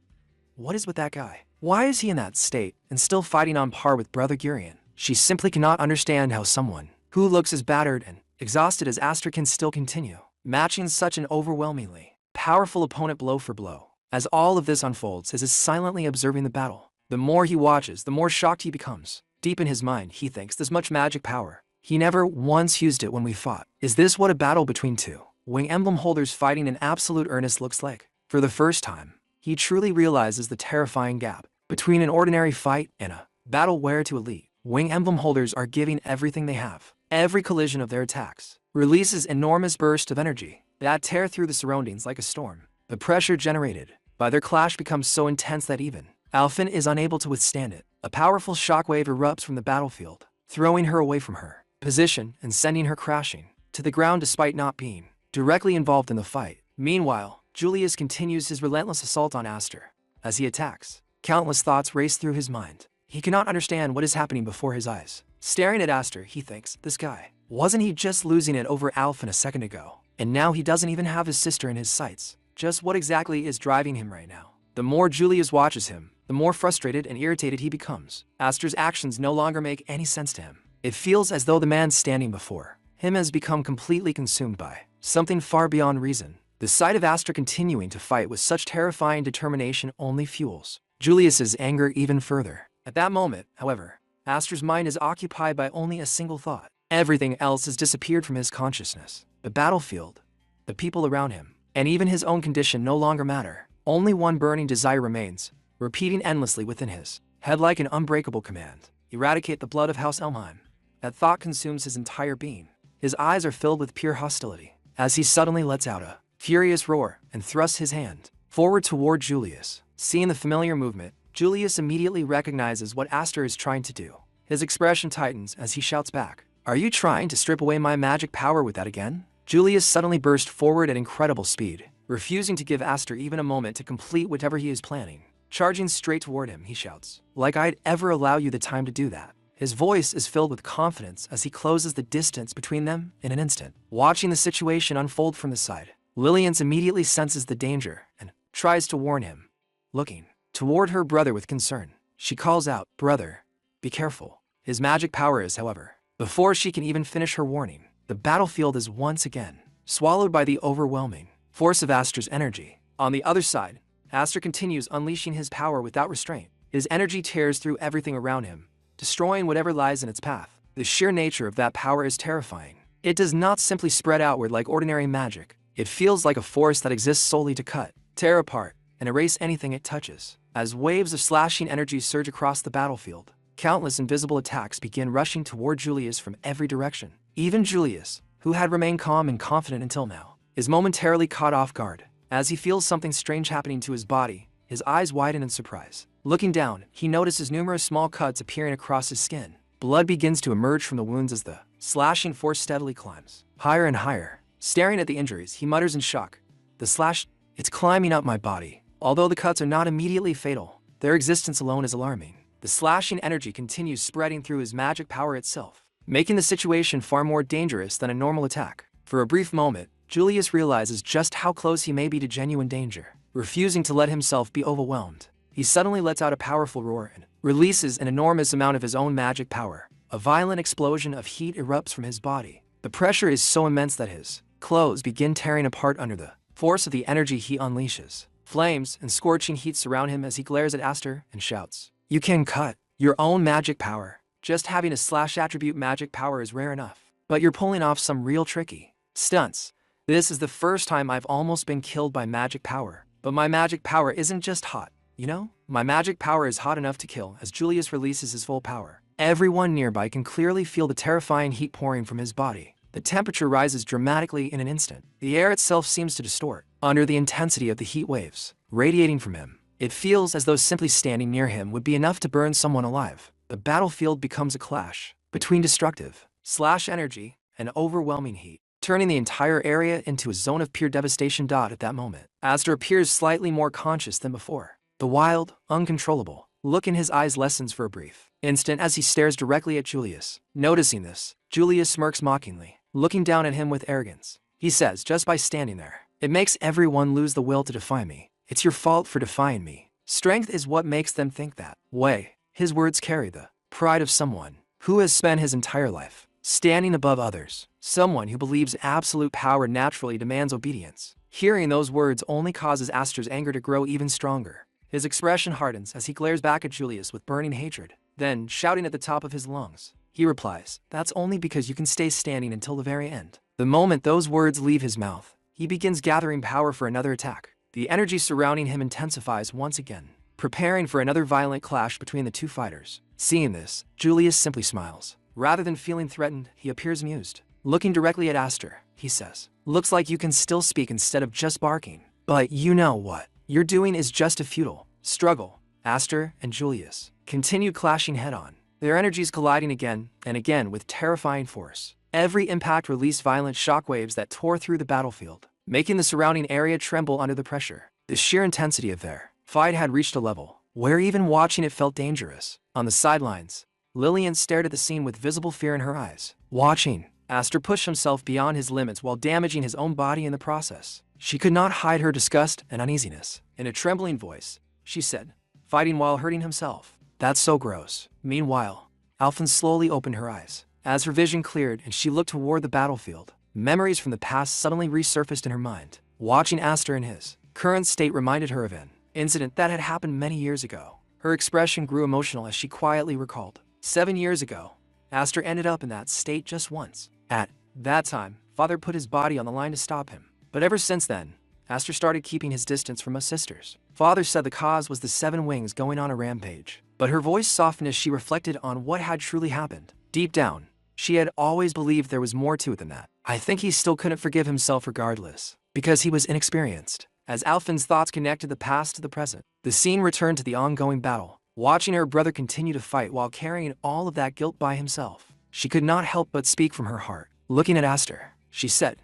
"What is with that guy? Why is he in that state and still fighting on par with Brother Gurion?" She simply cannot understand how someone who looks as battered and exhausted as Aster can still continue, matching such an overwhelmingly powerful opponent blow for blow. As all of this unfolds, as is silently observing the battle, the more he watches, the more shocked he becomes. Deep in his mind, he thinks, this much magic power. He never once used it when we fought. Is this what a battle between two wing emblem holders fighting in absolute earnest looks like? For the first time, he truly realizes the terrifying gap between an ordinary fight and a battle where two elite wing emblem holders are giving everything they have. Every collision of their attacks releases enormous bursts of energy that tear through the surroundings like a storm. The pressure generated by their clash becomes so intense that even Alphen is unable to withstand it. A powerful shockwave erupts from the battlefield, throwing her away from her position and sending her crashing to the ground despite not being directly involved in the fight. Meanwhile, Julius continues his relentless assault on Aster. As he attacks, countless thoughts race through his mind. He cannot understand what is happening before his eyes. Staring at Aster, he thinks, this guy, wasn't he just losing it over Alphen a second ago? And now he doesn't even have his sister in his sights. Just what exactly is driving him right now? The more Julius watches him, the more frustrated and irritated he becomes. Aster's actions no longer make any sense to him. It feels as though the man standing before him has become completely consumed by something far beyond reason. The sight of Aster continuing to fight with such terrifying determination only fuels Julius's anger even further. At that moment, however, Aster's mind is occupied by only a single thought. Everything else has disappeared from his consciousness. The battlefield, the people around him, and even his own condition no longer matter. Only one burning desire remains, repeating endlessly within his head like an unbreakable command. Eradicate the blood of House Elmheim. That thought consumes his entire being. His eyes are filled with pure hostility. as he suddenly lets out a furious roar and thrusts his hand forward toward Julius. Seeing the familiar movement, Julius immediately recognizes what Aster is trying to do. His expression tightens as he shouts back, "Are you trying to strip away my magic power with that again?" Julius suddenly burst forward at incredible speed, refusing to give Aster even a moment to complete whatever he is planning. Charging straight toward him, he shouts, "Like I'd ever allow you the time to do that." His voice is filled with confidence as he closes the distance between them in an instant. Watching the situation unfold from the side, Lillian immediately senses the danger and tries to warn him. Looking toward her brother with concern, she calls out, "Brother, be careful." His magic power is, however, before she can even finish her warning, the battlefield is once again swallowed by the overwhelming force of Aster's energy. On the other side, Aster continues unleashing his power without restraint. His energy tears through everything around him, destroying whatever lies in its path. The sheer nature of that power is terrifying. It does not simply spread outward like ordinary magic. It feels like a force that exists solely to cut, tear apart, and erase anything it touches. As waves of slashing energy surge across the battlefield, countless invisible attacks begin rushing toward Julius from every direction. Even Julius, who had remained calm and confident until now, is momentarily caught off guard. As he feels something strange happening to his body, his eyes widen in surprise. Looking down, he notices numerous small cuts appearing across his skin. Blood begins to emerge from the wounds as the slashing force steadily climbs higher and higher. Staring at the injuries, he mutters in shock, "The slash, it's climbing up my body." Although the cuts are not immediately fatal, their existence alone is alarming. The slashing energy continues spreading through his magic power itself, making the situation far more dangerous than a normal attack. For a brief moment, Julius realizes just how close he may be to genuine danger. Refusing to let himself be overwhelmed, he suddenly lets out a powerful roar and releases an enormous amount of his own magic power. A violent explosion of heat erupts from his body. The pressure is so immense that his clothes begin tearing apart under the force of the energy he unleashes. Flames and scorching heat surround him as he glares at Aster and shouts, "You can cut your own magic power. Just having a slash attribute magic power is rare enough, but you're pulling off some real tricky stunts. This is the first time I've almost been killed by magic power. But my magic power isn't just hot, you know? My magic power is hot enough to kill." As Julius releases his full power, everyone nearby can clearly feel the terrifying heat pouring from his body. The temperature rises dramatically in an instant. The air itself seems to distort under the intensity of the heat waves radiating from him. It feels as though simply standing near him would be enough to burn someone alive. The battlefield becomes a clash between destructive slash energy and overwhelming heat, turning the entire area into a zone of pure devastation. At that moment, Aster appears slightly more conscious than before. The wild, uncontrollable look in his eyes lessens for a brief instant as he stares directly at Julius. Noticing this, Julius smirks mockingly, looking down at him with arrogance. He says, "Just by standing there, it makes everyone lose the will to defy me. It's your fault for defying me. Strength is what makes them think that way." His words carry the pride of someone who has spent his entire life standing above others, someone who believes absolute power naturally demands obedience. Hearing those words only causes Aster's anger to grow even stronger. His expression hardens as he glares back at Julius with burning hatred. Then, shouting at the top of his lungs, he replies, "That's only because you can stay standing until the very end." The moment those words leave his mouth, he begins gathering power for another attack. The energy surrounding him intensifies once again, preparing for another violent clash between the two fighters. Seeing this, Julius simply smiles. Rather than feeling threatened, he appears amused. Looking directly at Aster, he says, "Looks like you can still speak instead of just barking. But you know what you're doing is just a futile struggle." Aster and Julius continue clashing head-on, their energies colliding again and again with terrifying force. Every impact released violent shockwaves that tore through the battlefield, making the surrounding area tremble under the pressure. The sheer intensity of their fight had reached a level where even watching it felt dangerous. On the sidelines, Lillian stared at the scene with visible fear in her eyes. Watching Aster push himself beyond his limits while damaging his own body in the process, she could not hide her disgust and uneasiness. In a trembling voice, she said, "Fighting while hurting himself? That's so gross." Meanwhile, Alphonse slowly opened her eyes. As her vision cleared and she looked toward the battlefield, memories from the past suddenly resurfaced in her mind. Watching Aster in his current state reminded her of an incident that had happened many years ago. Her expression grew emotional as she quietly recalled. 7 years ago, Aster ended up in that state just once. At that time, Father put his body on the line to stop him. But ever since then, Aster started keeping his distance from us sisters. Father said the cause was the 7 wings going on a rampage. But her voice softened as she reflected on what had truly happened. Deep down, she had always believed there was more to it than that. I think he still couldn't forgive himself regardless, because he was inexperienced. As Alphen's thoughts connected the past to the present, the scene returned to the ongoing battle. Watching her brother continue to fight while carrying all of that guilt by himself, she could not help but speak from her heart. Looking at Aster, she said,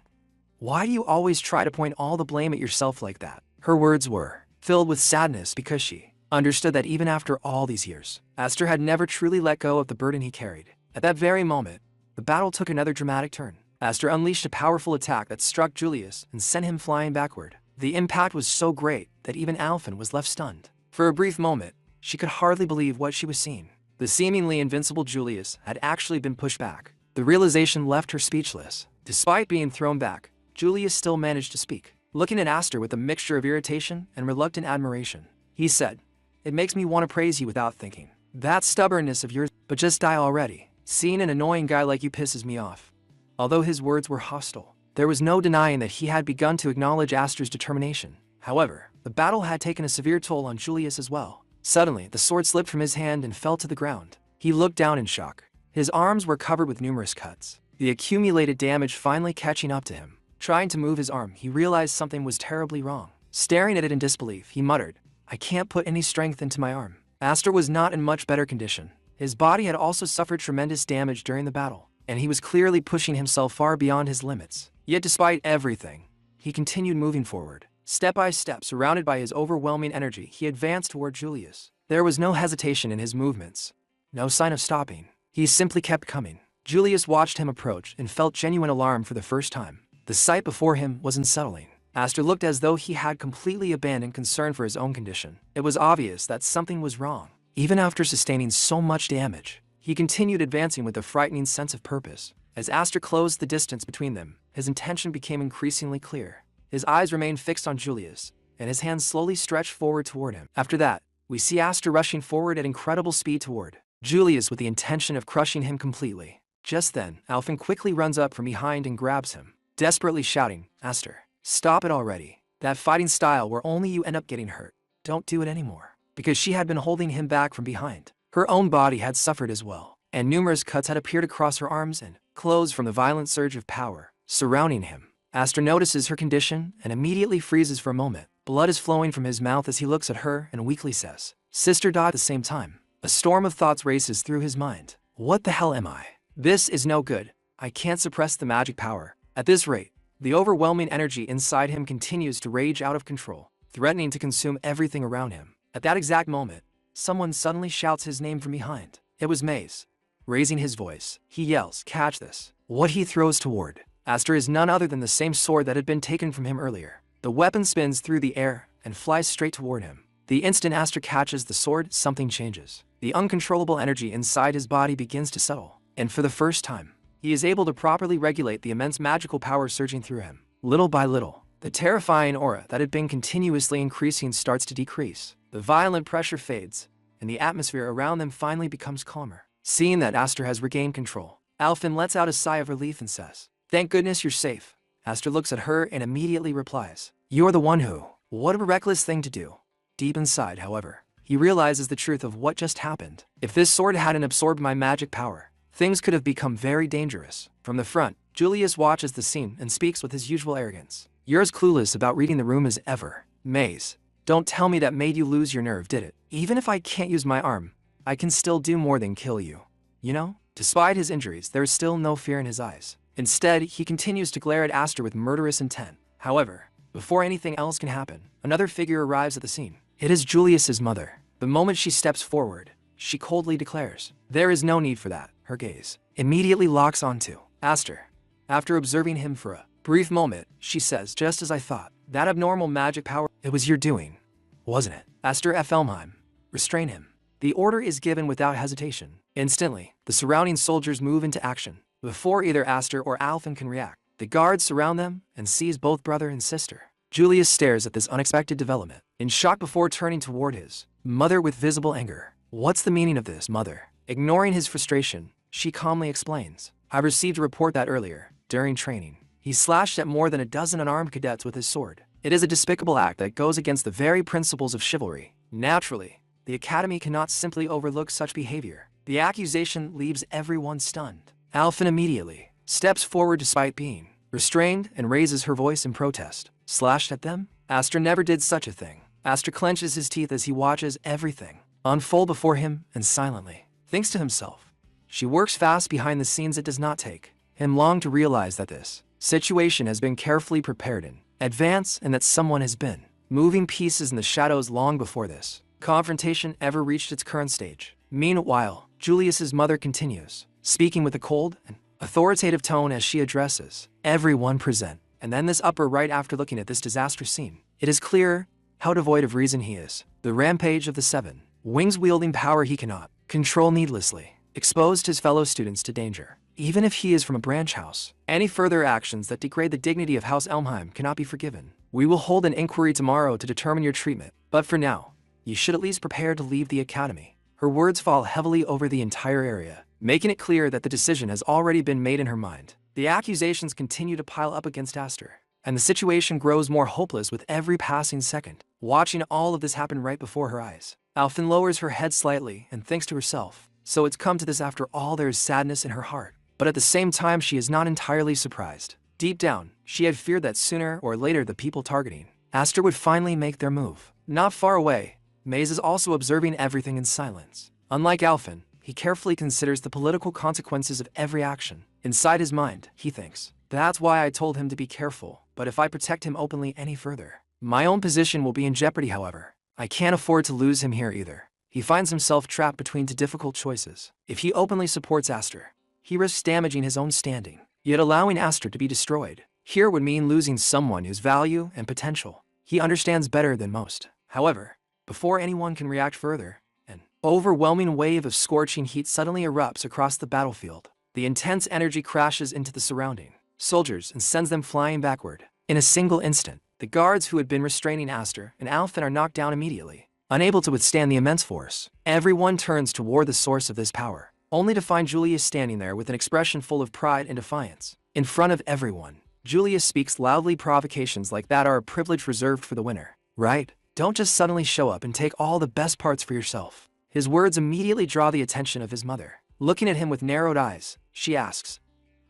"Why do you always try to point all the blame at yourself like that?" Her words were filled with sadness because she understood that even after all these years, Aster had never truly let go of the burden he carried. At that very moment, the battle took another dramatic turn. Aster unleashed a powerful attack that struck Julius and sent him flying backward. The impact was so great that even Alphen was left stunned. For a brief moment, she could hardly believe what she was seeing. The seemingly invincible Julius had actually been pushed back. The realization left her speechless. Despite being thrown back, Julius still managed to speak. Looking at Aster with a mixture of irritation and reluctant admiration, he said, "It makes me want to praise you without thinking. That stubbornness of yours, but just die already. Seeing an annoying guy like you pisses me off." Although his words were hostile, there was no denying that he had begun to acknowledge Aster's determination. However, the battle had taken a severe toll on Julius as well. Suddenly, the sword slipped from his hand and fell to the ground. He looked down in shock. His arms were covered with numerous cuts, the accumulated damage finally catching up to him. Trying to move his arm, he realized something was terribly wrong. Staring at it in disbelief, he muttered, "I can't put any strength into my arm." Aster was not in much better condition. His body had also suffered tremendous damage during the battle, and he was clearly pushing himself far beyond his limits. Yet despite everything, he continued moving forward. Step by step, surrounded by his overwhelming energy, he advanced toward Julius. There was no hesitation in his movements, no sign of stopping. He simply kept coming. Julius watched him approach and felt genuine alarm for the first time. The sight before him was unsettling. Aster looked as though he had completely abandoned concern for his own condition. It was obvious that something was wrong. Even after sustaining so much damage, he continued advancing with a frightening sense of purpose. As Aster closed the distance between them, his intention became increasingly clear. His eyes remained fixed on Julius, and his hands slowly stretched forward toward him. After that, we see Aster rushing forward at incredible speed toward Julius with the intention of crushing him completely. Just then, Alphen quickly runs up from behind and grabs him, desperately shouting, "Aster, stop it already. That fighting style where only you end up getting hurt. Don't do it anymore." Because she had been holding him back from behind. Her own body had suffered as well, and numerous cuts had appeared across her arms and clothes from the violent surge of power surrounding him. Aster notices her condition and immediately freezes for a moment. Blood is flowing from his mouth as he looks at her and weakly says, "Sister." At the same time, a storm of thoughts races through his mind. What the hell am I? This is no good. I can't suppress the magic power. At this rate, the overwhelming energy inside him continues to rage out of control, threatening to consume everything around him. At that exact moment, someone suddenly shouts his name from behind. It was Maze. Raising his voice, he yells, "Catch this." What he throws toward Aster is none other than the same sword that had been taken from him earlier. The weapon spins through the air and flies straight toward him. The instant Aster catches the sword, something changes. The uncontrollable energy inside his body begins to settle, and for the first time, he is able to properly regulate the immense magical power surging through him. Little by little, the terrifying aura that had been continuously increasing starts to decrease. The violent pressure fades, and the atmosphere around them finally becomes calmer. Seeing that Aster has regained control, Alphen lets out a sigh of relief and says, "Thank goodness you're safe." Aster looks at her and immediately replies, "You're the one who." What a reckless thing to do. Deep inside, however, he realizes the truth of what just happened. If this sword hadn't absorbed my magic power, things could have become very dangerous. From the front, Julius watches the scene and speaks with his usual arrogance. "You're as clueless about reading the room as ever. Maze, don't tell me that made you lose your nerve, did it? Even if I can't use my arm, I can still do more than kill you. You know?" Despite his injuries, there is still no fear in his eyes. Instead, he continues to glare at Aster with murderous intent. However, before anything else can happen, another figure arrives at the scene. It is Julius's mother. The moment she steps forward, she coldly declares, "There is no need for that." Her gaze immediately locks onto Aster. After observing him for a brief moment, she says, "Just as I thought. That abnormal magic power, it was your doing, wasn't it? Aster F. Elmheim, restrain him." The order is given without hesitation. Instantly, the surrounding soldiers move into action. Before either Aster or Alphen can react, the guards surround them and seize both brother and sister. Julius stares at this unexpected development, in shock before turning toward his mother with visible anger. "What's the meaning of this, mother?" Ignoring his frustration, she calmly explains, "I received a report that earlier, during training, he slashed at more than a dozen unarmed cadets with his sword. It is a despicable act that goes against the very principles of chivalry. Naturally, the Academy cannot simply overlook such behavior." The accusation leaves everyone stunned. Alphen immediately steps forward despite being restrained, and raises her voice in protest. Slashed at them? Aster never did such a thing. Aster clenches his teeth as he watches everything unfold before him and silently thinks to himself. She works fast behind the scenes. It does not take him long to realize that this situation has been carefully prepared in advance and that someone has been moving pieces in the shadows long before this confrontation ever reached its current stage. Meanwhile, Julius's mother continues, speaking with a cold and authoritative tone as she addresses everyone present. And then this upper right, after looking at this disastrous scene, it is clear how devoid of reason he is. The rampage of the 7 wings wielding power he cannot control needlessly exposed his fellow students to danger. Even if he is from a branch house, any further actions that degrade the dignity of House Elmheim cannot be forgiven. We will hold an inquiry tomorrow to determine your treatment, but for now, you should at least prepare to leave the academy. Her words fall heavily over the entire area, making it clear that the decision has already been made in her mind. The accusations continue to pile up against Aster, and the situation grows more hopeless with every passing second. Watching all of this happen right before her eyes, Alphen lowers her head slightly and thinks to herself, so it's come to this after all. There is sadness in her heart, but at the same time she is not entirely surprised. Deep down, she had feared that sooner or later the people targeting Aster would finally make their move. Not far away, Maze is also observing everything in silence. Unlike Alphen, he carefully considers the political consequences of every action. Inside his mind, he thinks, that's why I told him to be careful, but if I protect him openly any further, my own position will be in jeopardy. However, I can't afford to lose him here either. He finds himself trapped between two difficult choices. If he openly supports Aster, he risks damaging his own standing, yet allowing Aster to be destroyed here would mean losing someone whose value and potential he understands better than most. However, before anyone can react further, an overwhelming wave of scorching heat suddenly erupts across the battlefield. The intense energy crashes into the surrounding soldiers and sends them flying backward. In a single instant, the guards who had been restraining Aster and Alphen are knocked down immediately, unable to withstand the immense force. Everyone turns toward the source of this power, only to find Julius standing there with an expression full of pride and defiance. In front of everyone, Julius speaks loudly. Provocations like that are a privilege reserved for the winner, right? Don't just suddenly show up and take all the best parts for yourself. His words immediately draw the attention of his mother. Looking at him with narrowed eyes, she asks,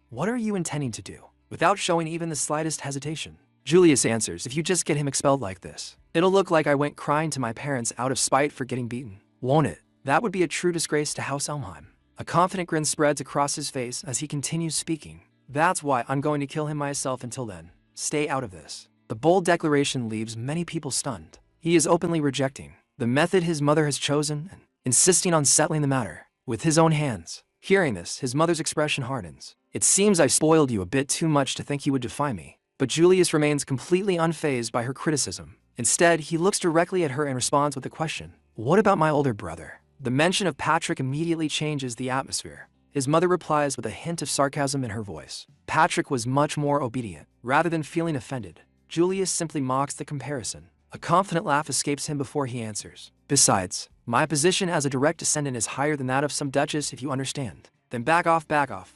"What are you intending to do?" Without showing even the slightest hesitation, Julius answers, "If you just get him expelled like this, it'll look like I went crying to my parents out of spite for getting beaten, won't it? That would be a true disgrace to House Elmheim." A confident grin spreads across his face as he continues speaking. "That's why I'm going to kill him myself. Until then, stay out of this." The bold declaration leaves many people stunned. He is openly rejecting the method his mother has chosen and insisting on settling the matter with his own hands. Hearing this, his mother's expression hardens. "It seems I spoiled you a bit too much to think he would defy me." But Julius remains completely unfazed by her criticism. Instead, he looks directly at her and responds with a question. "What about my older brother?" The mention of Patrick immediately changes the atmosphere. His mother replies with a hint of sarcasm in her voice. Patrick was much more obedient. Rather than feeling offended, Julius simply mocks the comparison. A confident laugh escapes him before he answers. "Besides, my position as a direct descendant is higher than that of some duchess, if you understand." "Then back off,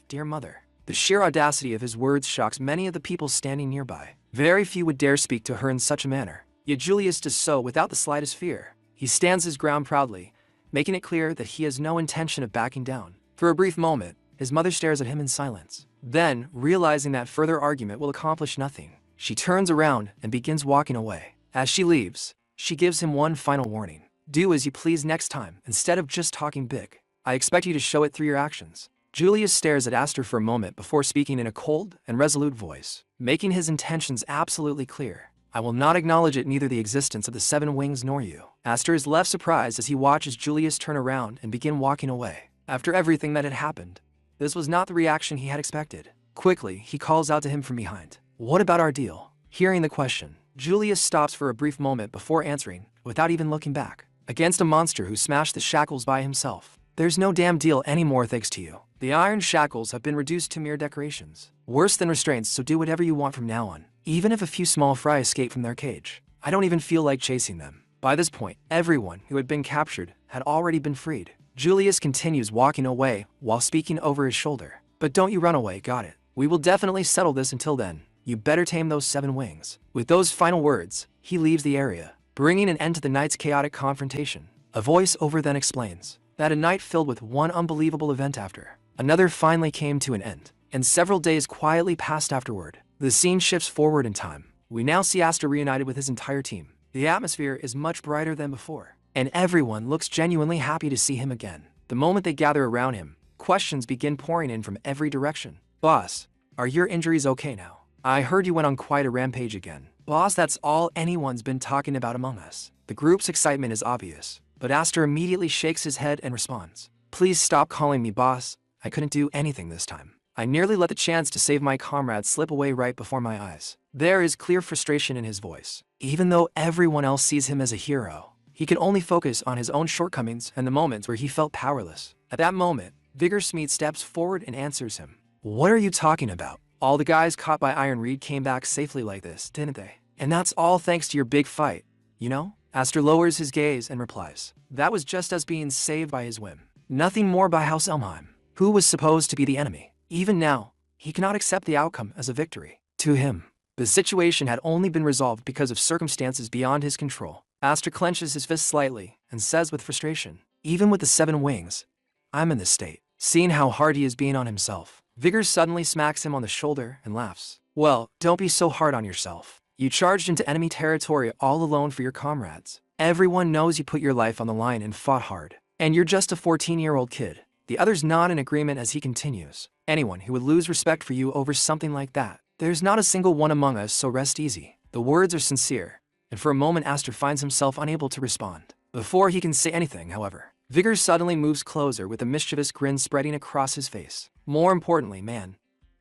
dear mother." The sheer audacity of his words shocks many of the people standing nearby. Very few would dare speak to her in such a manner. Yet Julius does so without the slightest fear. He stands his ground proudly, making it clear that he has no intention of backing down. For a brief moment, his mother stares at him in silence. Then, realizing that further argument will accomplish nothing, she turns around and begins walking away. As she leaves, she gives him one final warning. "Do as you please next time, instead of just talking big. I expect you to show it through your actions." Julius stares at Aster for a moment before speaking in a cold and resolute voice, making his intentions absolutely clear. "I will not acknowledge it, neither the existence of the 7 wings nor you." Aster is left surprised as he watches Julius turn around and begin walking away. After everything that had happened, this was not the reaction he had expected. Quickly, he calls out to him from behind, "What about our deal?" Hearing the question, Julius stops for a brief moment before answering, without even looking back. "Against a monster who smashed the shackles by himself. There's no damn deal anymore thanks to you. The iron shackles have been reduced to mere decorations. Worse than restraints, so do whatever you want from now on. Even if a few small fry escape from their cage, I don't even feel like chasing them." By this point, everyone who had been captured had already been freed. Julius continues walking away while speaking over his shoulder. "But don't you run away, got it? We will definitely settle this. Until then, you better tame those 7 wings." With those final words, he leaves the area, bringing an end to the night's chaotic confrontation. A voice-over then explains that a night filled with one unbelievable event after another finally came to an end, and several days quietly passed afterward. The scene shifts forward in time. We now see Aster reunited with his entire team. The atmosphere is much brighter than before, and everyone looks genuinely happy to see him again. The moment they gather around him, questions begin pouring in from every direction. Boss, are your injuries okay now? I heard you went on quite a rampage again. Boss, that's all anyone's been talking about among us. The group's excitement is obvious, but Aster immediately shakes his head and responds, please stop calling me boss. I couldn't do anything this time. I nearly let the chance to save my comrades slip away right before my eyes. There is clear frustration in his voice. Even though everyone else sees him as a hero, he can only focus on his own shortcomings and the moments where he felt powerless. At that moment, Vigor steps forward and answers him. What are you talking about? All the guys caught by Iron Reed came back safely like this, didn't they? And that's all thanks to your big fight, you know? Aster lowers his gaze and replies, that was just us being saved by his whim. Nothing more by House Elmheim, who was supposed to be the enemy. Even now, he cannot accept the outcome as a victory. To him, the situation had only been resolved because of circumstances beyond his control. Aster clenches his fist slightly and says with frustration, even with the 7 wings, I'm in this state. Seeing how hard he is being on himself, Vigor suddenly smacks him on the shoulder and laughs. Well, don't be so hard on yourself. You charged into enemy territory all alone for your comrades. Everyone knows you put your life on the line and fought hard. And you're just a 14-year-old kid. The others nod in agreement as he continues. Anyone who would lose respect for you over something like that, there's not a single one among us, so rest easy. The words are sincere, and for a moment Aster finds himself unable to respond. Before he can say anything, however, Vigor suddenly moves closer with a mischievous grin spreading across his face. More importantly, man,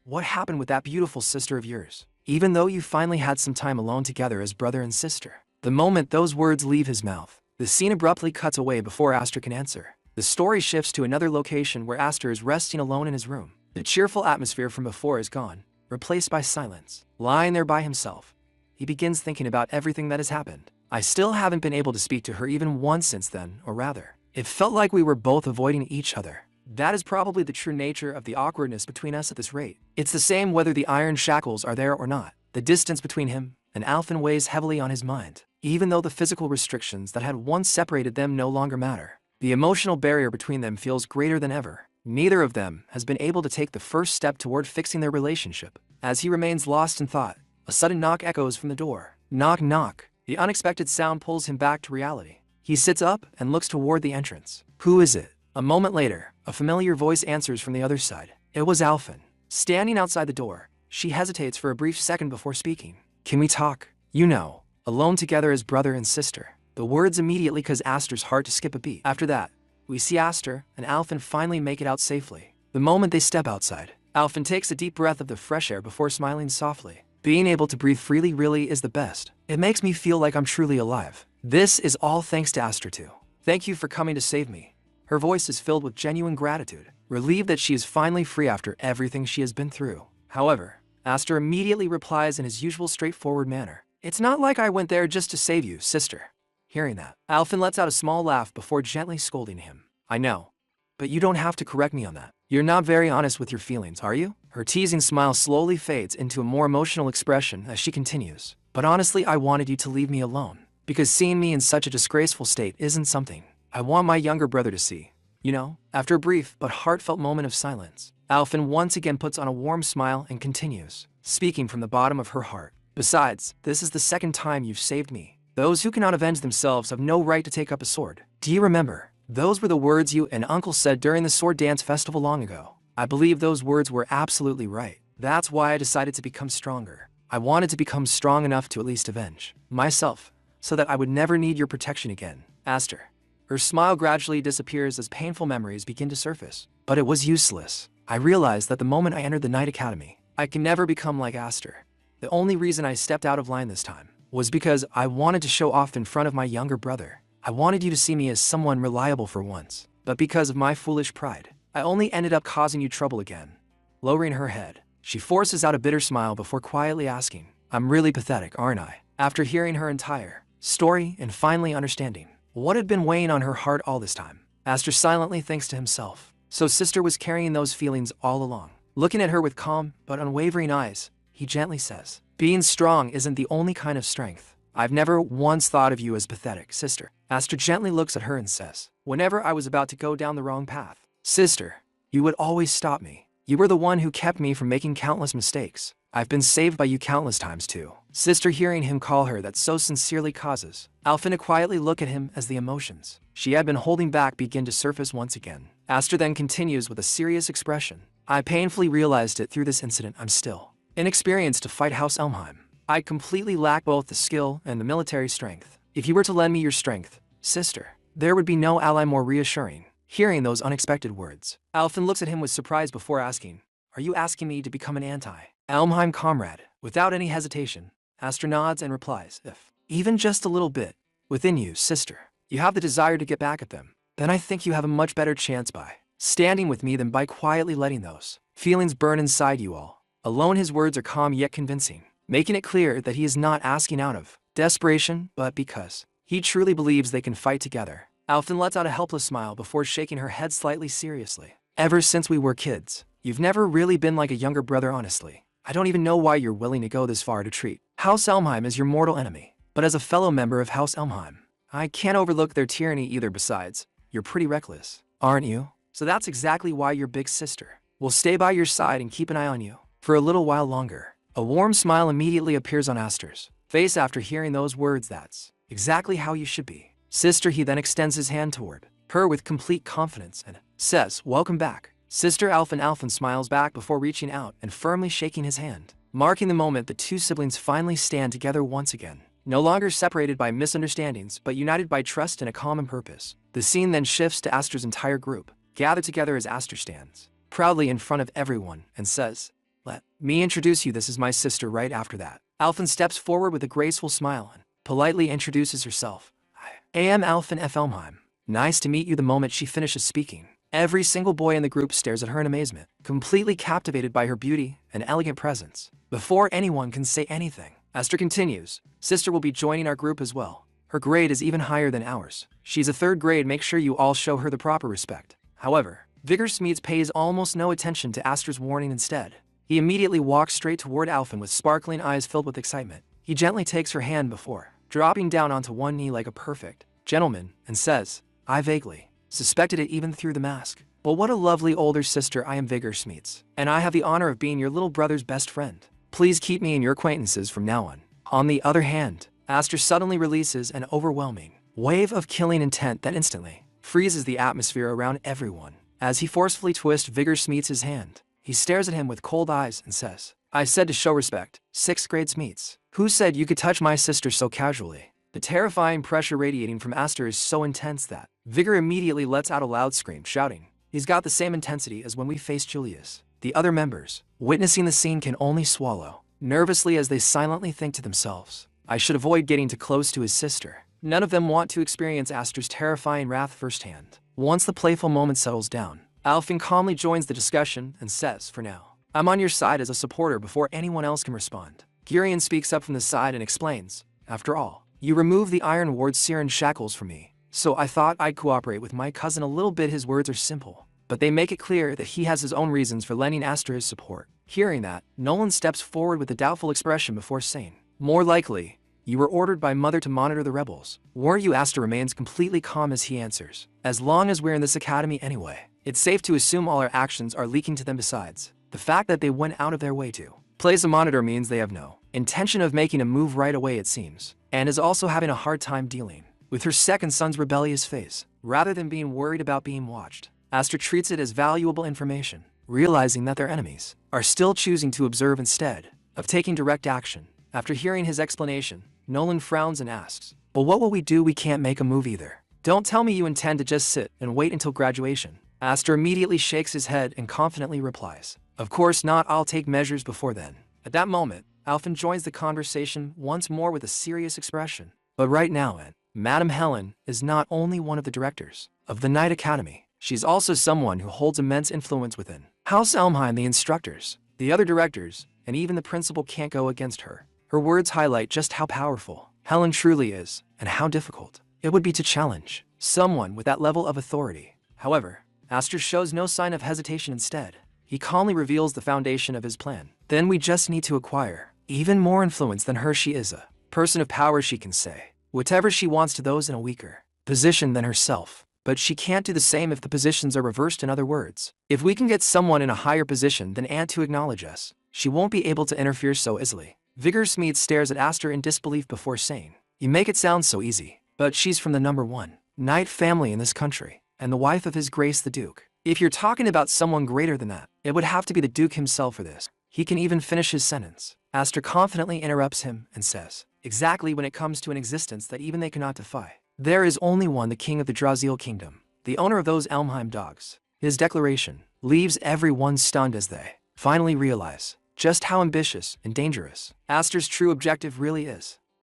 what happened with that beautiful sister of yours? Even though you finally had some time alone together as brother and sister. The moment those words leave his mouth, the scene abruptly cuts away before Aster can answer. The story shifts to another location where Aster is resting alone in his room. The cheerful atmosphere from before is gone, replaced by silence. Lying there by himself, he begins thinking about everything that has happened. I still haven't been able to speak to her even once since then, or rather, it felt like we were both avoiding each other. That is probably the true nature of the awkwardness between us at this rate. It's the same whether the iron shackles are there or not. The distance between him and Alphen weighs heavily on his mind, even though the physical restrictions that had once separated them no longer matter. The emotional barrier between them feels greater than ever. Neither of them has been able to take the first step toward fixing their relationship. As he remains lost in thought, a sudden knock echoes from the door. Knock, knock. The unexpected sound pulls him back to reality. He sits up and looks toward the entrance. Who is it? A moment later, a familiar voice answers from the other side. It was Alphen. Standing outside the door, she hesitates for a brief second before speaking. Can we talk? You know, alone together as brother and sister. The words immediately cause Aster's heart to skip a beat. After that, we see Aster and Alphen finally make it out safely. The moment they step outside, Alphen takes a deep breath of the fresh air before smiling softly. Being able to breathe freely really is the best. It makes me feel like I'm truly alive. This is all thanks to Aster too. Thank you for coming to save me. Her voice is filled with genuine gratitude, relieved that she is finally free after everything she has been through. However, Aster immediately replies in his usual straightforward manner. It's not like I went there just to save you, sister. Hearing that, Alphen lets out a small laugh before gently scolding him. I know, but you don't have to correct me on that. You're not very honest with your feelings, are you? Her teasing smile slowly fades into a more emotional expression as she continues. But honestly, I wanted you to leave me alone, because seeing me in such a disgraceful state isn't something I want my younger brother to see. You know, after a brief but heartfelt moment of silence, Alphen once again puts on a warm smile and continues, speaking from the bottom of her heart. Besides, this is the second time you've saved me. Those who cannot avenge themselves have no right to take up a sword. Do you remember? Those were the words you and Uncle said during the sword dance festival long ago. I believe those words were absolutely right. That's why I decided to become stronger. I wanted to become strong enough to at least avenge myself, so that I would never need your protection again. Aster. Her smile gradually disappears as painful memories begin to surface. But it was useless. I realized that the moment I entered the Night Academy, I can never become like Aster. The only reason I stepped out of line this time was because I wanted to show off in front of my younger brother. I wanted you to see me as someone reliable for once. But because of my foolish pride, I only ended up causing you trouble again. Lowering her head, she forces out a bitter smile before quietly asking, I'm really pathetic, aren't I? After hearing her entire story and finally understanding what had been weighing on her heart all this time, Aster silently thinks to himself. So sister was carrying those feelings all along. Looking at her with calm but unwavering eyes, he gently says, being strong isn't the only kind of strength. I've never once thought of you as pathetic, sister. Aster gently looks at her and says, whenever I was about to go down the wrong path, sister, you would always stop me. You were the one who kept me from making countless mistakes. I've been saved by you countless times too. Sister, hearing him call her that so sincerely causes Alpha to quietly look at him as the emotions she had been holding back begin to surface once again. Aster then continues with a serious expression. I painfully realized it through this incident. I'm still inexperienced to fight House Elmheim. I completely lack both the skill and the military strength. If you were to lend me your strength, sister, there would be no ally more reassuring. Hearing those unexpected words, Alphen looks at him with surprise before asking, are you asking me to become an anti-Elmheim comrade? Without any hesitation, Aster nods and replies, if even just a little bit within you, sister, you have the desire to get back at them, then I think you have a much better chance by standing with me than by quietly letting those feelings burn inside you all. Alone his words are calm yet convincing, making it clear that he is not asking out of desperation, but because he truly believes they can fight together. Alphen lets out a helpless smile before shaking her head slightly seriously. Ever since we were kids, you've never really been like a younger brother, honestly. I don't even know why you're willing to go this far to treat House Elmheim as your mortal enemy. But as a fellow member of House Elmheim, I can't overlook their tyranny either. Besides, you're pretty reckless, aren't you? So that's exactly why your big sister will stay by your side and keep an eye on you for a little while longer. A warm smile immediately appears on Aster's face after hearing those words. That's exactly how you should be, sister. He then extends his hand toward her with complete confidence and says, welcome back, sister. Alphen smiles back before reaching out and firmly shaking his hand, marking the moment the two siblings finally stand together once again. No longer separated by misunderstandings, but united by trust and a common purpose. The scene then shifts to Aster's entire group, gathered together as Aster stands proudly in front of everyone and says, let me introduce you, this is my sister. Right after that, Alphen steps forward with a graceful smile and politely introduces herself. I am Alphen F. Elmheim. Nice to meet you. The moment she finishes speaking, every single boy in the group stares at her in amazement, completely captivated by her beauty and elegant presence. Before anyone can say anything, Aster continues, sister will be joining our group as well. Her grade is even higher than ours. She's a 3rd grade. Make sure you all show her the proper respect. However, Vigor Smeets pays almost no attention to Aster's warning. Instead, he immediately walks straight toward Alphen with sparkling eyes filled with excitement. He gently takes her hand before dropping down onto one knee like a perfect gentleman and says, I vaguely suspected it even through the mask. But what a lovely older sister. I am Vigor Smeets, and I have the honor of being your little brother's best friend. Please keep me in your acquaintances from now on. On the other hand, Aster suddenly releases an overwhelming wave of killing intent that instantly freezes the atmosphere around everyone. As he forcefully twists Vigor Smeets' hand, he stares at him with cold eyes and says, I said to show respect, 6th grade Smeets. Who said you could touch my sister so casually? The terrifying pressure radiating from Aster is so intense that Vigor immediately lets out a loud scream, shouting, he's got the same intensity as when we faced Julius. The other members, witnessing the scene, can only swallow nervously as they silently think to themselves, I should avoid getting too close to his sister. None of them want to experience Aster's terrifying wrath firsthand. Once the playful moment settles down, Alphen calmly joins the discussion and says, for now, I'm on your side as a supporter. Before anyone else can respond, Girion speaks up from the side and explains, after all, you removed the Iron Ward's Siren shackles from me, so I thought I'd cooperate with my cousin a little bit. His words are simple, but they make it clear that he has his own reasons for lending Aster his support. Hearing that, Nolan steps forward with a doubtful expression before saying, more likely, you were ordered by Mother to monitor the rebels. Weren't you? Aster remains completely calm as he answers, as long as we're in this academy anyway, it's safe to assume all our actions are leaking to them. Besides, the fact that they went out of their way to place a monitor means they have no intention of making a move right away, it seems, and is also having a hard time dealing with her second son's rebellious phase. Rather than being worried about being watched, Aster treats it as valuable information, realizing that their enemies are still choosing to observe instead of taking direct action. After hearing his explanation, Nolan frowns and asks, but what will we do? We can't make a move either. Don't tell me you intend to just sit and wait until graduation. Aster immediately shakes his head and confidently replies, of course not, I'll take measures before then. At that moment, Alphen joins the conversation once more with a serious expression. But right now, Madame Helen is not only one of the directors of the Night Academy, she's also someone who holds immense influence within House Elmheim. The instructors, the other directors, and even the principal can't go against her. Her words highlight just how powerful Helen truly is, and how difficult it would be to challenge someone with that level of authority. However, Aster shows no sign of hesitation. Instead, he calmly reveals the foundation of his plan. Then we just need to acquire even more influence than her. She is a person of power. She can say whatever she wants to those in a weaker position than herself. But she can't do the same if the positions are reversed. In other words, if we can get someone in a higher position than Aunt to acknowledge us, She won't be able to interfere so easily. Vigourousmead stares at Aster in disbelief before saying, "You make it sound so easy, but she's from the #1 knight family in this country, and the wife of His Grace the Duke. If you're talking about someone greater than that, it would have to be the Duke himself for this." He can even finish his sentence. Aster confidently interrupts him and says, "Exactly when it comes to an existence that even they cannot defy. There is only one, the king of the Draziel kingdom, the owner of those Elmheim dogs." His declaration leaves everyone stunned as they finally realize just how ambitious and dangerous Aster's true objective really is.